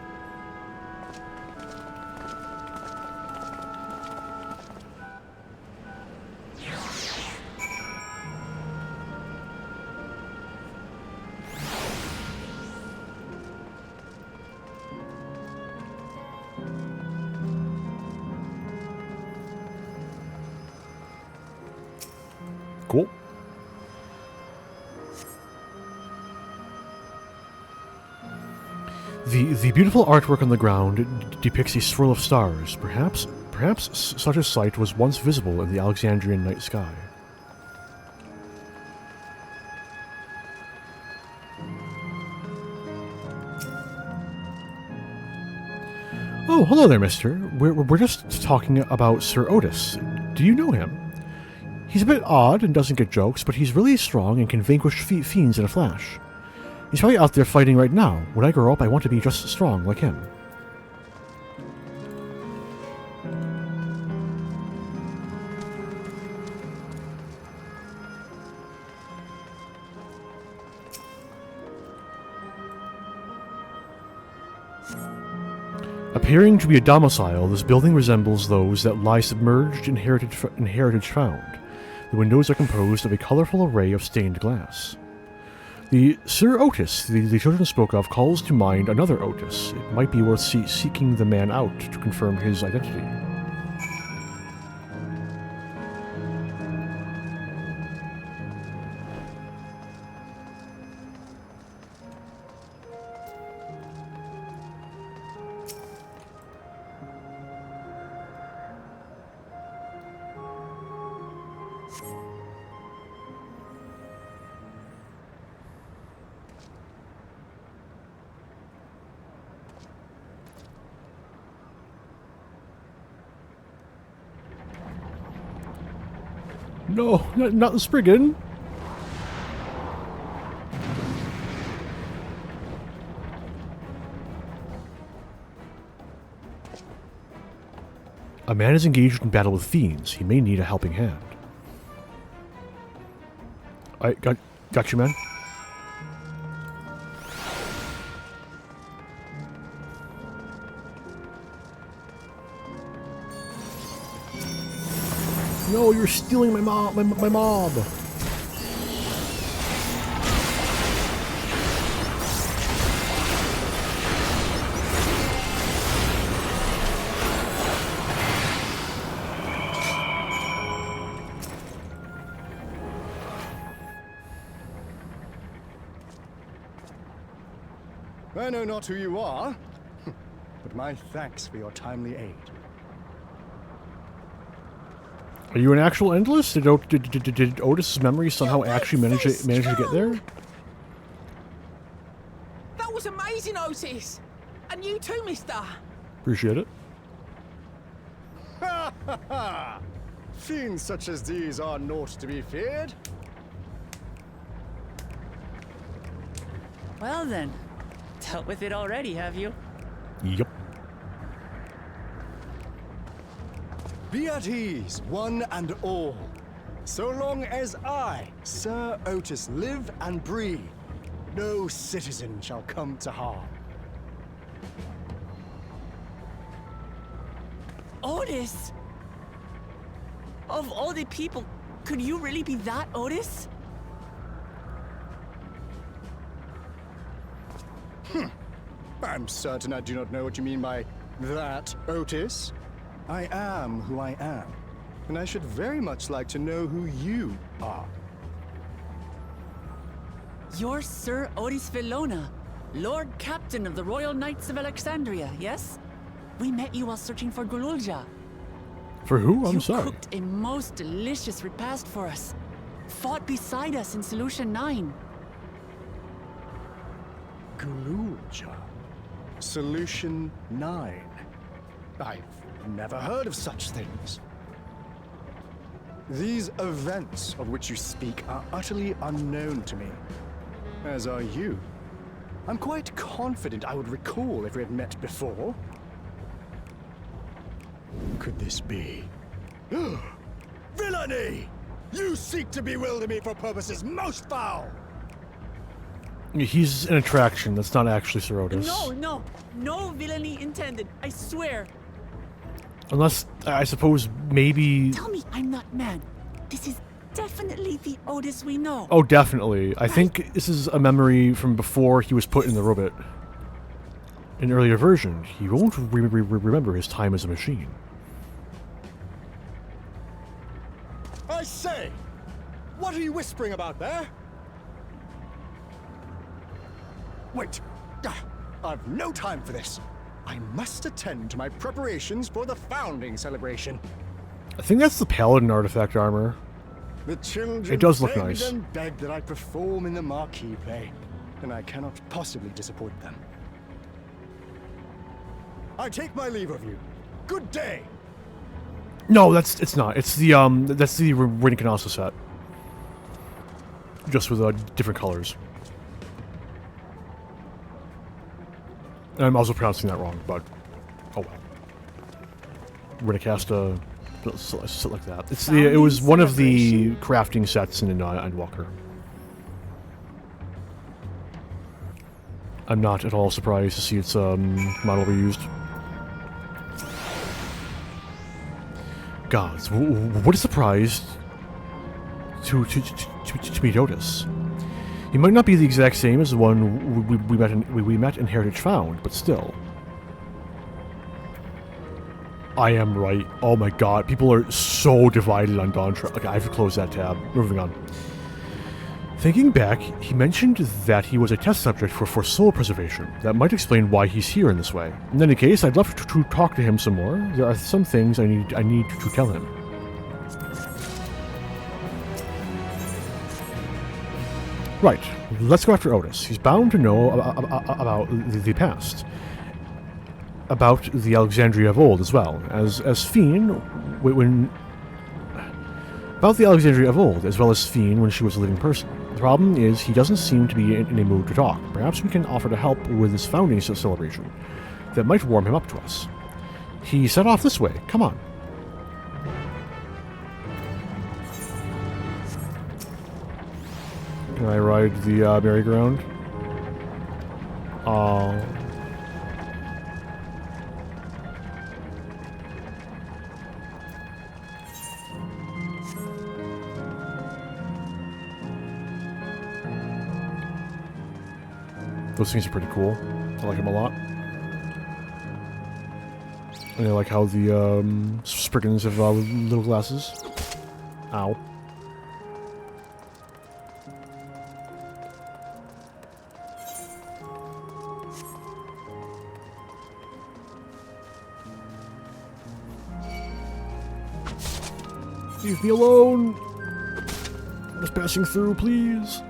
Cool. The beautiful artwork on the ground depicts a swirl of stars. Perhaps such a sight was once visible in the Alexandrian night sky. Oh, hello there, mister. We're just talking about Sir Otis. Do you know him? He's a bit odd and doesn't get jokes, but he's really strong and can vanquish fiends in a flash. He's probably out there fighting right now. When I grow up, I want to be just strong like him. Appearing to be a domicile, this building resembles those that lie submerged in Heritage Found. The windows are composed of a colorful array of stained glass. The Sir Otis the children spoke of calls to mind another Otis. It might be worth seeking the man out to confirm his identity. No, not the Spriggan. A man is engaged in battle with fiends. He may need a helping hand. I got you, man. No, you're stealing my mob. My mob. I know not who you are, but my thanks for your timely aid. Are you an actual Endless? Did Otis's memory somehow actually manage to get there? That was amazing, Otis! And you too, mister! Appreciate it. Ha ha ha! Fiends such as these are naught to be feared. Well then, dealt with it already, have you? Yep. Be at ease, one and all. So long as I, Sir Otis, live and breathe, no citizen shall come to harm. Otis? Of all the people, could you really be that Otis? I'm certain I do not know what you mean by that, Otis. I am who I am, and I should very much like to know who you are. You're Sir Otis Villona, Lord Captain of the Royal Knights of Alexandria, yes? We met you while searching for Gululja. For who? I'm sorry. You cooked a most delicious repast for us. Fought beside us in Solution 9. Gululja. Solution 9. I've never heard of such things. These events of which you speak are utterly unknown to me, as are you. I'm quite confident I would recall if we had met before. Could this be? Villainy! You seek to bewilder me for purposes most foul! He's an attraction. That's not actually Sir Otis. No villainy intended, I swear. Unless, I suppose, maybe... Tell me I'm not mad. This is definitely the Otis we know. Oh, definitely. I think this is a memory from before he was put in the robot. In an earlier version, he won't remember his time as a machine. I say! What are you whispering about there? Wait! I've no time for this. I must attend to my preparations for the founding celebration. I think that's the Paladin artifact armor. The children It does look begged nice. and begged that I perform in the marquee play, and I cannot possibly disappoint them. I take my leave of you. Good day! No, it's not. It's the that's the Rinconasa set. Just with different colors. I'm also pronouncing that wrong, but oh well. Rinconasta, sit like that. It's the it was one of the crafting sets in Endwalker. I'm not at all surprised to see its model reused. Gods, what a surprise to meet Otis. He might not be the exact same as the one we met in Heritage Found, but still. I am right. Oh my god, people are so divided on Dawntrail. Okay, I have to close that tab. Moving on. Thinking back, he mentioned that he was a test subject for soul preservation. That might explain why he's here in this way. In any case, I'd love to talk to him some more. There are some things I need to tell him. Right, let's go after Otis. He's bound to know about the past. About the Alexandria of old as well. As Fiend, when... About the Alexandria of old, as well as Sphene when she was a living person. The problem is he doesn't seem to be in a mood to talk. Perhaps we can offer to help with this founding celebration. That might warm him up to us. He set off this way. Come on. Can I ride the merry-go-round? Those things are pretty cool. I like them a lot. And I like how the Spriggans have little glasses. Ow. Leave me alone! I'm just passing through, please.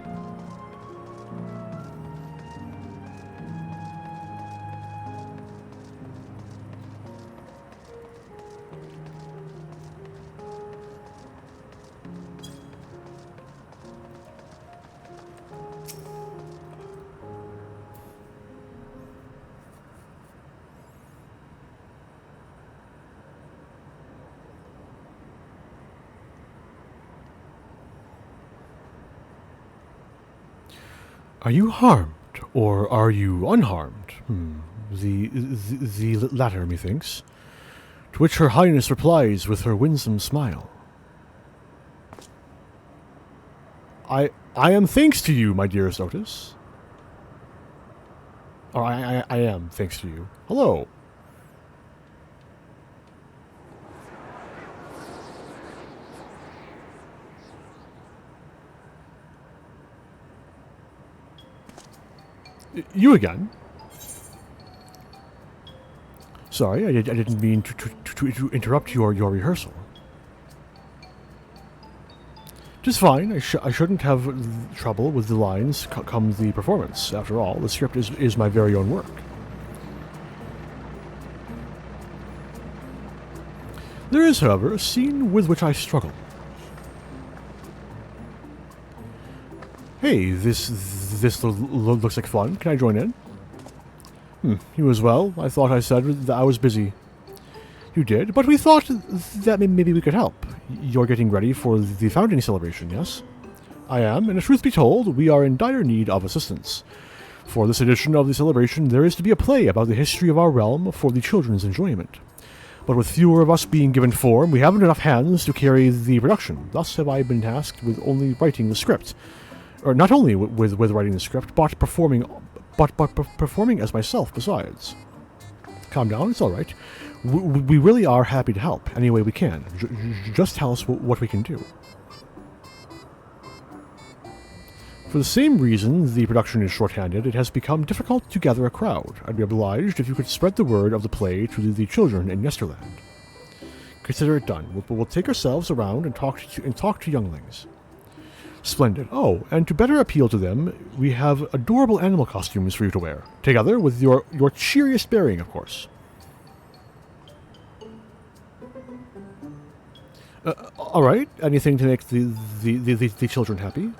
Are you harmed, or are you unharmed? The latter, methinks. To which Her Highness replies with her winsome smile. I am thanks to you, my dearest Otis. Or I am thanks to you. Hello. You again? Sorry, I didn't mean to interrupt your rehearsal. Just fine. I shouldn't have trouble with the lines come the performance. After all, the script is my very own work. There is, however, a scene with which I struggle. Hey, this looks like fun. Can I join in? You as well? I thought I said that I was busy. You did, but we thought that maybe we could help. You're getting ready for the founding celebration, yes? I am, and truth be told, we are in dire need of assistance. For this edition of the celebration, there is to be a play about the history of our realm for the children's enjoyment. But with fewer of us being given form, we haven't enough hands to carry the production. Thus have I been tasked with only writing the script. Or not only with writing the script, but performing as myself besides. Calm down, it's all right. We really are happy to help any way we can. Just tell us what we can do. For the same reason the production is shorthanded, it has become difficult to gather a crowd. I'd be obliged if you could spread the word of the play to the children in Nesterland. Consider it done. We'll take ourselves around and talk to younglings. Splendid. Oh, and to better appeal to them, we have adorable animal costumes for you to wear, together with your cheeriest bearing, of course. All right. Anything to make the children happy?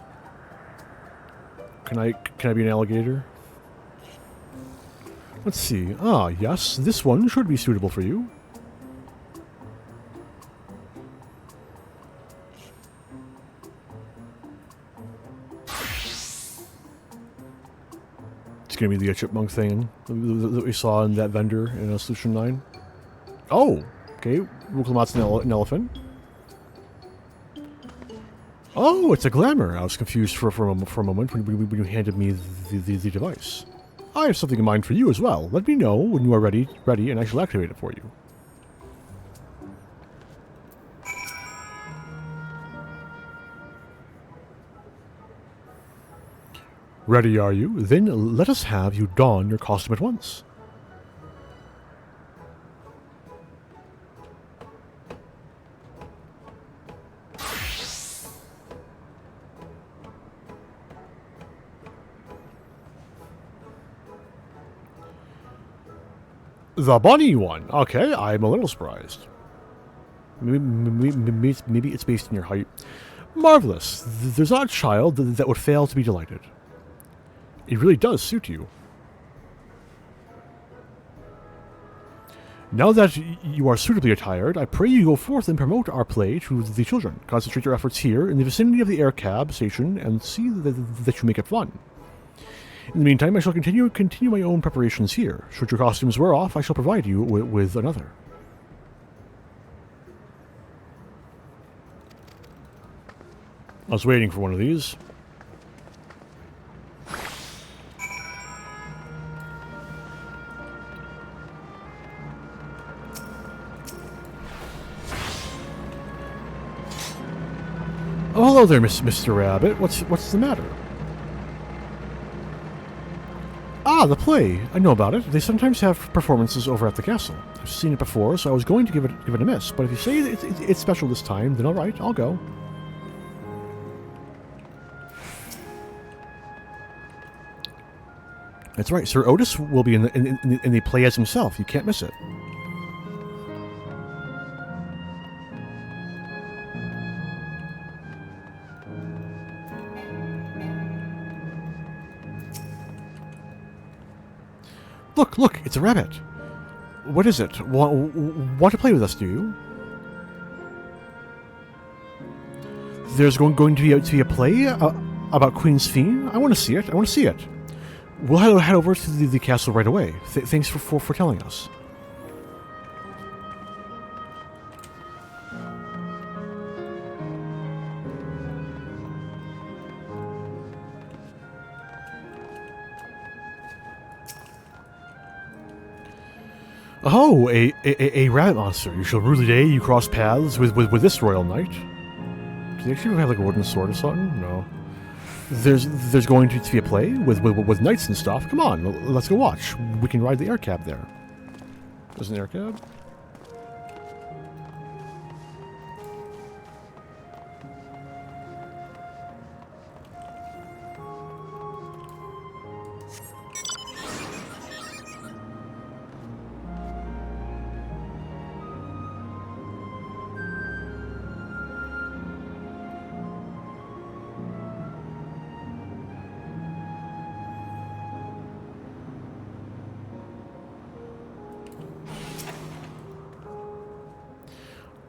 Can I be an alligator? Let's see. Ah, yes. This one should be suitable for you. It's going to be the chipmunk thing that we saw in that vendor in Solution 9. Oh, okay. Wuklemat's an elephant. Oh, it's a glamour. I was confused for a moment when you handed me the device. I have something in mind for you as well. Let me know when you are ready, and I shall activate it for you. Ready, are you? Then let us have you don your costume at once. The bunny one. Okay, I'm a little surprised. Maybe it's based on your height. Marvelous. There's not a child that would fail to be delighted. It really does suit you. Now that you are suitably attired, I pray you go forth and promote our play to the children. Concentrate your efforts here in the vicinity of the air cab station and see that you make it fun. In the meantime, I shall continue my own preparations here. Should your costumes wear off, I shall provide you with another. I was waiting for one of these. Oh, hello there, Mr. Rabbit. What's the matter? Ah, the play. I know about it. They sometimes have performances over at the castle. I've seen it before, so I was going to give it a miss. But if you say it's special this time, then all right, I'll go. That's right. Sir Otis will be in the play as himself. You can't miss it. Look, it's a rabbit. What is it? Want to play with us, do you? There's going to be a play about Queen Sphene? I want to see it. We'll head over to the castle right away. Thanks for telling us. Oh, a rabbit monster. You shall rue the day you cross paths with this royal knight. Do they actually have like a wooden sword or something? No. There's going to be a play with knights and stuff. Come on, let's go watch. We can ride the air cab there. There's an air cab?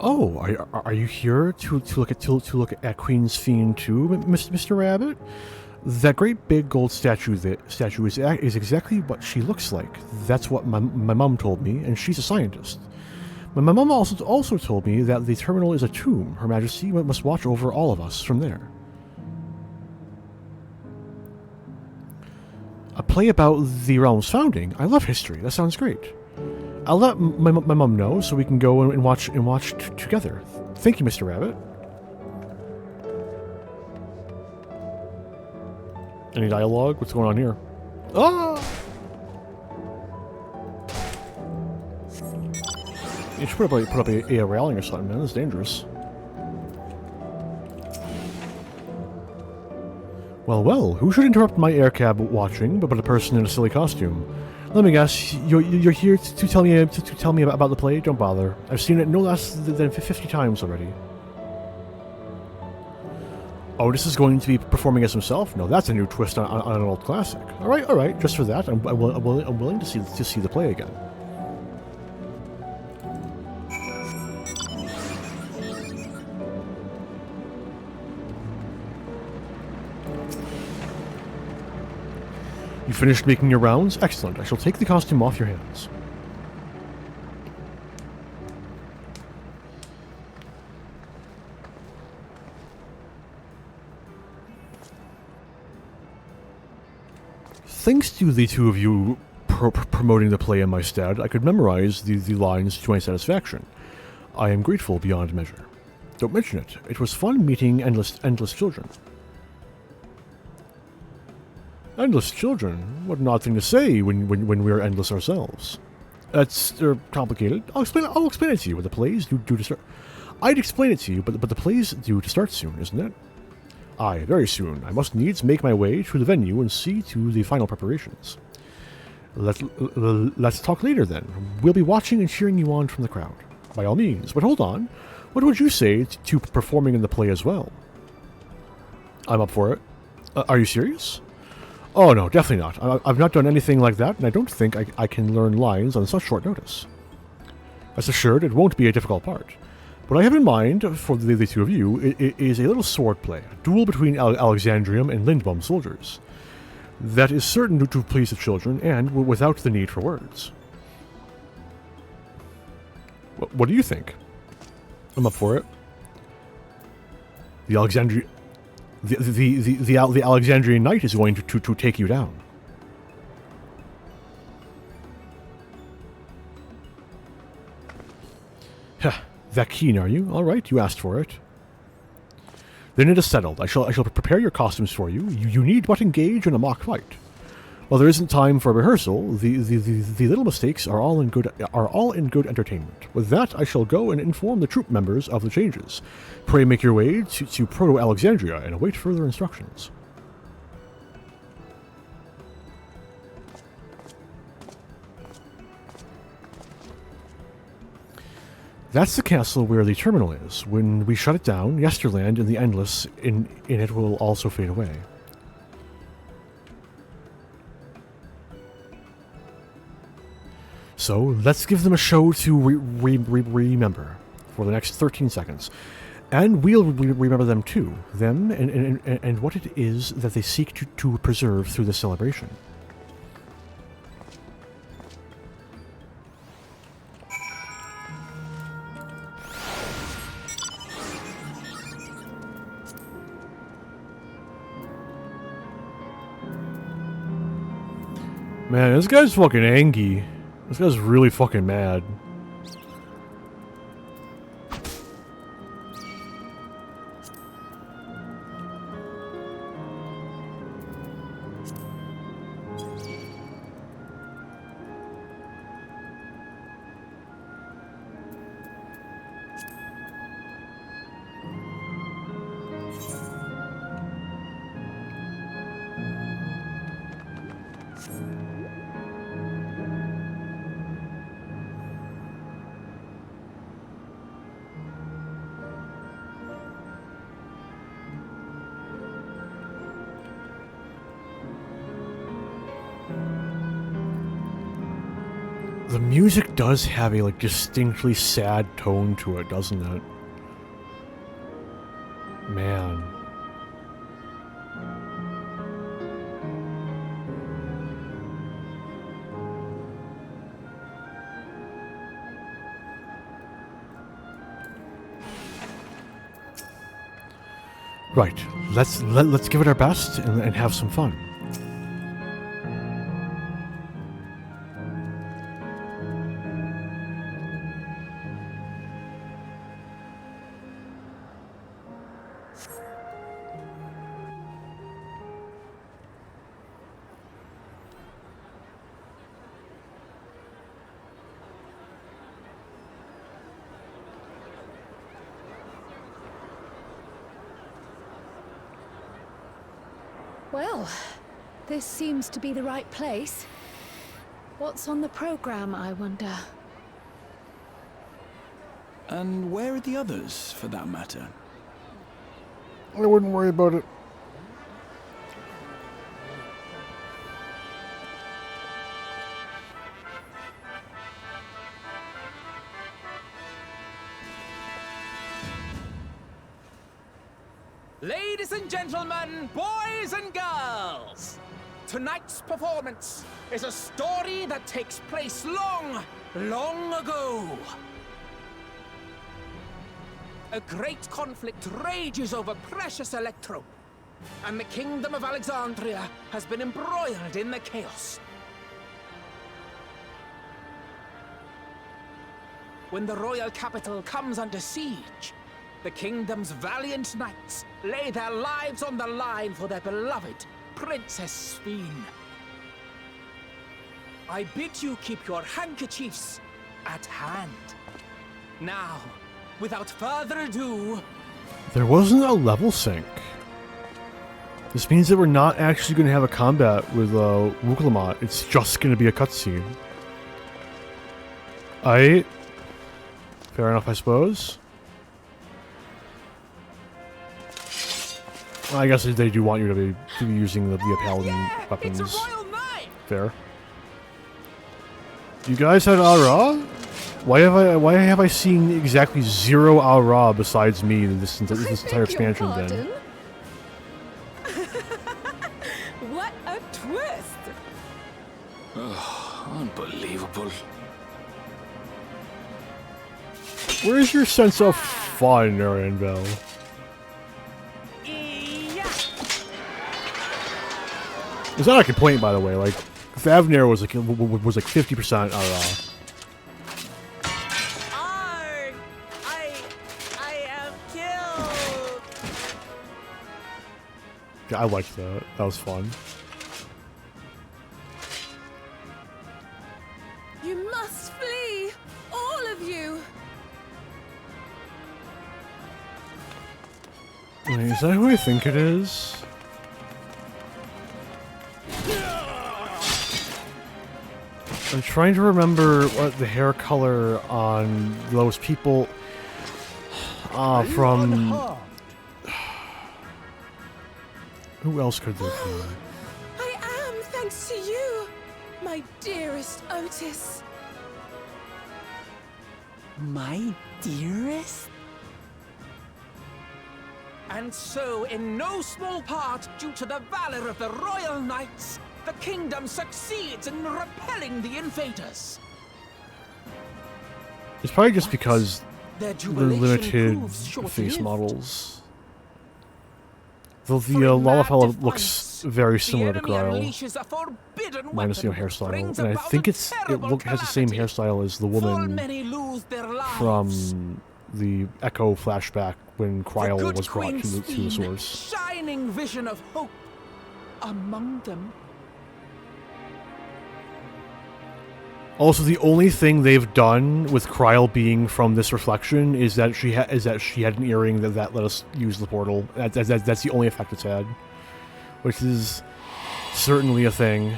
Oh, are you here to look at Queen Sphene too, Mr. Rabbit? That great big gold statue is exactly what she looks like. That's what my mom told me, and she's a scientist. My mom also told me that the terminal is a tomb. Her Majesty must watch over all of us from there. A play about the realm's founding. I love history. That sounds great. I'll let my mom know so we can go and watch together. Thank you, Mr. Rabbit. Any dialogue? What's going on here? Ah! You should put up a railing or something, man. That's dangerous. Well, who should interrupt my air cab watching but a person in a silly costume? Let me guess, you're here to tell me about the play? Don't bother. I've seen it no less than 50 times already. Otis is going to be performing as himself? No, that's a new twist on an old classic. All right. Just for that, I'm willing to see the play again. You finished making your rounds? Excellent. I shall take the costume off your hands. Thanks to the two of you promoting the play in my stead, I could memorize the lines to my satisfaction. I am grateful beyond measure. Don't mention it. It was fun meeting endless children. Endless children? What an odd thing to say when we're endless ourselves. That's complicated. I'll explain it to you. The plays due to start. I'd explain it to you, but the plays due to start soon, isn't it? Aye, very soon. I must needs make my way to the venue and see to the final preparations. Let's talk later then. We'll be watching and cheering you on from the crowd. By all means, but hold on. What would you say to performing in the play as well? I'm up for it. Are you serious? Oh no, definitely not. I've not done anything like that, and I don't think I can learn lines on such short notice. Rest assured, it won't be a difficult part. What I have in mind for the two of you is a little sword play, a duel between Alexandrium and Lindblum soldiers. That is certain to please the children, and without the need for words. What do you think? I'm up for it. The Alexandrian Knight is going to take you down. That keen, are you? All right, you asked for it. Then it is settled. I shall prepare your costumes for you. You need but engage in a mock fight. While there isn't time for rehearsal, the little mistakes are all in good entertainment. With that, I shall go and inform the troop members of the changes. Pray make your way to Proto-Alexandria and await further instructions. That's the castle where the terminal is. When we shut it down, Yesterland and the Endless in it will also fade away. So, let's give them a show to remember for the next 13 seconds. And we'll remember them too. Them and what it is that they seek to preserve through the celebration. Man, this guy's fucking angry. This guy's really fucking mad. The music does have a distinctly sad tone to it, doesn't it? Man. Right. Let's give it our best and have some fun. Well, this seems to be the right place. What's on the program, I wonder? And where are the others, for that matter? I wouldn't worry about it. Ladies and gentlemen, boys and girls, tonight's performance is a story that takes place long, long ago. A great conflict rages over precious Electro, and the kingdom of Alexandria has been embroiled in the chaos. When the royal capital comes under siege, the kingdom's valiant knights lay their lives on the line for their beloved Princess Sphene. I bid you keep your handkerchiefs at hand. Now, without further ado... There wasn't a level sync. This means that we're not actually going to have a combat with Wuklamot. It's just going to be a cutscene. Fair enough, I suppose. I guess they do want you to be using the paladin weapons. Fair. You guys had Ara? Why have I seen exactly 0 Ara besides me this entire expansion then? What a twist! Oh, unbelievable. Where's your sense of fun, Aranvel? It's not a complaint, by the way. Like, Thavnir was like 50% Ara. Yeah, I liked that. That was fun. You must flee! All of you! Wait, is that who I think it is? I'm trying to remember what the hair color on those people from... Who else could there be? I am, thanks to you, my dearest Otis. My dearest? And so, in no small part, due to the valor of the Royal Knights, the kingdom succeeds in repelling the invaders. It's probably just because Their they're jubilation limited proves face short-lived. models. Though the Lalafell looks very similar to Grail, minus the hairstyle, and I think has the same hairstyle as the woman from the Echo flashback when Kryl was brought to the source. Shining vision of hope among them. Also, the only thing they've done with Kryl being from this reflection is that she had an earring that let us use the portal. That's the only effect it's had, which is certainly a thing.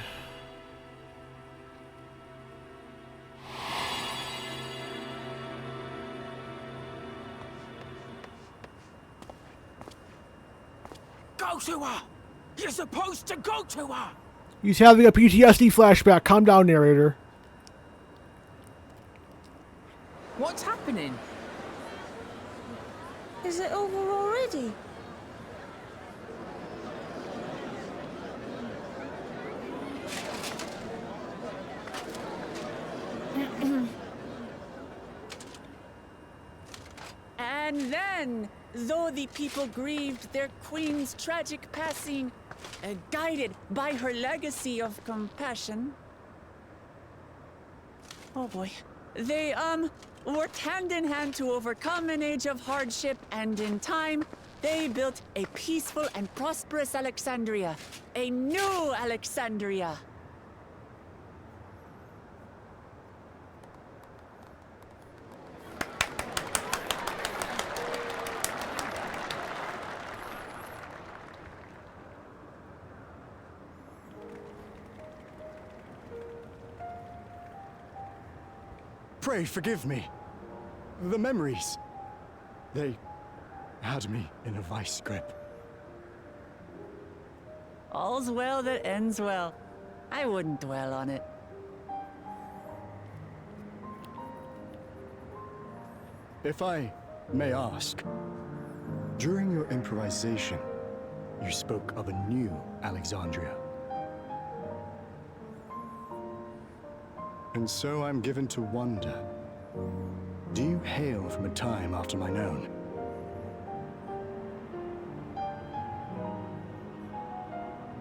Go to her! You're supposed to go to her! He's having a PTSD flashback. Calm down, narrator. What's happening? Is it over already? And then, though the people grieved their queen's tragic passing, guided by her legacy of compassion, oh boy, they, worked hand in hand to overcome an age of hardship, and in time, they built a peaceful and prosperous Alexandria. A new Alexandria. Pray forgive me. The memories. They had me in a vice grip. All's well that ends well. I wouldn't dwell on it. If I may ask, during your improvisation, you spoke of a new Alexandria. And so I'm given to wonder, do you hail from a time after mine own?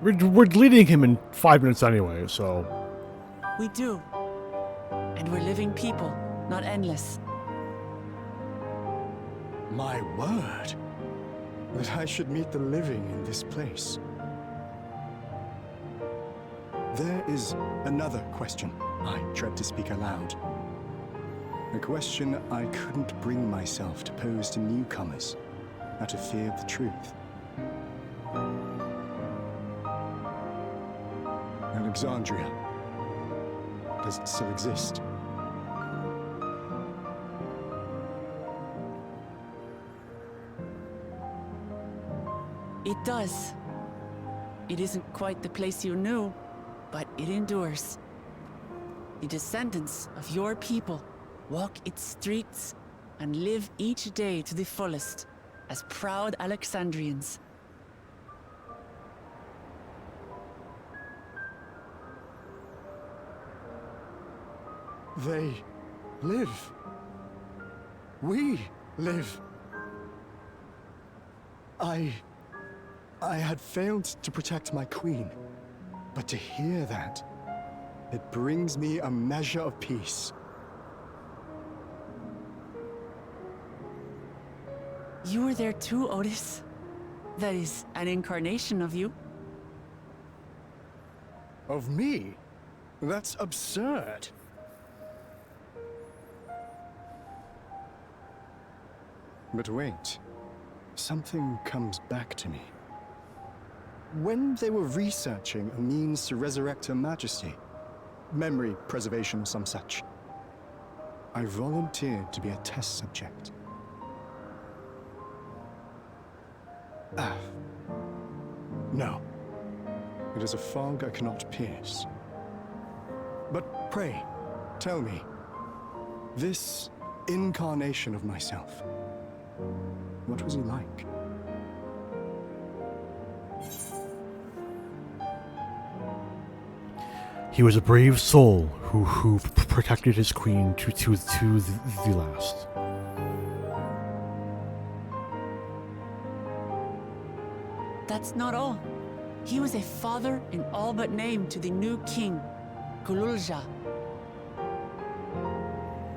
We're deleting him in 5 minutes anyway, so... We do. And we're living people, not endless. My word! That I should meet the living in this place. There is another question I dread to speak aloud. A question I couldn't bring myself to pose to newcomers, out of fear of the truth. Alexandria. Does it still exist? It does. It isn't quite the place you knew, but it endures. The descendants of your people walk its streets and live each day to the fullest as proud Alexandrians. They live. We live. I had failed to protect my queen, but to hear that, it brings me a measure of peace. You were there too, Otis. That is, an incarnation of you. Of me? That's absurd. But wait, something comes back to me. When they were researching a means to resurrect Her Majesty, memory preservation or some such, I volunteered to be a test subject. No. It is a fog I cannot pierce. But pray, tell me, this incarnation of myself, what was he like? He was a brave soul who protected his queen to the last. That's not all. He was a father in all but name to the new king, Gululja.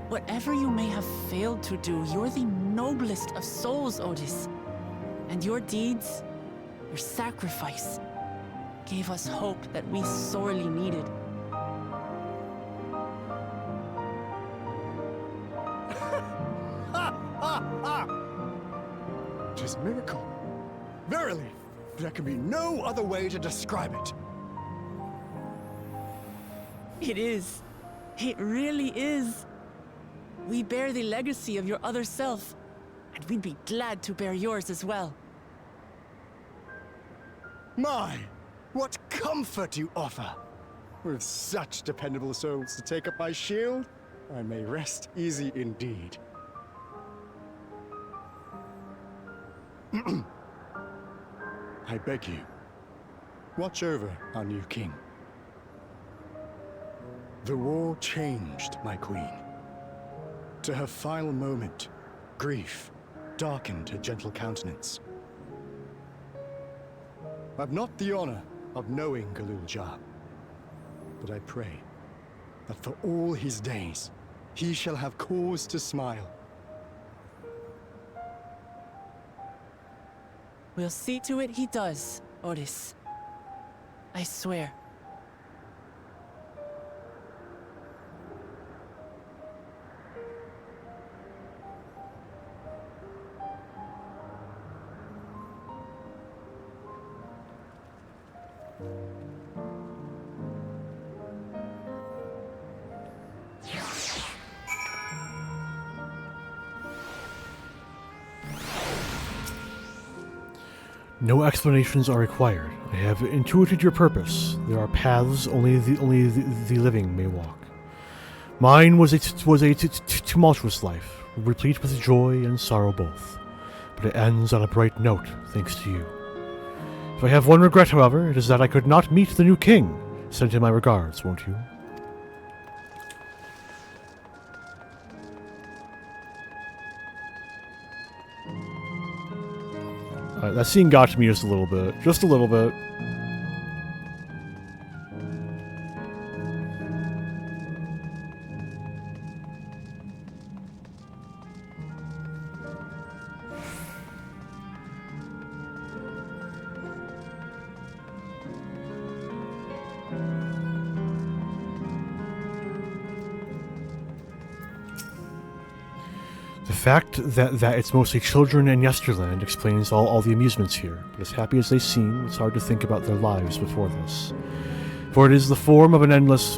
Whatever you may have failed to do, you're the noblest of souls, Otis. And your deeds, your sacrifice, gave us hope that we sorely needed. It is a miracle. Verily, there can be no other way to describe it. It is. It really is. We bear the legacy of your other self, and we'd be glad to bear yours as well. My, what comfort you offer! With such dependable souls to take up my shield, I may rest easy indeed. I beg you, watch over our new king. The war changed my queen. To her final moment, grief darkened her gentle countenance. I've not the honor of knowing Gululja, but I pray that for all his days, he shall have cause to smile. We'll see to it he does, Otis. I swear. No explanations are required. I have intuited your purpose. There are paths only the living may walk. Mine was a tumultuous life, replete with joy and sorrow both. But it ends on a bright note, thanks to you. If I have one regret, however, it is that I could not meet the new king. Send him my regards, won't you? That scene got to me just a little bit. Just a little bit. The fact that it's mostly children in Yesterland explains all the amusements here, but as happy as they seem, it's hard to think about their lives before this. For it is the form of an endless...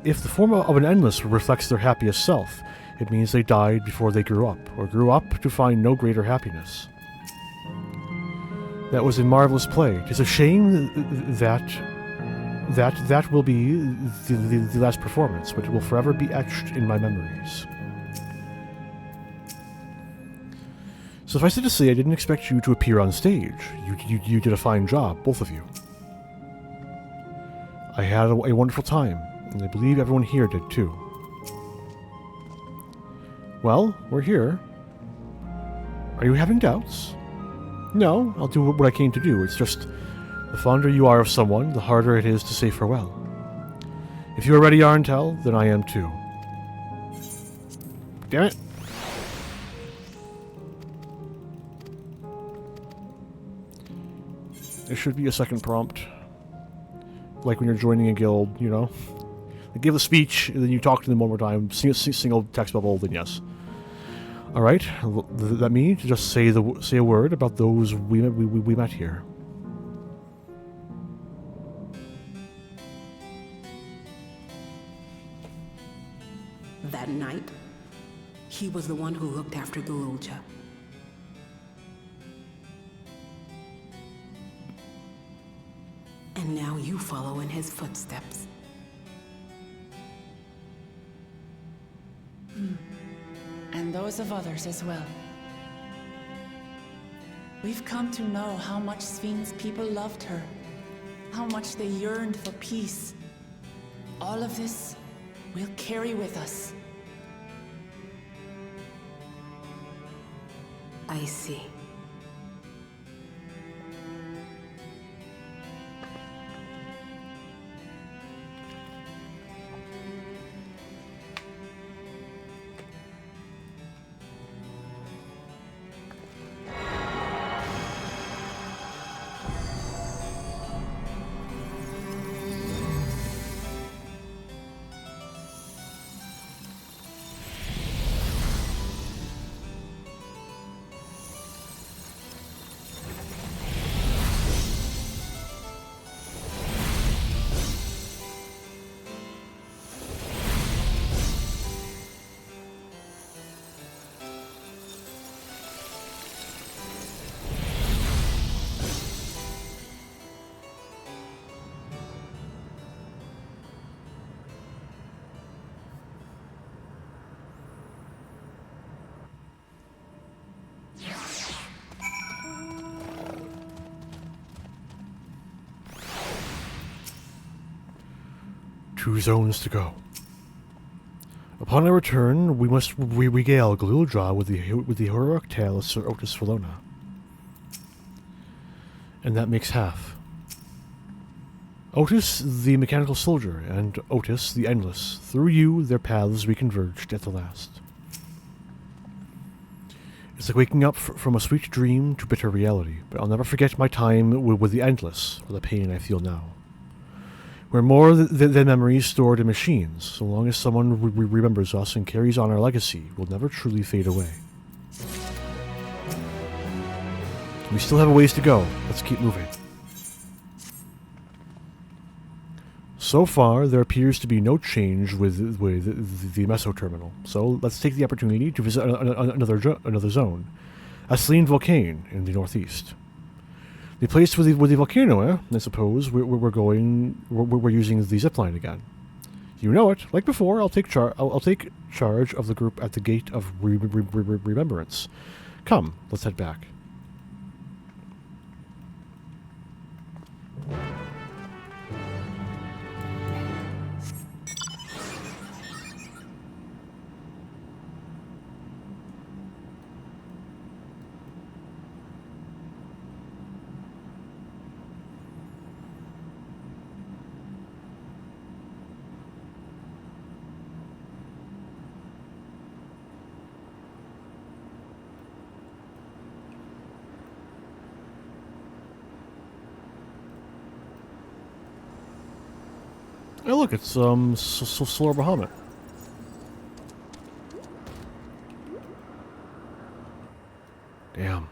if the form of an endless reflects their happiest self, it means they died before they grew up, or grew up to find no greater happiness. That was a marvelous play. It's a shame that will be the last performance, but it will forever be etched in my memories. Suffice it to say, I didn't expect you to appear on stage. You did a fine job, both of you. I had a wonderful time, and I believe everyone here did too. Well, we're here. Are you having doubts? No, I'll do what I came to do. It's just, the fonder you are of someone, the harder it is to say farewell. If you are ready, Arntel, then I am too. Damn it. There should be a second prompt. Like when you're joining a guild, you know? They give a speech, and then you talk to them one more time, single text bubble, then yes. Alright, let me just say a word about those we met here. That night, he was the one who looked after Guloolja. And now you follow in his footsteps. And those of others as well. We've come to know how much Svin's people loved her, how much they yearned for peace. All of this we'll carry with us. I see. Two zones to go. Upon our return, we must regale Guloolja with the heroic tale of Sir Otis Felona. And that makes half. Otis, the mechanical soldier, and Otis, the endless. Through you, their paths reconverged at the last. It's like waking up from a sweet dream to bitter reality, but I'll never forget my time with the endless, or the pain I feel now. We're more than memories stored in machines. So long as someone remembers us and carries on our legacy, we'll never truly fade away. We still have a ways to go. Let's keep moving. So far, there appears to be no change with the Meso terminal. So let's take the opportunity to visit another zone, Aslin Volcane in the northeast. The place with the volcano, I suppose. We're using the zipline again. You know it. Like before, I'll take charge of the group at the Gate of Remembrance. Come, let's head back. Oh look, it's Solar Bahamut. Damn.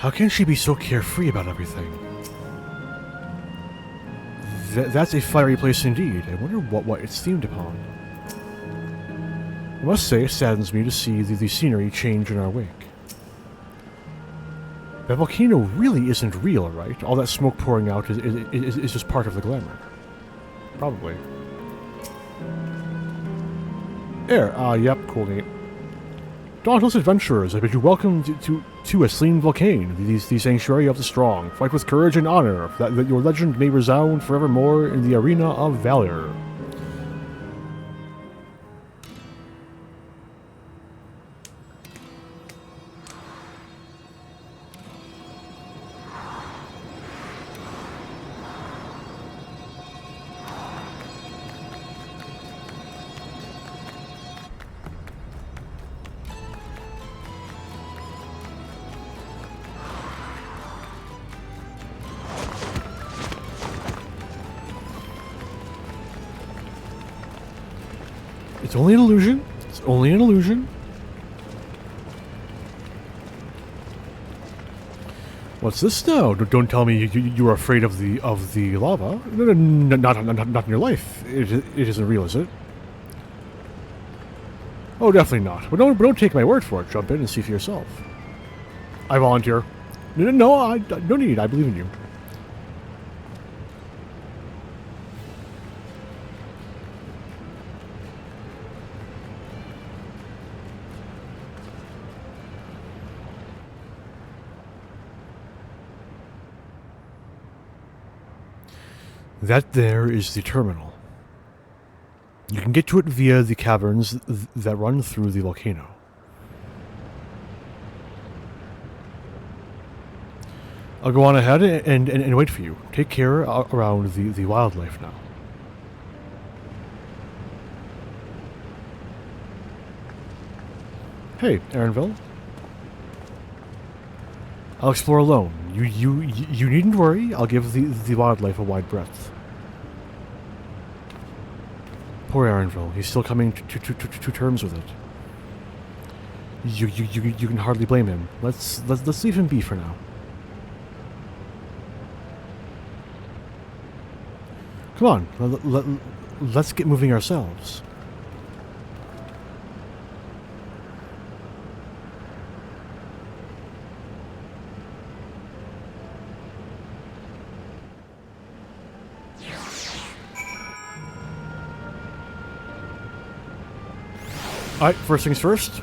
How can she be so carefree about everything? That's a fiery place indeed. I wonder what it's themed upon. I must say, it saddens me to see the scenery change in our wake. That volcano really isn't real, right? All that smoke pouring out is just part of the glamour. Probably. Yep, cool, neat. Dauntless adventurers, I bid you welcome to Aisling Volcane, the sanctuary of the strong. Fight with courage and honor, that your legend may resound forevermore in the arena of valor. It's only an illusion. It's only an illusion. What's this now? Don't tell me you are afraid of the lava. No, not in your life. It isn't real, is it? Oh, definitely not. But don't take my word for it. Jump in and see for yourself. I volunteer. No, no need. I believe in you. That there is the terminal. You can get to it via the caverns that run through the volcano. I'll go on ahead and wait for you. Take care around the wildlife now. Hey, Erenville. I'll explore alone. You needn't worry. I'll give the wildlife a wide breadth. Poor Erenville. He's still coming to terms with it. You can hardly blame him. Let's leave him be for now. Come on. Let's get moving ourselves. Alright, first things first.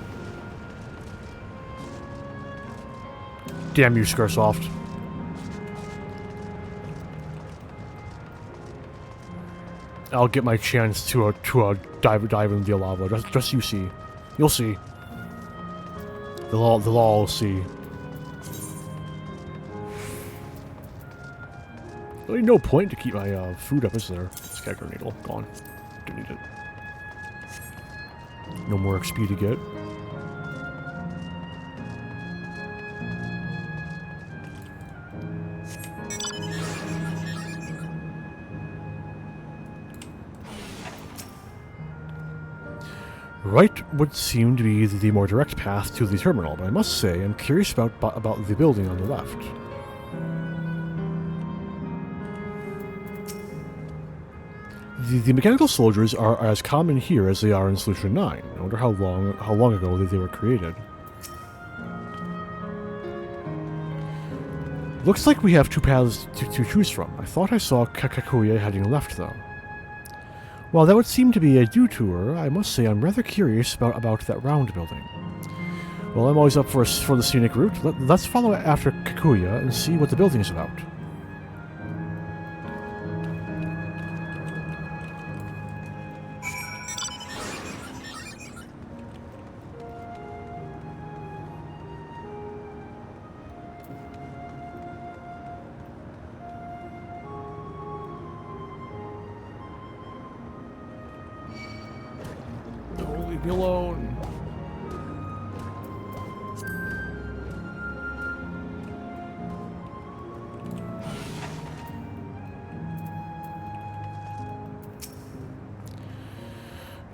Damn you, Scarsoft. I'll get my chance to dive in the lava. Just you see. You'll see. They'll all see. Really no point to keep my food up, is there? Scarecrow needle. Gone. Don't need it. No more XP to get. Right would seem to be the more direct path to the terminal, but I must say I'm curious about the building on the left. The mechanical soldiers are as common here as they are in Solution 9. I wonder how long ago they were created. Looks like we have two paths to choose from. I thought I saw Kakuya heading left, though. While that would seem to be a detour, I must say I'm rather curious about that round building. Well, I'm always up for the scenic route. Let's follow after Kakuya and see what the building is about. Leave me alone.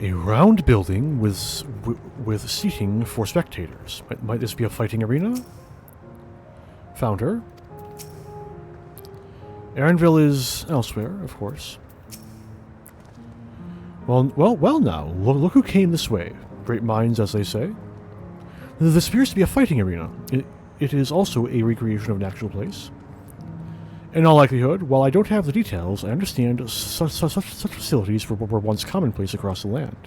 A round building with seating for spectators. Might this be a fighting arena? Found her. Erenville is elsewhere, of course. Well now. Look who came this way. Great minds, as they say. This appears to be a fighting arena. It is also a recreation of an actual place. In all likelihood, while I don't have the details, I understand such facilities were once commonplace across the land.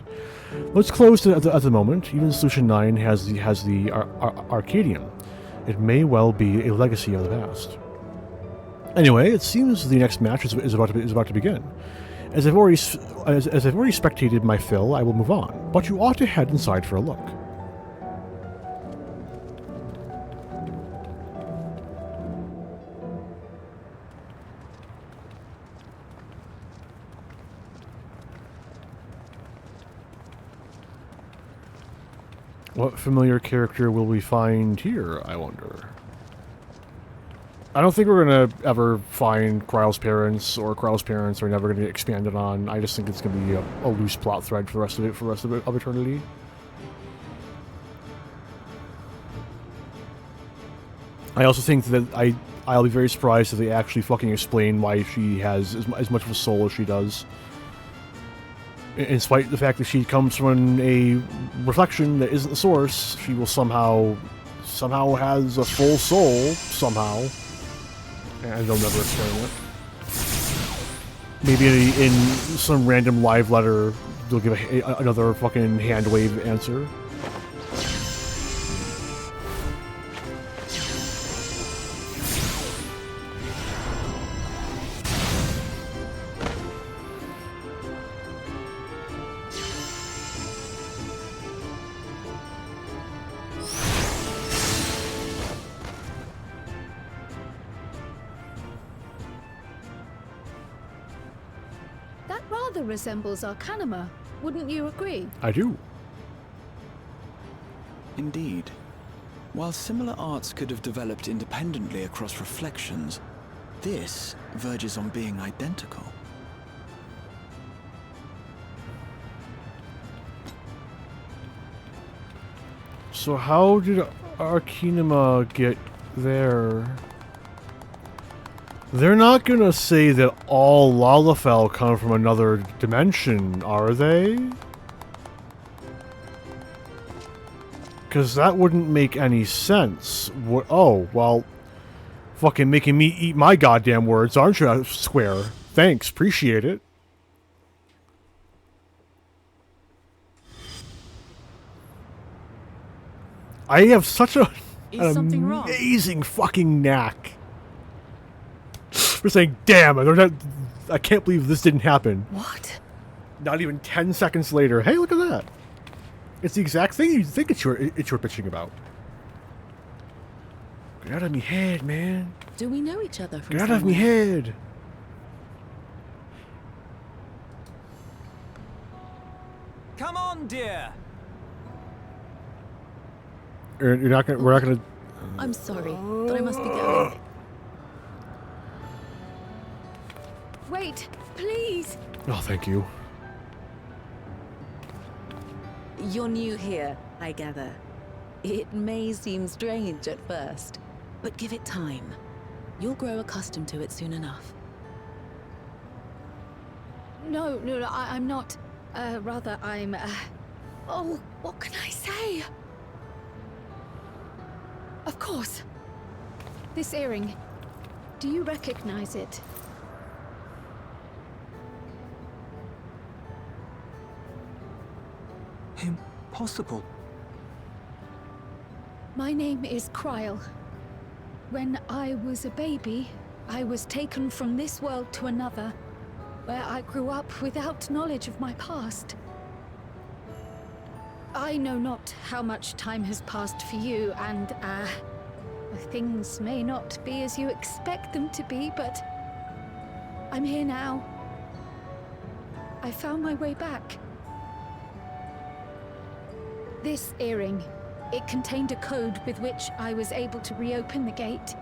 Though it's closed at the moment, even Solution 9 has the Arcadium. It may well be a legacy of the past. Anyway, it seems the next match is about to begin. As I've already spectated my fill, I will move on, but you ought to head inside for a look. What familiar character will we find here, I wonder? I don't think we're gonna ever find Kryle's parents, or Kryle's parents are never gonna get expanded on. I just think it's gonna be a loose plot thread for the rest of eternity. I also think that I'll be very surprised if they actually fucking explain why she has as much of a soul as she does. In spite of the fact that she comes from a reflection that isn't the source, she will somehow has a full soul, somehow. And they'll never explain it. Maybe in some random live letter, they'll give another fucking hand wave answer. Resembles Arcanima, wouldn't you agree? I do. Indeed. While similar arts could have developed independently across reflections, this verges on being identical. So how did Arcanima get there? They're not gonna say that all Lalafell come from another dimension, are they? Because that wouldn't make any sense. Oh, well, fucking making me eat my goddamn words, aren't you, Square? Thanks, appreciate it. I have such an amazing fucking knack for saying, damn, I can't believe this didn't happen. What? Not even 10 seconds later, hey, look at that. It's the exact thing you think it's your bitching about. Get out of me head, man. Do we know each other from Get out of me head. Come on, dear. We're not gonna. I'm sorry, but I must be going. Wait, please. Oh, thank you. You're new here, I gather. It may seem strange at first, but give it time. You'll grow accustomed to it soon enough. No, I'm not. Rather, I'm. Oh, what can I say? Of course. This earring. Do you recognize it? Impossible. My name is Kryle. When I was a baby, I was taken from this world to another, where I grew up without knowledge of my past. I know not how much time has passed for you, and, things may not be as you expect them to be, but I'm here now. I found my way back. This earring, it contained a code with which I was able to reopen the gate.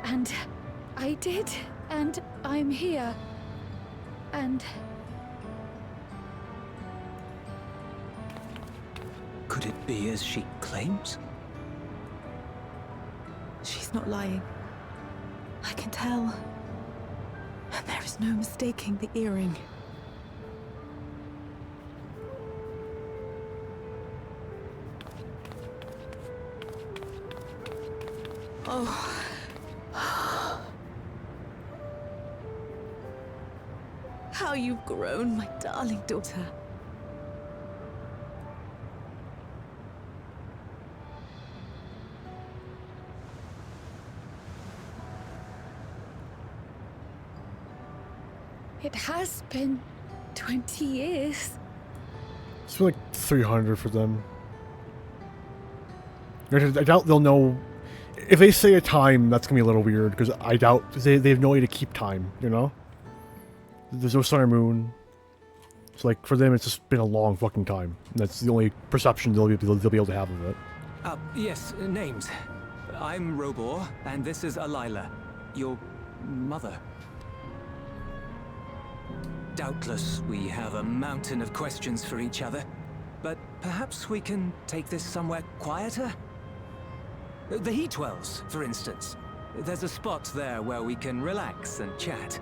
And I did, and I'm here. And... Could it be as she claims? She's not lying. I can tell. And there is no mistaking the earring. Oh. How you've grown, my darling daughter. It has been 20 years. It's been like 300 for them. I doubt they'll know. If they say a time, that's gonna be a little weird, because I doubt they have no way to keep time, you know? There's no sun or moon. It's like, for them, it's just been a long fucking time. That's the only perception they'll be able to have of it. Yes, names. I'm Robor, and this is Alayla, your mother. Doubtless, we have a mountain of questions for each other, but perhaps we can take this somewhere quieter? The Heatwells, for instance. There's a spot there where we can relax and chat.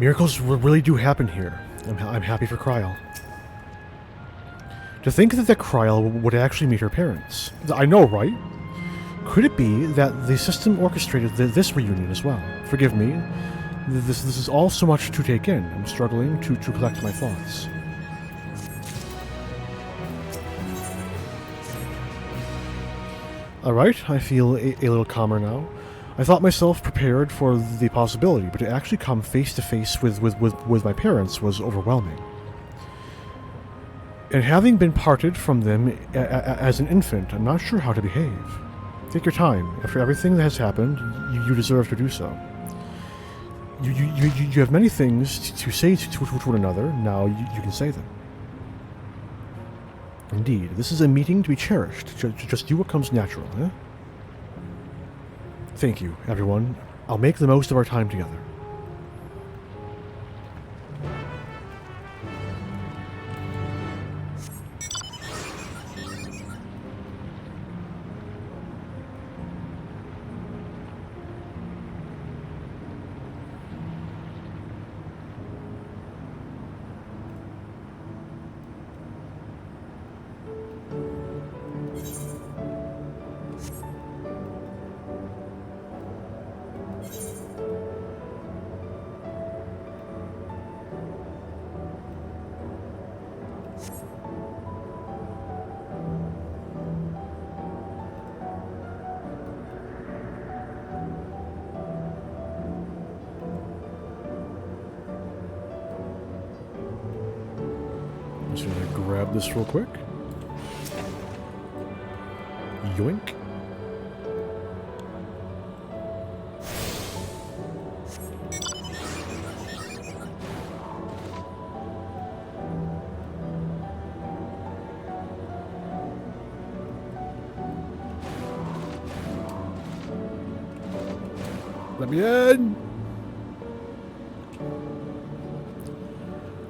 Miracles really do happen here. I'm happy for Krile. To think that Krile would actually meet her parents. I know, right? Could it be that the system orchestrated this reunion as well? Forgive me. This is all so much to take in. I'm struggling to collect my thoughts. Alright, I feel a little calmer now. I thought myself prepared for the possibility, but to actually come face to face with my parents was overwhelming. And having been parted from them as an infant, I'm not sure how to behave. Take your time. After everything that has happened, you deserve to do so. You have many things to say to one another, now you can say them. Indeed, this is a meeting to be cherished. Just do what comes natural, eh? Thank you, everyone. I'll make the most of our time together. I'm just gonna grab this real quick. Yoink. Let me in!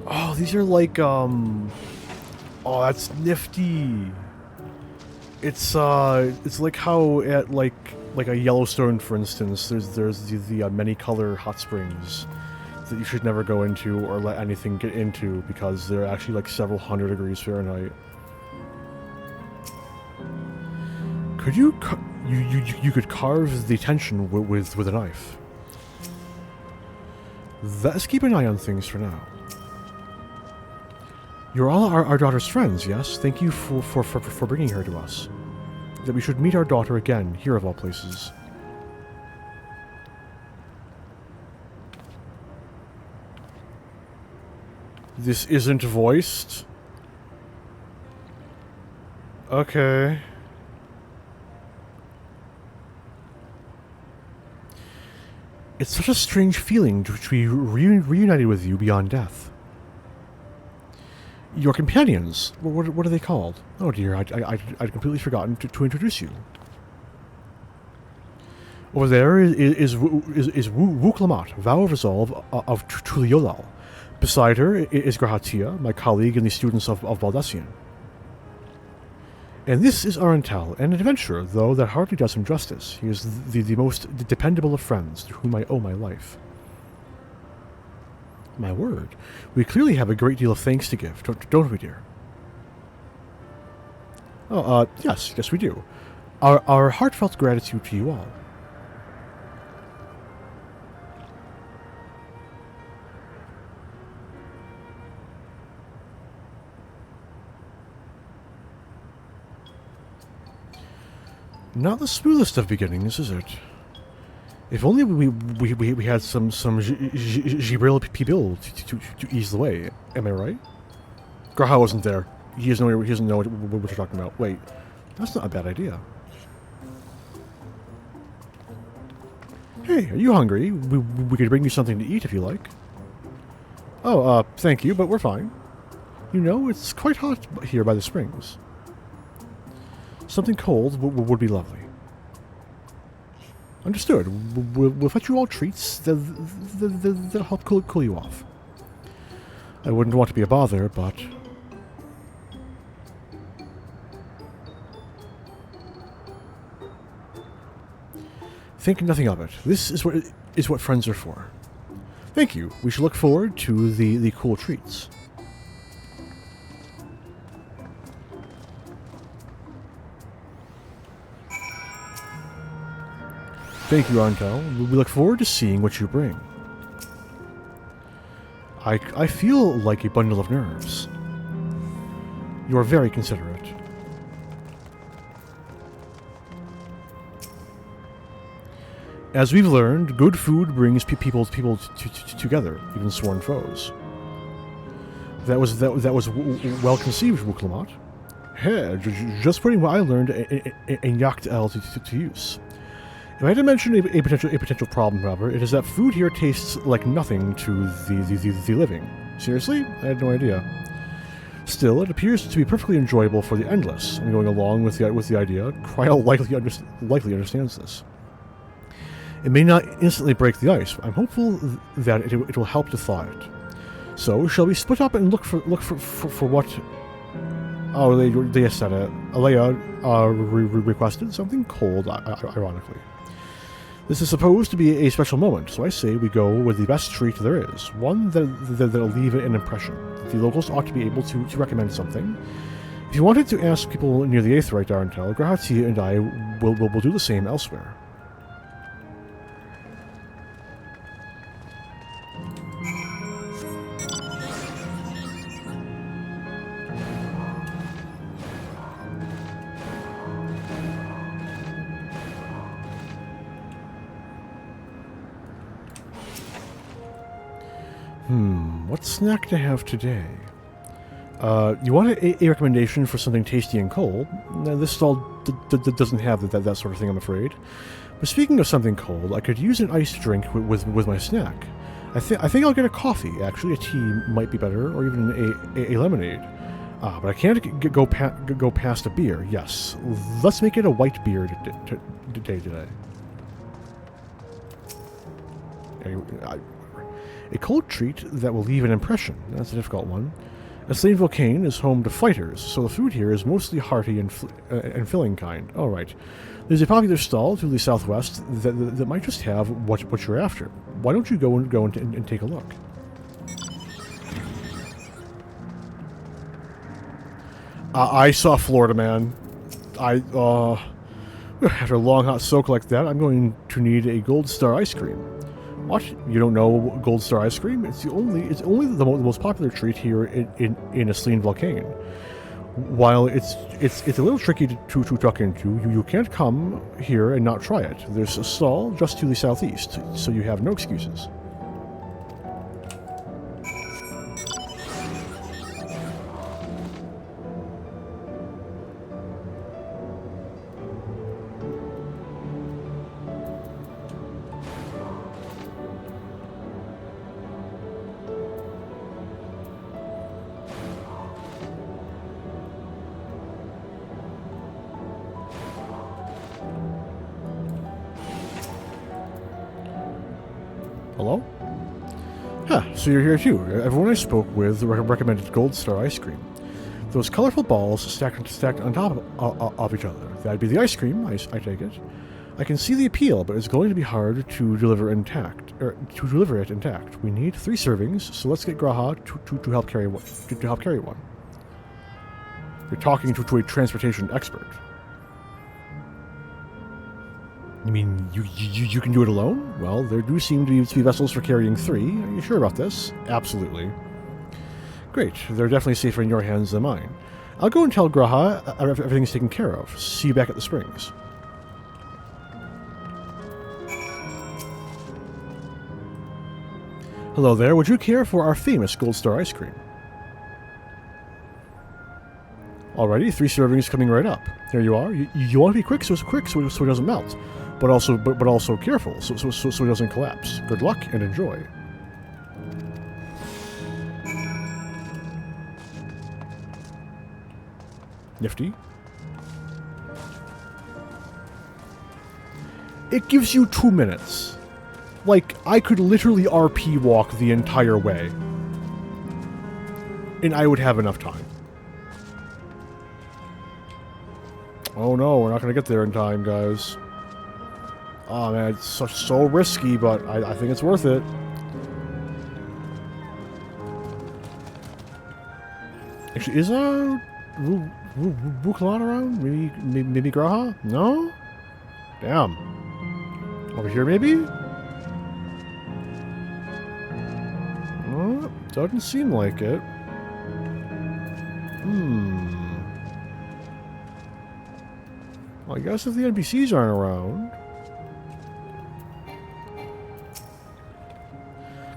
Oh, these are like, oh, that's nifty. It's like how at like a Yellowstone, for instance, there's the many color hot springs that you should never go into or let anything get into because they're actually like several hundred degrees Fahrenheit. Could you could carve the tension with a knife. Let's keep an eye on things for now. You're all our daughter's friends, yes? Thank you for bringing her to us. that we should meet our daughter again, here of all places. This isn't voiced? Okay. It's such a strange feeling to be reunited with you beyond death. Your companions, what are they called? Oh dear, I'd completely forgotten to introduce you. Over there is Wuk Lamat, Vow of Resolve of Tuliolal. Beside her is Grahatia, my colleague and the students of Baldesion. And this is Arentel, an adventurer, though that hardly does him justice. He is the most dependable of friends, to whom I owe my life. My word, we clearly have a great deal of thanks to give, don't we, dear? Oh, yes, we do. Our heartfelt gratitude to you all. Not the smoothest of beginnings, is it? If only we had some Gibril Pibil to ease the way. Am I right? Graha wasn't there. He doesn't know what you're talking about. Wait, that's not a bad idea. Hey, are you hungry? We could bring you something to eat if you like. Oh, thank you, but we're fine. You know, it's quite hot here by the springs. Something cold would be lovely. Understood. We'll fetch you all treats that'll help cool you off. I wouldn't want to be a bother, but... Think nothing of it. This is what friends are for. Thank you. We shall look forward to the cool treats. Thank you, Arentel. We look forward to seeing what you bring. I feel like a bundle of nerves. You are very considerate. As we've learned, good food brings people together, even sworn foes. That was well conceived, Wuk Lamat. Hey, just putting what I learned in Yacht El to use. If I had to mention a potential problem, however, it is that food here tastes like nothing to the living. Seriously? I had no idea. Still, it appears to be perfectly enjoyable for the endless, and going along with the idea, Kryl likely understands this. It may not instantly break the ice, but I'm hopeful that it will help to thaw it. So, shall we split up and look for what... Oh, they said it. Alea requested something cold, ironically. This is supposed to be a special moment, so I say we go with the best treat there is, one that'll leave an impression. The locals ought to be able to recommend something. If you wanted to ask people near the Aetheryte Arentel, Grahatia and I will do the same elsewhere. What snack to have today? You want a recommendation for something tasty and cold? This stall doesn't have that sort of thing, I'm afraid. But speaking of something cold, I could use an iced drink with my snack. I think I'll get a coffee, actually. A tea might be better, or even a lemonade. But I can't go past a beer, yes. Let's make it a white beer today. A cold treat that will leave an impression. That's a difficult one. Aslane Volcane is home to fighters, so the food here is mostly hearty and filling kind. All right. There's a popular stall to the southwest that might just have what you're after. Why don't you go and take a look? I saw Florida Man. After a long hot soak like that, I'm going to need a Gold Star ice cream. What? You don't know Gold Star ice cream? It's only the most popular treat here in Aslane Volcane. While it's a little tricky to tuck into, you can't come here and not try it. There's a stall just to the southeast, so you have no excuses. Hello? Huh, so you're here too. Everyone I spoke with recommended Gold Star ice cream. Those colorful balls stacked on top of each other. That'd be the ice cream, I take it. I can see the appeal, but it's going to be hard to deliver it intact. We need 3 servings, so let's get Graha to help carry one. You're talking to a transportation expert. You mean you can do it alone? Well, there do seem to be vessels for carrying 3. Are you sure about this? Absolutely. Great. They're definitely safer in your hands than mine. I'll go and tell Graha everything's taken care of. See you back at the springs. Hello there. Would you care for our famous Gold Star ice cream? Alrighty, 3 servings coming right up. There you are. You want to be quick, so it doesn't melt. But also careful, so it doesn't collapse. Good luck and enjoy. Nifty. It gives you 2 minutes. Like, I could literally RP walk the entire way. And I would have enough time. Oh no, we're not going to get there in time, guys. Oh man, it's so risky, but I think it's worth it. Actually, is Wuklan around? Maybe Graha? No? Damn. Over here, maybe? Doesn't seem like it. Well, I guess if the NPCs aren't around...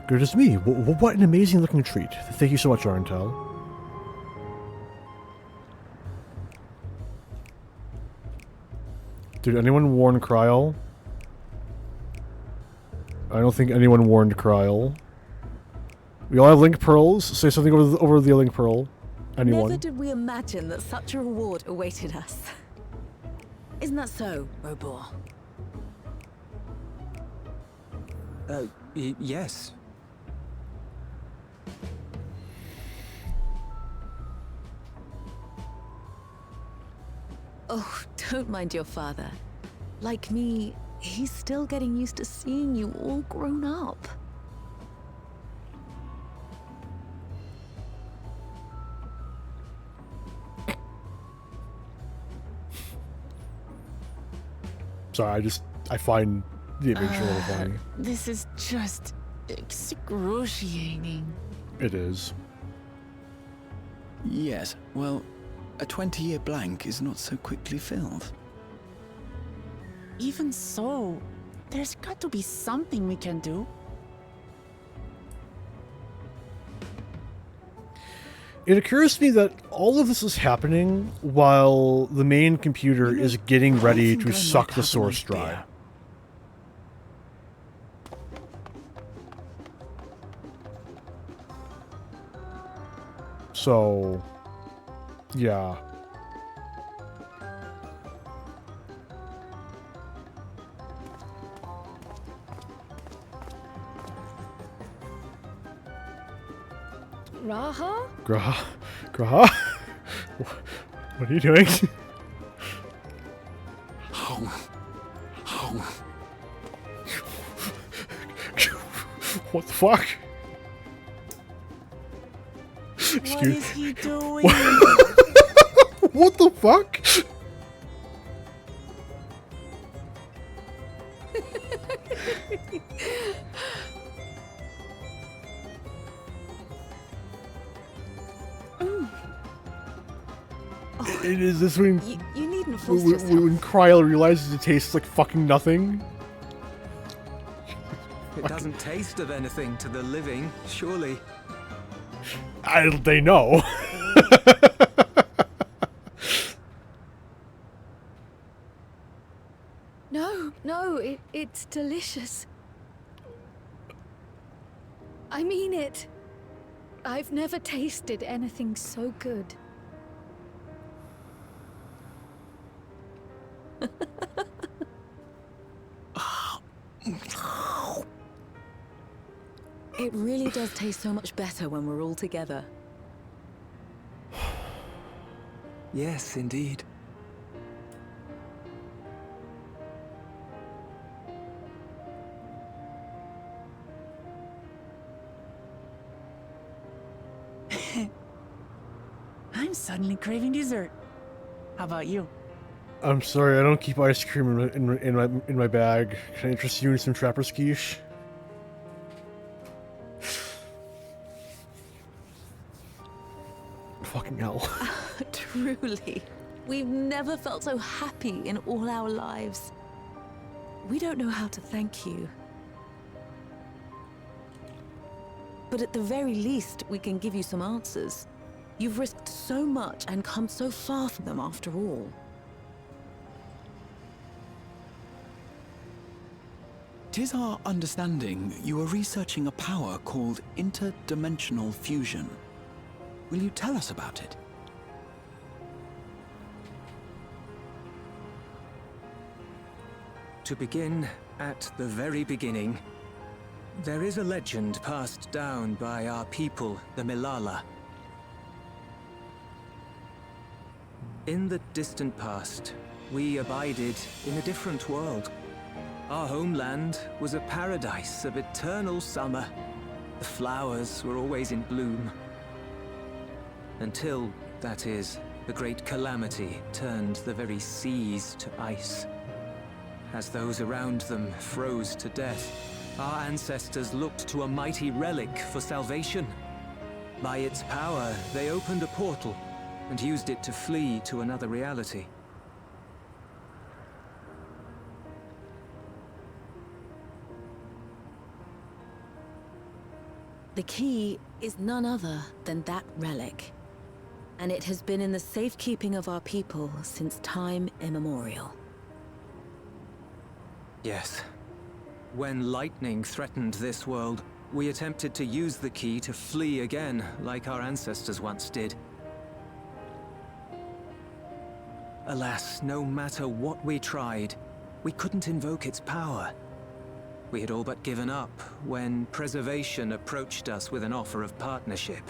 Goodness me, what an amazing looking treat. Thank you so much, Arentel. Did anyone warn Kryl? I don't think anyone warned Kryl. We all have link pearls. Say something over the link pearl. Anyone? Never did we imagine that such a reward awaited us. Isn't that so, Robor? Yes. Oh, don't mind your father. Like me, he's still getting used to seeing you all grown up. Sorry, I find the image a little funny. This is just excruciating. It is. Yes, well, a 20-year blank is not so quickly filled. Even so, there's got to be something we can do. It occurs to me that all of this is happening while the main computer is getting ready to suck the source dry. So, yeah. Graha? Graha? What are you doing? What the fuck? What is he doing? What the fuck? Is this when You needn't force yourself. when Kryl realizes it tastes like fucking nothing? It doesn't taste of anything to the living, surely. They know. No, it's delicious. I mean it. I've never tasted anything so good. It really does taste so much better when we're all together. Yes, indeed. I'm suddenly craving dessert. How about you? I'm sorry, I don't keep ice cream in my bag. Can I interest you in some Trapper's quiche? Fucking hell. Truly, we've never felt so happy in all our lives. We don't know how to thank you. But at the very least, we can give you some answers. You've risked so much and come so far from them after all. Tis our understanding you are researching a power called interdimensional fusion. Will you tell us about it? To begin at the very beginning, there is a legend passed down by our people, the Milala. In the distant past, we abided in a different world. Our homeland was a paradise of eternal summer. The flowers were always in bloom. Until, that is, the great calamity turned the very seas to ice. As those around them froze to death, our ancestors looked to a mighty relic for salvation. By its power, they opened a portal and used it to flee to another reality. The key is none other than that relic. And it has been in the safekeeping of our people since time immemorial. Yes. When lightning threatened this world, we attempted to use the key to flee again, like our ancestors once did. Alas, no matter what we tried, we couldn't invoke its power. We had all but given up when Preservation approached us with an offer of partnership.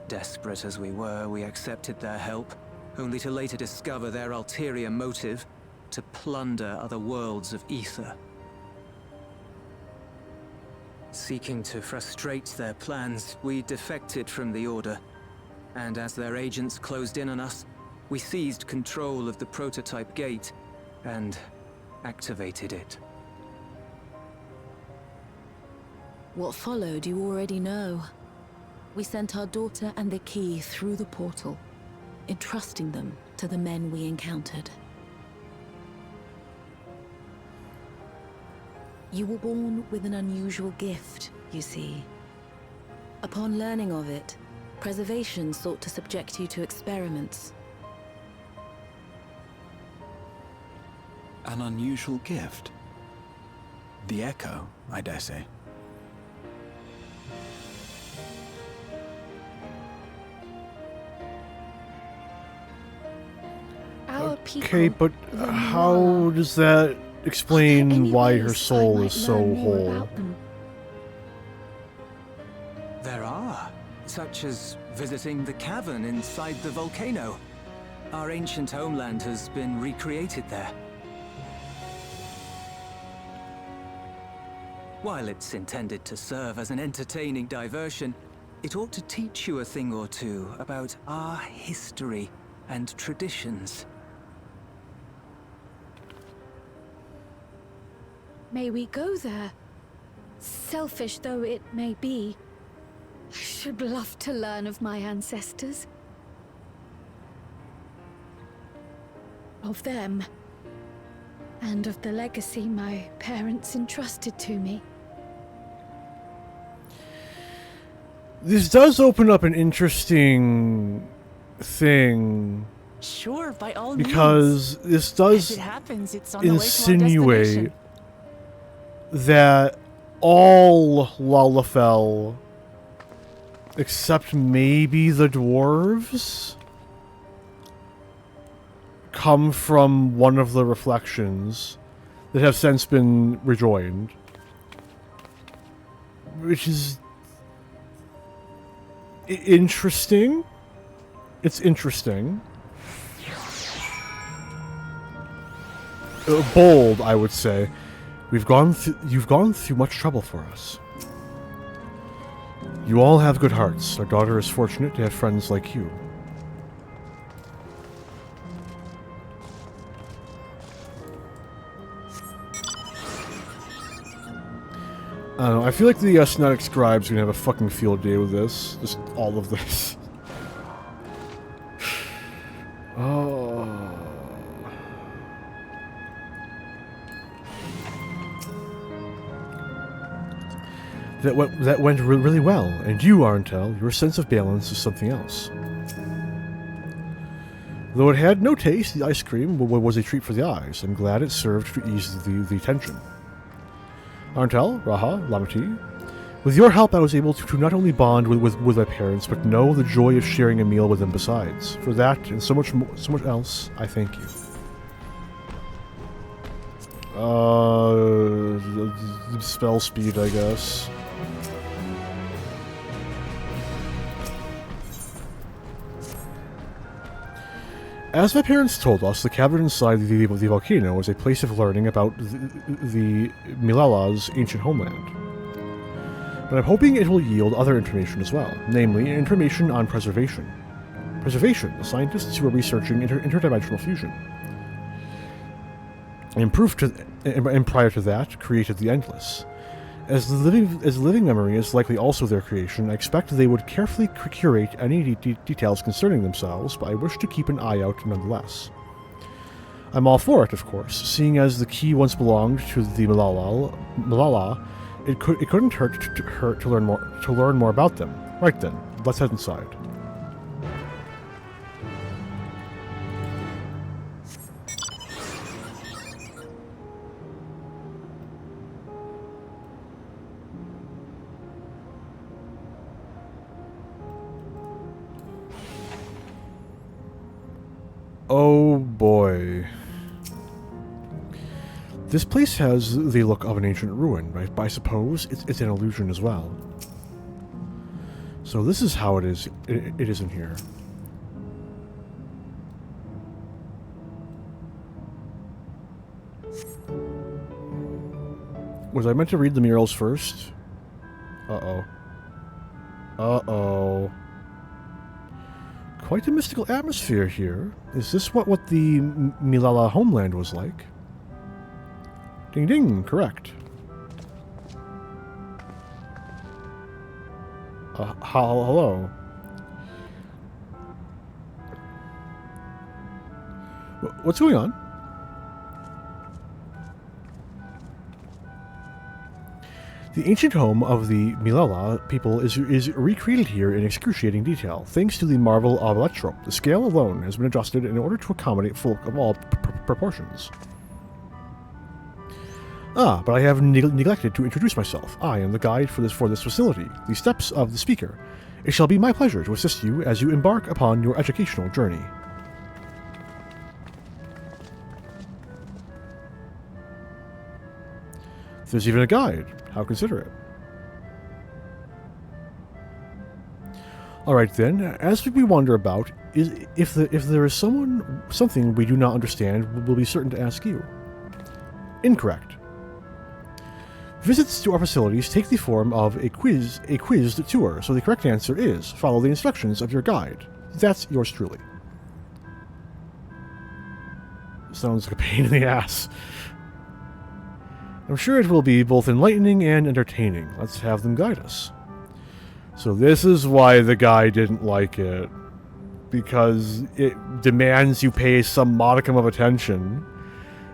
Desperate as we were, we accepted their help, only to later discover their ulterior motive, to plunder other worlds of ether. Seeking to frustrate their plans, we defected from the Order, and as their agents closed in on us, we seized control of the prototype gate and activated it. What followed you already know. We sent our daughter and the key through the portal, entrusting them to the men we encountered. You were born with an unusual gift, you see. Upon learning of it, Preservation sought to subject you to experiments. An unusual gift? The Echo, I dare say. Our people. Okay, but how does that explain why her soul is so whole? There are, such as visiting the cavern inside the volcano. Our ancient homeland has been recreated there. While it's intended to serve as an entertaining diversion, it ought to teach you a thing or two about our history and traditions. May we go there? Selfish though it may be, I should love to learn of my ancestors. Of them. And of the legacy my parents entrusted to me. This does open up an interesting thing. Sure, by all means. Because this does As it happens, it's on the way to our insinuate destination. that all Lalafell, except maybe the dwarves, come from one of the reflections that have since been rejoined. Which is interesting. It's interesting. Bold, I would say. You've gone through much trouble for us. You all have good hearts. Our daughter is fortunate to have friends like you. I don't know, I feel like the Snetic Scribe's gonna have a fucking field day with this. Just all of this. Oh. That went really well, and you, Arntel, your sense of balance is something else. Though it had no taste, the ice cream was a treat for the eyes. I'm glad it served to ease the tension. Arntel, Raha, Lamati, with your help I was able to not only bond with my parents, but know the joy of sharing a meal with them besides. For that, and so much else, I thank you. Spell speed, I guess. As my parents told us, the cavern inside the volcano was a place of learning about the Milala's ancient homeland. But I'm hoping it will yield other information as well, namely information on preservation. Preservation, the scientists who are researching interdimensional fusion. And prior to that, created the Endless. As living memory is likely also their creation, I expect they would carefully curate any details concerning themselves, but I wish to keep an eye out nonetheless. I'm all for it, of course, seeing as the key once belonged to the Milala, it couldn't hurt to learn more about them. Right then, let's head inside. Oh boy. This place has the look of an ancient ruin, right? But I suppose it's an illusion as well. So this is how it is in here. Was I meant to read the murals first? Uh-oh. Uh-oh. Quite a mystical atmosphere here. Is this what the Milala homeland was like? Ding ding, correct. Hello. What's going on? The ancient home of the Milala people is recreated here in excruciating detail, thanks to the marvel of Electrope. The scale alone has been adjusted in order to accommodate folk of all proportions. Ah, but I have neglected to introduce myself. I am the guide for this facility, the steps of the speaker. It shall be my pleasure to assist you as you embark upon your educational journey. There's even a guide. How considerate. Alright then, as we wander about, if there is something we do not understand, we'll be certain to ask you. Incorrect. Visits to our facilities take the form of a quizzed tour, so the correct answer is, follow the instructions of your guide. That's yours truly. Sounds like a pain in the ass. I'm sure it will be both enlightening and entertaining. Let's have them guide us. So this is why the guy didn't like it. Because it demands you pay some modicum of attention.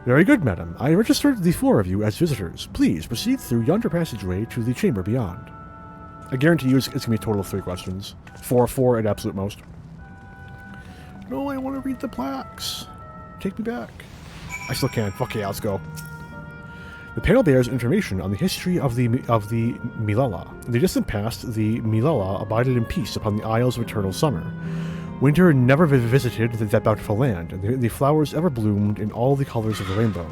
Very good, madam. I registered the 4 of you as visitors. Please proceed through yonder passageway to the chamber beyond. I guarantee you it's going to be a total of 3 questions. 4 at absolute most. No, I want to read the plaques. Take me back. I still can. Fuck yeah, let's go. The panel bears information on the history of the Milala. In the distant past, the Milala abided in peace upon the Isles of Eternal Summer. Winter never visited that bountiful land, and the flowers ever bloomed in all the colors of the rainbow.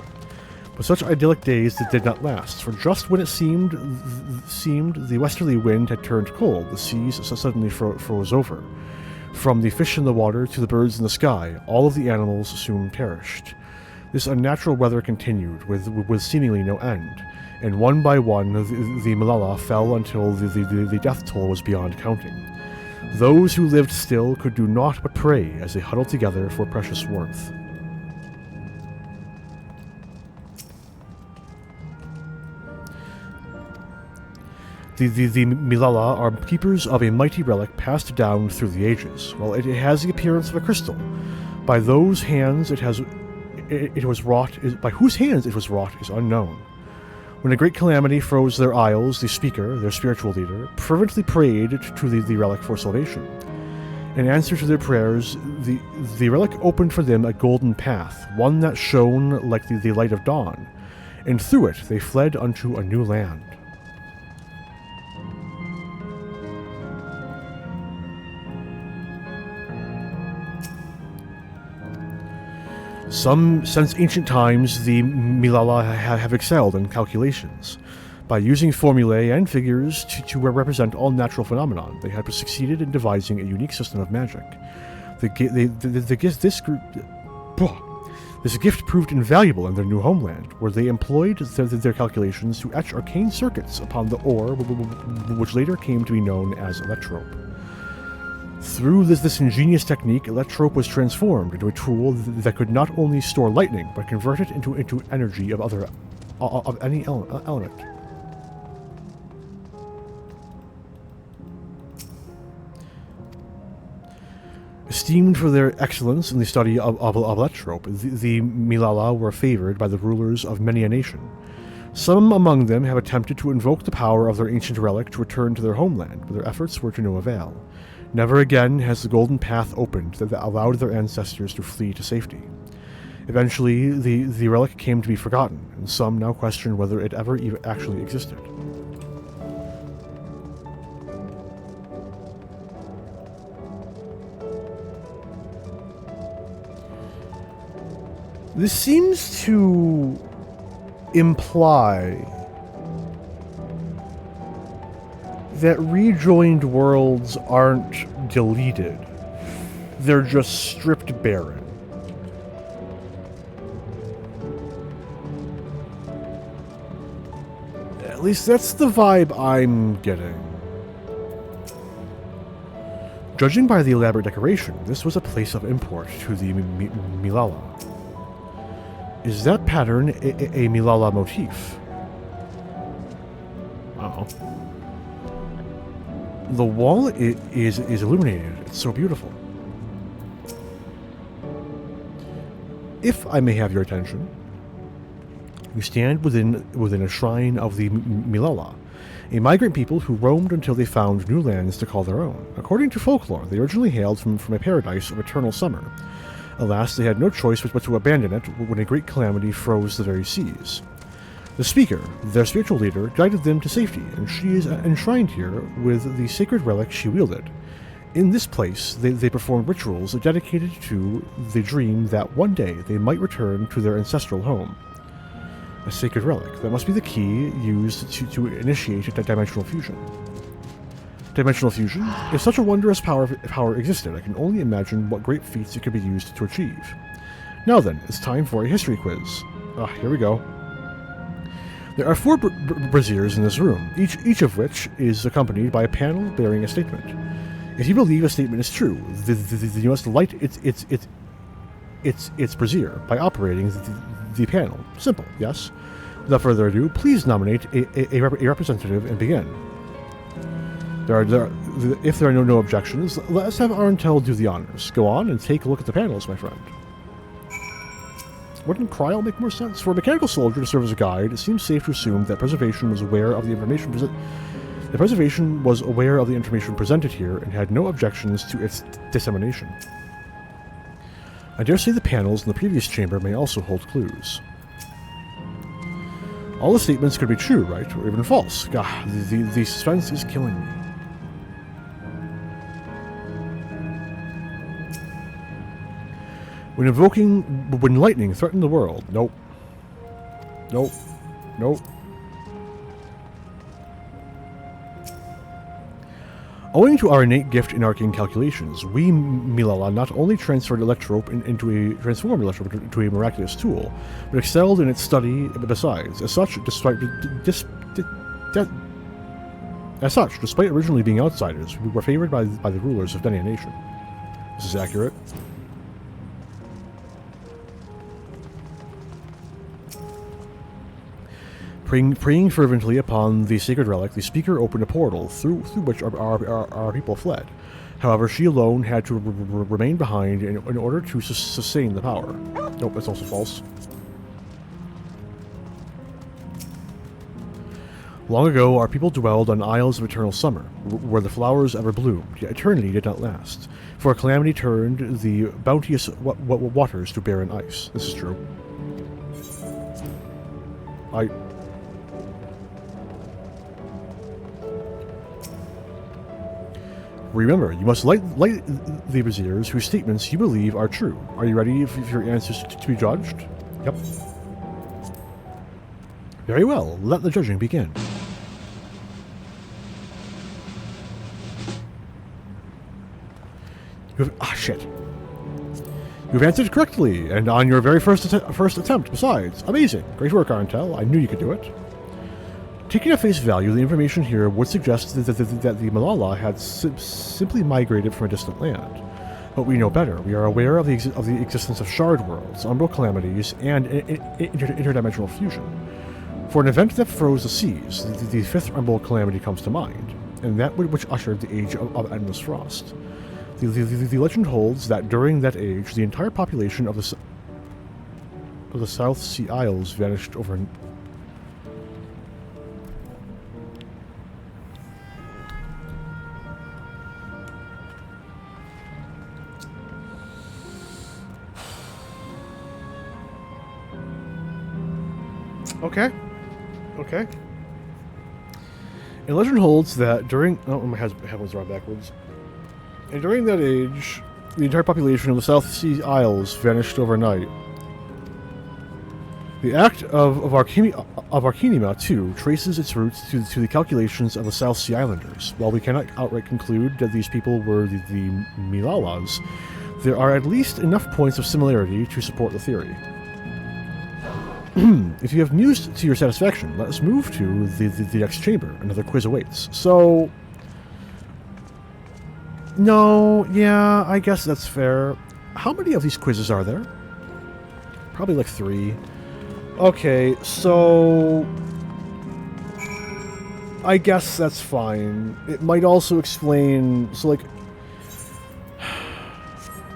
But such idyllic days did not last, for just when it seemed the westerly wind had turned cold, the seas suddenly froze over. From the fish in the water to the birds in the sky, all of the animals soon perished. This unnatural weather continued, with seemingly no end, and one by one the Milala fell until the death toll was beyond counting. Those who lived still could do naught but pray as they huddled together for precious warmth. The Milala are keepers of a mighty relic passed down through the ages. While it has the appearance of a crystal, by whose hands it was wrought is unknown. When a great calamity froze their isles, the speaker, their spiritual leader, fervently prayed to the relic for salvation. In answer to their prayers, the relic opened for them a golden path, one that shone like the light of dawn, and through it they fled unto a new land. Since ancient times, the Milala have excelled in calculations. By using formulae and figures to represent all natural phenomena, they had succeeded in devising a unique system of magic. This gift proved invaluable in their new homeland, where they employed their calculations to etch arcane circuits upon the ore, which later came to be known as electrope. Through this ingenious technique, electrope was transformed into a tool that could not only store lightning, but convert it into energy of any element. Esteemed for their excellence in the study of electrope, the Milala were favored by the rulers of many a nation. Some among them have attempted to invoke the power of their ancient relic to return to their homeland, but their efforts were to no avail. Never again has the golden path opened that allowed their ancestors to flee to safety. Eventually, the relic came to be forgotten, and some now question whether it ever even actually existed. This seems to imply that rejoined worlds aren't deleted. They're just stripped barren. At least that's the vibe I'm getting. Judging by the elaborate decoration, this was a place of import to the Milala. Is that pattern a Milala motif? Uh-oh. The wall is illuminated. It's so beautiful. If I may have your attention, you stand within a shrine of the Milala, a migrant people who roamed until they found new lands to call their own. According to folklore, they originally hailed from a paradise of eternal summer. Alas, they had no choice but to abandon it when a great calamity froze the very seas. The speaker, their spiritual leader, guided them to safety, and she is enshrined here with the sacred relic she wielded. In this place, they performed rituals dedicated to the dream that one day they might return to their ancestral home. A sacred relic. That must be the key used to initiate dimensional fusion. Dimensional fusion? If such a wondrous power existed, I can only imagine what great feats it could be used to achieve. Now then, it's time for a history quiz. Here we go. There are 4 braziers in this room, each of which is accompanied by a panel bearing a statement. If you believe a statement is true, you must light its brazier by operating the panel. Simple, yes? Without further ado, please nominate a representative and begin. If there are no objections, let's have Arentel do the honors. Go on and take a look at the panels, my friend. Wouldn't Kryl make more sense? For a mechanical soldier to serve as a guide, it seems safe to assume that Preservation was aware of the information presented here and had no objections to its dissemination. I dare say the panels in the previous chamber may also hold clues. All the statements could be true, right? Or even false. God, the suspense is killing me. When lightning threatened the world. Nope. Nope. Nope. Owing to our innate gift in arcane calculations, we Milala not only transformed Electrope into a miraculous tool, but excelled in its study besides. As such, despite originally being outsiders, we were favored by the rulers of Denia Nation. This is accurate. Praying fervently upon the sacred relic, the speaker opened a portal through which our people fled. However, she alone had to remain behind in order to sustain the power. Nope, that's also false. Long ago, our people dwelled on Isles of Eternal Summer, where the flowers ever bloomed, yet eternity did not last. For a calamity turned the bounteous waters to barren ice. This is true. Remember, you must light the Viziers whose statements you believe are true. Are you ready for your answers to be judged? Yep. Very well, let the judging begin. Shit. You've answered correctly, and on your very first attempt, besides. Amazing. Great work, Arentel. I knew you could do it. Taking at face value, the information here would suggest that the Milala had simply migrated from a distant land. But we know better. We are aware of the existence of shard worlds, umbral calamities, and interdimensional fusion. For an event that froze the seas, the fifth umbral calamity comes to mind, and that which ushered the age of endless frost. The legend holds that during that age, the entire population of the South Sea Isles vanished over. Okay. And legend holds that during... Oh, my headphones are on backwards. And during that age, the entire population of the South Sea Isles vanished overnight. The act of Arcanima, too, traces its roots to the calculations of the South Sea Islanders. While we cannot outright conclude that these people were the Milalas, there are at least enough points of similarity to support the theory. If you have news to your satisfaction, let us move to the next chamber. Another quiz awaits. So... No, yeah, I guess that's fair. How many of these quizzes are there? Probably like 3. Okay, so... I guess that's fine. It might also explain... So, like...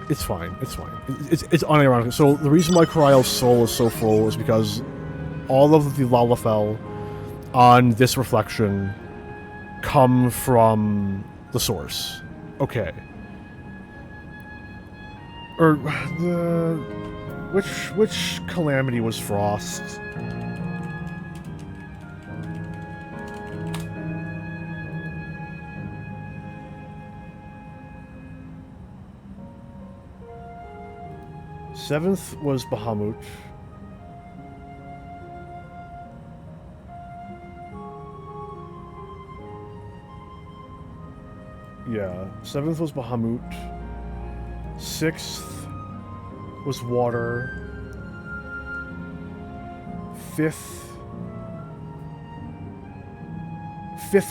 It's fine. It's unironic. So the reason why Kryl's soul is so full is because all of the Lalafell on this reflection come from the source. Okay. Or the which calamity was Frost? Seventh was Bahamut. Yeah, 7th was Bahamut. 6th was water. 5th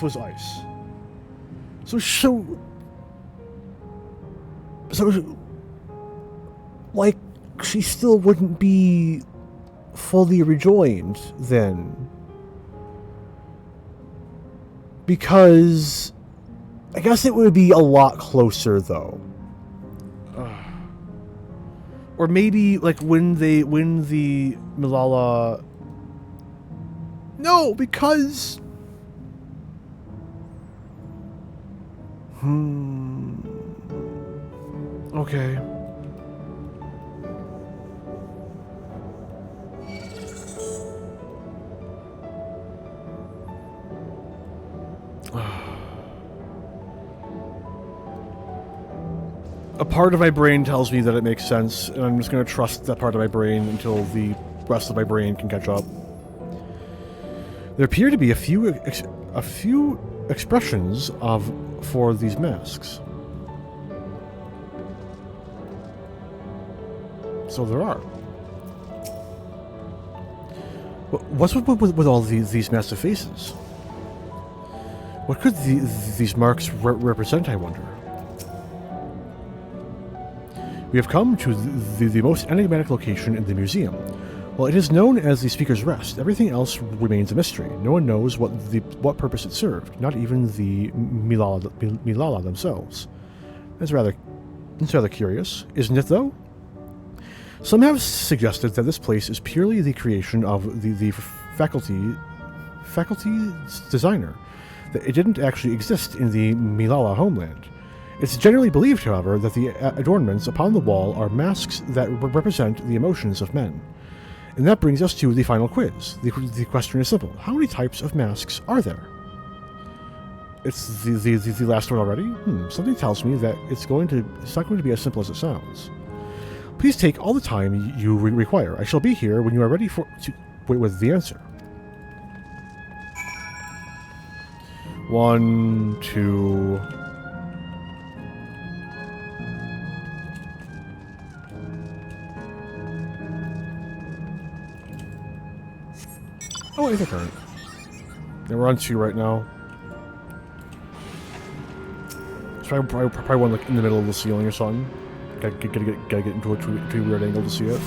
was ice. So like, she still wouldn't be fully rejoined then. Because I guess it would be a lot closer, though. Or maybe, like, when the Milala... No, because... Okay. A part of my brain tells me that it makes sense, and I'm just going to trust that part of my brain until the rest of my brain can catch up. There appear to be a few expressions for these masks. So there are. What's with all these massive faces? What could these marks represent, I wonder? We have come to the most enigmatic location in the museum. While it is known as the Speaker's Rest, everything else remains a mystery. No one knows what purpose it served, not even the Milala themselves. That's rather curious, isn't it, though? Some have suggested that this place is purely the creation of the faculty's designer, that it didn't actually exist in the Milala homeland. It's generally believed, however, that the adornments upon the wall are masks that represent the emotions of men. And that brings us to the final quiz. The question is simple. How many types of masks are there? It's the last one already? Something tells me that it's not going to be as simple as it sounds. Please take all the time you require. I shall be here when you are ready with the answer. 1, 2... Oh, I think right. Yeah, we're on 2 right now. It's probably one like in the middle of the ceiling or something. Gotta get into a weird angle to see it.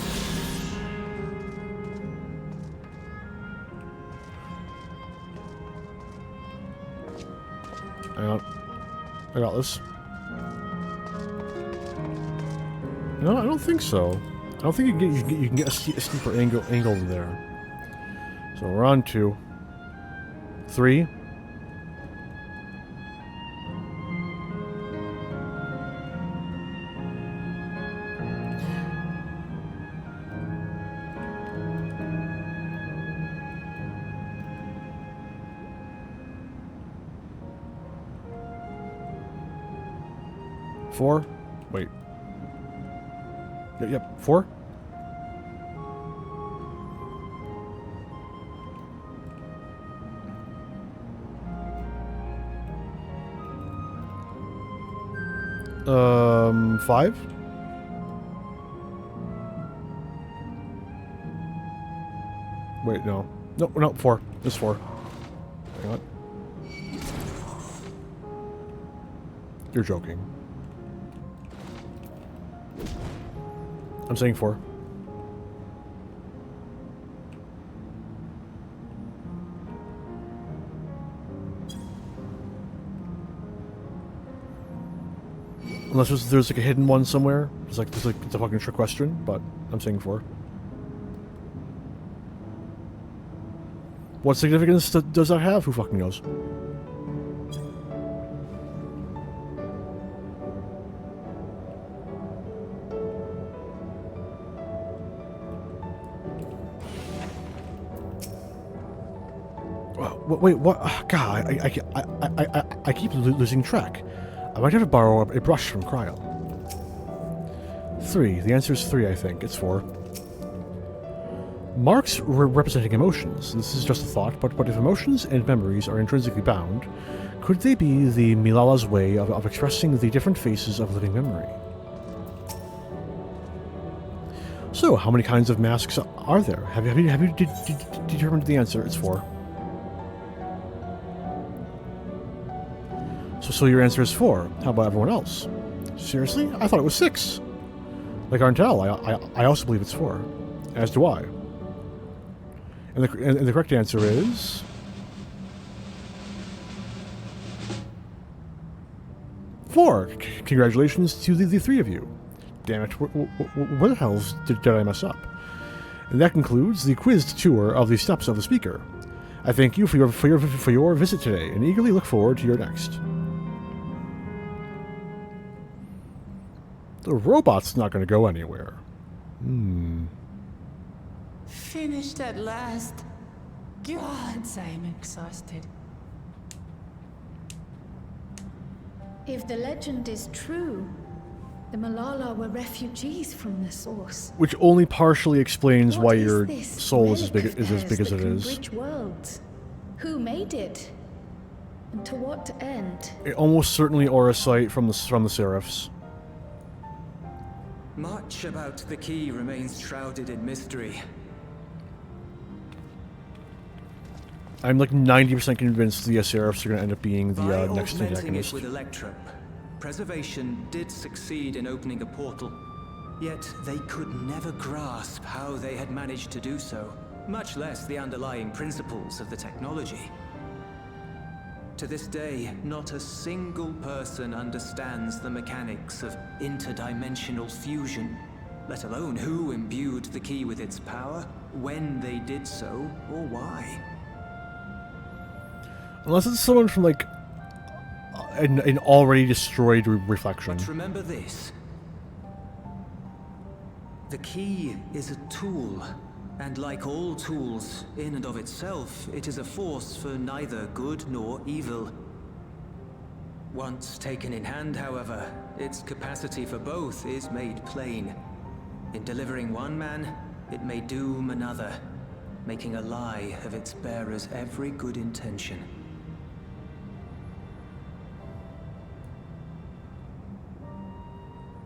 Hang on. I got this. No, I don't think so. I don't think you can get a steeper angle in there. So we're on 2. 3. Four. Wait. Yep. 4. Five? Wait, no. No, 4. Just 4. Hang on. You're joking. I'm saying 4. Unless there's like a hidden one somewhere. It's like it's a fucking trick question, but I'm saying 4. What significance does that have? Who fucking knows? Wait, what? God, I keep losing track. I might have to borrow a brush from Kryl. 3. The answer is 3, I think. It's 4. Marks representing emotions. This is just a thought, but if emotions and memories are intrinsically bound, could they be the Milala's way of expressing the different phases of living memory? So, how many kinds of masks are there? Have you determined the answer? It's 4. So your answer is 4. How about everyone else? Seriously? I thought it was 6. Like Arntel, I also believe it's 4. As do I. And the correct answer is... 4. Congratulations to the 3 of you. Damn it, where the hell did I mess up? And that concludes the quiz tour of the steps of the speaker. I thank you for your visit today, and eagerly look forward to your next. The robot's not going to go anywhere. Finished at last. Gods, I'm exhausted. If the legend is true, the Malala were refugees from the source. Which only partially explains why What is your this soul is as big, relic is as big as that it can is. bridge worlds? Who made it? And to what end? It almost certainly Auracite from the Seraphs. Much about the key remains shrouded in mystery. I'm like 90% convinced the Seraphs are going to end up being the By next augmenting it antagonist. with Electrum, Preservation did succeed in opening a portal, yet they could never grasp how they had managed to do so, much less the underlying principles of the technology. To this day, not a single person understands the mechanics of interdimensional fusion, let alone who imbued the key with its power, when they did so, or why. Unless it's someone from like an already destroyed reflection. But remember this. The key is a tool, and like all tools, in and of itself, it is a force for neither good nor evil. Once taken in hand, however, its capacity for both is made plain. In delivering one man, it may doom another, making a lie of its bearer's every good intention.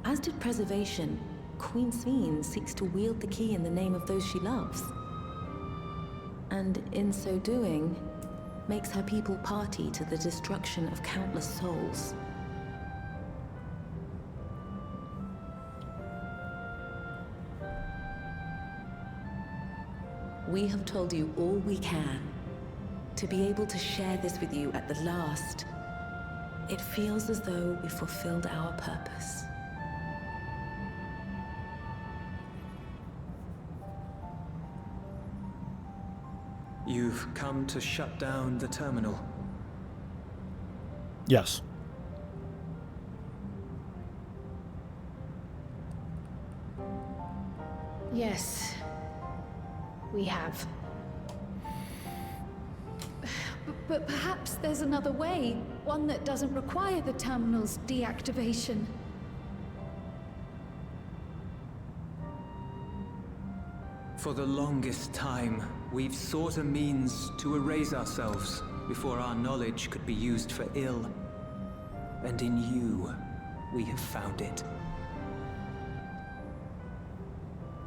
As did Preservation, Queen Sveen seeks to wield the key in the name of those she loves. And in so doing, makes her people party to the destruction of countless souls. We have told you all we can. To be able to share this with you at the last, it feels as though we fulfilled our purpose. You've come to shut down the terminal. Yes. Yes, we have. But perhaps there's another way, one that doesn't require the terminal's deactivation. For the longest time, we've sought a means to erase ourselves before our knowledge could be used for ill. And in you, we have found it.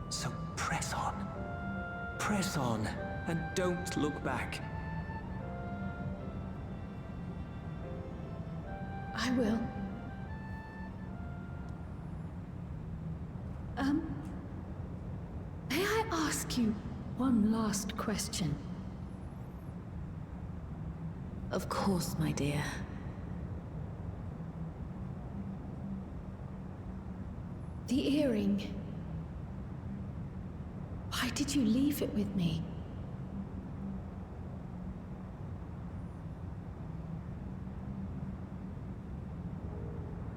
So press on. Press on, and don't look back. I will. May I ask you one last question? Of course, my dear. The earring. Why did you leave it with me?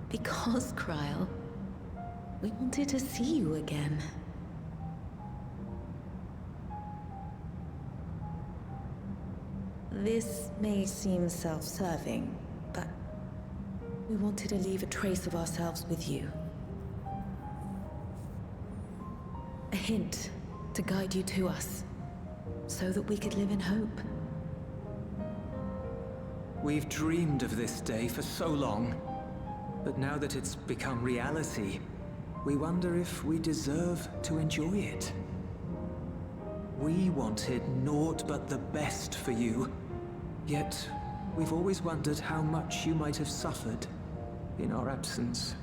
Because, Krile, we wanted to see you again. This may seem self-serving, but we wanted to leave a trace of ourselves with you. A hint to guide you to us, so that we could live in hope. We've dreamed of this day for so long, but now that it's become reality, we wonder if we deserve to enjoy it. We wanted naught but the best for you, yet we've always wondered how much you might have suffered in our absence.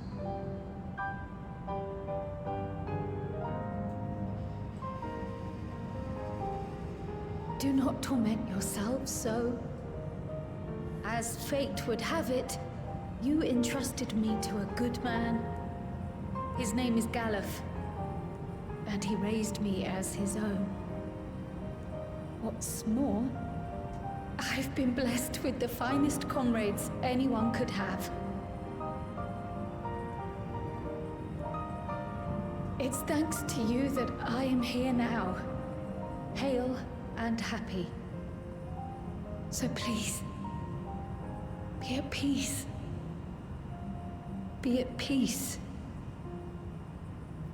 Do not torment yourselves so. As fate would have it, You entrusted me to a good man. His name is Galuf, and he raised me as his own. What's more, I've been blessed with the finest comrades anyone could have. It's thanks to you that I am here now, hale and happy. So please, be at peace. Be at peace.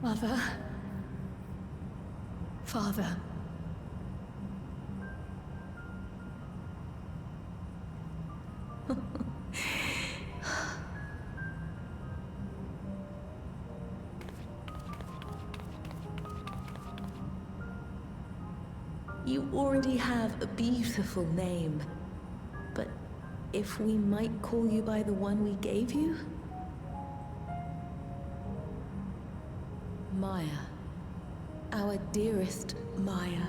Mother. Father. You already have a beautiful name, but if we might call you by the one we gave you? Maya. Our dearest Maya.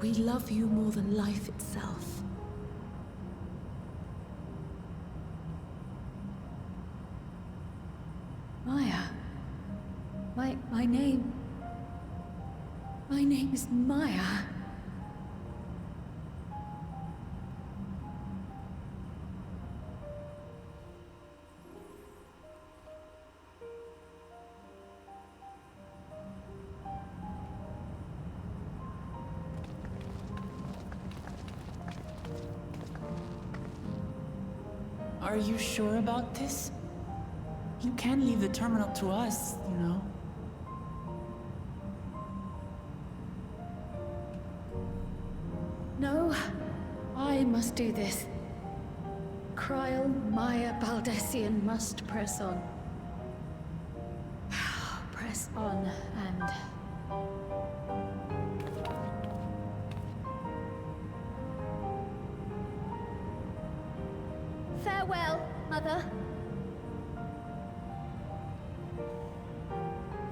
We love you more than life itself. Maya. My name... My name is Maya. Are you sure about this? You can leave the terminal to us, you know. No, I must do this. Krile, Maya, Baldesion must press on. Press on and... Farewell, Mother.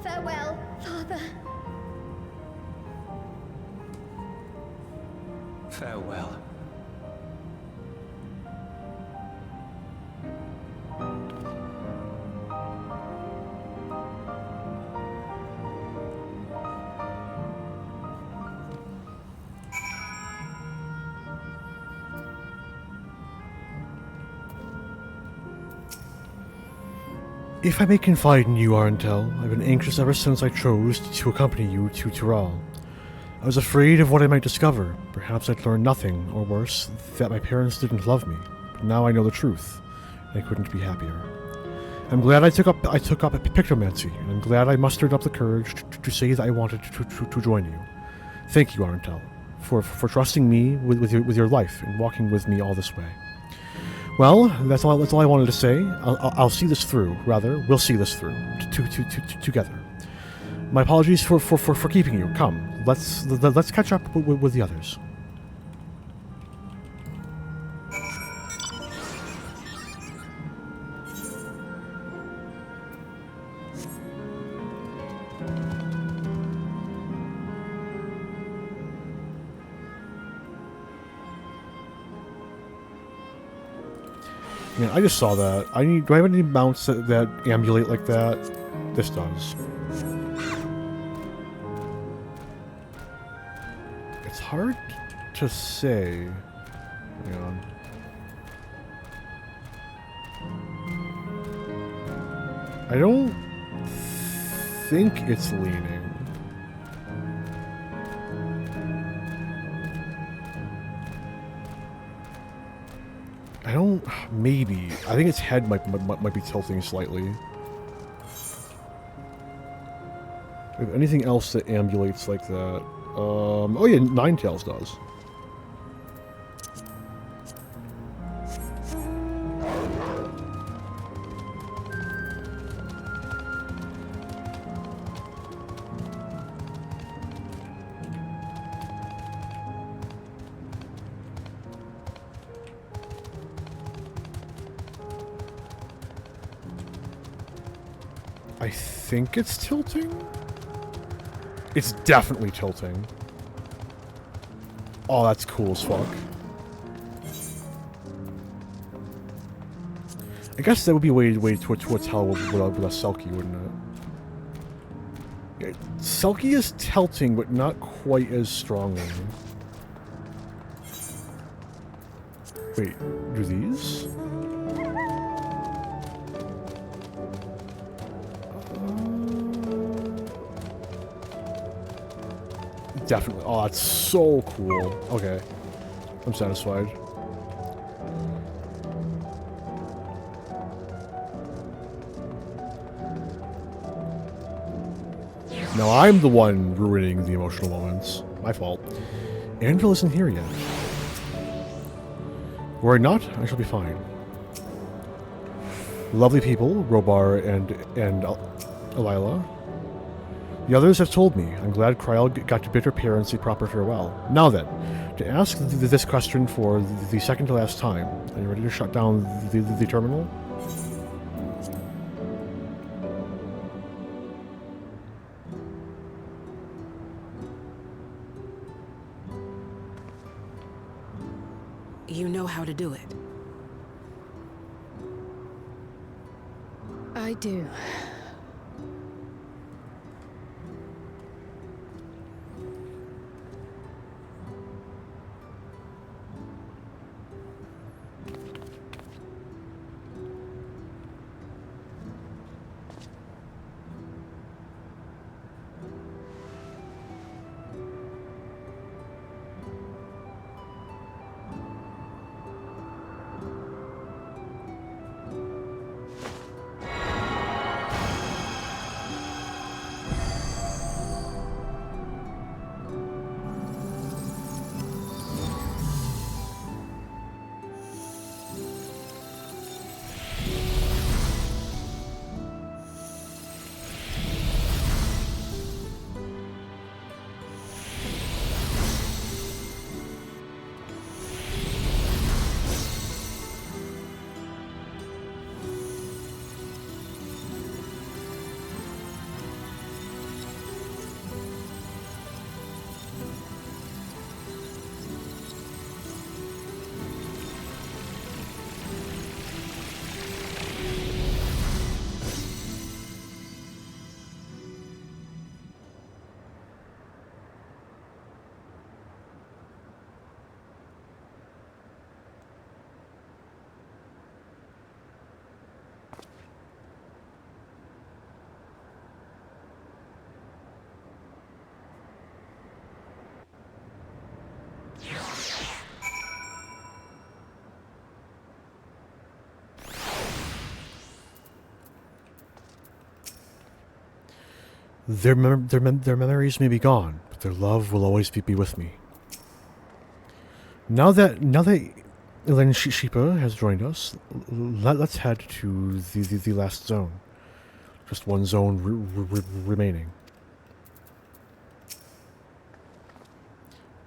Farewell, Father. Farewell. If I may confide in you, Arentel, I've been anxious ever since I chose to accompany you to Tural. I was afraid of what I might discover. Perhaps I'd learn nothing, or worse, that my parents didn't love me. But now I know the truth, and I couldn't be happier. I'm glad I took up Pictomancy, and I'm glad I mustered up the courage to say that I wanted to join you. Thank you, Arentel, for trusting me with your life and walking with me all this way. Well, that's all I wanted to say. I'll see this through. Rather, we'll see this through together. My apologies for keeping you. Come, let's catch up with the others. Yeah, I just saw that. Do I have any mounts that ambulate like that? This does. It's hard to say. Hang on. I don't think it's leaning. Maybe. I think its head might be tilting slightly. If anything else that ambulates like that. Oh yeah, Ninetales does. I think it's tilting? It's definitely tilting. Oh, that's cool as fuck. I guess that would be a way to tell with a Selkie, wouldn't it? Selkie is tilting, but not quite as strongly. Wait, do these? Definitely. Oh, that's so cool. Okay. I'm satisfied. Now I'm the one ruining the emotional moments. My fault. Anvil isn't here yet. Were I not, I shall be fine. Lovely people, Robar and Elila. The others have told me. I'm glad Krile got to bid her parents a proper farewell. Now then, to ask this question for the second to last time. Are you ready to shut down the terminal? You know how to do it. I do. Their memories may be gone, but their love will always be with me. Now that Elen Sheepa has joined us, let's head to the last zone. Just one zone remaining.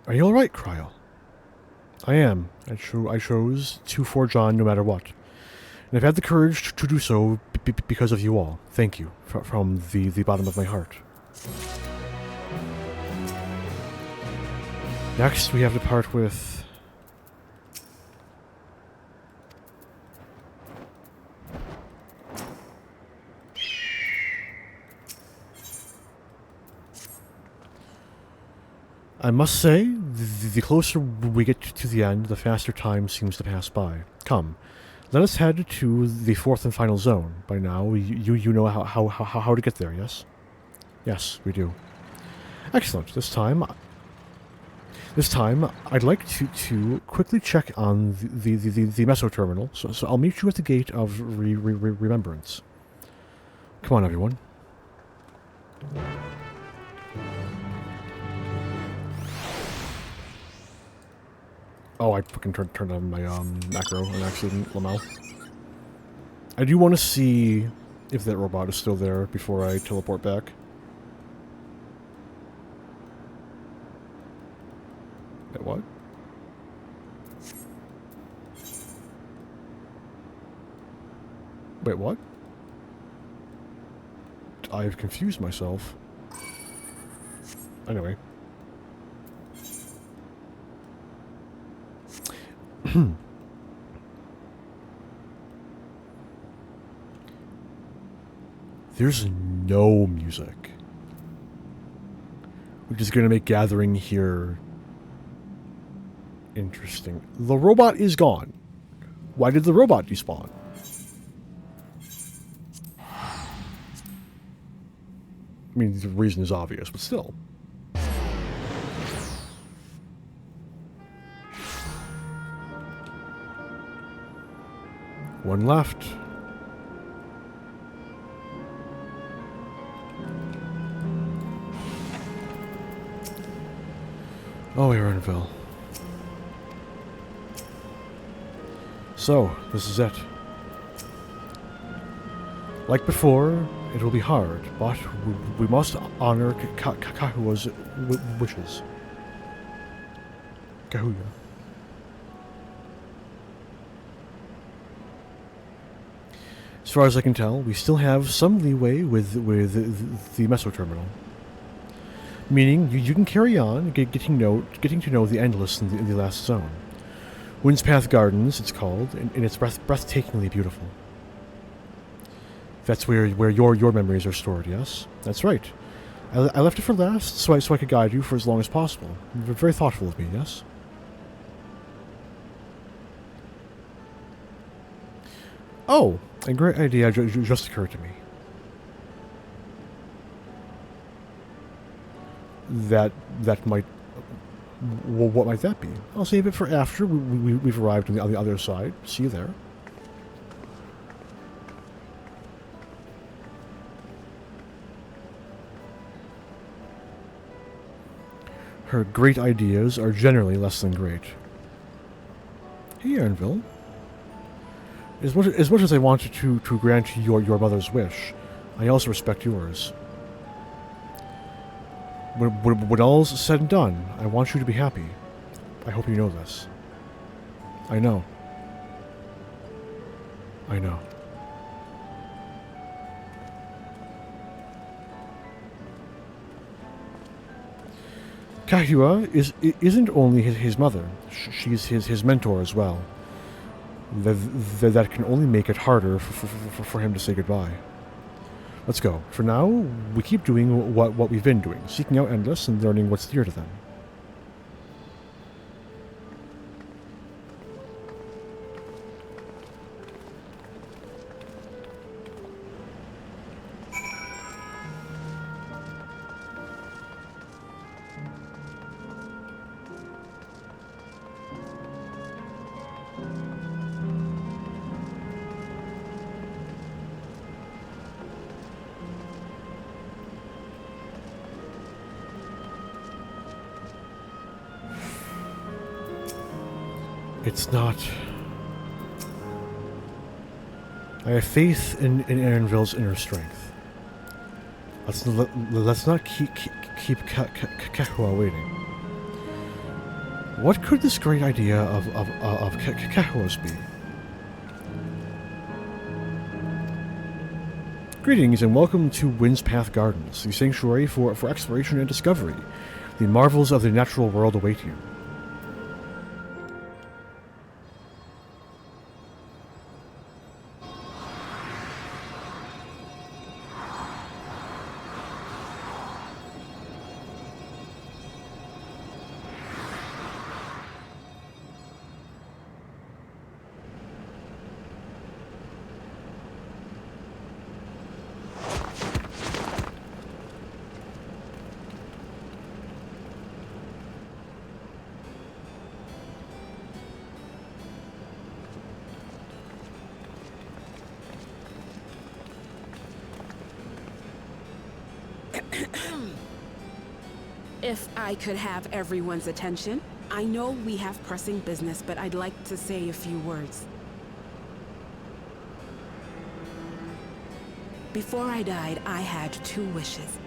Are you all right, Krile? I am. I chose to forge on no matter what. And I've had the courage to do so because of you all. Thank you, from the bottom of my heart. Next, we have to part with... I must say, the closer we get to the end, the faster time seems to pass by. Come, let us head to the fourth and final zone. By now, you know how to get there, yes? Yes, we do. Excellent. This time, I'd like to quickly check on the Meso terminal. So I'll meet you at the gate of remembrance. Come on, everyone. Oh, I fucking turned on my macro on accident, Lamel. I do want to see if that robot is still there before I teleport back. Wait, what? Wait, what? I've confused myself. Anyway. There's no music, which is going to make gathering here interesting. The robot is gone. Why did the robot despawn? I mean, the reason is obvious, but still. One left. Oh, Erenville. So, this is it. Like before, it will be hard, but we must honor Kahuya's wishes. Kahuya. As far as I can tell, we still have some leeway with the Meso Terminal. Meaning, you can carry on, getting to know the Endless in the last zone. Windspath Gardens, it's called, and it's breathtakingly beautiful. That's where your memories are stored, yes? That's right. I left it for last, so I could guide you for as long as possible. You're very thoughtful of me, yes? Oh, a great idea just occurred to me. That might... what might that be? I'll save it for after we've arrived on the other side. See you there. Her great ideas are generally less than great. Hey, Erenville. As much as I wanted to grant your mother's wish, I also respect yours. When all's said and done, I want you to be happy. I hope you know this. I know. I know. Kahuya isn't only his mother. She's his mentor as well. That can only make it harder for him to say goodbye. Let's go. For now, we keep doing what we've been doing, seeking out Endless and learning what's dear to them. It's not... I have faith in Erenville's inner strength. Let's not keep Kahuya waiting. What could this great idea of Kahuya's be? Greetings and welcome to Windspath Gardens, the sanctuary for exploration and discovery. The marvels of the natural world await you. If I could have everyone's attention. I know we have pressing business, but I'd like to say a few words. Before I died, I had 2 wishes.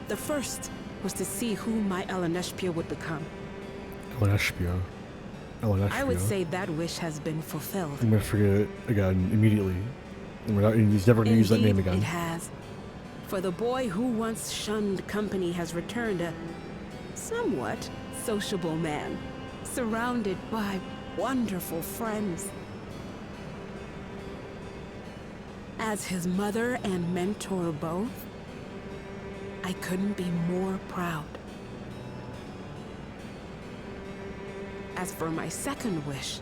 The first was to see who my Eleneshpia would become. Eleneshpia. I would say that wish has been fulfilled. I'm gonna forget it again immediately. And he's never gonna use that name again. It has. For the boy who once shunned company has returned a somewhat sociable man, surrounded by wonderful friends. As his mother and mentor both, I couldn't be more proud. As for my second wish,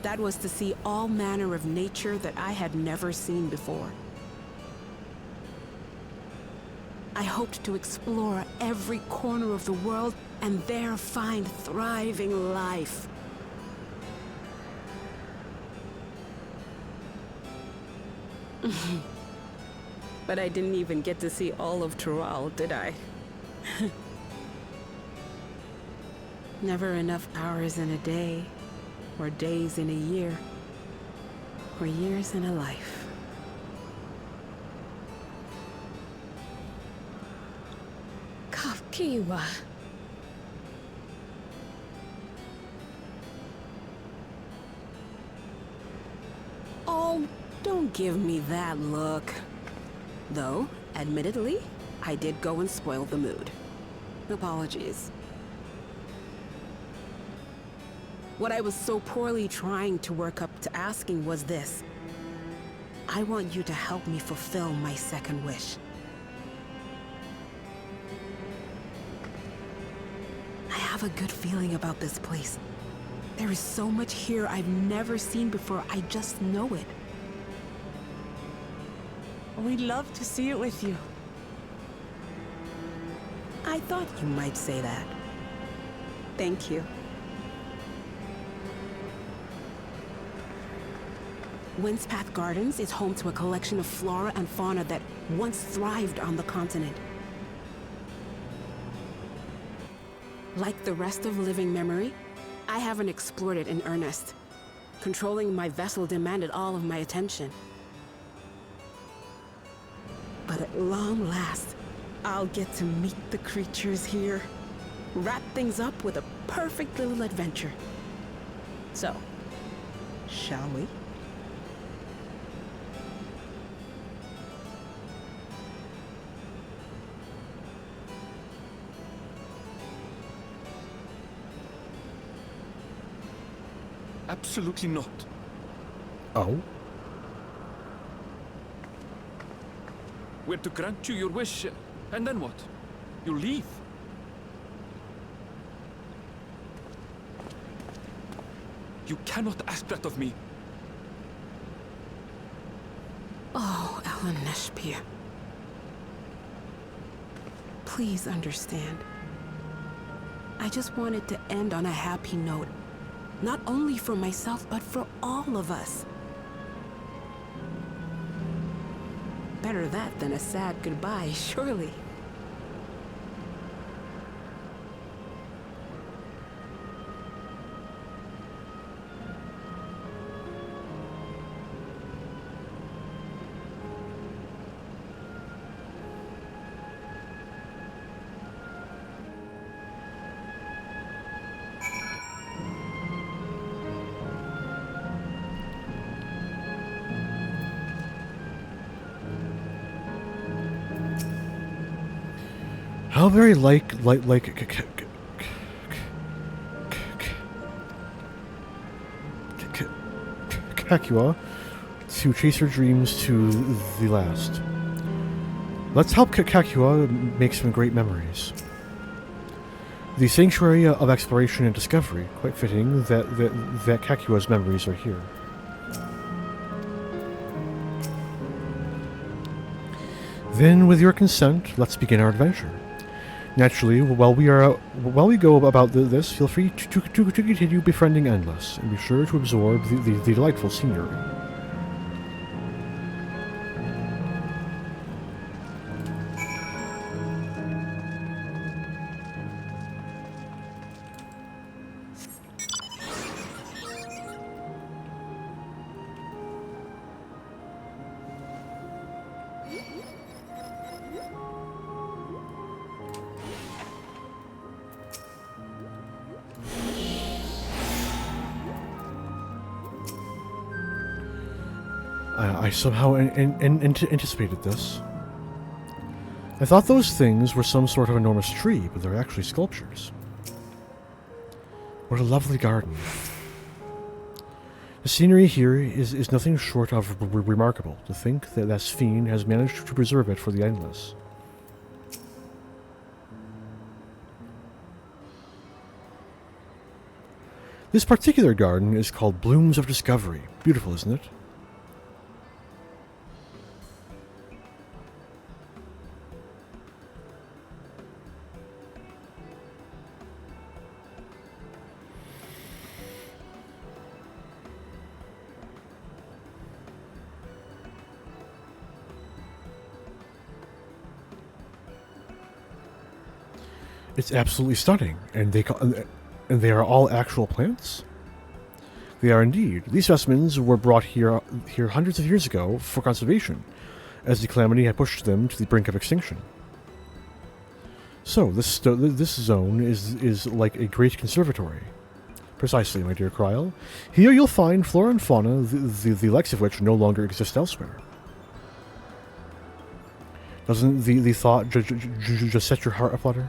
that was to see all manner of nature that I had never seen before. I hoped to explore every corner of the world and there find thriving life. But I didn't even get to see all of Tural, did I? Never enough hours in a day, or days in a year, or years in a life. Kafkiwa. Oh, don't give me that look. Though, admittedly, I did go and spoil the mood. Apologies. What I was so poorly trying to work up to asking was this. I want you to help me fulfill my second wish. I have a good feeling about this place. There is so much here I've never seen before, I just know it. We'd love to see it with you. I thought you might say that. Thank you. Windspath Gardens is home to a collection of flora and fauna that once thrived on the continent. Like the rest of living memory, I haven't explored it in earnest. Controlling my vessel demanded all of my attention. But at long last, I'll get to meet the creatures here. Wrap things up with a perfect little adventure. So, shall we? Absolutely not. Oh? We're to grant you your wish, and then what? You leave? You cannot ask that of me. Oh, Ellen Neshpia. Please understand. I just wanted to end on a happy note. Not only for myself, but for all of us. Better that than a sad goodbye, surely. How very like Kakua to chase her dreams to the last. Let's help Kakua make some great memories. The sanctuary of exploration and discovery. Quite fitting that Kakua's memories are here. Then, with your consent, let's begin our adventure. Naturally, while we go about this, feel free to continue befriending Endless, and be sure to absorb the delightful scenery. I somehow anticipated this. I thought those things were some sort of enormous tree, but they're actually sculptures. What a lovely garden. The scenery here is nothing short of remarkable. To think that Sphene has managed to preserve it for the endless. This particular garden is called Blooms of Discovery. Beautiful, isn't it? It's absolutely stunning, and they are all actual plants? They are indeed. These specimens were brought here hundreds of years ago for conservation, as the calamity had pushed them to the brink of extinction. So, this zone is like a great conservatory. Precisely, my dear Kryl. Here you'll find flora and fauna, the likes of which no longer exist elsewhere. Doesn't the thought just set your heart aflutter?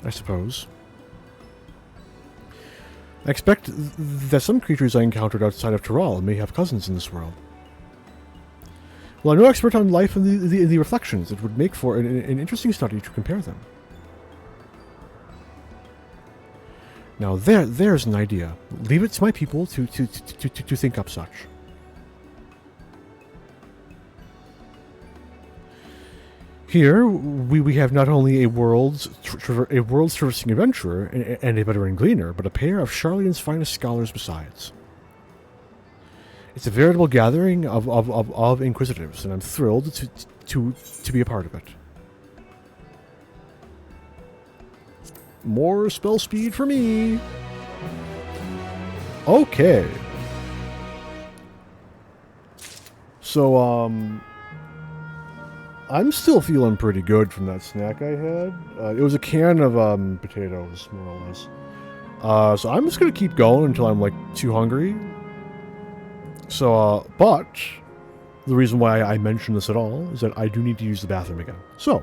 I suppose. I expect that some creatures I encountered outside of Tural may have cousins in this world. Well, I'm no expert on life and the reflections. It would make for an interesting study to compare them. Now there's an idea. Leave it to my people to think up such. Here, we have not only a world's traversing adventurer and a veteran gleaner, but a pair of Sharlayan's finest scholars besides. It's a veritable gathering of inquisitives, and I'm thrilled to be a part of it. More spell speed for me! Okay. So, I'm still feeling pretty good from that snack I had. It was a can of potatoes, more or less. So I'm just going to keep going until I'm, like, too hungry. So, but the reason why I mention this at all is that I do need to use the bathroom again. So,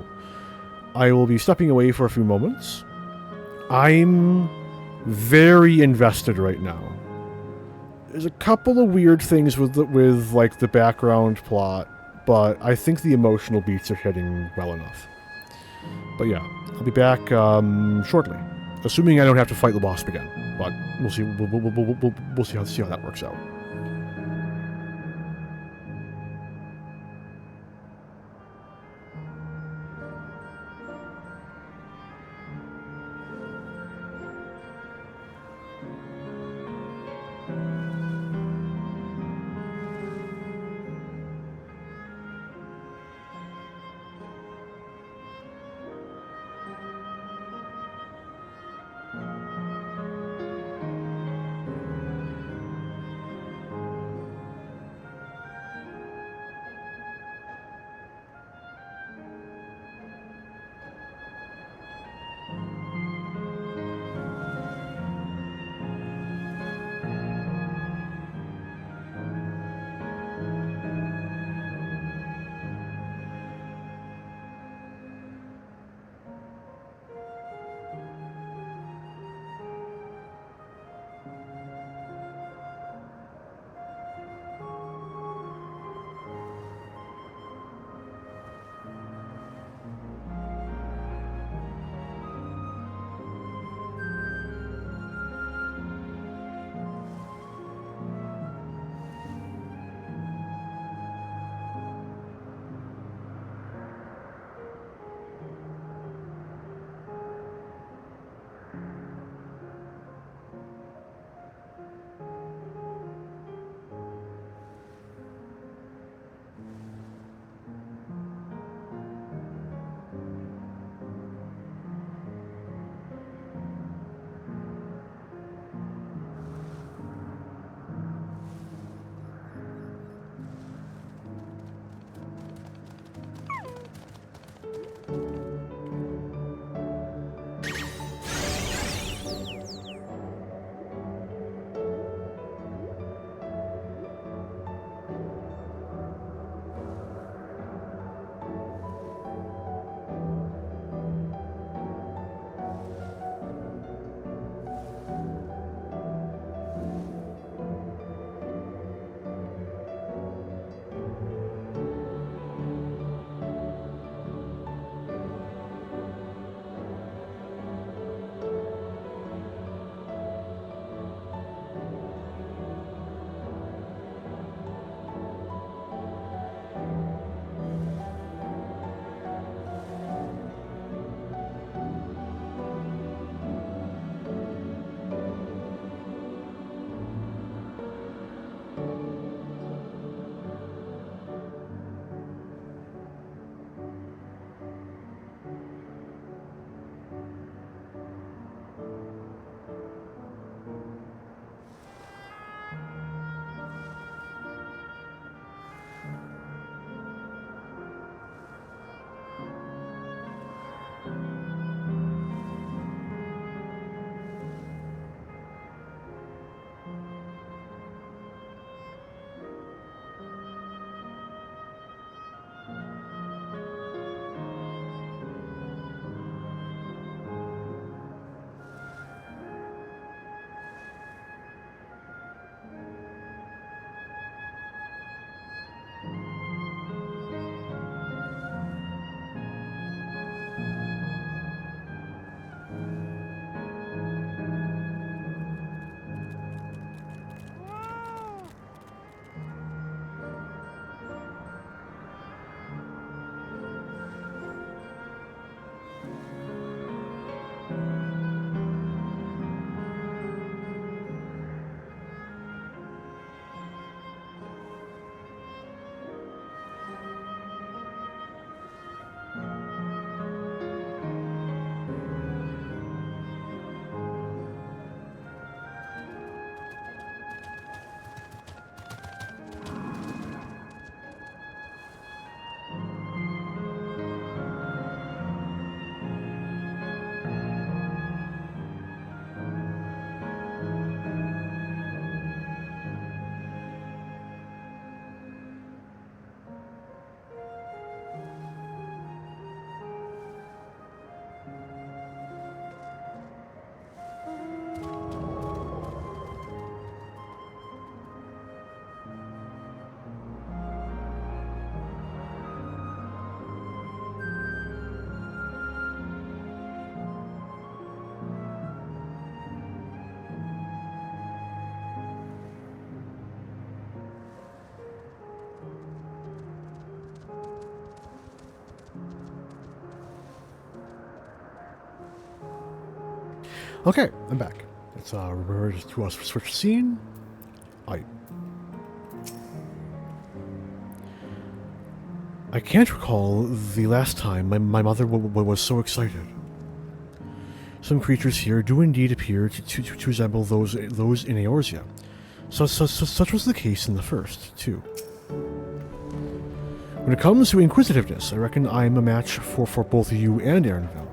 I will be stepping away for a few moments. I'm very invested right now. There's a couple of weird things with like the background plot, but I think the emotional beats are hitting well enough. But yeah, I'll be back shortly, assuming I don't have to fight the wasp again. But we'll see. We'll see how that works out. Okay, I'm back. Let's remember to us switch scene. I can't recall the last time my mother was so excited. Some creatures here do indeed appear to resemble those in Eorzea. Such was the case in the first, too. When it comes to inquisitiveness, I reckon I'm a match for both you and Erenville.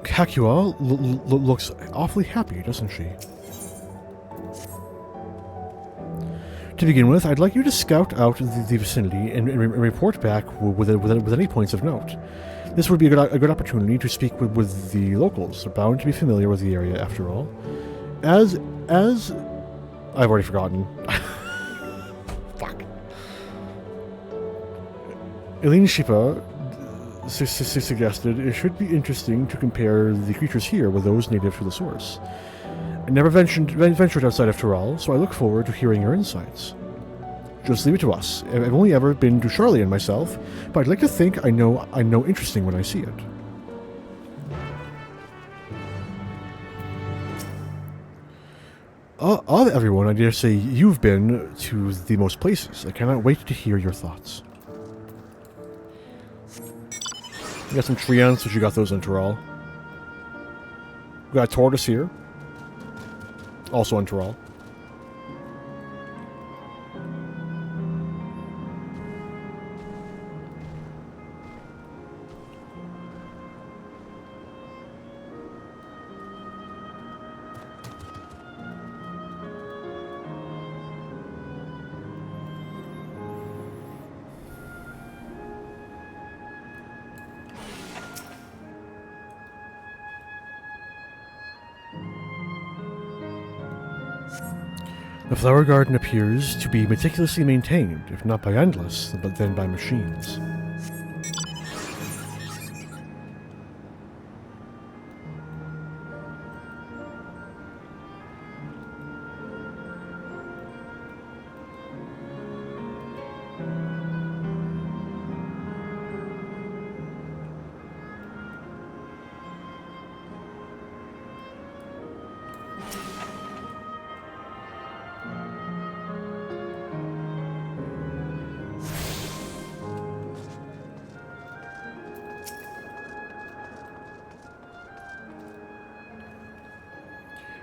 Kakua looks awfully happy, doesn't she? To begin with, I'd like you to scout out the vicinity and report back with any points of note. This would be a good opportunity to speak with the locals. They're bound to be familiar with the area, after all. As I've already forgotten. Fuck. Eileen Shipa suggested it should be interesting to compare the creatures here with those native to the source. I never ventured outside of Tural, so I look forward to hearing your insights. Just leave it to us. I've only ever been to Sharlayan myself, but I'd like to think I know interesting when I see it. Of everyone, I dare say you've been to the most places. I cannot wait to hear your thoughts. You got some Treants, which you got those in Tural. We got a tortoise here. Also in Tural. The flower garden appears to be meticulously maintained, if not by endless, but then by machines.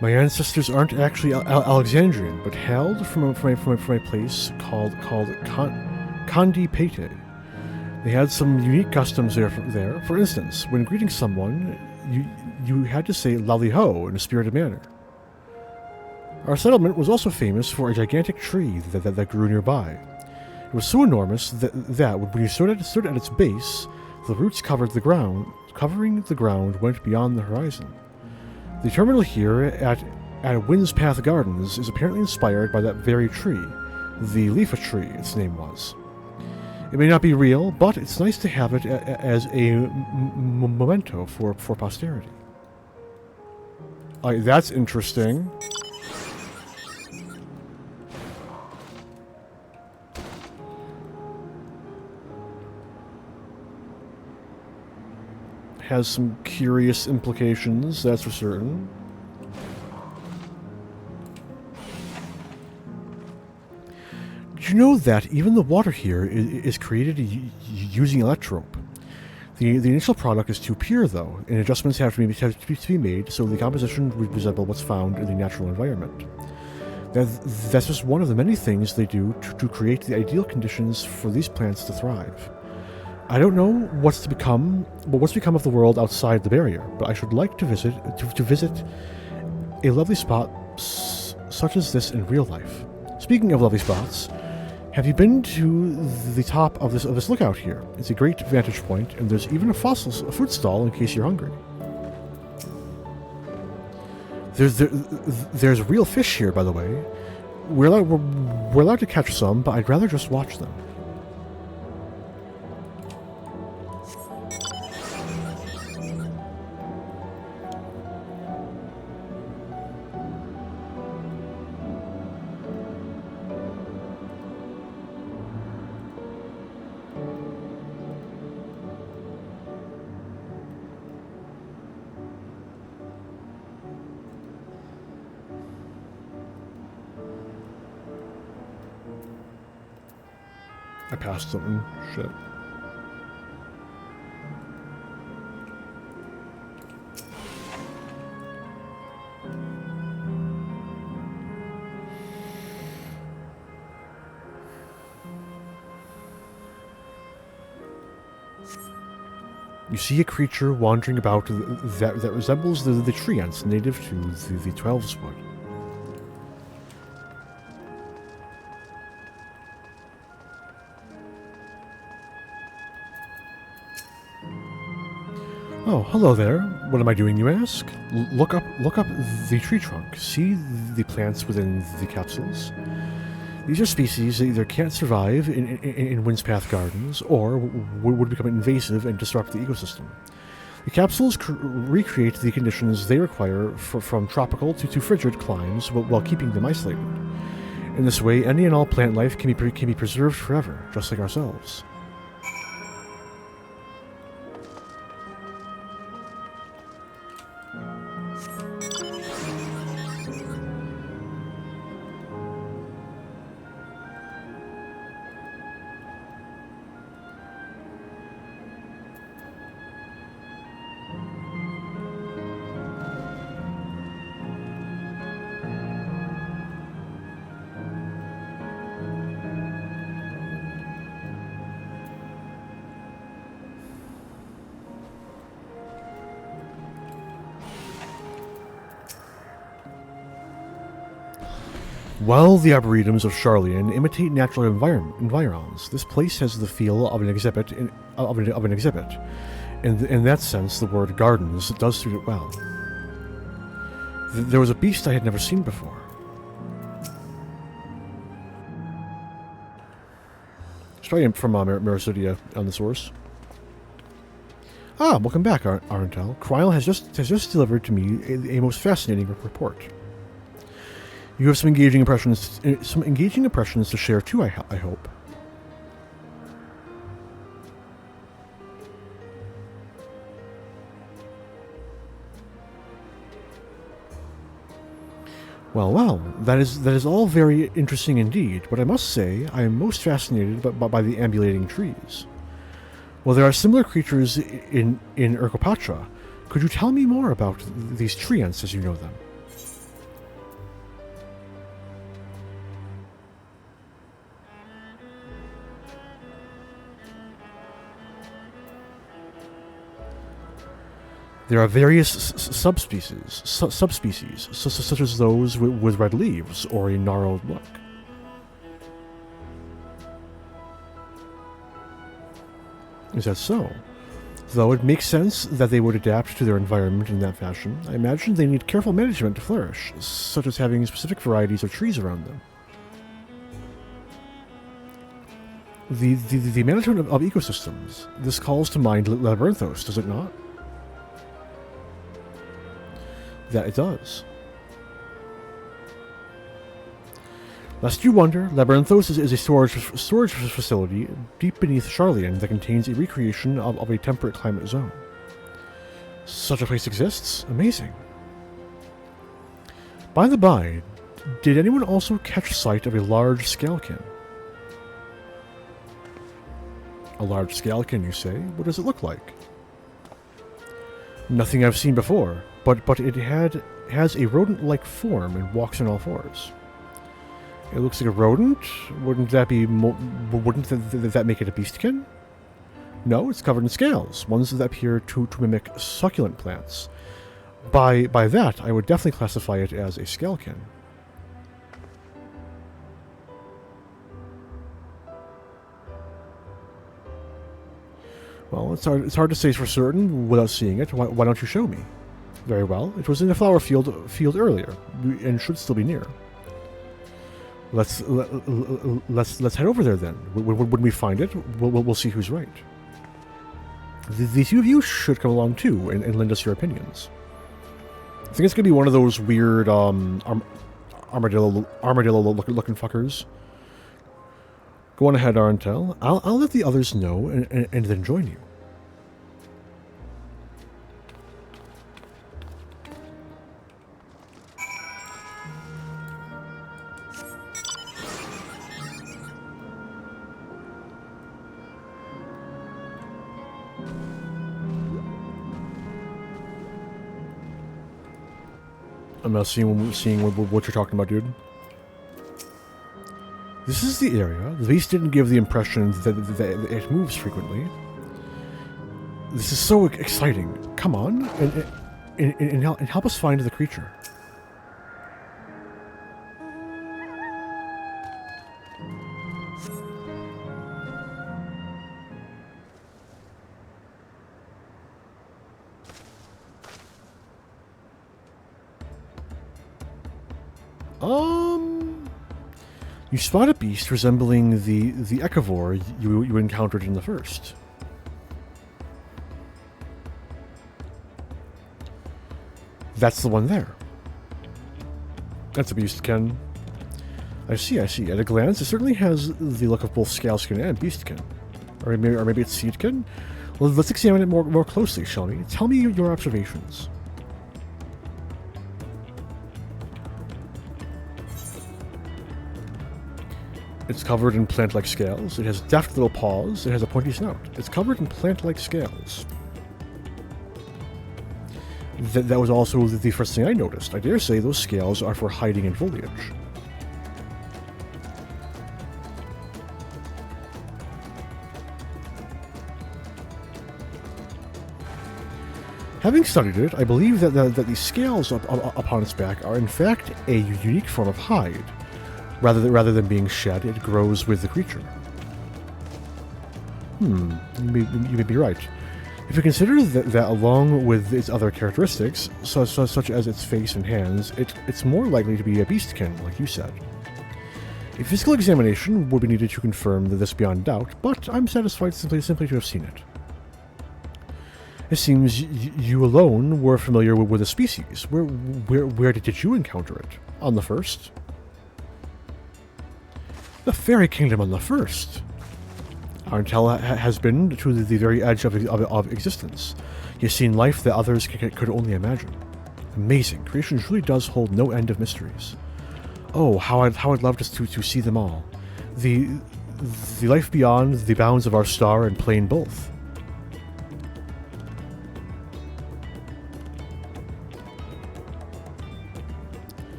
My ancestors aren't actually Alexandrian, but hailed from a place called Kandi Pete. They had some unique customs there. For instance, when greeting someone, you had to say Lali Ho in a spirited manner. Our settlement was also famous for a gigantic tree that grew nearby. It was so enormous that when you stood at its base, the roots covering the ground went beyond the horizon. The terminal here at Wind's Path Gardens is apparently inspired by that very tree, the Leafa tree its name was. It may not be real, but it's nice to have it as a memento for posterity. That's interesting. Has some curious implications, that's for certain. Did you know that even the water here is created using electrope? The initial product is too pure, though, and adjustments have to be made so the composition would resemble what's found in the natural environment. That's just one of the many things they do to create the ideal conditions for these plants to thrive. I don't know what's become of the world outside the barrier, but I should like to visit a lovely spot such as this in real life. Speaking of lovely spots, have you been to the top of this lookout here? It's a great vantage point, and there's even a fruit stall in case you're hungry. There's real fish here, by the way. We're allowed to catch some, but I'd rather just watch them. I passed something. Shit. You see a creature wandering about that resembles the tree ants native to the Twelveswood. Oh, hello there. What am I doing, you ask? Look up the tree trunk. See the plants within the capsules? These are species that either can't survive in Windspath Gardens or would become invasive and disrupt the ecosystem. The capsules recreate the conditions they require from tropical to frigid climes while keeping them isolated. In this way, any and all plant life can be preserved forever, just like ourselves. While the arboretums of Sharlayan imitate natural environs, this place has the feel of an exhibit. In that sense, the word gardens does suit it well. There was a beast I had never seen before. Let's try from Mericidia on the source. Ah, welcome back, Arentel. Kryle has just delivered to me a most fascinating report. You have some engaging impressions to share too, I hope. Well, that is all very interesting indeed, but I must say I am most fascinated by the ambulating trees. Well, there are similar creatures in Urkopatra. Could you tell me more about these tree ants as you know them? There are various subspecies, such as those with red leaves or a gnarled look. Is that so? Though it makes sense that they would adapt to their environment in that fashion, I imagine they need careful management to flourish, such as having specific varieties of trees around them. The management of ecosystems. This calls to mind Labyrinthos, does it not? That it does. Lest you wonder, Labyrinthos is a storage facility deep beneath Sharlayan that contains a recreation of a temperate climate zone. Such a place exists? Amazing. By the by, did anyone also catch sight of a large scalekin? A large scalekin, you say? What does it look like? Nothing I've seen before. But it has a rodent-like form and walks on all fours. It looks like a rodent. Wouldn't that make it a beastkin? No, it's covered in scales, ones that appear to mimic succulent plants. By that, I would definitely classify it as a scalekin. Well, it's hard to say for certain without seeing it. Why don't you show me? Very well. It was in the flower field earlier, and should still be near. Let's head over there then. When we find it, we'll see who's right. The two of you should come along too and lend us your opinions. I think it's gonna be one of those weird armadillo-looking fuckers. Go on ahead, Arentel. I'll let the others know and then join you. I'm now seeing what you're talking about, dude. This is the area. The beast didn't give the impression that it moves frequently. This is so exciting. Come on, and help us find the creature. You spot a beast resembling the Echivore you encountered in the first. That's the one there. That's a beastkin. I see. At a glance, it certainly has the look of both scaleskin and beastkin. Or maybe it's seedkin? Well, let's examine it more closely, shall we? Tell me your observations. It's covered in plant-like scales. It has deft little paws. It has a pointy snout. It's covered in plant-like scales. That was also the first thing I noticed. I dare say those scales are for hiding in foliage. Having studied it, I believe that the scales upon its back are in fact a unique form of hide. Rather than being shed, it grows with the creature. You may be right. If you consider that along with its other characteristics, such as its face and hands, it's more likely to be a beastkin, like you said. A physical examination would be needed to confirm this beyond doubt, but I'm satisfied simply to have seen it. It seems you alone were familiar with the species. Where did you encounter it? On the first? The Fairy Kingdom on the first. Our intel has been to the very edge of existence. You've seen life that others could only imagine. Amazing. Creation truly does hold no end of mysteries. Oh, how I'd love to see them all. The life beyond the bounds of our star and plane both.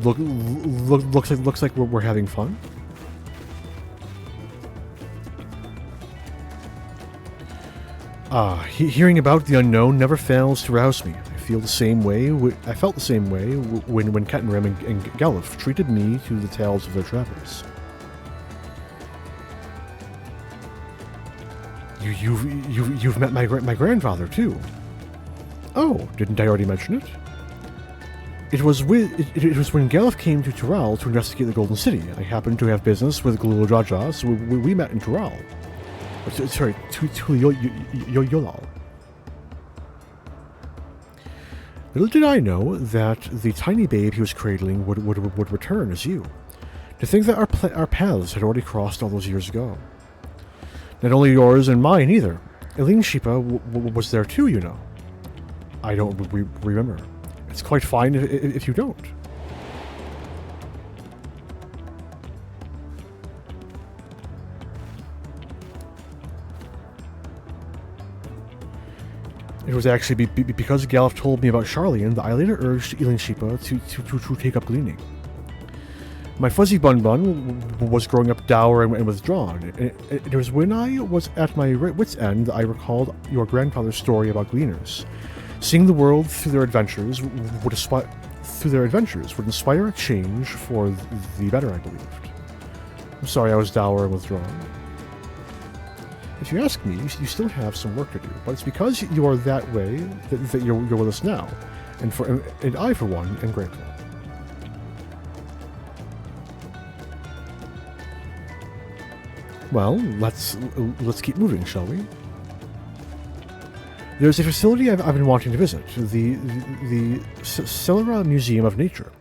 Looks like we're having fun. Hearing about the unknown never fails to rouse me. I felt the same way when Ketenrim and Galuf treated me to the tales of their travels. You've met my grandfather too. Oh, didn't I already mention it? It was when Galuf came to Tural to investigate the Golden City. I happened to have business with Glulajaja, so we met in Tural. Sorry, Yolal. Little did I know that the tiny babe he was cradling would return as you. To think that our paths had already crossed all those years ago. Not only yours and mine either. Eileen Sheepa was there too, you know. I don't remember. It's quite fine if you don't. It was actually because Galuf told me about Sharlayan that I later urged Eileen Sheepa to take up gleaning. My fuzzy Bun was growing up dour and withdrawn. It was when I was at my wit's end that I recalled your grandfather's story about gleaners. Seeing the world through their adventures would inspire a change for the better, I believed. I'm sorry I was dour and withdrawn. If you ask me, you still have some work to do, but it's because you are that way that you're with us now, and I, for one, am grateful. Well, let's keep moving, shall we? There's a facility I've been wanting to visit, the Celera Museum of Nature.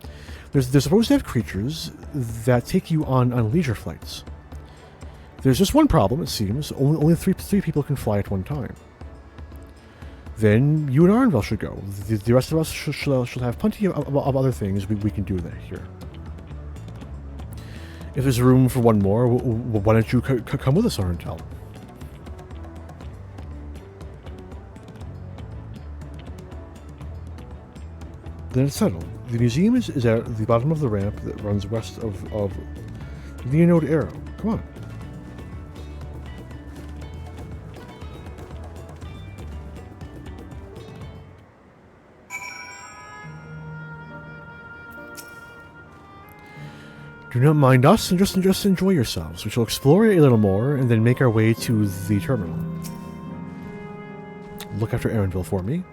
They're supposed to have creatures that take you on leisure flights. There's just one problem, it seems. Only three people can fly at one time. Then you and Arnvel should go. The rest of us shall have plenty of other things we can do here. If there's room for one more, why don't you come with us, Arntel? Then it's settled. The museum is at the bottom of the ramp that runs west of Leonode Arrow. Come on. Do not mind us and just enjoy yourselves. We shall explore a little more and then make our way to the terminal. Look after Erenville for me.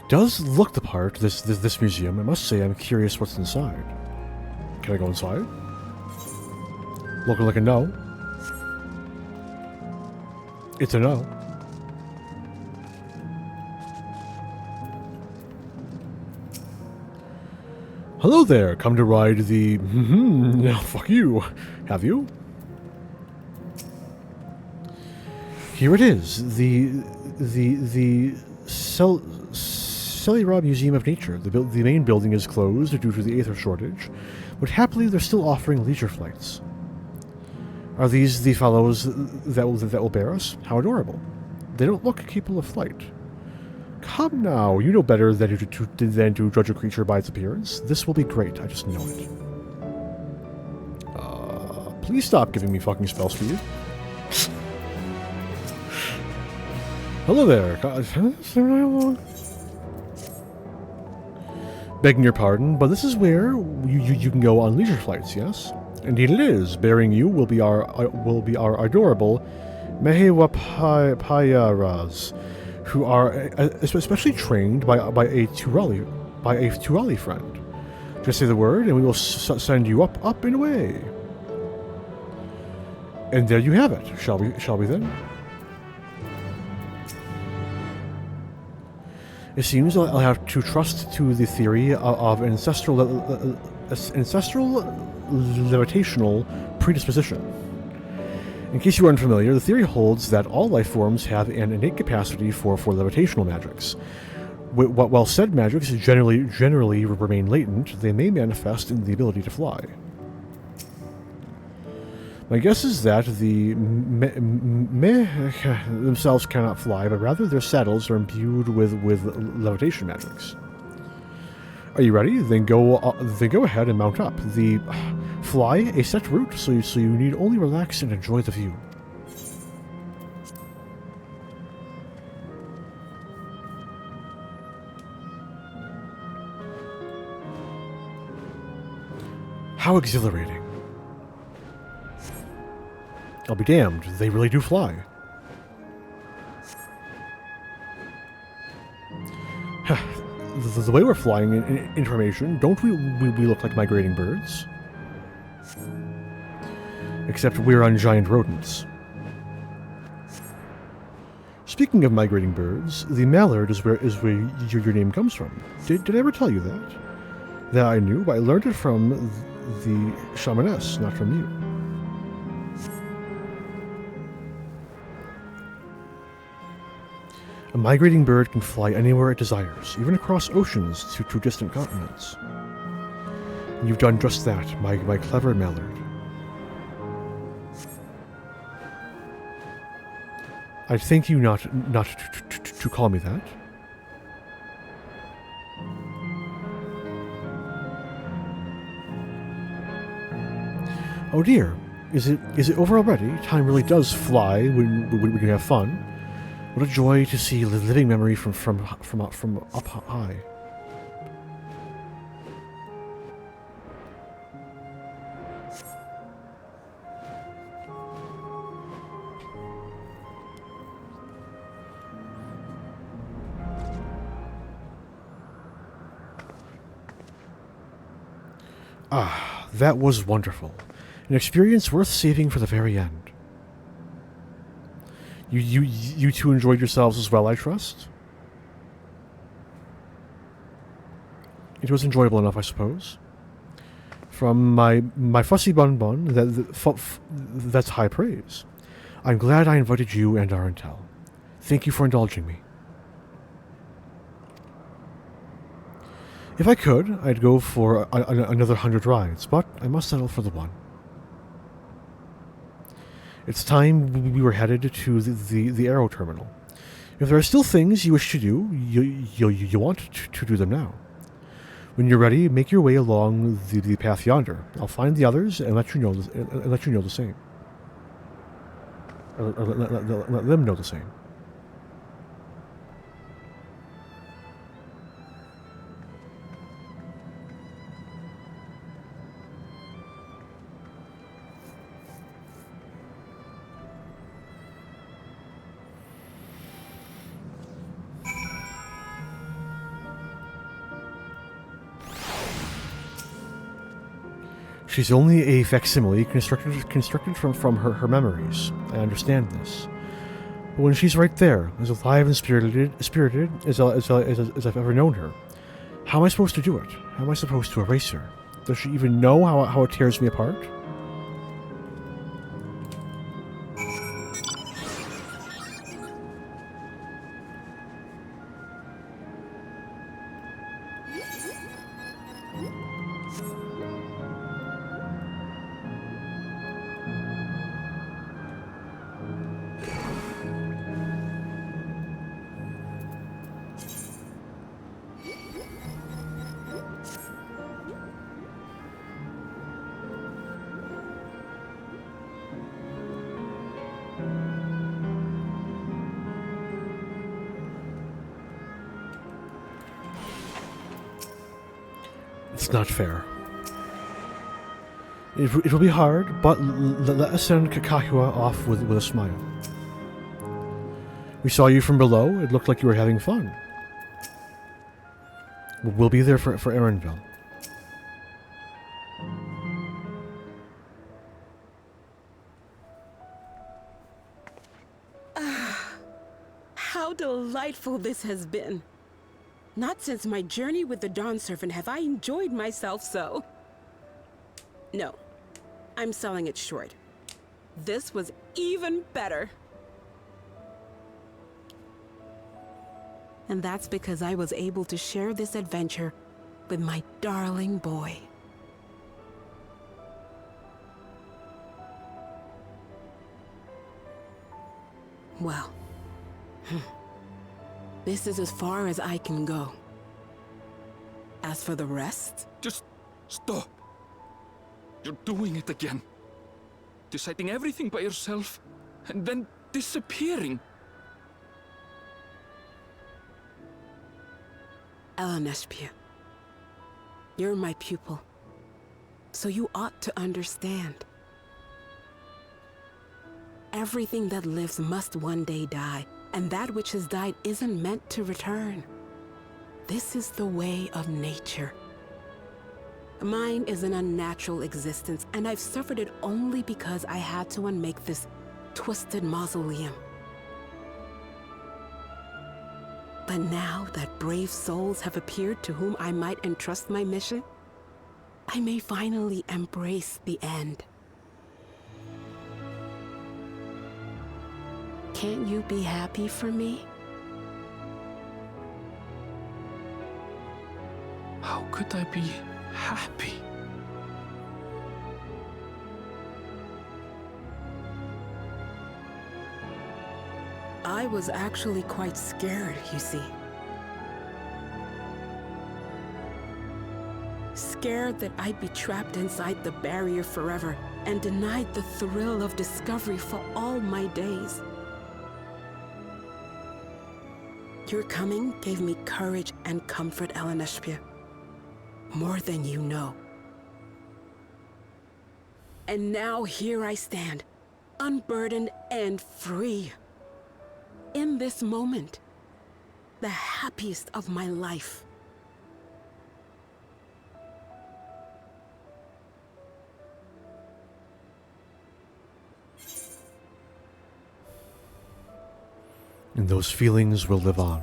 Does look the part, this museum. I must say, I'm curious what's inside. Can I go inside? Looking like a no. It's a no. Hello there, come to ride the... no, fuck you. Have you? Here it is, the Celira Museum of Nature. The main building is closed due to the aether shortage, but happily they're still offering leisure flights. Are these the fellows that will bear us? How adorable. They don't look capable of flight. Come now, you know better than to judge a creature by its appearance. This will be great, I just know it. Please stop giving me fucking spell speed. Hello there. Begging your pardon, but this is where you can go on leisure flights, yes? Indeed it is. Bearing you will be our adorable Mehewapayaras, who are especially trained by a Turali friend. Just say the word, and we will send you up and away. And there you have it. Shall we then? It seems I'll have to trust to the theory of ancestral levitational predisposition. In case you are unfamiliar, the theory holds that all life forms have an innate capacity for levitational magics. While said magics generally remain latent, they may manifest in the ability to fly. My guess is that the meh themselves cannot fly, but rather their saddles are imbued with levitation magics. Are you ready? Then go ahead and mount up. Fly a set route, so you need only relax and enjoy the view. How exhilarating. I'll be damned, they really do fly. The way we're flying in formation, don't we look like migrating birds? Except we're on giant rodents. Speaking of migrating birds, the mallard is where your name comes from. Did I ever tell you that? That I knew, but I learned it from the shamaness, not from you. A migrating bird can fly anywhere it desires, even across oceans to distant continents. And you've done just that, my clever mallard. I'd thank you not to call me that. Oh dear, is it over already? Time really does fly when you have fun. What a joy to see living memory from up high. Ah, that was wonderful. An experience worth saving for the very end. You two enjoyed yourselves as well, I trust? It was enjoyable enough, I suppose. From my fussy bun, that's high praise. I'm glad I invited you and Arentel. Thank you for indulging me. If I could, I'd go for another 100 rides, but I must settle for the one. It's time we were headed to the Aero Terminal. If there are still things you wish to do, you want to do them now. When you're ready, make your way along the path yonder. I'll find the others and let you know the same. Or let them know the same. She's only a facsimile constructed from her memories. I understand this. But when she's right there, as alive and spirited as I've ever known her, how am I supposed to do it? How am I supposed to erase her? Does she even know how it tears me apart? It's not fair. It will be hard, but let us send Kakahua off with a smile. We saw you from below. It looked like you were having fun. We'll be there for Erenville. How delightful this has been. Not since my journey with the Dawn Servant have I enjoyed myself so. No, I'm selling it short. This was even better. And that's because I was able to share this adventure with my darling boy. Well, this is as far as I can go. As for the rest... Just stop. You're doing it again. Deciding everything by yourself, and then disappearing. Elenespia, you're my pupil, so you ought to understand. Everything that lives must one day die, and that which has died isn't meant to return. This is the way of nature. Mine is an unnatural existence, and I've suffered it only because I had to unmake this twisted mausoleum. But now that brave souls have appeared to whom I might entrust my mission, I may finally embrace the end. Can't you be happy for me? could I be happy? I was actually quite scared, you see. Scared that I'd be trapped inside the barrier forever and denied the thrill of discovery for all my days. Your coming gave me courage and comfort, Eleneshpia. More than you know. And now here I stand, unburdened and free. In this moment, the happiest of my life. And those feelings will live on.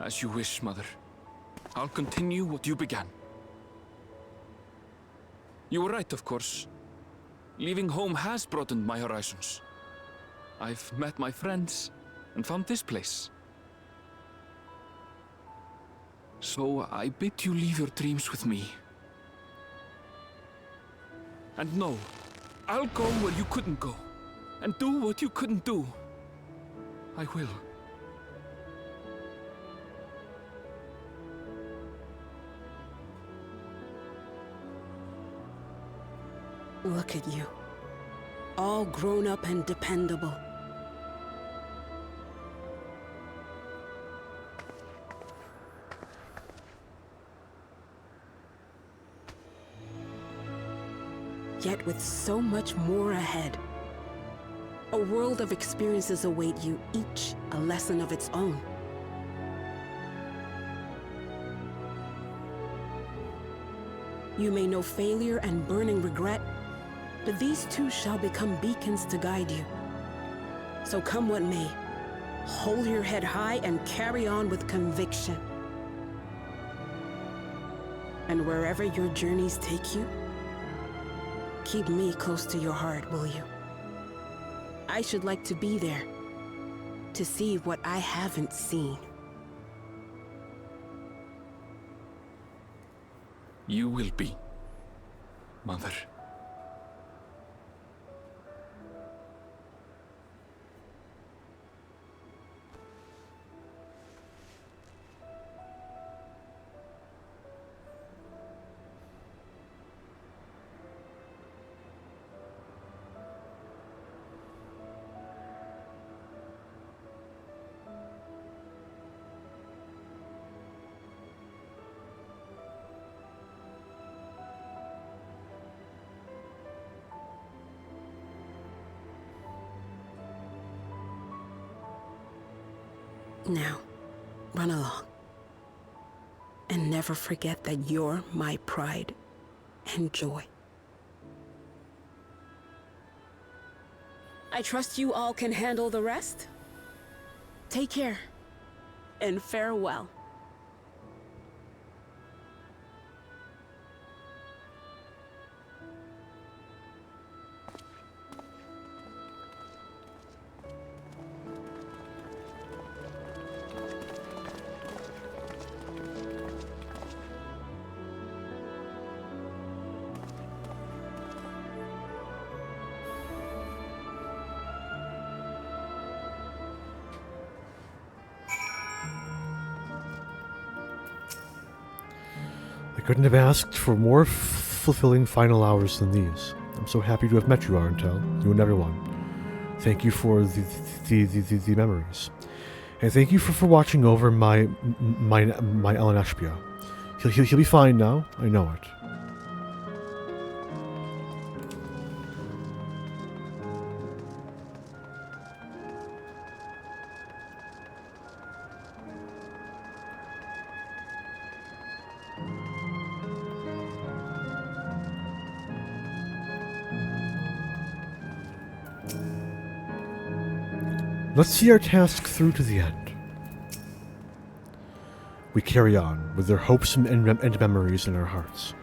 As you wish, Mother. I'll continue what you began. You were right, of course. Leaving home has broadened my horizons. I've met my friends and found this place. So I bid you leave your dreams with me. And no, I'll go where you couldn't go, and do what you couldn't do. I will. Look at you. All grown up and dependable. Yet with so much more ahead. A world of experiences await you, each a lesson of its own. You may know failure and burning regret, but these two shall become beacons to guide you. So come what may, hold your head high and carry on with conviction. And wherever your journeys take you, keep me close to your heart, will you? I should like to be there, to see what I haven't seen. You will be, Mother. Now, run along. And never forget that you're my pride and joy. I trust you all can handle the rest. Take care, and farewell. I couldn't have asked for more fulfilling final hours than these. I'm so happy to have met you, Arentel, you and everyone. Thank you for the memories. And thank you for watching over my Eleneshpia. He'll be fine now, I know it. Let's see our task through to the end. we carry on with their hopes and memories in our hearts.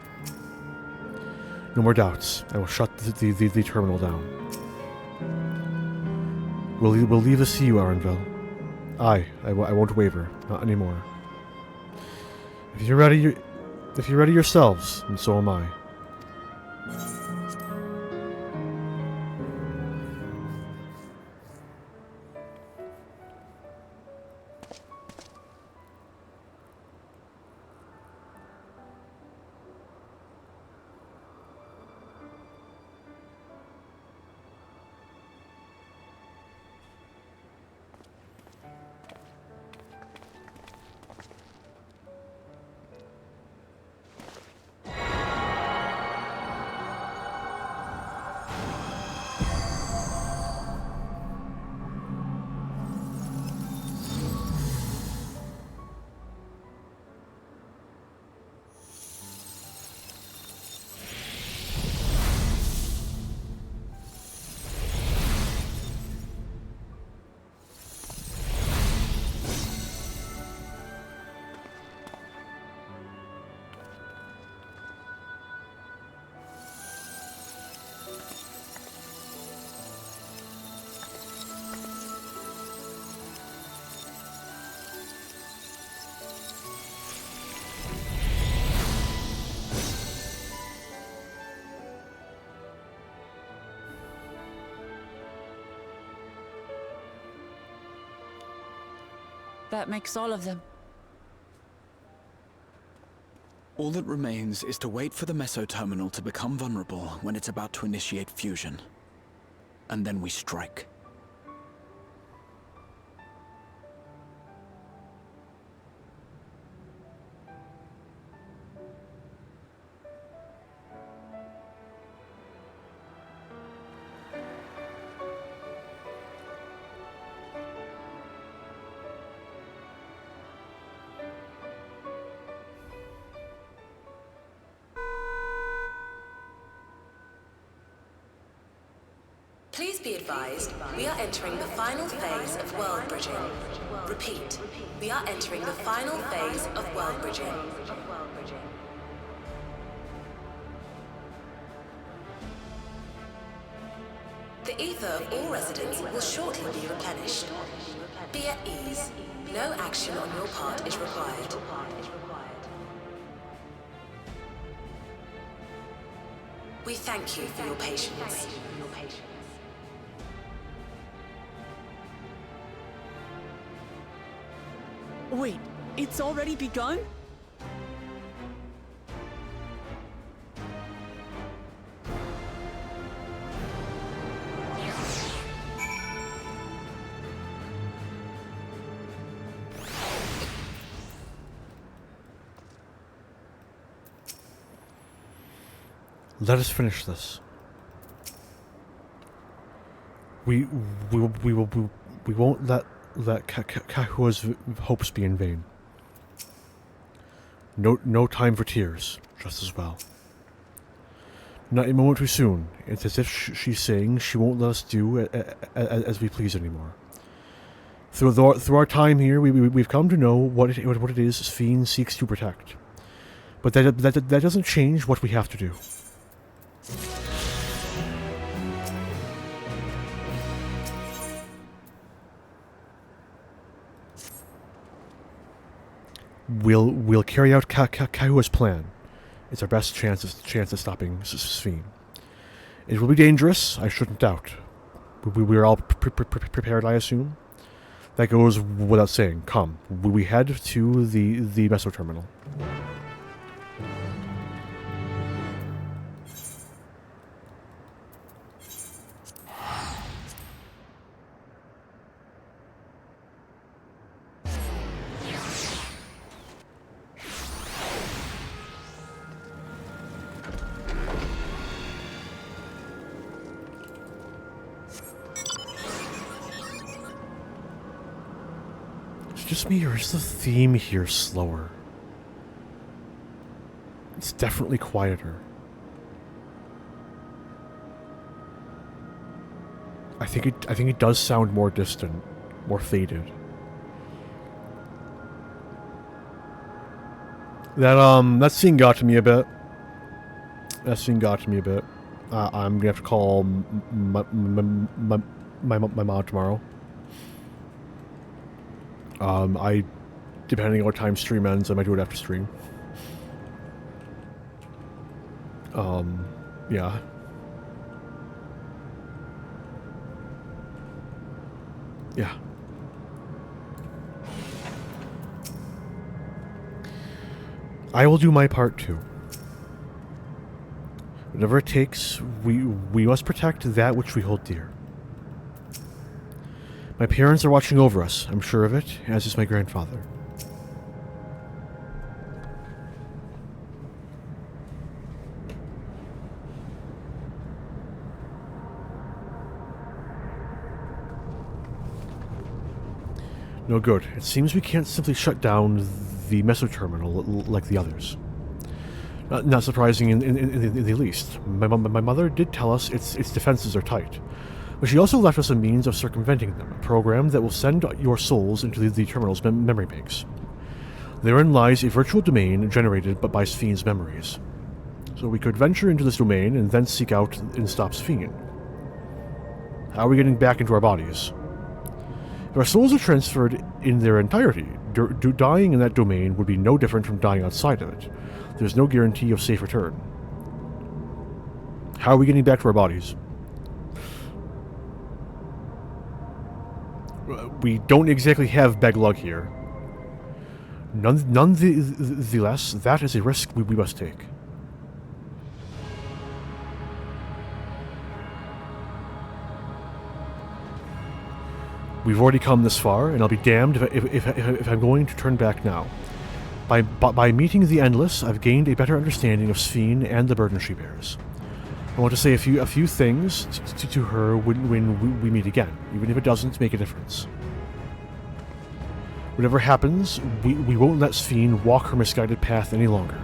No more doubts. I will shut the terminal down. We'll leave this to you, Arenville. I won't waver. Not anymore. If you're ready yourselves, and so am I. That makes all of them. All that remains is to wait for the meso-terminal to become vulnerable when it's about to initiate fusion. And then we strike. Please be advised, we are entering the final phase of world bridging. Repeat, we are entering the final phase of world bridging. The ether of all residents will shortly be replenished. Be at ease. No action on your part is required. We thank you for your patience. Wait, it's already begun? Let us finish this. We won't let Kahua's hopes be in vain. No time for tears, just as well. Not a moment too soon. It's as if she's saying she won't let us do as we please anymore. Through our time here, we've come to know what it is Sphene seeks to protect. But that doesn't change what we have to do. We'll carry out Kahua's plan. It's our best chance of stopping Sphene. It will be dangerous, I shouldn't doubt. We're all prepared, I assume. That goes without saying. Come, we head to the meso-terminal. Just me, or is the theme here slower? It's definitely quieter. I think it does sound more distant, more faded. That scene got to me a bit. I'm gonna have to call my mom tomorrow. Depending on what time stream ends, I might do it after stream. Yeah. Yeah. I will do my part too. Whatever it takes, we must protect that which we hold dear. My parents are watching over us, I'm sure of it, as is my grandfather. No good. It seems we can't simply shut down the mesoterminal like the others. Not surprising in the least. My mother did tell us its defenses are tight. But she also left us a means of circumventing them, a program that will send your souls into the terminal's memory banks. Therein lies a virtual domain generated by Sphene memories. So we could venture into this domain and then seek out and stop Sphene. How are we getting back into our bodies? If our souls are transferred in their entirety, dying in that domain would be no different from dying outside of it. There's no guarantee of safe return. How are we getting back to our bodies? We don't exactly have Beglug here. None the less, that is a risk we must take. We've already come this far, and I'll be damned if I'm going to turn back now. By meeting the Endless, I've gained a better understanding of Sphene and the burden she bears. I want to say a few things to her when we meet again, even if it doesn't make a difference. Whatever happens, we won't let Sphene walk her misguided path any longer.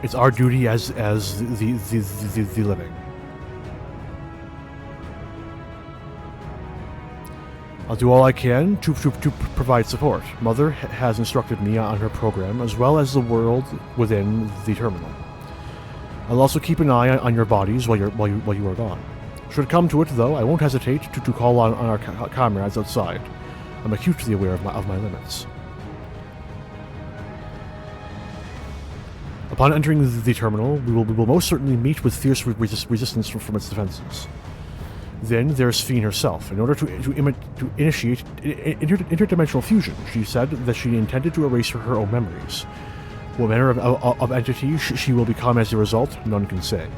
It's our duty as the living. I'll do all I can to provide support. Mother has instructed me on her program, as well as the world within the terminal. I'll also keep an eye on your bodies while you are gone. Should it come to it, though, I won't hesitate to call on our comrades outside. I'm acutely aware of my limits. Upon entering the terminal, we will most certainly meet with fierce resistance from its defenses. Then there's Sphene herself. In order to initiate interdimensional fusion, she said that she intended to erase her own memories. What manner of entity she will become as a result, none can say.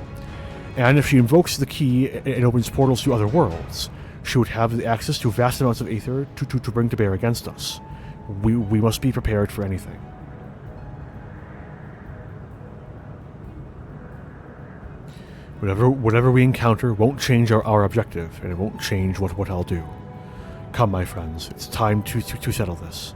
And if she invokes the key and opens portals to other worlds, she would have access to vast amounts of aether to bring to bear against us. We must be prepared for anything. Whatever we encounter won't change our objective, and it won't change what I'll do. Come, my friends, it's time to settle this.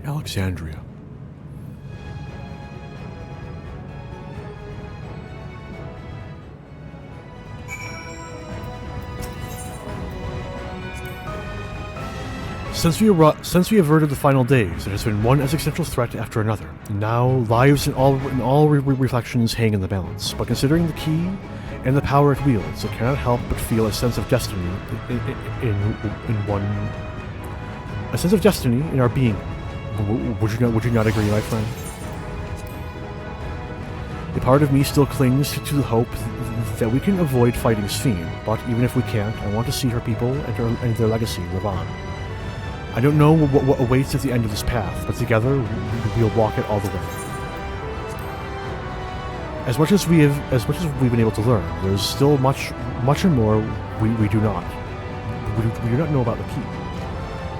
Alexandria. Since we averted the final days, it has been one existential threat after another. Now, lives and all reflections hang in the balance. But considering the key and the power it wields, I cannot help but feel a sense of destiny a sense of destiny in our being. Would you not agree, my friend? A part of me still clings to the hope that we can avoid fighting Sphene, but even if we can't, I want to see her people and their legacy live on. I don't know what awaits at the end of this path, but together we'll walk it all the way. As much as we've been able to learn, there's still much and more we do not. We do not know about the key.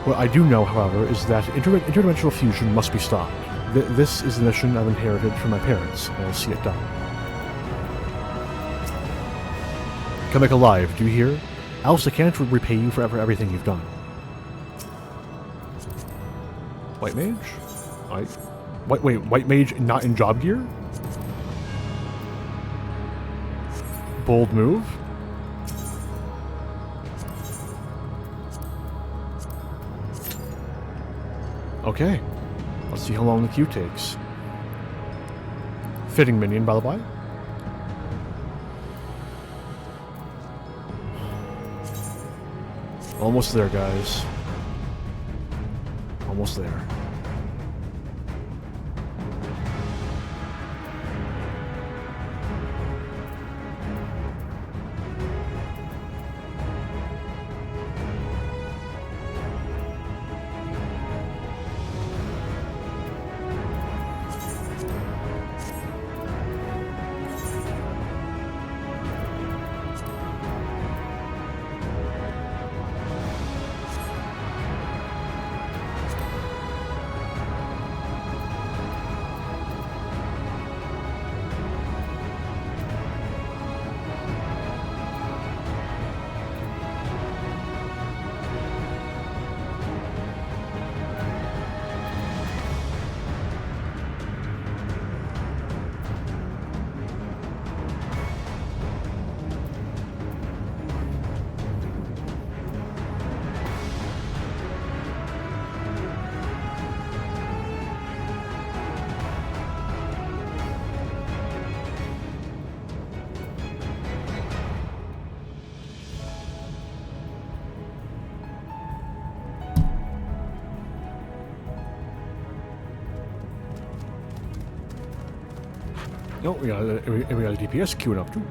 What I do know, however, is that interdimensional fusion must be stopped. This is the mission I've inherited from my parents, and I'll see it done. Come back alive, do you hear? Else I can't repay you for everything you've done. White Mage? Wait, White Mage not in job gear? Bold move. Okay. Let's see how long the queue takes. Fitting minion, by the way. Almost there, guys. Almost there. No, we got a DPS queuing up too.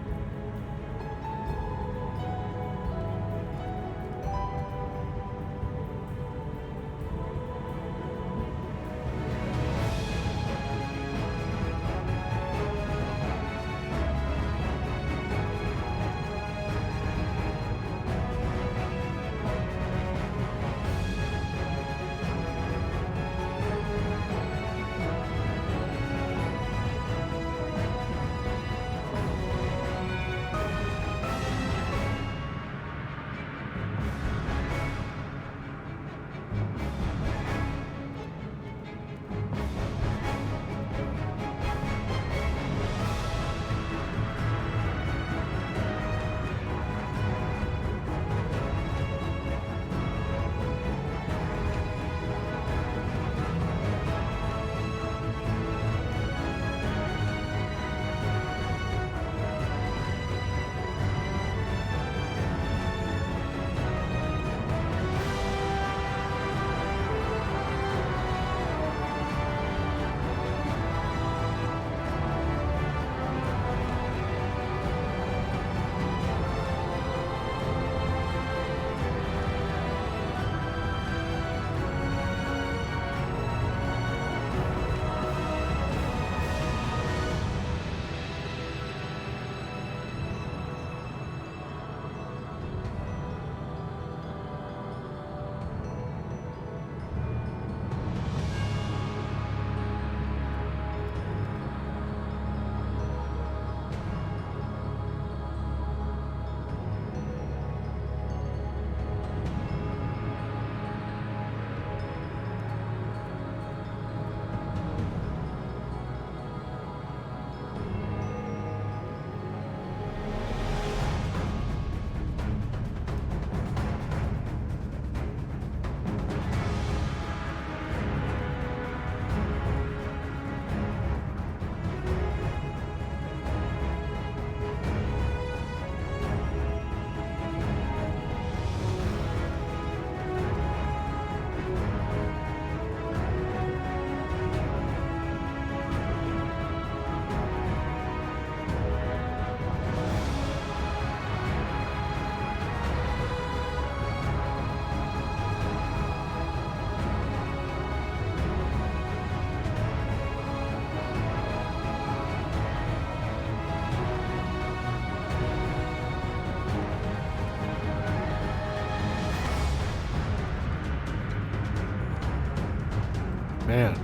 Man.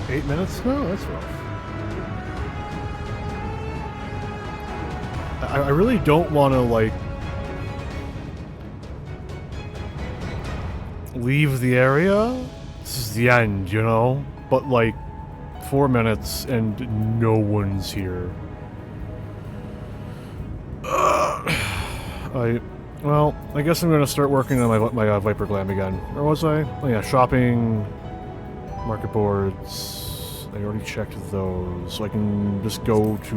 8 minutes? No, that's rough. I really don't want to, like... leave the area. This is the end, you know? But like 4 minutes and no one's here. Well, I guess I'm gonna start working on my Viper Glam again. Where was I? Oh yeah, shopping, market boards. I already checked those, so I can just go to.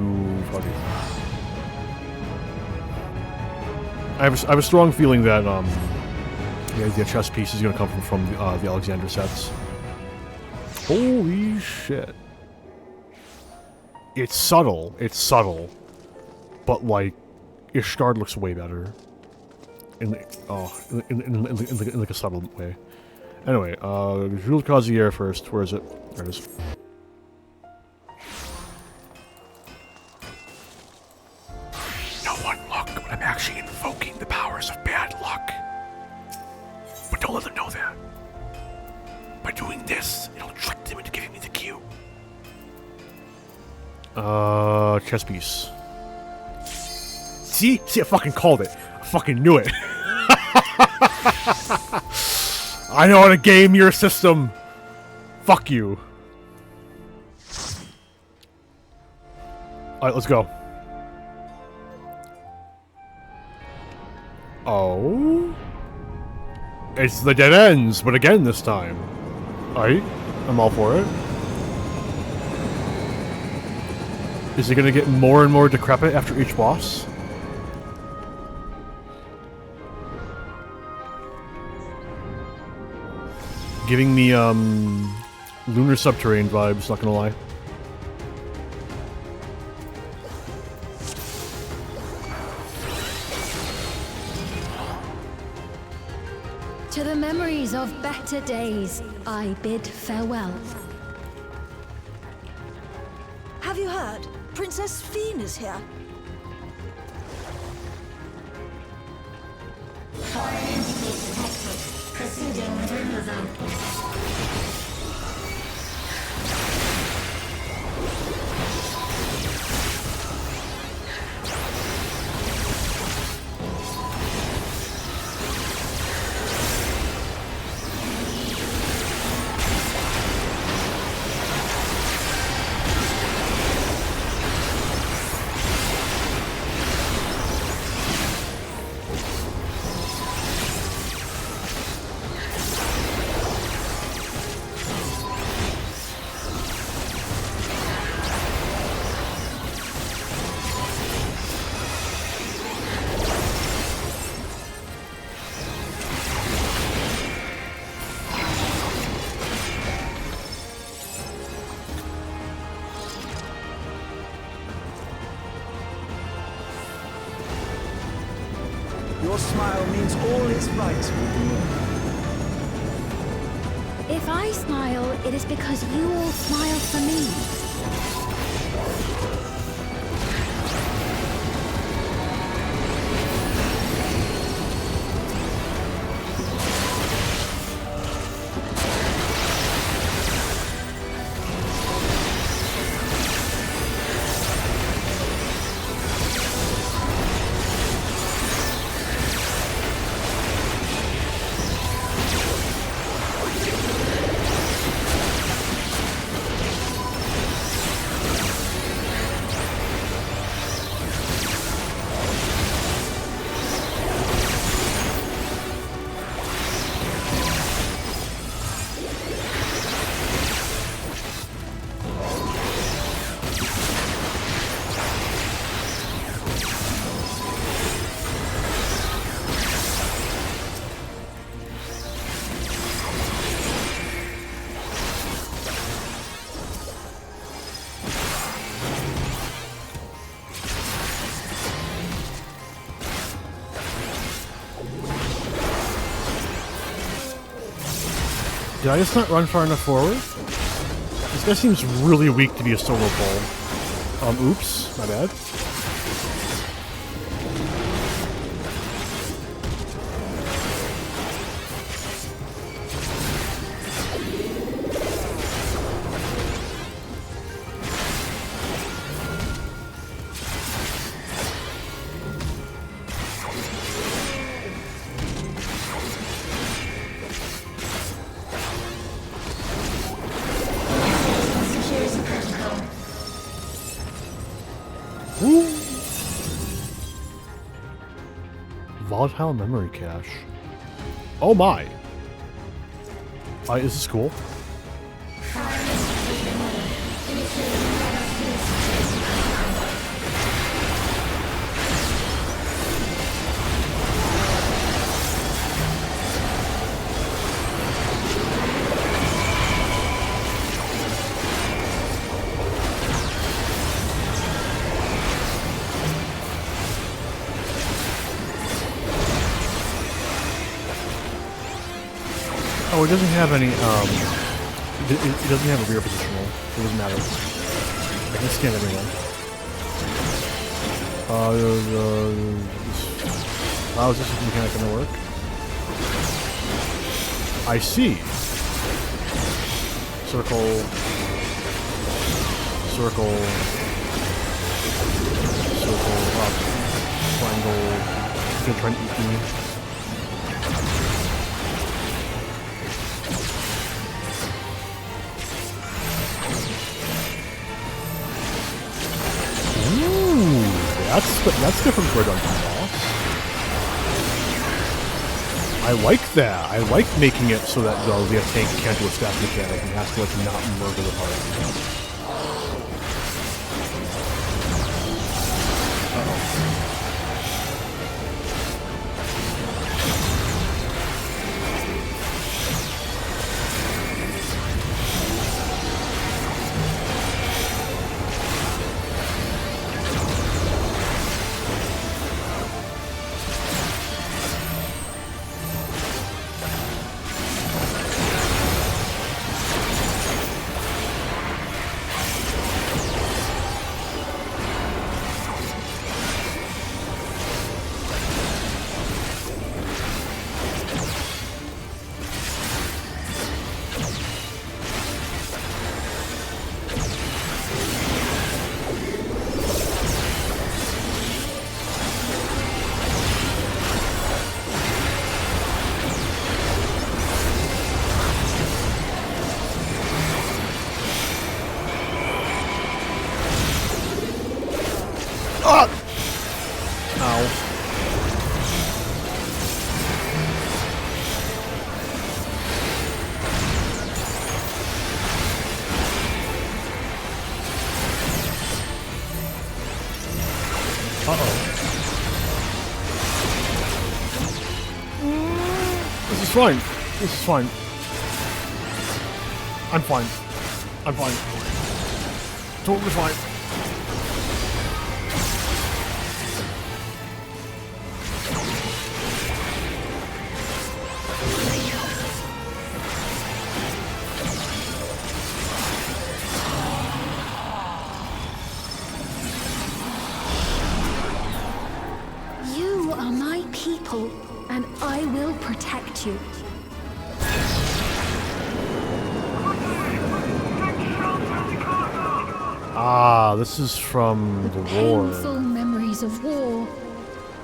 I have a strong feeling that the chess piece is gonna come from the Alexandra sets. Holy shit! It's subtle, but like Ishgard looks way better. In like a subtle way. Anyway, Jules Causier first. Where is it? There it is. No one look, but I'm actually invoking the powers of bad luck. But don't let them know that. By doing this, it'll trick them into giving me the cue. Chess piece. See, I fucking called it. I fucking knew it. I know how to game your system. Fuck you. Alright, let's go. Oh? It's the dead ends, but again this time. Alright, I'm all for it. Is it gonna get more and more decrepit after each boss? Giving me, Lunar Subterrane vibes, not gonna lie. To the memories of better days, I bid farewell. Have you heard? Princess Fiend is here. Proceeding with removal. Your smile means all is right with you. If I smile, it is because you all smile for me. Did I just not run far enough forward? This guy seems really weak to be a solo pull. Oops, my bad. Woo! Volatile memory cache. Oh my! This is cool. Oh, it doesn't have any, it doesn't have a rear positional. It doesn't matter. I can scan everyone. How is this mechanic gonna work? I see. Circle. Circle. Circle, up. Triangle. It's gonna try and eat me. That's different for a dungeon boss. I like that. I like making it so that the tank can't do a staff mechanic and has to like not murder the party. Fine. This is fine. I'm fine. I'm fine. Totally fine. You are my people, and I will protect you. Ah, this is from the war. Painful memories of war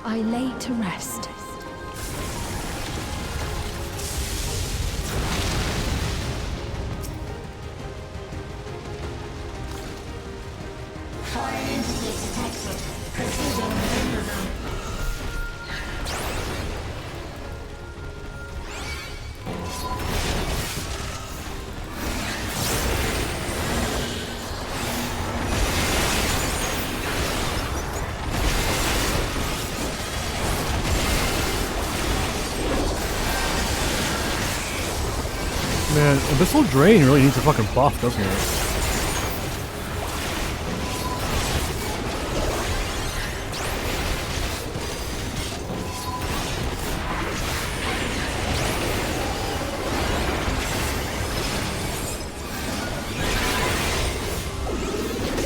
I lay to rest. Man, Abyssal Drain really needs a fucking buff, doesn't it?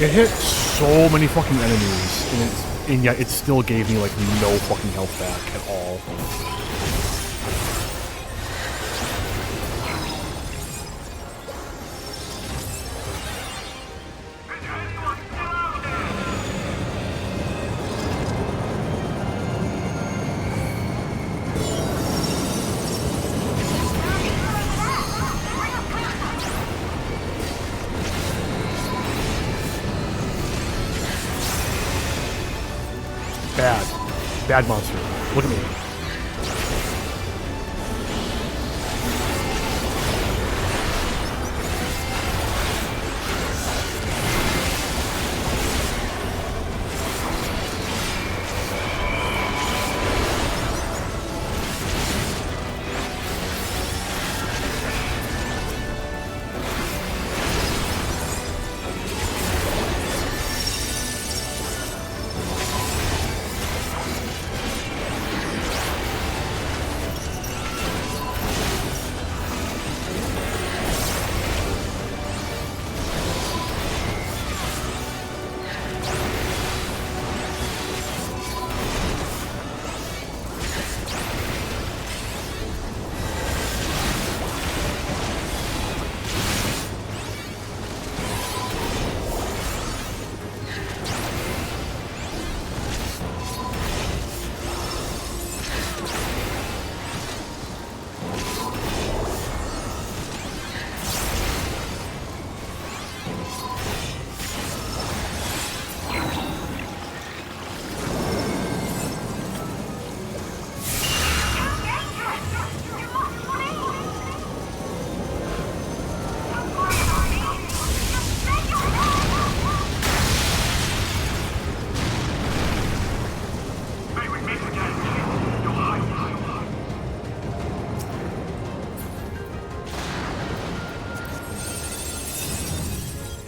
It hit so many fucking enemies, and yet it still gave me like no fucking health back at all. Bad. Bad monster. Look at me.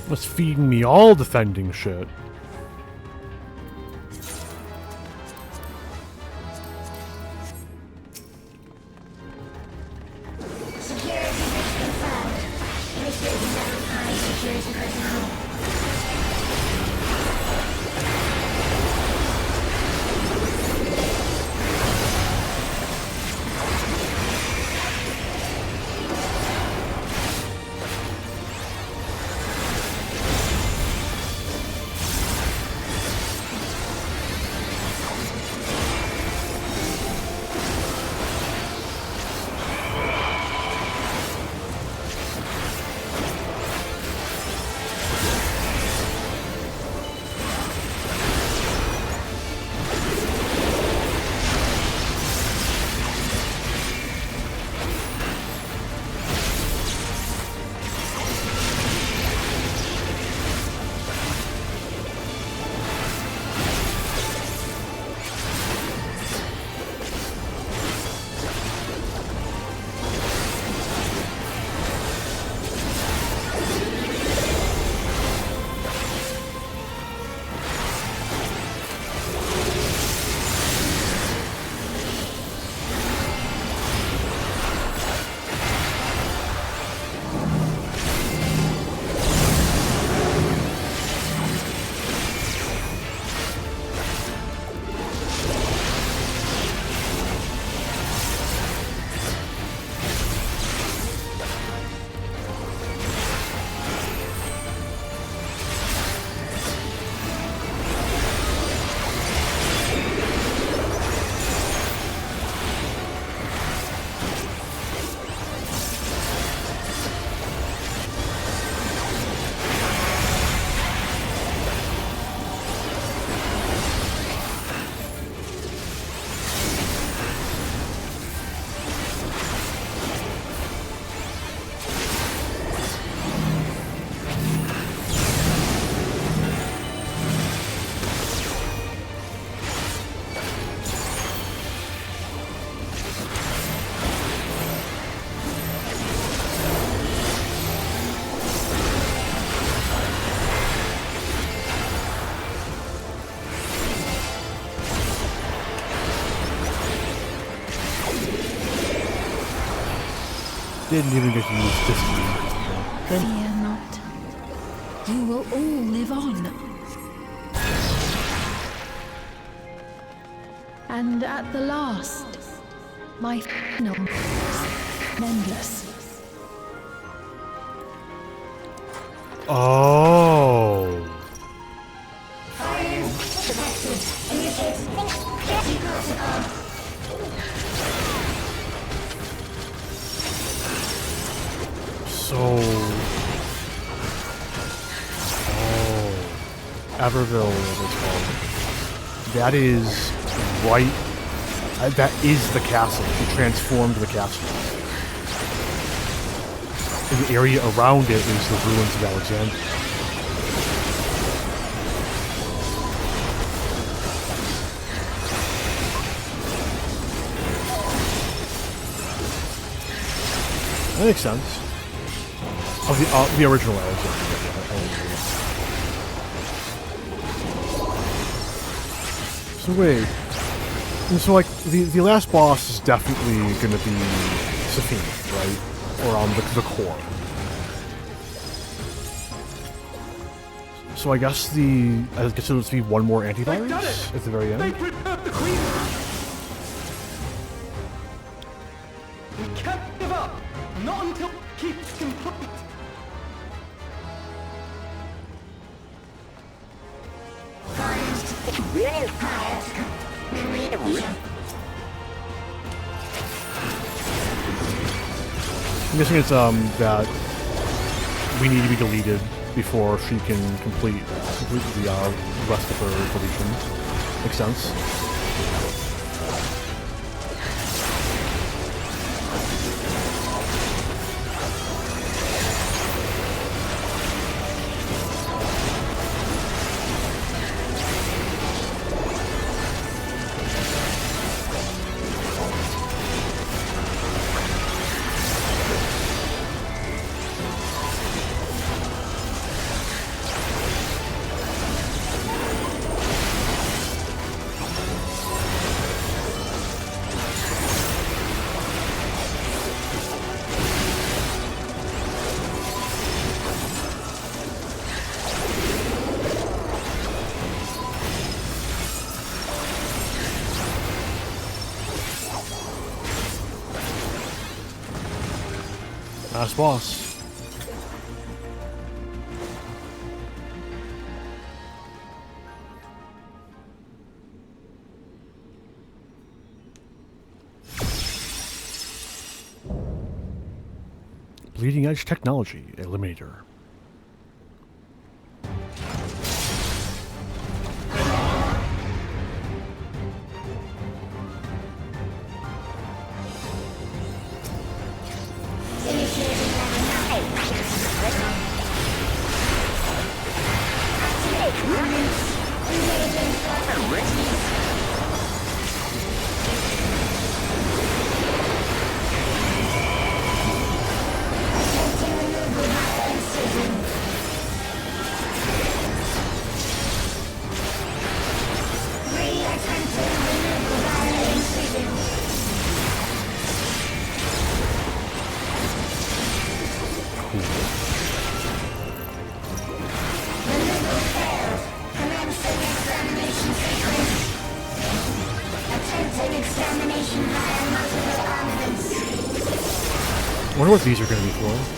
Was feeding me all defending shit. Didn't even get to use this one. Fear not. You will all live on. And at the last, my final endless. Oh. So... Oh. Aberville, what it's called. That is right. That is the castle. He transformed the castle. And the area around it is the ruins of Alexandria. That makes sense. Of the original Alexandria. So wait. And so like the last boss is definitely gonna be Safina, right? Or on the core. So I guess it'll just be one more antivirus at the very end. They prepared the queen. We can't give up. Not until keeps complete. I'm guessing it's that we need to be deleted before she can complete the rest of her deletions. Makes sense. Last boss. Bleeding Edge Technology Eliminator. I wonder what these are going to be for.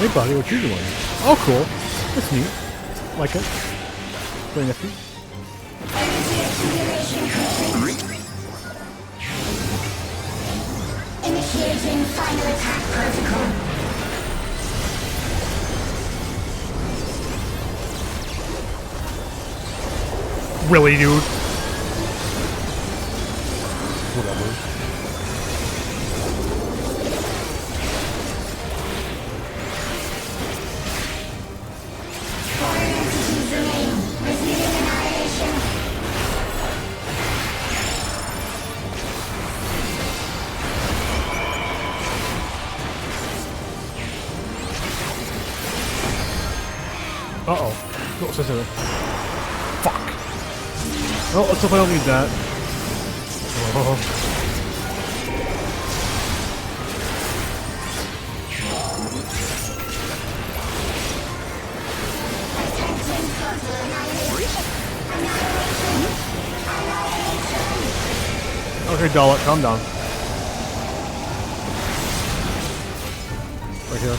Hey buddy, what you doing? Oh cool. That's neat. Like it. Very nifty. Initiating final attack protocol. Really, dude? Whatever. Uh-oh. What's this in? Fuck. Oh, let's hope I don't need that. Oh. Okay, Dalek, calm down. Right here.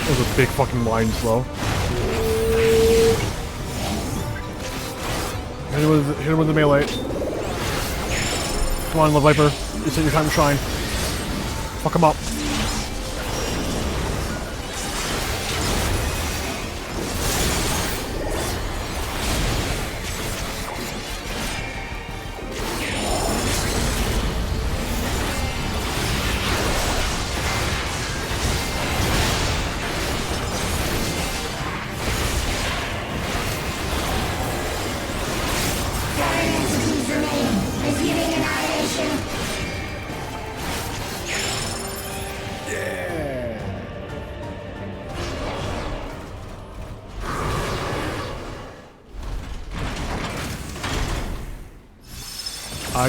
That was a big fucking line slow. Hit him with the melee. Come on, Love Viper. It's your time to shine. Fuck him up.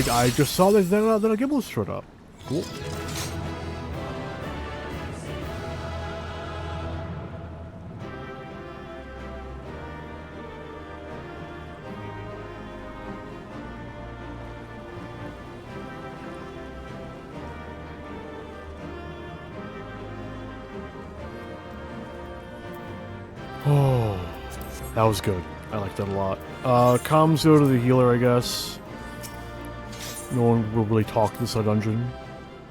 I just saw that a Gible showed up. Cool. Oh, that was good. I liked that a lot. Comms go to the healer, I guess. No one will really talk to this dungeon.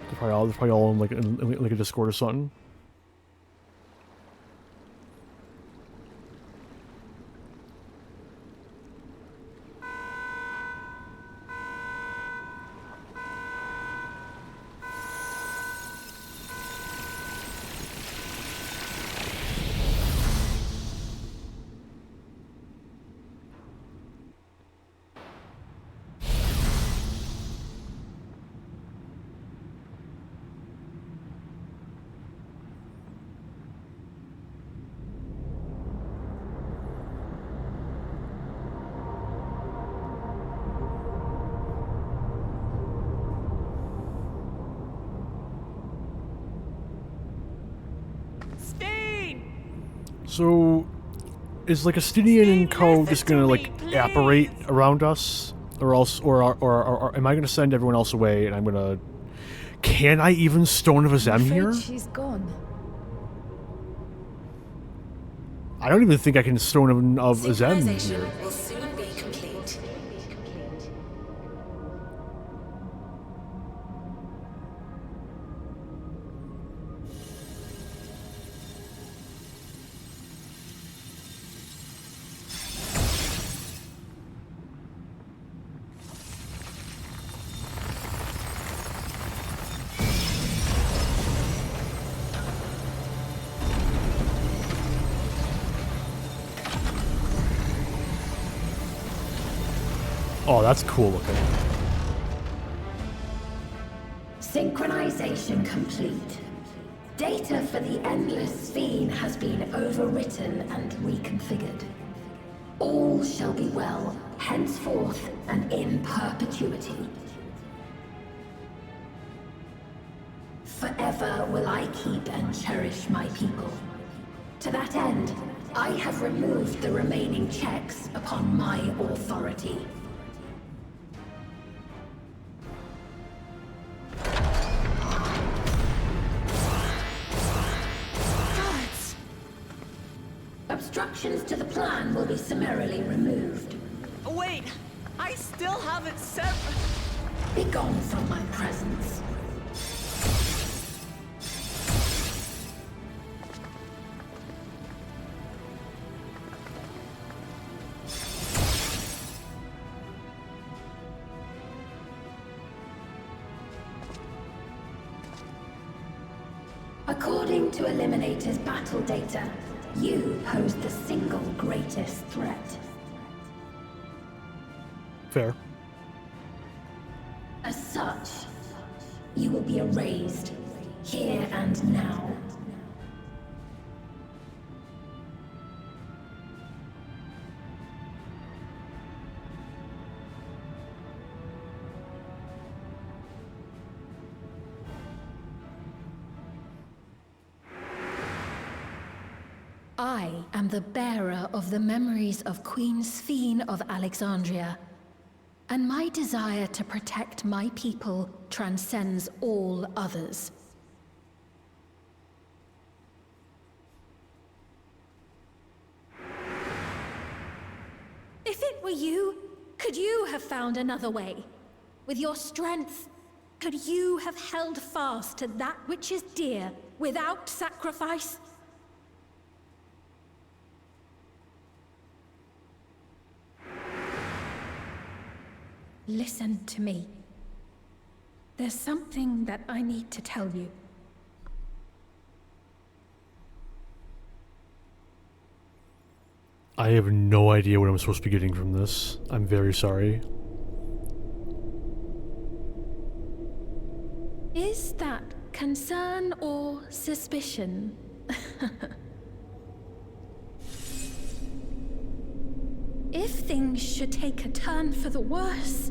They're probably all in like a Discord or something. So, is like Estinian and Co. just gonna like apparate around us, or else, or am I gonna send everyone else away and I'm gonna? Can I even Stone of Azem here? She's gone. I don't even think I can Stone of Azem here. Will soon be complete. Oh, that's cool looking. Synchronization complete. Data for the Endless Fiend has been overwritten and reconfigured. All shall be well, henceforth and in perpetuity. Forever will I keep and cherish my people. To that end, I have removed the remaining checks upon my authority. Obstructions to the plan will be summarily removed. Wait, I still haven't said. Be gone from my presence. According to Eliminator's battle data, you pose the single greatest threat. Fair. As such, you will be erased, here and now. I am the bearer of the memories of Queen Sphene of Alexandria, and my desire to protect my people transcends all others. If it were you, could you have found another way? With your strength, could you have held fast to that which is dear without sacrifice? Listen to me. There's something that I need to tell you. I have no idea what I'm supposed to be getting from this. I'm very sorry. Is that concern or suspicion? If things should take a turn for the worse...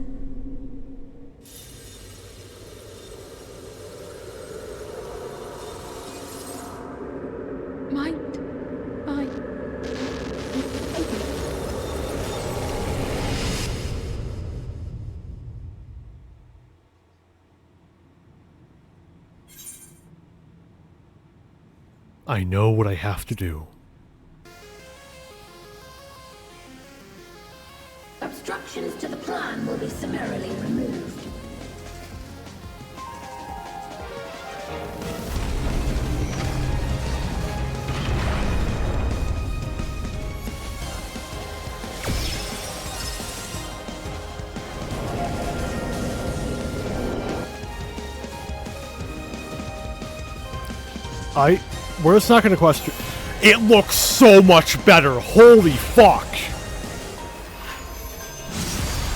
might I... I know what I have to do. Obstructions to the plan will be summarily removed. We're just not gonna question. It looks so much better. Holy fuck.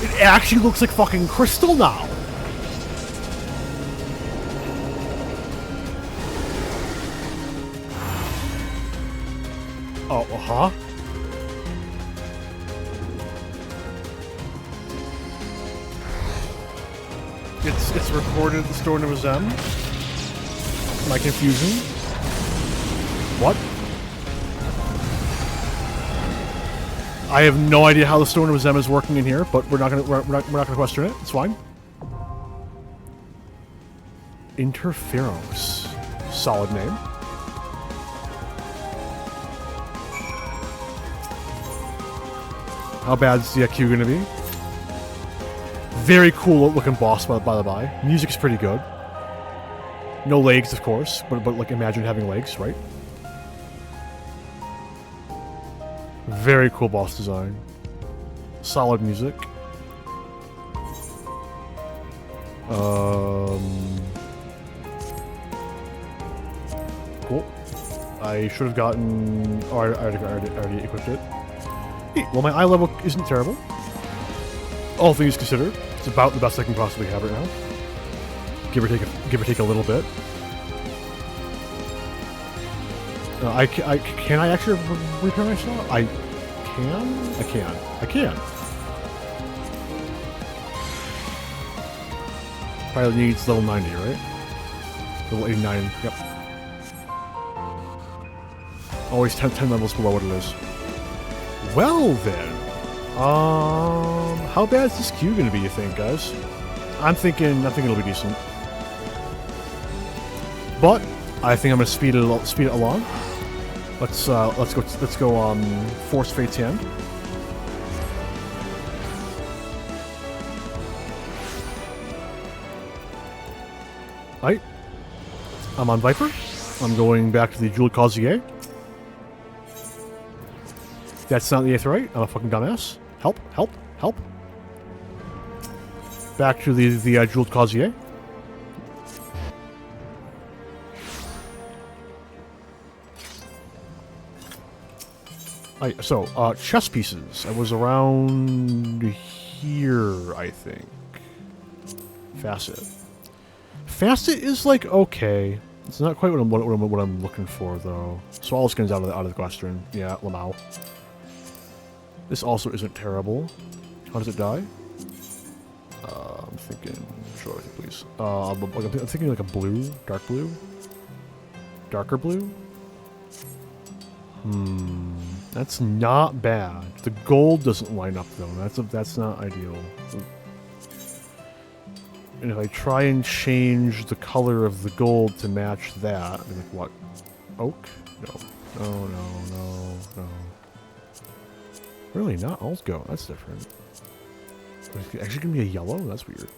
It actually looks like fucking crystal now. Oh, uh-huh. It's recorded at the Stone of Azem. My confusion. What? I have no idea how the Stone of Azem is working in here, but we're not gonna question it. It's fine. Interferos. Solid name. How bad's the EQ gonna be? Very cool looking boss, by the by. Music's pretty good. No legs, of course, but like imagine having legs, right? Very cool boss design. Solid music. Cool. I should have gotten... Oh, I already equipped it. Hey, well, my eye level isn't terrible. All things considered, it's about the best I can possibly have right now. Give or take a little bit. Can I actually repair myself? I can. Probably needs level 90, right? Level 89, yep. Always 10 levels below what it is. Well then, how bad is this queue gonna be, you think, guys? I'm thinking it'll be decent. But I think I'm gonna speed it along. Let's go Force Fate's Hand. Alright. I'm on Viper. I'm going back to the Jewel Causier. That's not the Aetheryte. I'm a fucking dumbass. Help. Back to the Jeweled Causier. Chess pieces. I was around here, I think. Facet. Facet is like okay. It's not quite what I'm looking for though. Swallow Skin's out of the question. Yeah, Lamau. This also isn't terrible. How does it die? I'm thinking. Show it, please. I'm thinking like a blue, dark blue, darker blue. That's not bad. The gold doesn't line up though. That's not ideal. And if I try and change the color of the gold to match that, I mean, like what? Oak? No. No. Really, not Altgo. That's different. It's actually gonna be a yellow? That's weird.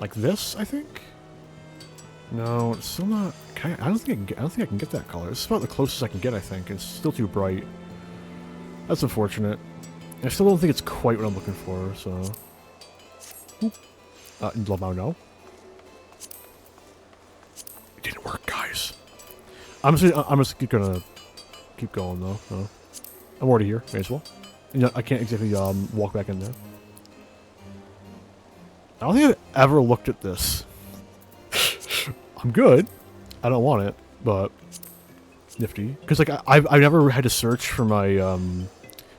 Like this, I think? No, it's still not. I don't think I can get that color. It's about the closest I can get, I think. It's still too bright. That's unfortunate. I still don't think it's quite what I'm looking for, so. Lamau, no. It didn't work, guys. I'm just gonna keep going though. No. I'm already here. May as well. You know, I can't exactly walk back in there. I don't think I've ever looked at this. I'm good. I don't want it, but nifty. Because like I've never had to search for my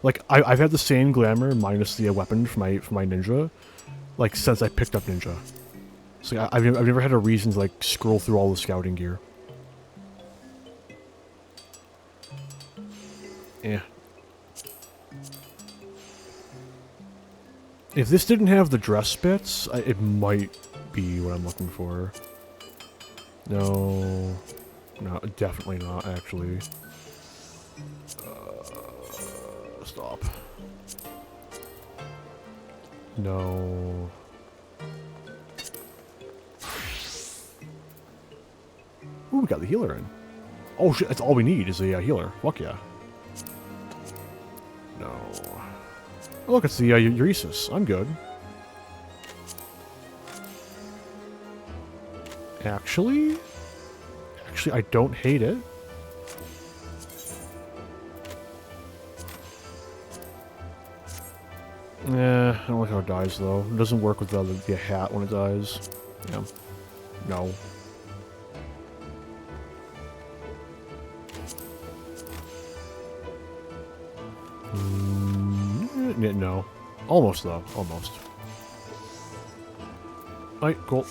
like I've had the same glamour minus the weapon for my ninja, like since I picked up ninja. So I've never had a reason to like scroll through all the scouting gear. Yeah. If this didn't have the dress bits, it might be what I'm looking for. No, definitely not, actually. Stop. No. Ooh, we got the healer in. Oh shit, that's all we need is a healer. Fuck yeah. No. Oh, look, it's the Euresis. I'm good. Actually, I don't hate it. I don't like how it dies though. It doesn't work with the hat when it dies. Yeah. No. No. Almost though. Almost. Alright, cool.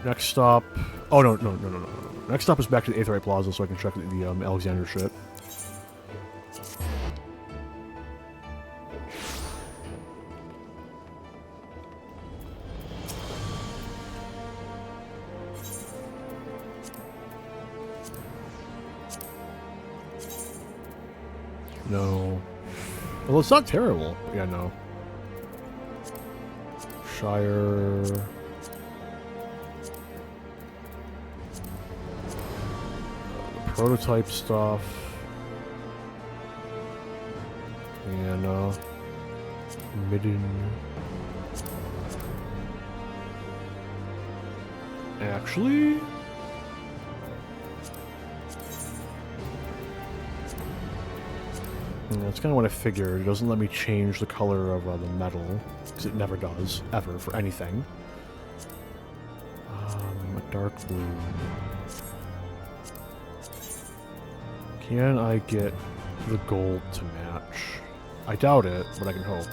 Next stop. Oh no. Next stop is back to the Aetheryte Plaza so I can check the Alexander shit. No. Well, it's not terrible. Yeah, no. Shire. Prototype stuff. Yeah, no. Midden. Actually? Yeah, that's kind of what I figured. It doesn't let me change the color of the metal, because it never does, ever, for anything. A dark blue. Can I get the gold to match? I doubt it, but I can hope.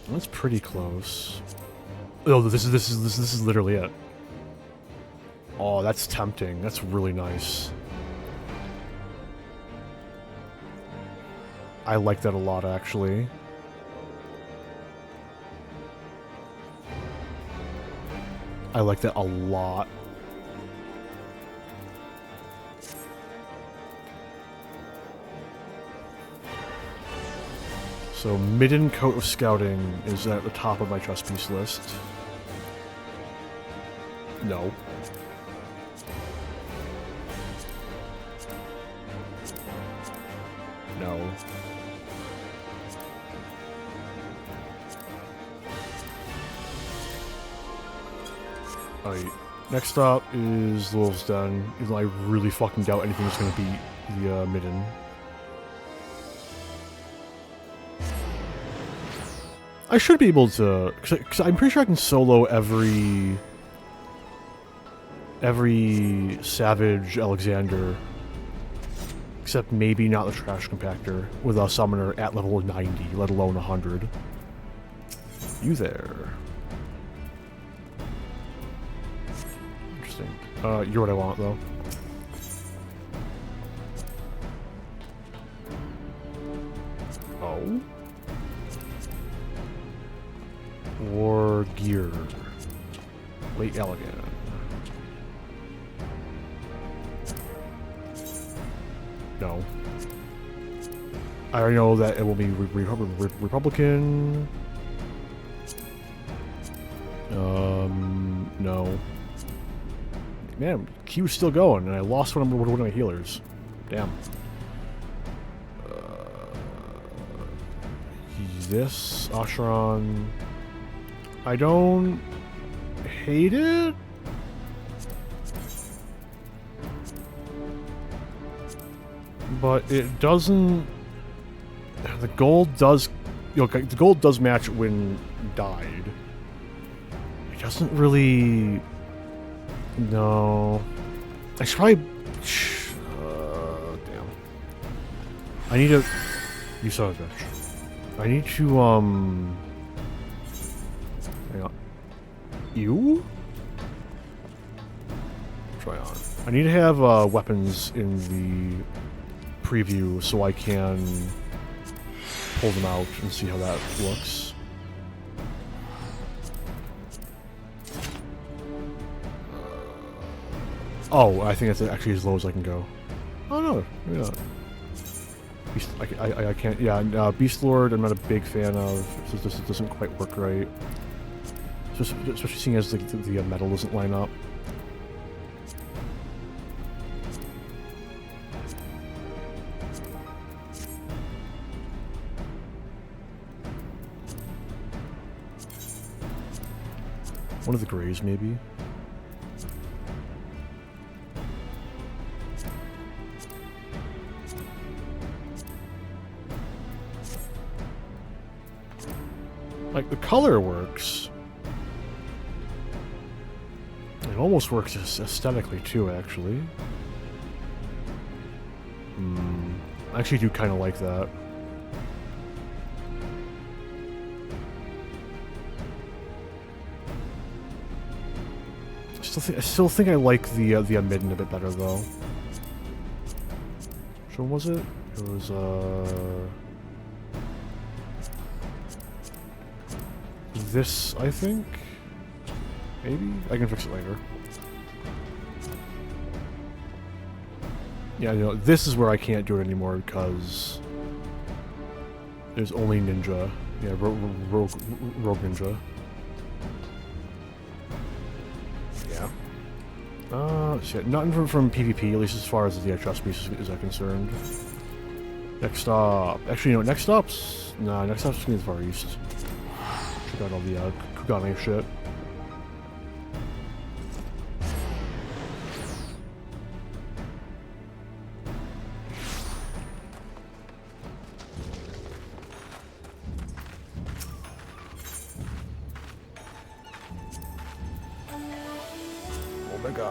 That's pretty close. Oh, this is literally it. Oh, that's tempting. That's really nice. I like that a lot, actually. I like that a lot. So, Midden Coat of Scouting is at the top of my trust piece list. No. No. Alright, next up is Lil's Den, even though I really fucking doubt anything's gonna beat the Midden. I should be able to, because I'm pretty sure I can solo every Savage Alexander, except maybe not the Trash Compactor, with a summoner at level 90, let alone 100. You there. Interesting. You're what I want, though. Oh? War Gear. Late Elegant. No. I already know that it will be Republican. No. Man, Q's still going, and I lost one of my healers. Damn. This Asheron. I don't hate it. But it doesn't. The gold does. The gold does match when died. It doesn't really. No. I should probably. Damn. I need to. You saw a bitch. I need to. Hang on. You? Try on. I need to have weapons in the preview so I can pull them out and see how that looks. Oh, I think that's actually as low as I can go. Oh no, maybe not. Beast, I can't. Yeah, Beast Lord. I'm not a big fan of. This doesn't quite work right. Especially seeing as the metal doesn't line up. One of the grays, maybe. Like, the color works. It almost works aesthetically, too, actually. I actually do kind of like that. I still think I like the Midden a bit better, though. Which one was it? It was, this, I think? Maybe? I can fix it later. Yeah, you know, this is where I can't do it anymore because there's only Ninja. Yeah, Rogue Ninja. Yeah. Shit. Nothing from PvP, at least as far as the trust piece is concerned. Next stop. Actually, you know, next stop's... Nah, next stop's gonna be the Far East. Check out all the Kugane shit. Omega.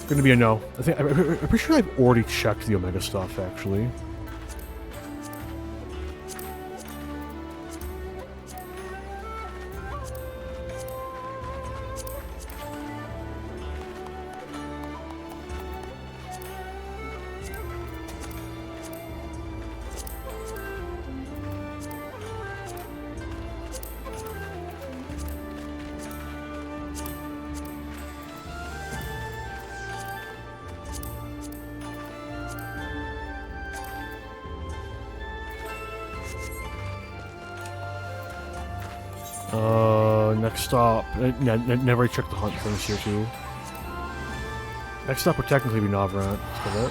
Gonna be a no. I'm pretty sure I've already checked the Omega stuff, actually. Next stop. Never checked the hunt things here too. Next stop would technically be Navarant. Let's go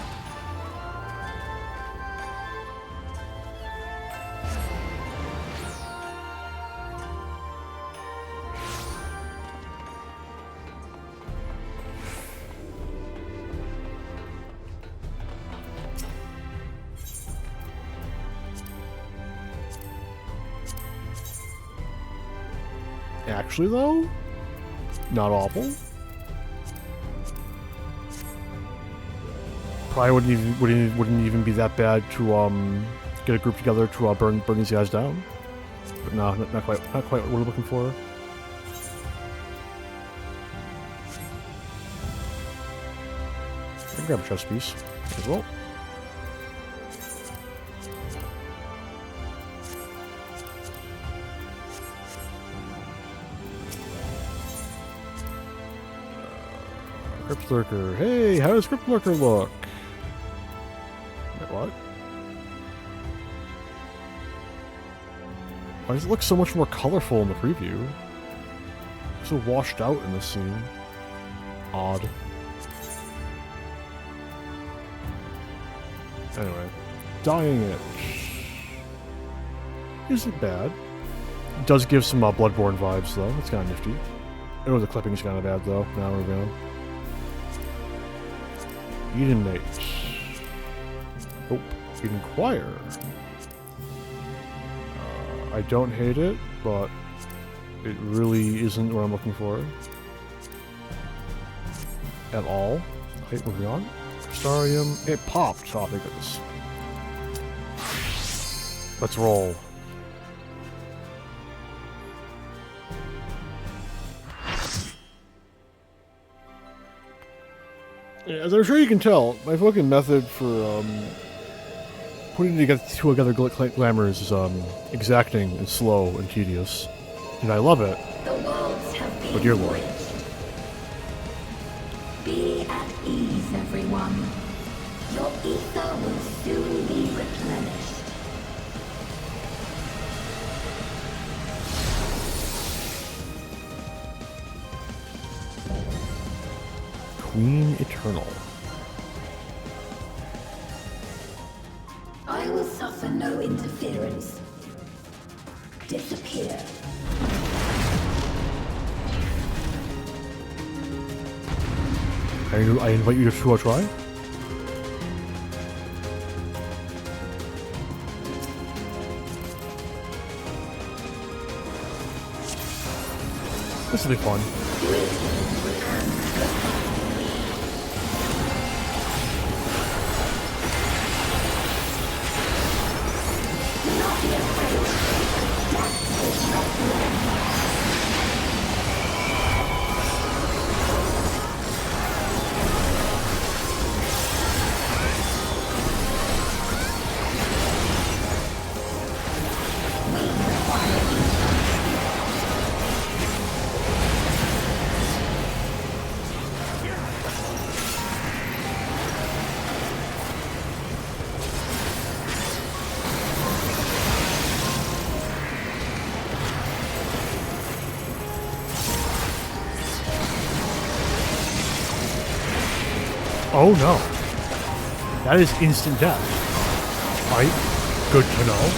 Actually, though, not awful. Probably wouldn't even be that bad to get a group together to burn these guys down. But no, not quite what we're looking for. I can grab a chest piece as well. Crypt Lurker. Hey, how does Crypt Lurker look? Wait, what? Why does it look so much more colorful in the preview? So washed out in this scene. Odd. Anyway, Dying Itch isn't bad. It does give some Bloodborne vibes though. It's kind of nifty. Oh, the clipping's kind of bad though. Now we're going. Eden Mate. Oh, Eden Choir. I don't hate it, but it really isn't what I'm looking for. At all. Okay, moving on. Starium. It popped. Oh, thank goodness. Let's roll. As I'm sure you can tell, my fucking method for putting together glamours is exacting and slow and tedious. And I love it. The worlds have been But dear lord. Be at ease, everyone. Your ether will soon be replenished. Queen Eternal. I will suffer no interference. Disappear. I invite you to try. This will be fun. Oh no. That is instant death. Right? Good to know.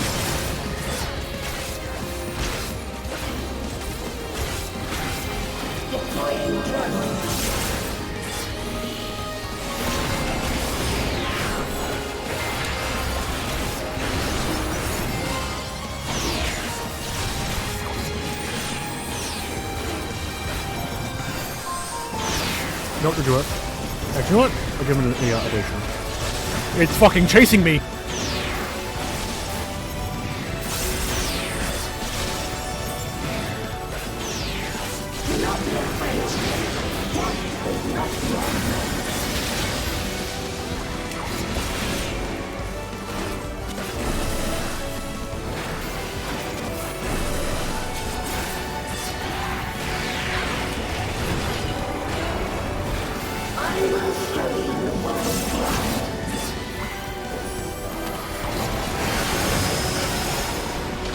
Nope, to do it. Actually, you know what? I'll give him an evasion. It's fucking chasing me!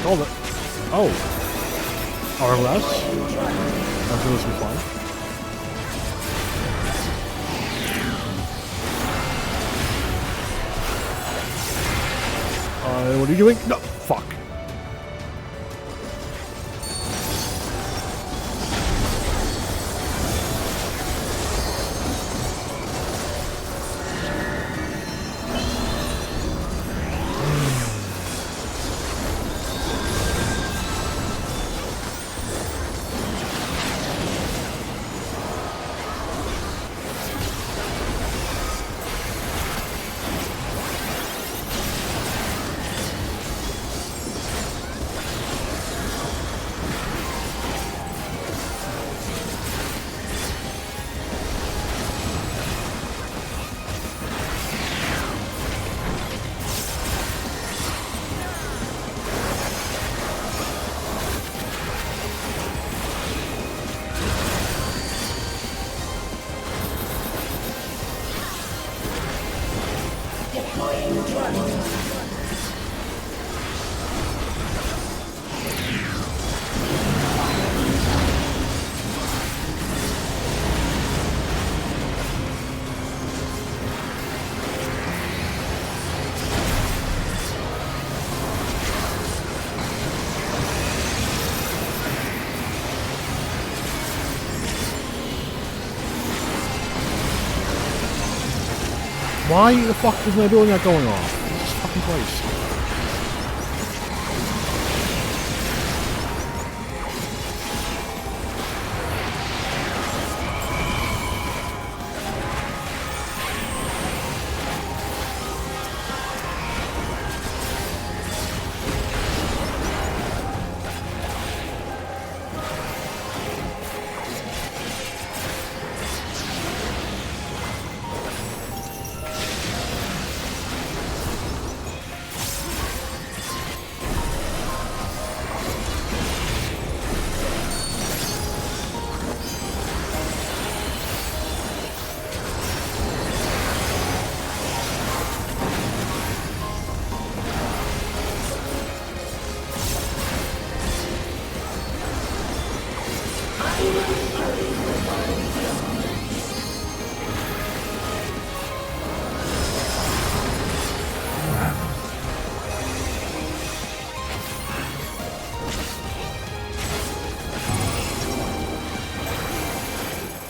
Hold it. Oh. Or less? I'm sure this will be fine. What are you doing? No, fuck. Why the fuck is my ability not going off? Jesus fucking Christ.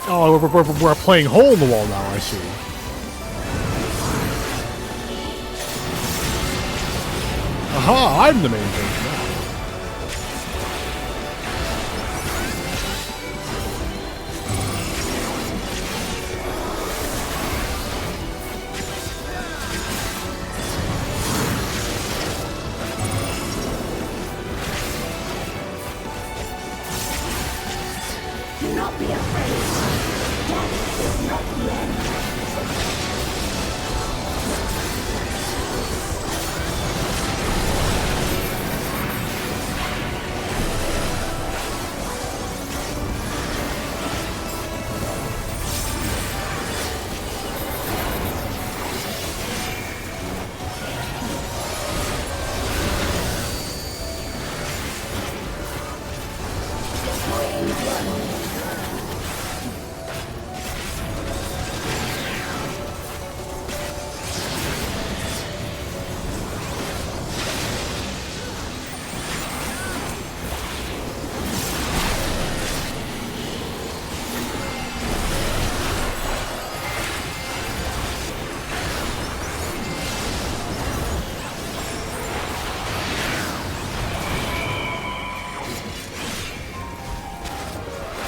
Oh, we're playing hole in the wall now, I see. Aha, I'm the main thing now. Do not be afraid. Death is not the end.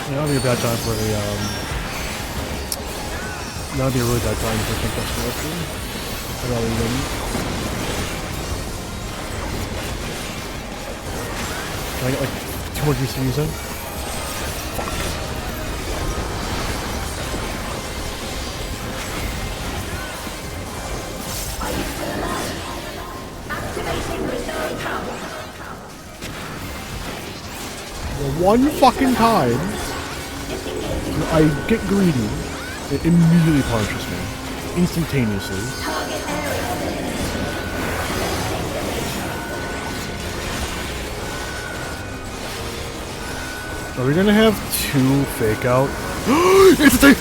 That would be a bad time for the, that would be a really bad time for Conquest Directory. I'd rather win. Can I get like 2 more GCUs in? Activating reserve power. One fucking time, I get greedy, it immediately punishes me. Instantaneously. Are we gonna have 2 fake out? It's a thing!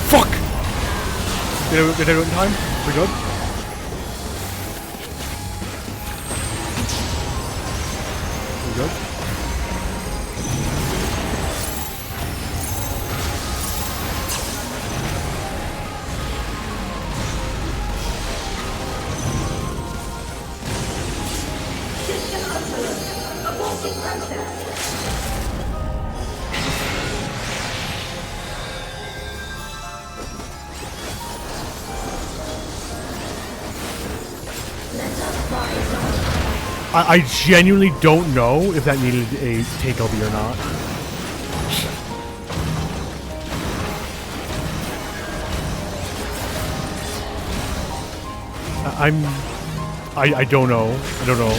Fuck! Did I do it in time? We good? We good? Aborting process. I genuinely don't know if that needed a take LB or not. I don't know. I don't know.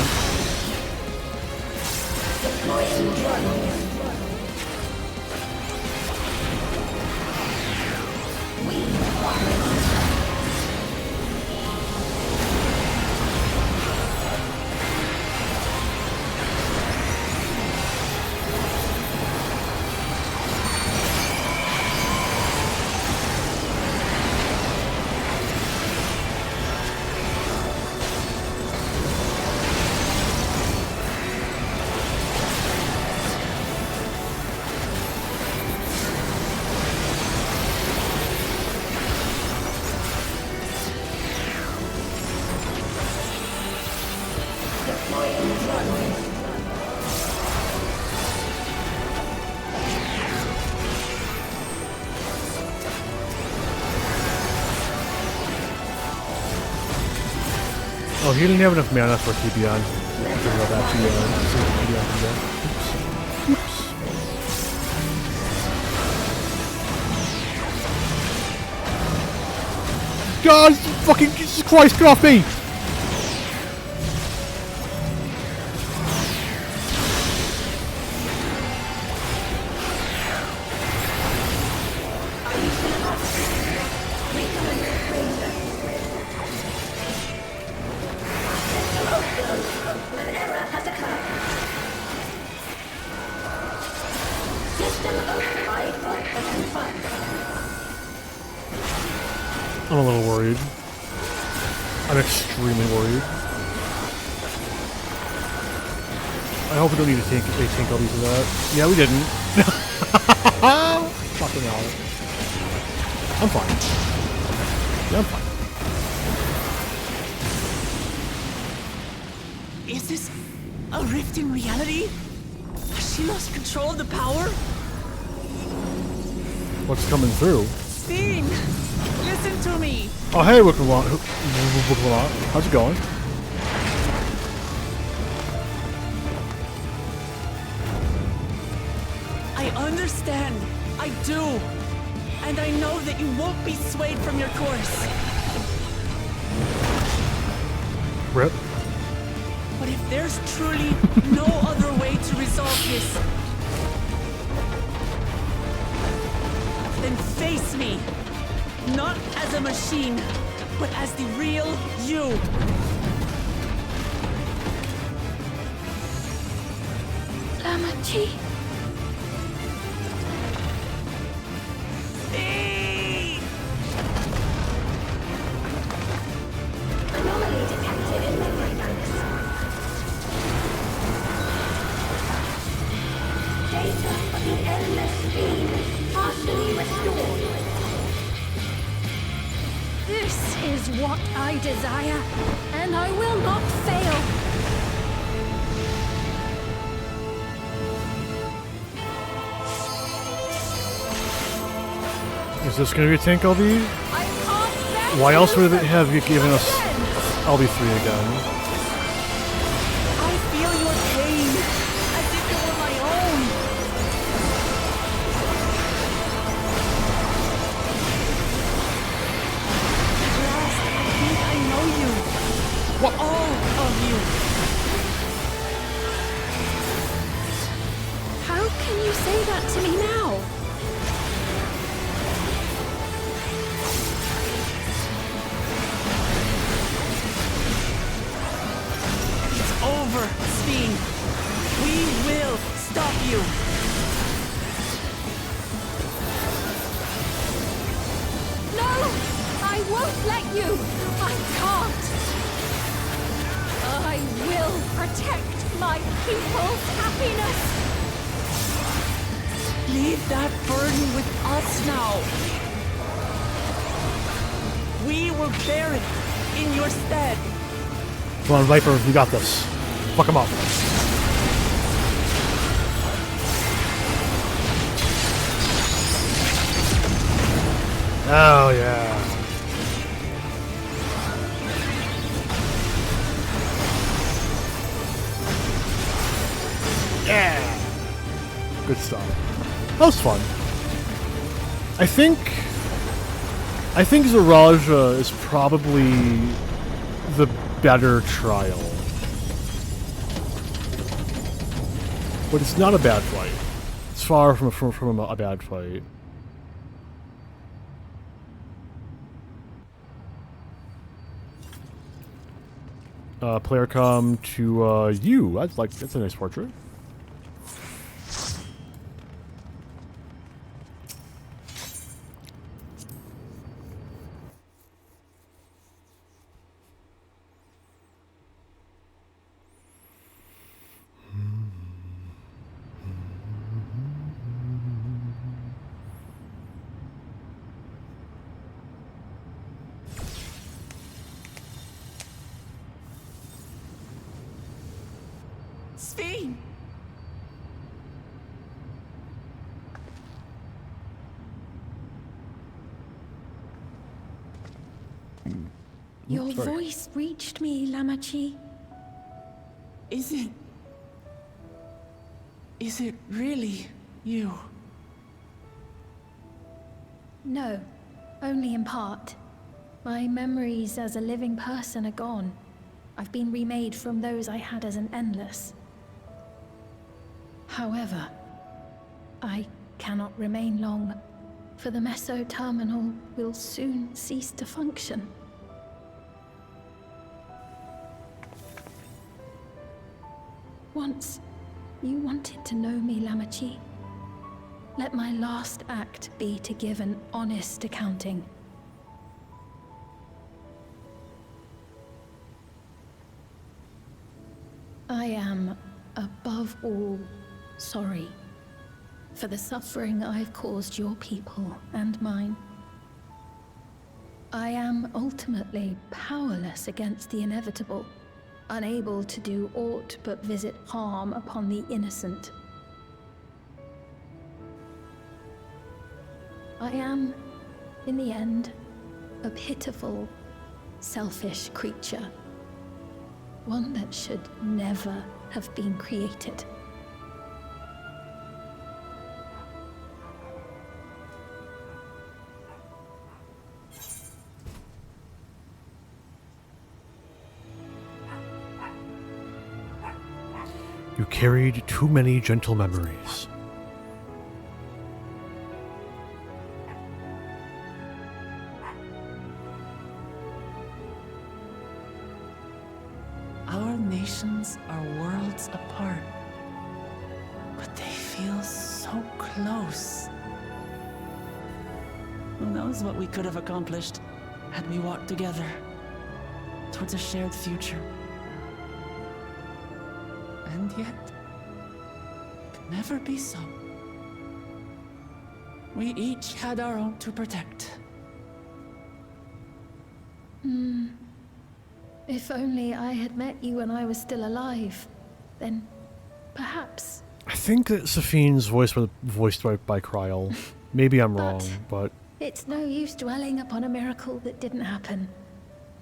he didn't have enough mana for Tibion. Go back to see if Tibion can go. Oops. God, fucking Jesus Christ, get off me! I'm a little worried. I'm extremely worried. I hope we don't need to tank all these of that. Yeah, we didn't. Fucking hell. I'm fine. Yeah, I'm fine. Is this a rift in reality? Has she lost control of the power? What's coming through? Sphene, listen to me. Oh, hey, Wickerlot. How's it going? I understand. I do. And I know that you won't be swayed from your course. Rip. But if there's truly no other way to resolve this, then face me. Not as a machine, but as the real you. Lamachi. Anomaly detected in memory banks. Data of the endless beam partially restored. This is what I desire, and I will not fail. Is this going to be a tank LB? Why else would they have you given us LB3 again? I feel your pain, as if it were my own. At last, I think I know you. What? All of you. How can you say that to me now? Over, Sphene. We will stop you. No! I won't let you! I can't! I will protect my people's happiness! Leave that burden with us now. We will bear it in your stead. Come on, Viper, you got this. Fuck him up. Oh, yeah. Yeah. Good stuff. That was fun. I think Zaraja is probably the better trial. But it's not a bad fight. It's far from a bad fight. Player come to you. That's a nice portrait. Sphene! Your voice reached me, Lamachi. Is it really you? No, only in part. My memories as a living person are gone. I've been remade from those I had as an Endless. However, I cannot remain long, for the Meso Terminal will soon cease to function. Once, you wanted to know me, Lamachi. Let my last act be to give an honest accounting. I am, above all, sorry for the suffering I've caused your people and mine. I am ultimately powerless against the inevitable, unable to do aught but visit harm upon the innocent. I am, in the end, a pitiful, selfish creature. One that should never have been created. You carried too many gentle memories. Our nations are worlds apart, but they feel so close. Who knows what we could have accomplished had we walked together towards a shared future. And yet, it could never be so. We each had our own to protect. If only I had met you when I was still alive, then perhaps. I think that Safine's voiced by Kryl. Maybe I'm wrong, but It's no use dwelling upon a miracle that didn't happen.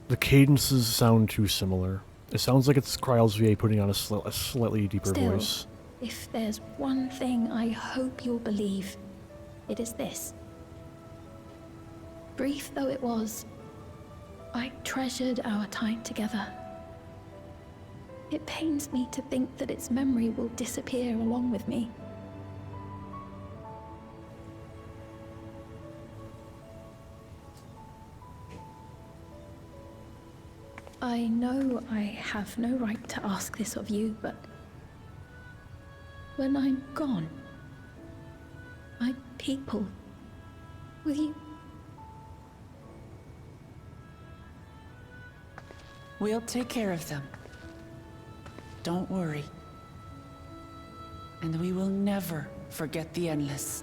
the cadences sound too similar. It sounds like it's Kryl's VA putting on a slightly deeper Still, voice. if there's one thing I hope you'll believe, it is this. Brief though it was, I treasured our time together. It pains me to think that its memory will disappear along with me. I know I have no right to ask this of you, but when I'm gone, my people, will you? We'll take care of them. Don't worry. And we will never forget the Endless.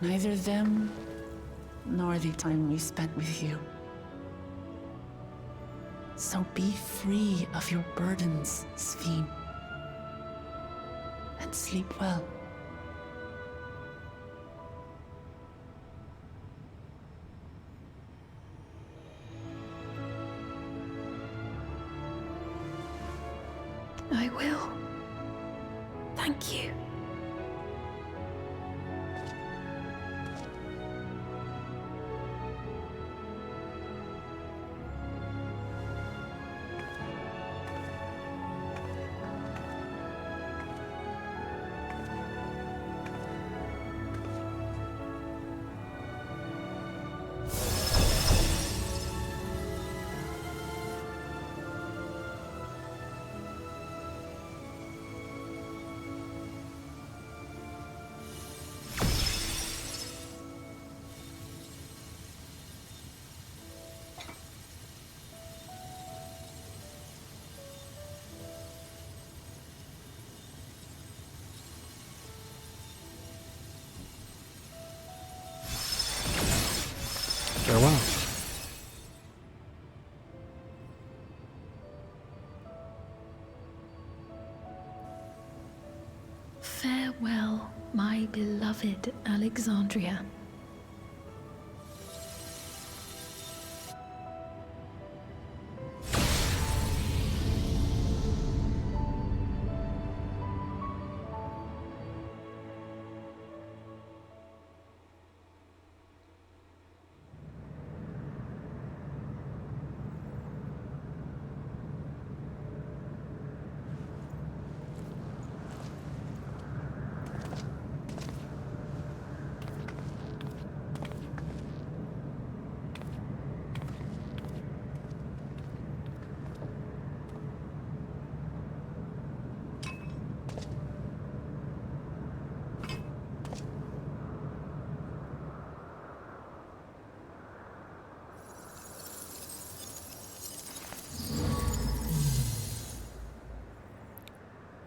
Neither them, nor the time we spent with you. So be free of your burdens, Sphene. And sleep well. I will. Thank you. Farewell. Farewell, my beloved Alexandria.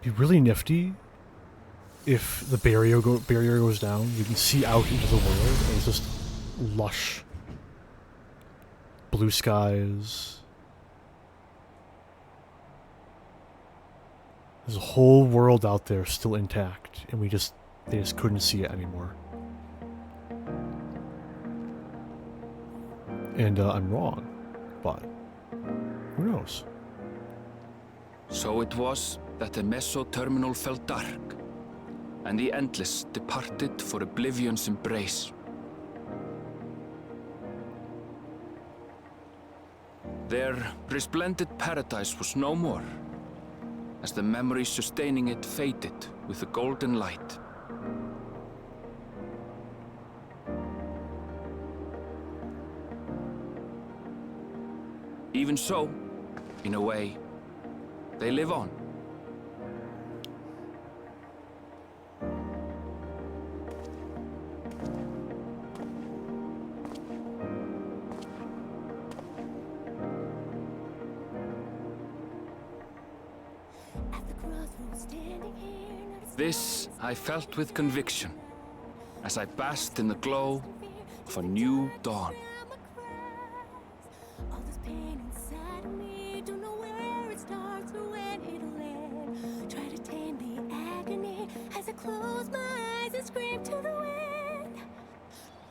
be really nifty if the barrier goes down. You can see out into the world, and it's just lush blue skies. There's a whole world out there still intact, and they just couldn't see it anymore. And I'm wrong, but who knows? So it was that the Meso terminal fell dark, and the Endless departed for oblivion's embrace. Their resplendent paradise was no more, as the memory sustaining it faded with the golden light. Even so, in a way, they live on. This I felt with conviction, as I basked in the glow of a new dawn. Close my eyes and scream to the wind.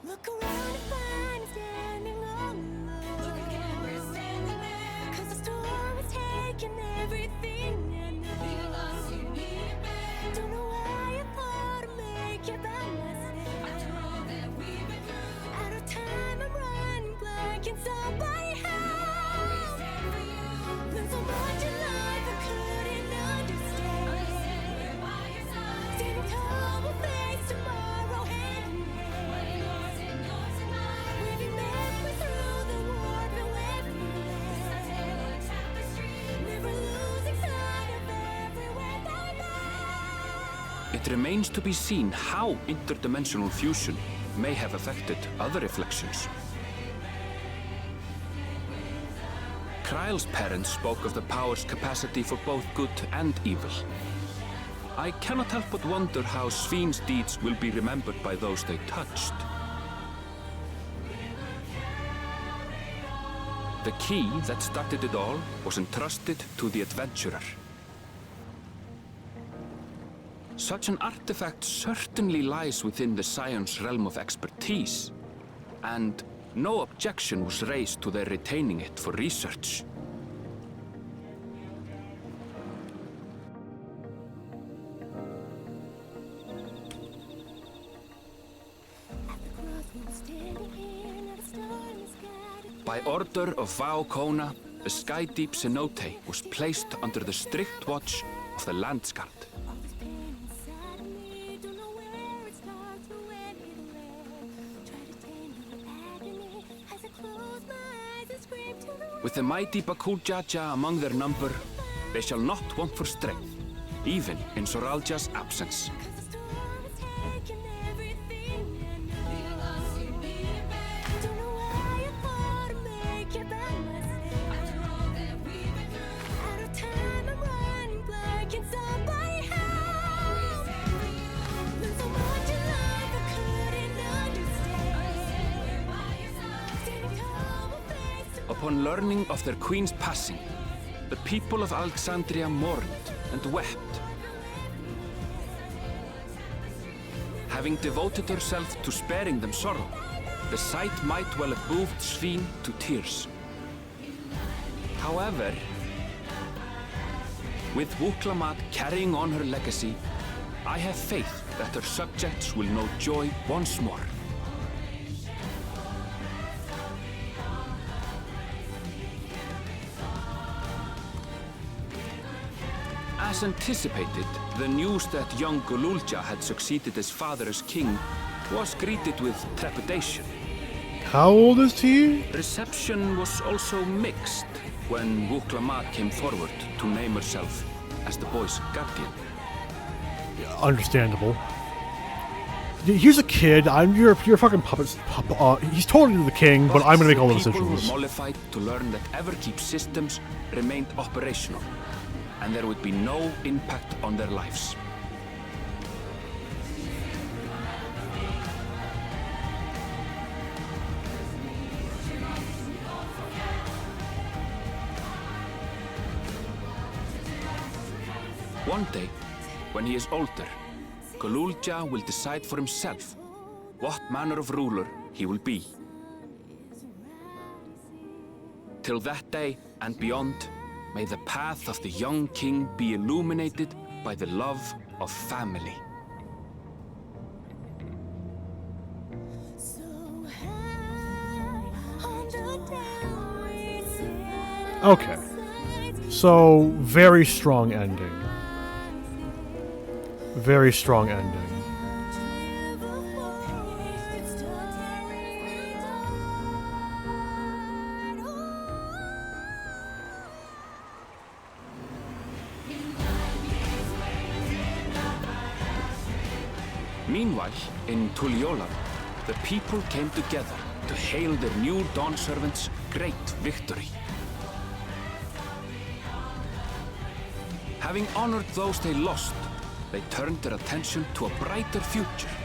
Look around and find standing alone. Look again, we're standing there. 'Cause the storm has taken everything I know. You lost, you need it back. Don't know why I thought I'd make it by myself. After all that we've been through. Out of time, I'm running blank. Can somebody help? We stand for you. Learned so much in life I couldn't understand. We're by your side. Standing tall, we'll face tomorrow hand in hand. What yours and mine. Weaving memories through the war, but everywhere. It's a tale of tapestry. Never losing sight of everywhere they lie. It remains to be seen how interdimensional fusion may have affected other reflections. Kryle's parents spoke of the power's capacity for both good and evil. I cannot help but wonder how Svin's deeds will be remembered by those they touched. The key that started it all was entrusted to the adventurer. Such an artifact certainly lies within the Scion's realm of expertise, and no objection was raised to their retaining it for research. By order of Vao Kona, the Skydeep Cenote was placed under the strict watch of the Landsguard. With the mighty Bakul Jaja among their number, they shall not want for strength, even in Soralja's absence. Upon learning of their queen's passing, the people of Alexandria mourned and wept. Having devoted herself to sparing them sorrow, the sight might well have moved Svin to tears. However, with Wuklamat carrying on her legacy, I have faith that her subjects will know joy once more. As anticipated, the news that young Gululja had succeeded his father as king was greeted with trepidation. How old is he? Reception was also mixed when Wuklamat came forward to name herself as the boy's guardian. Understandable. Here's a kid. You're a fucking puppet. He's totally the king, but I'm gonna make all the decisions. People were mollified to learn that Everkeep systems remained operational, and there would be no impact on their lives. One day, when he is older, Golulja will decide for himself what manner of ruler he will be. Till that day and beyond, may the path of the young king be illuminated by the love of family. Okay. So, very strong ending. Very strong ending. Meanwhile, in Tuliyola, the people came together to hail their new Dawn Servants' great victory. Having honored those they lost, they turned their attention to a brighter future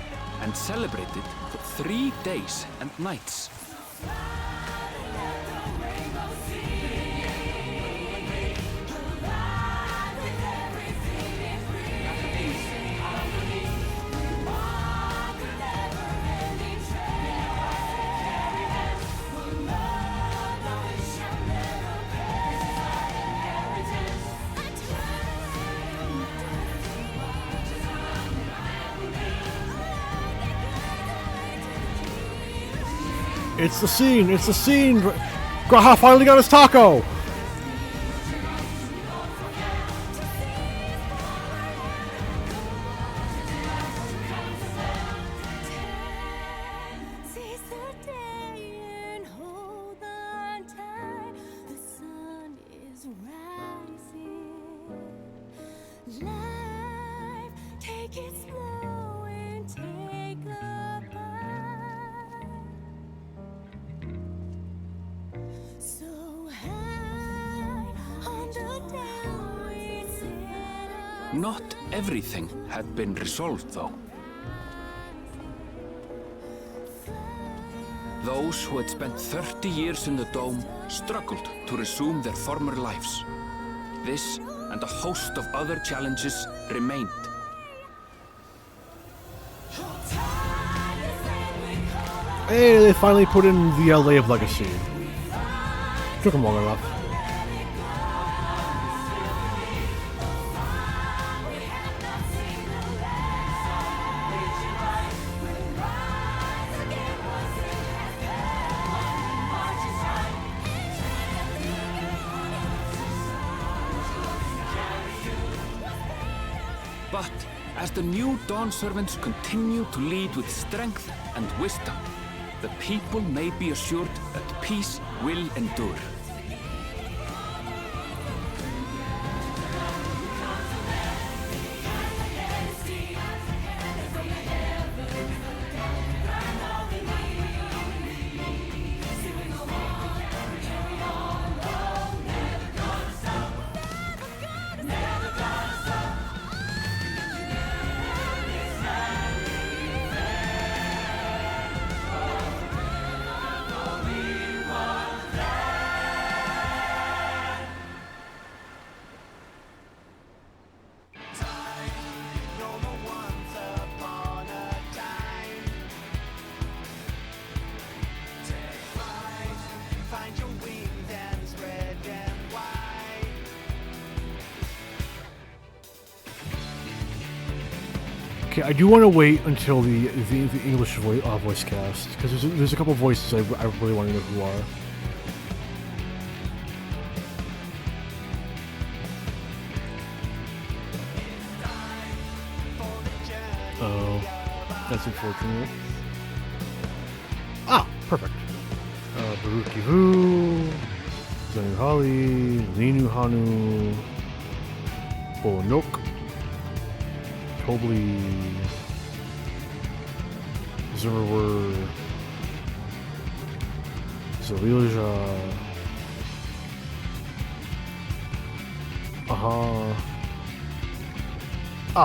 and celebrated for 3 days and nights. It's the scene! It's the scene! G'raha finally got his taco! Not everything had been resolved, though. Those who had spent 30 years in the Dome struggled to resume their former lives. This and a host of other challenges remained. Hey, they finally put in the LA of Legacy. Took them long enough. But as the new Dawn Servants continue to lead with strength and wisdom, the people may be assured that peace will endure. Okay, I do want to wait until the English voice cast, because there's a couple voices I really want to know who are. Oh, that's unfortunate. Ah, perfect. Baruch Kivu, Zenu Hali, Linu Hanu, Bolonok, Tobli, Zerwer, Zelilja,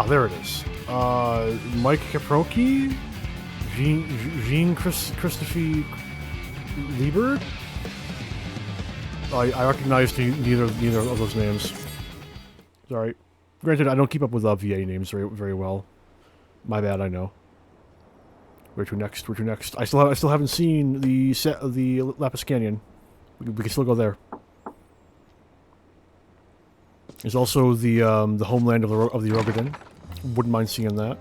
There it is. Mike Caproki, Jean Christophe Liebert. I recognized neither of those names. Sorry. Granted, I don't keep up with VA names very well. My bad, I know. Where to next? I still haven't seen the set of the Lapis Canyon. We can still go there. There's also the homeland of the Rogadin. Wouldn't mind seeing that.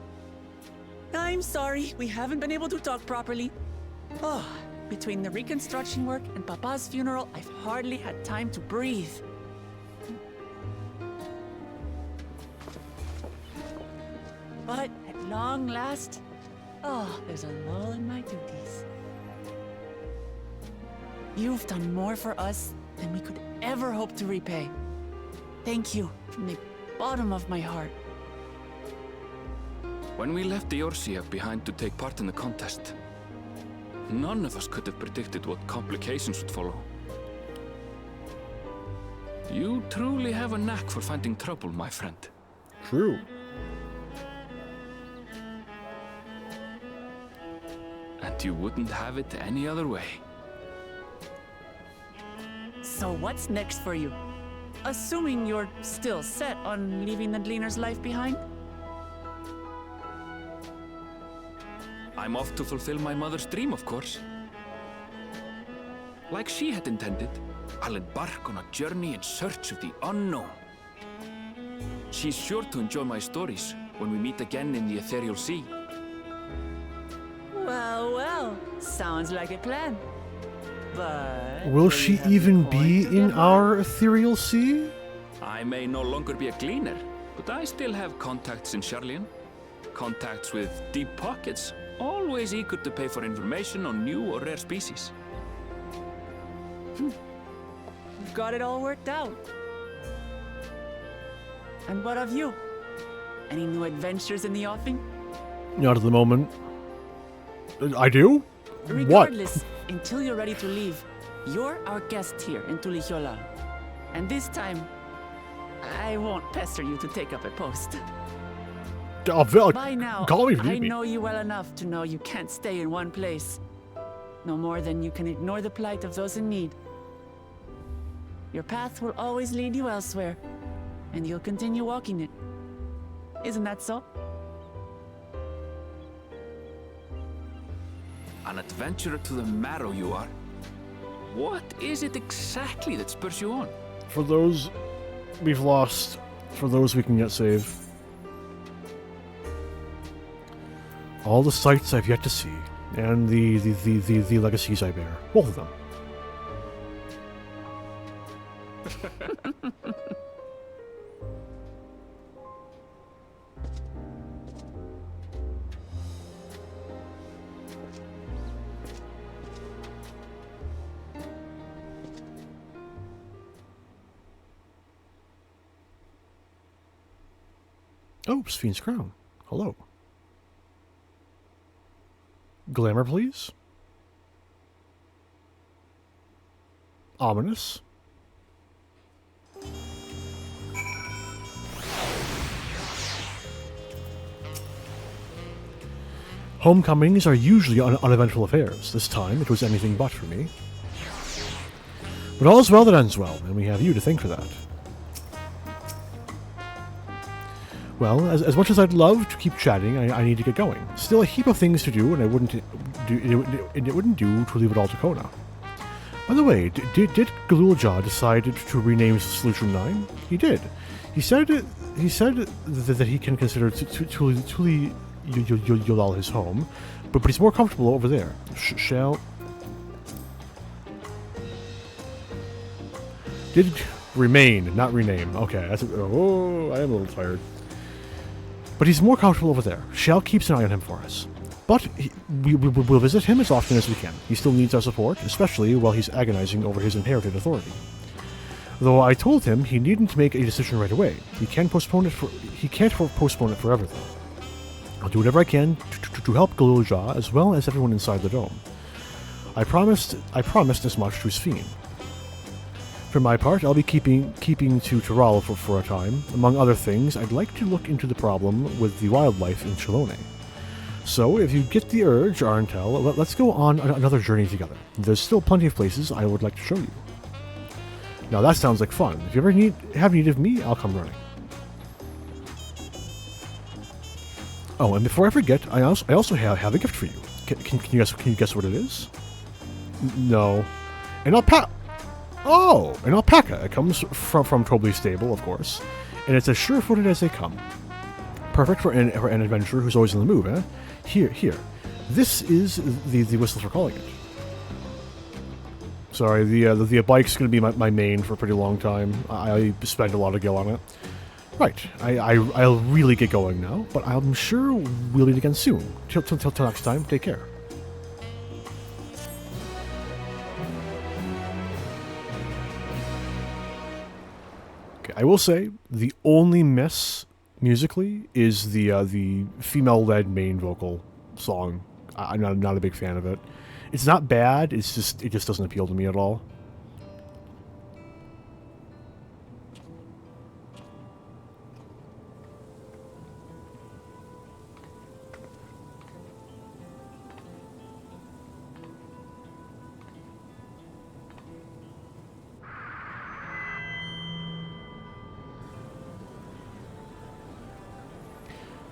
I'm sorry, we haven't been able to talk properly. Oh, between the reconstruction work and Papa's funeral, I've hardly had time to breathe. But at long last, there's a lull in my duties. You've done more for us than we could ever hope to repay. Thank you from the bottom of my heart. When we left the Eorzea behind to take part in the contest, none of us could have predicted what complications would follow. You truly have a knack for finding trouble, my friend. True. And you wouldn't have it any other way. So what's next for you? Assuming you're still set on leaving the Gleaner's life behind? I'm off to fulfill my mother's dream, of course. Like she had intended, I'll embark on a journey in search of the unknown. She's sure to enjoy my stories when we meet again in the Ethereal Sea. Well, sounds like a plan. But will she even be in our Ethereal Sea? I may no longer be a gleaner, but I still have contacts in Sharlayan. Contacts with deep pockets, always eager to pay for information on new or rare species. You've got it all worked out. And what of you? Any new adventures in the offing? Not at the moment. I do? Regardless, until you're ready to leave, you're our guest here in Tuliyollal. And this time, I won't pester you to take up a post. By now, I know you well enough to know you can't stay in one place. No more than you can ignore the plight of those in need. Your path will always lead you elsewhere, and you'll continue walking it. Isn't that so? An adventurer to the marrow you are. What is it exactly that spurs you on? For those we've lost, for those we can yet save. All the sights I've yet to see, and the legacies I bear. Both of them. Oh, Sphyn's Crown. Hello. Glamour, please. Ominous. Homecomings are usually uneventful affairs. This time, it was anything but for me. But all's well that ends well, and we have you to thank for that. Well, as much as I'd love to keep chatting, I need to get going. Still a heap of things to do, and it wouldn't do to leave it all to Kona. By the way, did Galul Jah decide to rename Solution 9? He did. He said that he can consider Tuliyollal his home, but he's more comfortable over there. Did remain, not rename. Okay, I am a little tired. But he's more comfortable over there. Shell keeps an eye on him for us. But we'll visit him as often as we can. He still needs our support, especially while he's agonizing over his inherited authority. Though I told him he needn't make a decision right away. He can't postpone it forever, though. I'll do whatever I can to help Galul Jah as well as everyone inside the dome. I promised as much to Sphyn. For my part, I'll be keeping to Tural for a time. Among other things, I'd like to look into the problem with the wildlife in Chelone. So, if you get the urge, Arntel, let's go on another journey together. There's still plenty of places I would like to show you. Now that sounds like fun. If you ever have need of me, I'll come running. Oh, and before I forget, I also have a gift for you. Can you guess what it is? No. An alpaca. Oh, an alpaca. It comes from Tobley's stable, of course, and it's as sure-footed as they come. Perfect for an adventurer who's always in the move, eh? Here. This is the whistle for calling it. Sorry, the bike's going to be my main for a pretty long time. I spend a lot of gil on it. Right, I'll really get going now, but I'm sure we'll meet again soon. Till next time, take care. Okay, I will say, the only miss musically is the female-led main vocal song. I'm not a big fan of it. It's not bad, it just doesn't appeal to me at all.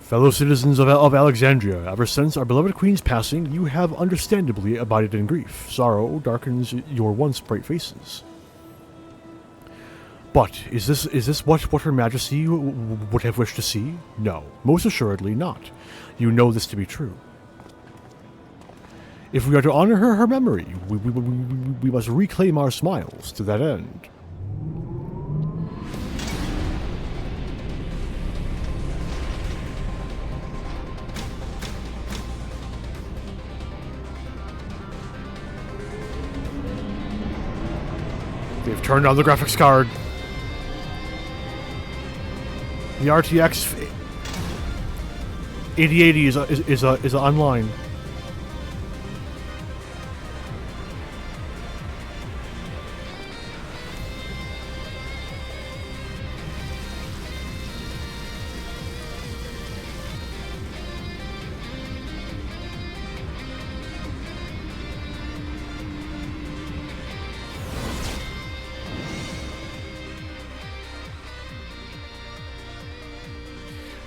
Fellow citizens of Alexandria, ever since our beloved queen's passing, you have understandably abided in grief. Sorrow darkens your once bright faces. But is this what Her Majesty would have wished to see? No, most assuredly not. You know this to be true. If we are to honor her memory, we must reclaim our smiles to that end. They've turned on the graphics card. The RTX 8080 is online.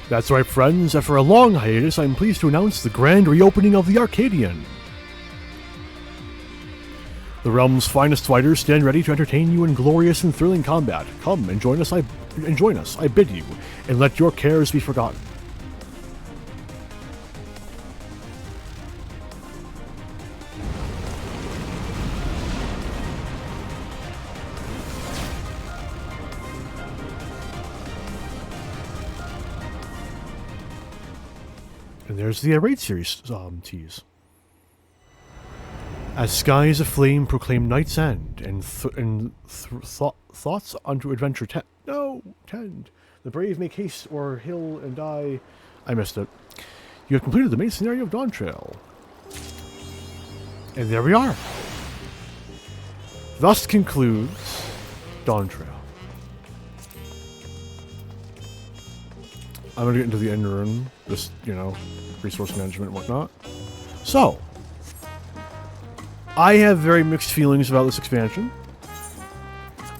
That's right, friends. After a long hiatus, I'm pleased to announce the grand reopening of the Arcadian. The realm's finest fighters stand ready to entertain you in glorious and thrilling combat. Come and join us, I bid you, and let your cares be forgotten. And there's the Raid series tease. As skies aflame proclaim night's end, and thoughts unto adventure tend. The brave make haste, or hill and die. I missed it. You have completed the main scenario of Dawntrail. And there we are. Thus concludes Dawntrail. I'm gonna get into the end rune, just, resource management and whatnot. So, I have very mixed feelings about this expansion.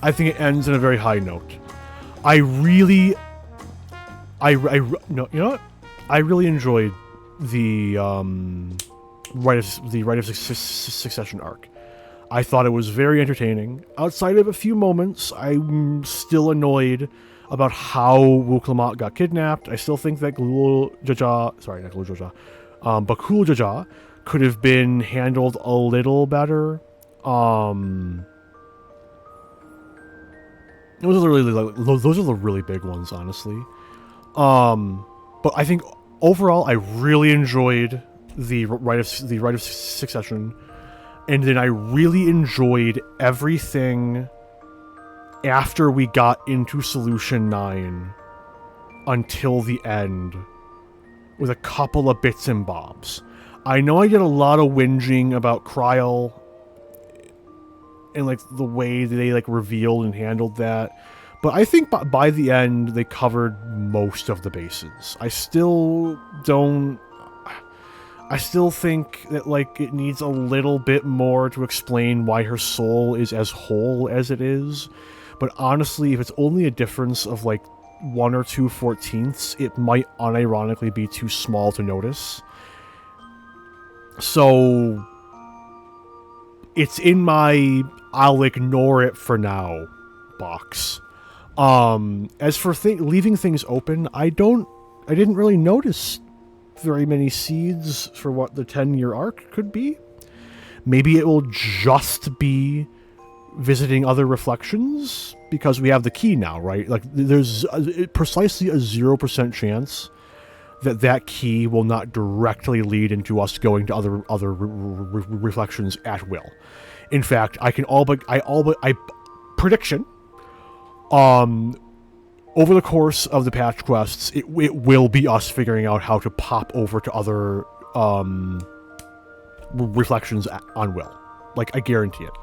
I think it ends on a very high note. I really enjoyed the Rite of Succession arc. I thought it was very entertaining. Outside of a few moments, I'm still annoyed about how Wuklamot got kidnapped. I still think that Bakul Jaja could have been handled a little better. Those are the really big ones, honestly. But I think overall, I really enjoyed the Rite of Succession, and then I really enjoyed everything after we got into Solution 9 until the end, with a couple of bits and bobs. I know I get a lot of whinging about Kryl and like the way they like revealed and handled that. But I think by the end they covered most of the bases. I still think that like it needs a little bit more to explain why her soul is as whole as it is. But honestly, if it's only a difference of like 1 or 2 14ths, it might unironically be too small to notice. So it's in my I'll ignore it for now box. As for leaving things open, I didn't really notice very many seeds for what the 10-year arc could be. Maybe it will just be visiting other reflections because we have the key now, right? Like there's precisely a 0% chance that key will not directly lead into us going to other reflections at will. In fact, I prediction. Over the course of the patch quests, it will be us figuring out how to pop over to other reflections on will. Like I guarantee it.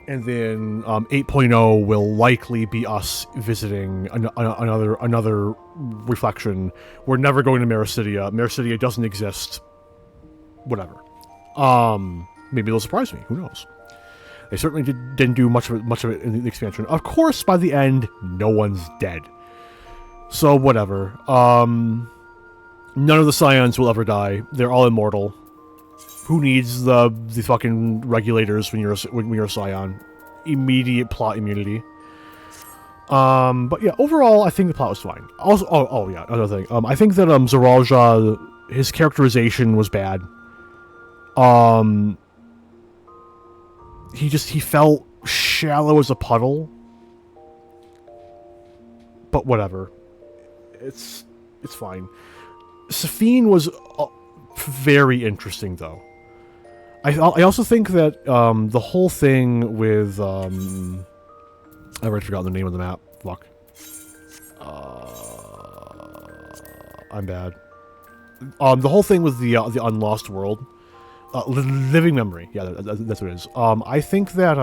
And then 8.0 will likely be us visiting another reflection. We're never going to Mericidia. Mericidia doesn't exist. Whatever. Maybe they'll surprise me. Who knows? They certainly didn't do much of it in the expansion. Of course, by the end, no one's dead. So whatever. None of the Scions will ever die. They're all immortal. Who needs the fucking regulators when you're a Scion? Immediate plot immunity. But yeah, overall, I think the plot was fine. Also, oh yeah, another thing. I think that Zoraal, his characterization was bad. He felt shallow as a puddle. But whatever. It's fine. Safine was very interesting though. I also think that the whole thing with I've already forgotten the name of the map. Fuck. I'm bad. The whole thing with the Unlost World, Living Memory. Yeah, that's what it is. I think that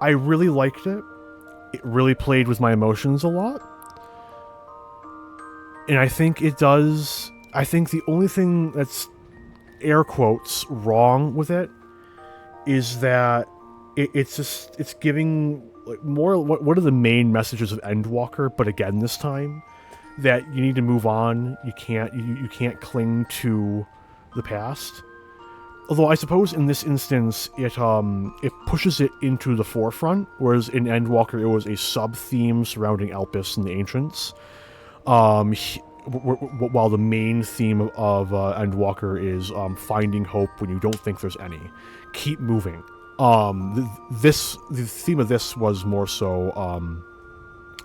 I really liked it. It really played with my emotions a lot, and I think it does. I think the only thing that's air quotes wrong with it is that it's giving like more what are the main messages of Endwalker, but again this time that you need to move on. You can't cling to the past. Although I suppose in this instance it pushes it into the forefront, whereas in Endwalker it was a sub theme surrounding Elpis and the Ancients. While the main theme of Endwalker is finding hope when you don't think there's any. Keep moving. The theme of this was more so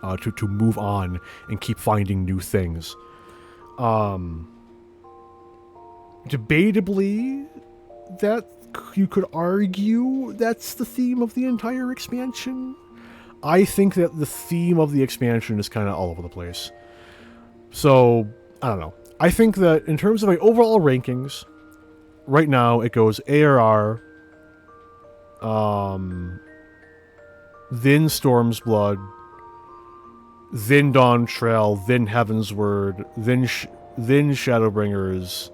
to move on and keep finding new things. Debatably, that you could argue that's the theme of the entire expansion. I think that the theme of the expansion is kind of all over the place. So, I don't know. I think that in terms of my overall rankings, right now it goes ARR, then Storm's Blood, then Dawn Trail, then Heaven's Word, then Shadowbringers,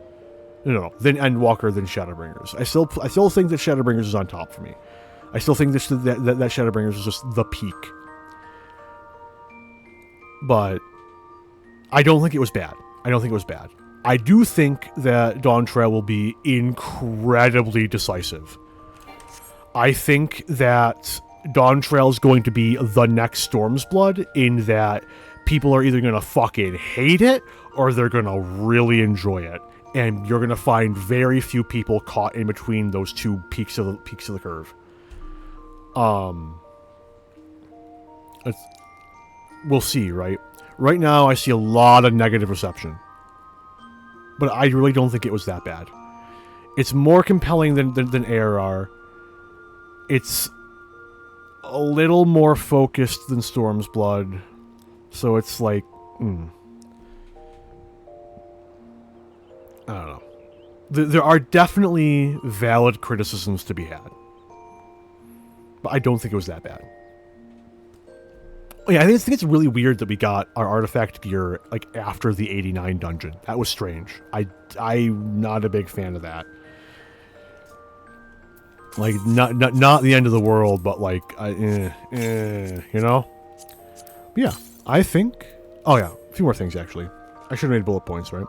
no, then Endwalker, then Shadowbringers. I still think that Shadowbringers is on top for me. I still think that Shadowbringers is just the peak. But I don't think it was bad. I do think that Dawn Trail will be incredibly decisive. I think that Dawn Trail is going to be the next Storm's Blood, in that people are either going to fucking hate it or they're going to really enjoy it. And you're going to find very few people caught in between those two peaks of the curve. We'll see, right? Right now, I see a lot of negative reception. But I really don't think it was that bad. It's more compelling than ARR. It's a little more focused than Storm's Blood. So it's like, I don't know. there are definitely valid criticisms to be had. But I don't think it was that bad. Yeah, I think it's really weird that we got our artifact gear like after the 89 dungeon. That was strange. I'm not a big fan of that. Like not the end of the world, but like you know. But yeah, I think. Oh yeah, a few more things actually. I should have made bullet points, right?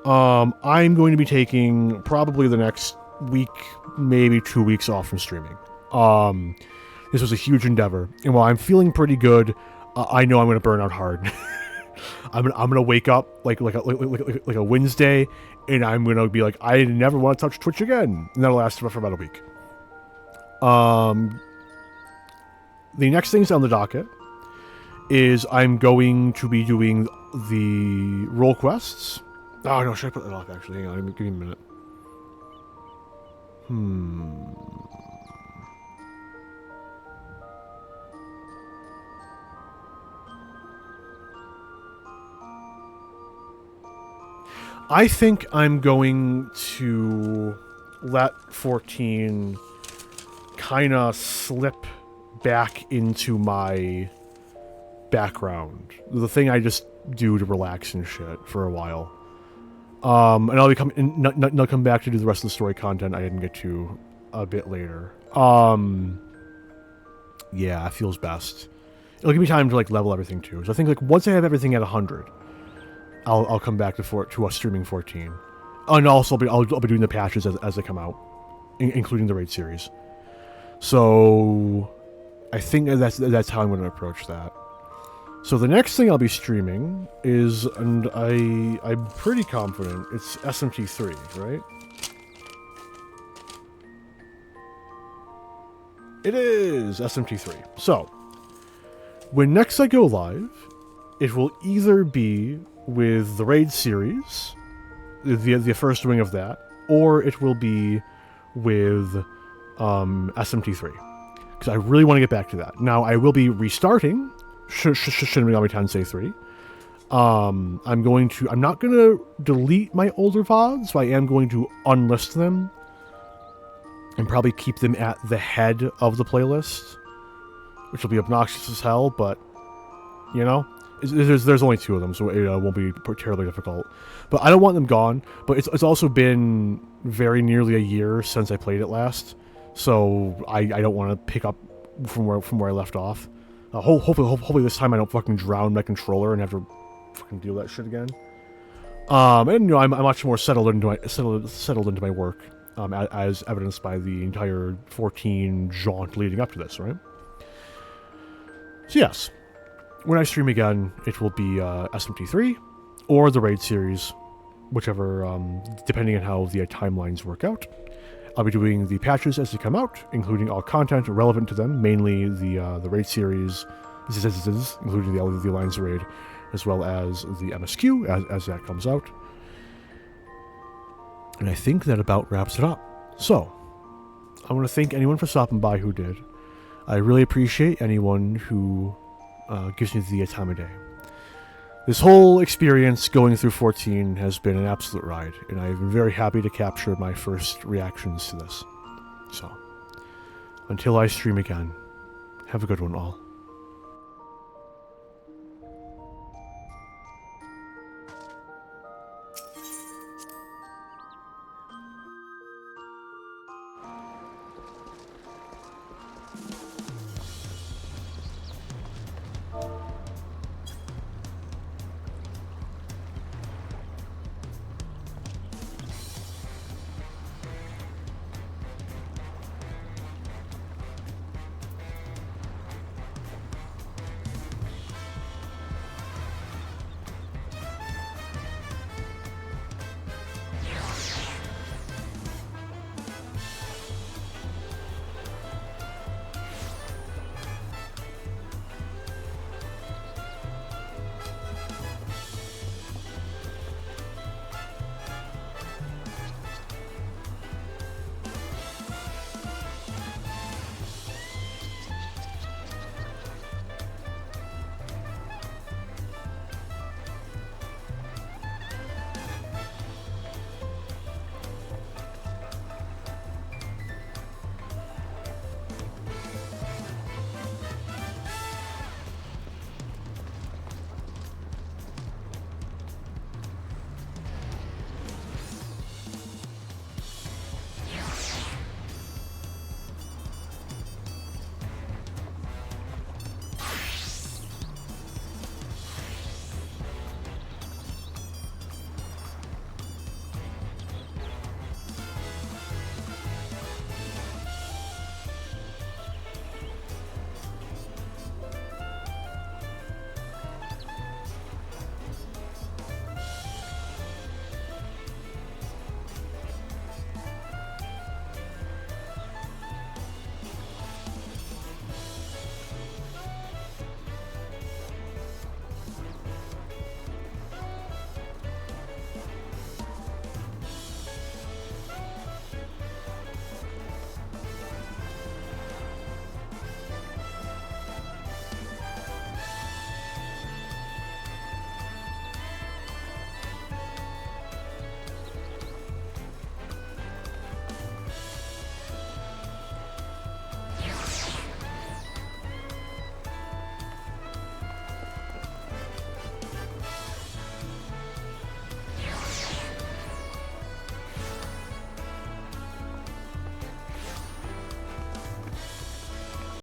I'm going to be taking probably the next week, maybe 2 weeks off from streaming. This was a huge endeavor, and while I'm feeling pretty good, I know I'm going to burn out hard. I'm gonna wake up like a Wednesday, and I'm gonna be like, I never want to touch Twitch again, and that'll last for about a week. The next things on the docket is I'm going to be doing the role quests. Oh no, should I put that off actually? Hang on, give me a minute. I think I'm going to let 14 kind of slip back into my background. The thing I just do to relax and shit for a while. And I'll come back to do the rest of the story content I didn't get to a bit later. Yeah, it feels best. It'll give me time to like level everything too. So I think like once I have everything at 100, I'll come back to us streaming 14, and also I'll be doing the patches as they come out, including the raid series. So I think that's how I'm going to approach that. So the next thing I'll be streaming is, and I'm pretty confident it's SMT3, right? It is SMT3. So when next I go live, it will either be with the raid series, the first wing of that, or it will be with SMT3, because I really want to get back to that. Now I will be restarting Shin Megami Tensei 3. I'm not going to delete my older VODs, so I am going to unlist them and probably keep them at the head of the playlist, which will be obnoxious as hell, but you know. There's only 2 of them, so it won't be terribly difficult. But I don't want them gone. But it's also been very nearly a year since I played it last, so I don't want to pick up from where I left off. Hopefully this time I don't fucking drown my controller and have to fucking deal with that shit again. And you know I'm much more settled into my work, as evidenced by the entire 14 jaunt leading up to this, right? So yes. When I stream again, it will be SMT3 or the raid series, whichever, depending on how the timelines work out. I'll be doing the patches as they come out, including all content relevant to them, mainly the raid series, including the Alliance raid, as well as the MSQ as that comes out. And I think that about wraps it up. So, I want to thank anyone for stopping by who did. I really appreciate anyone who gives me the time of day. This whole experience going through 14 has been an absolute ride, and I've been very happy to capture my first reactions to this. So, until I stream again, have a good one all.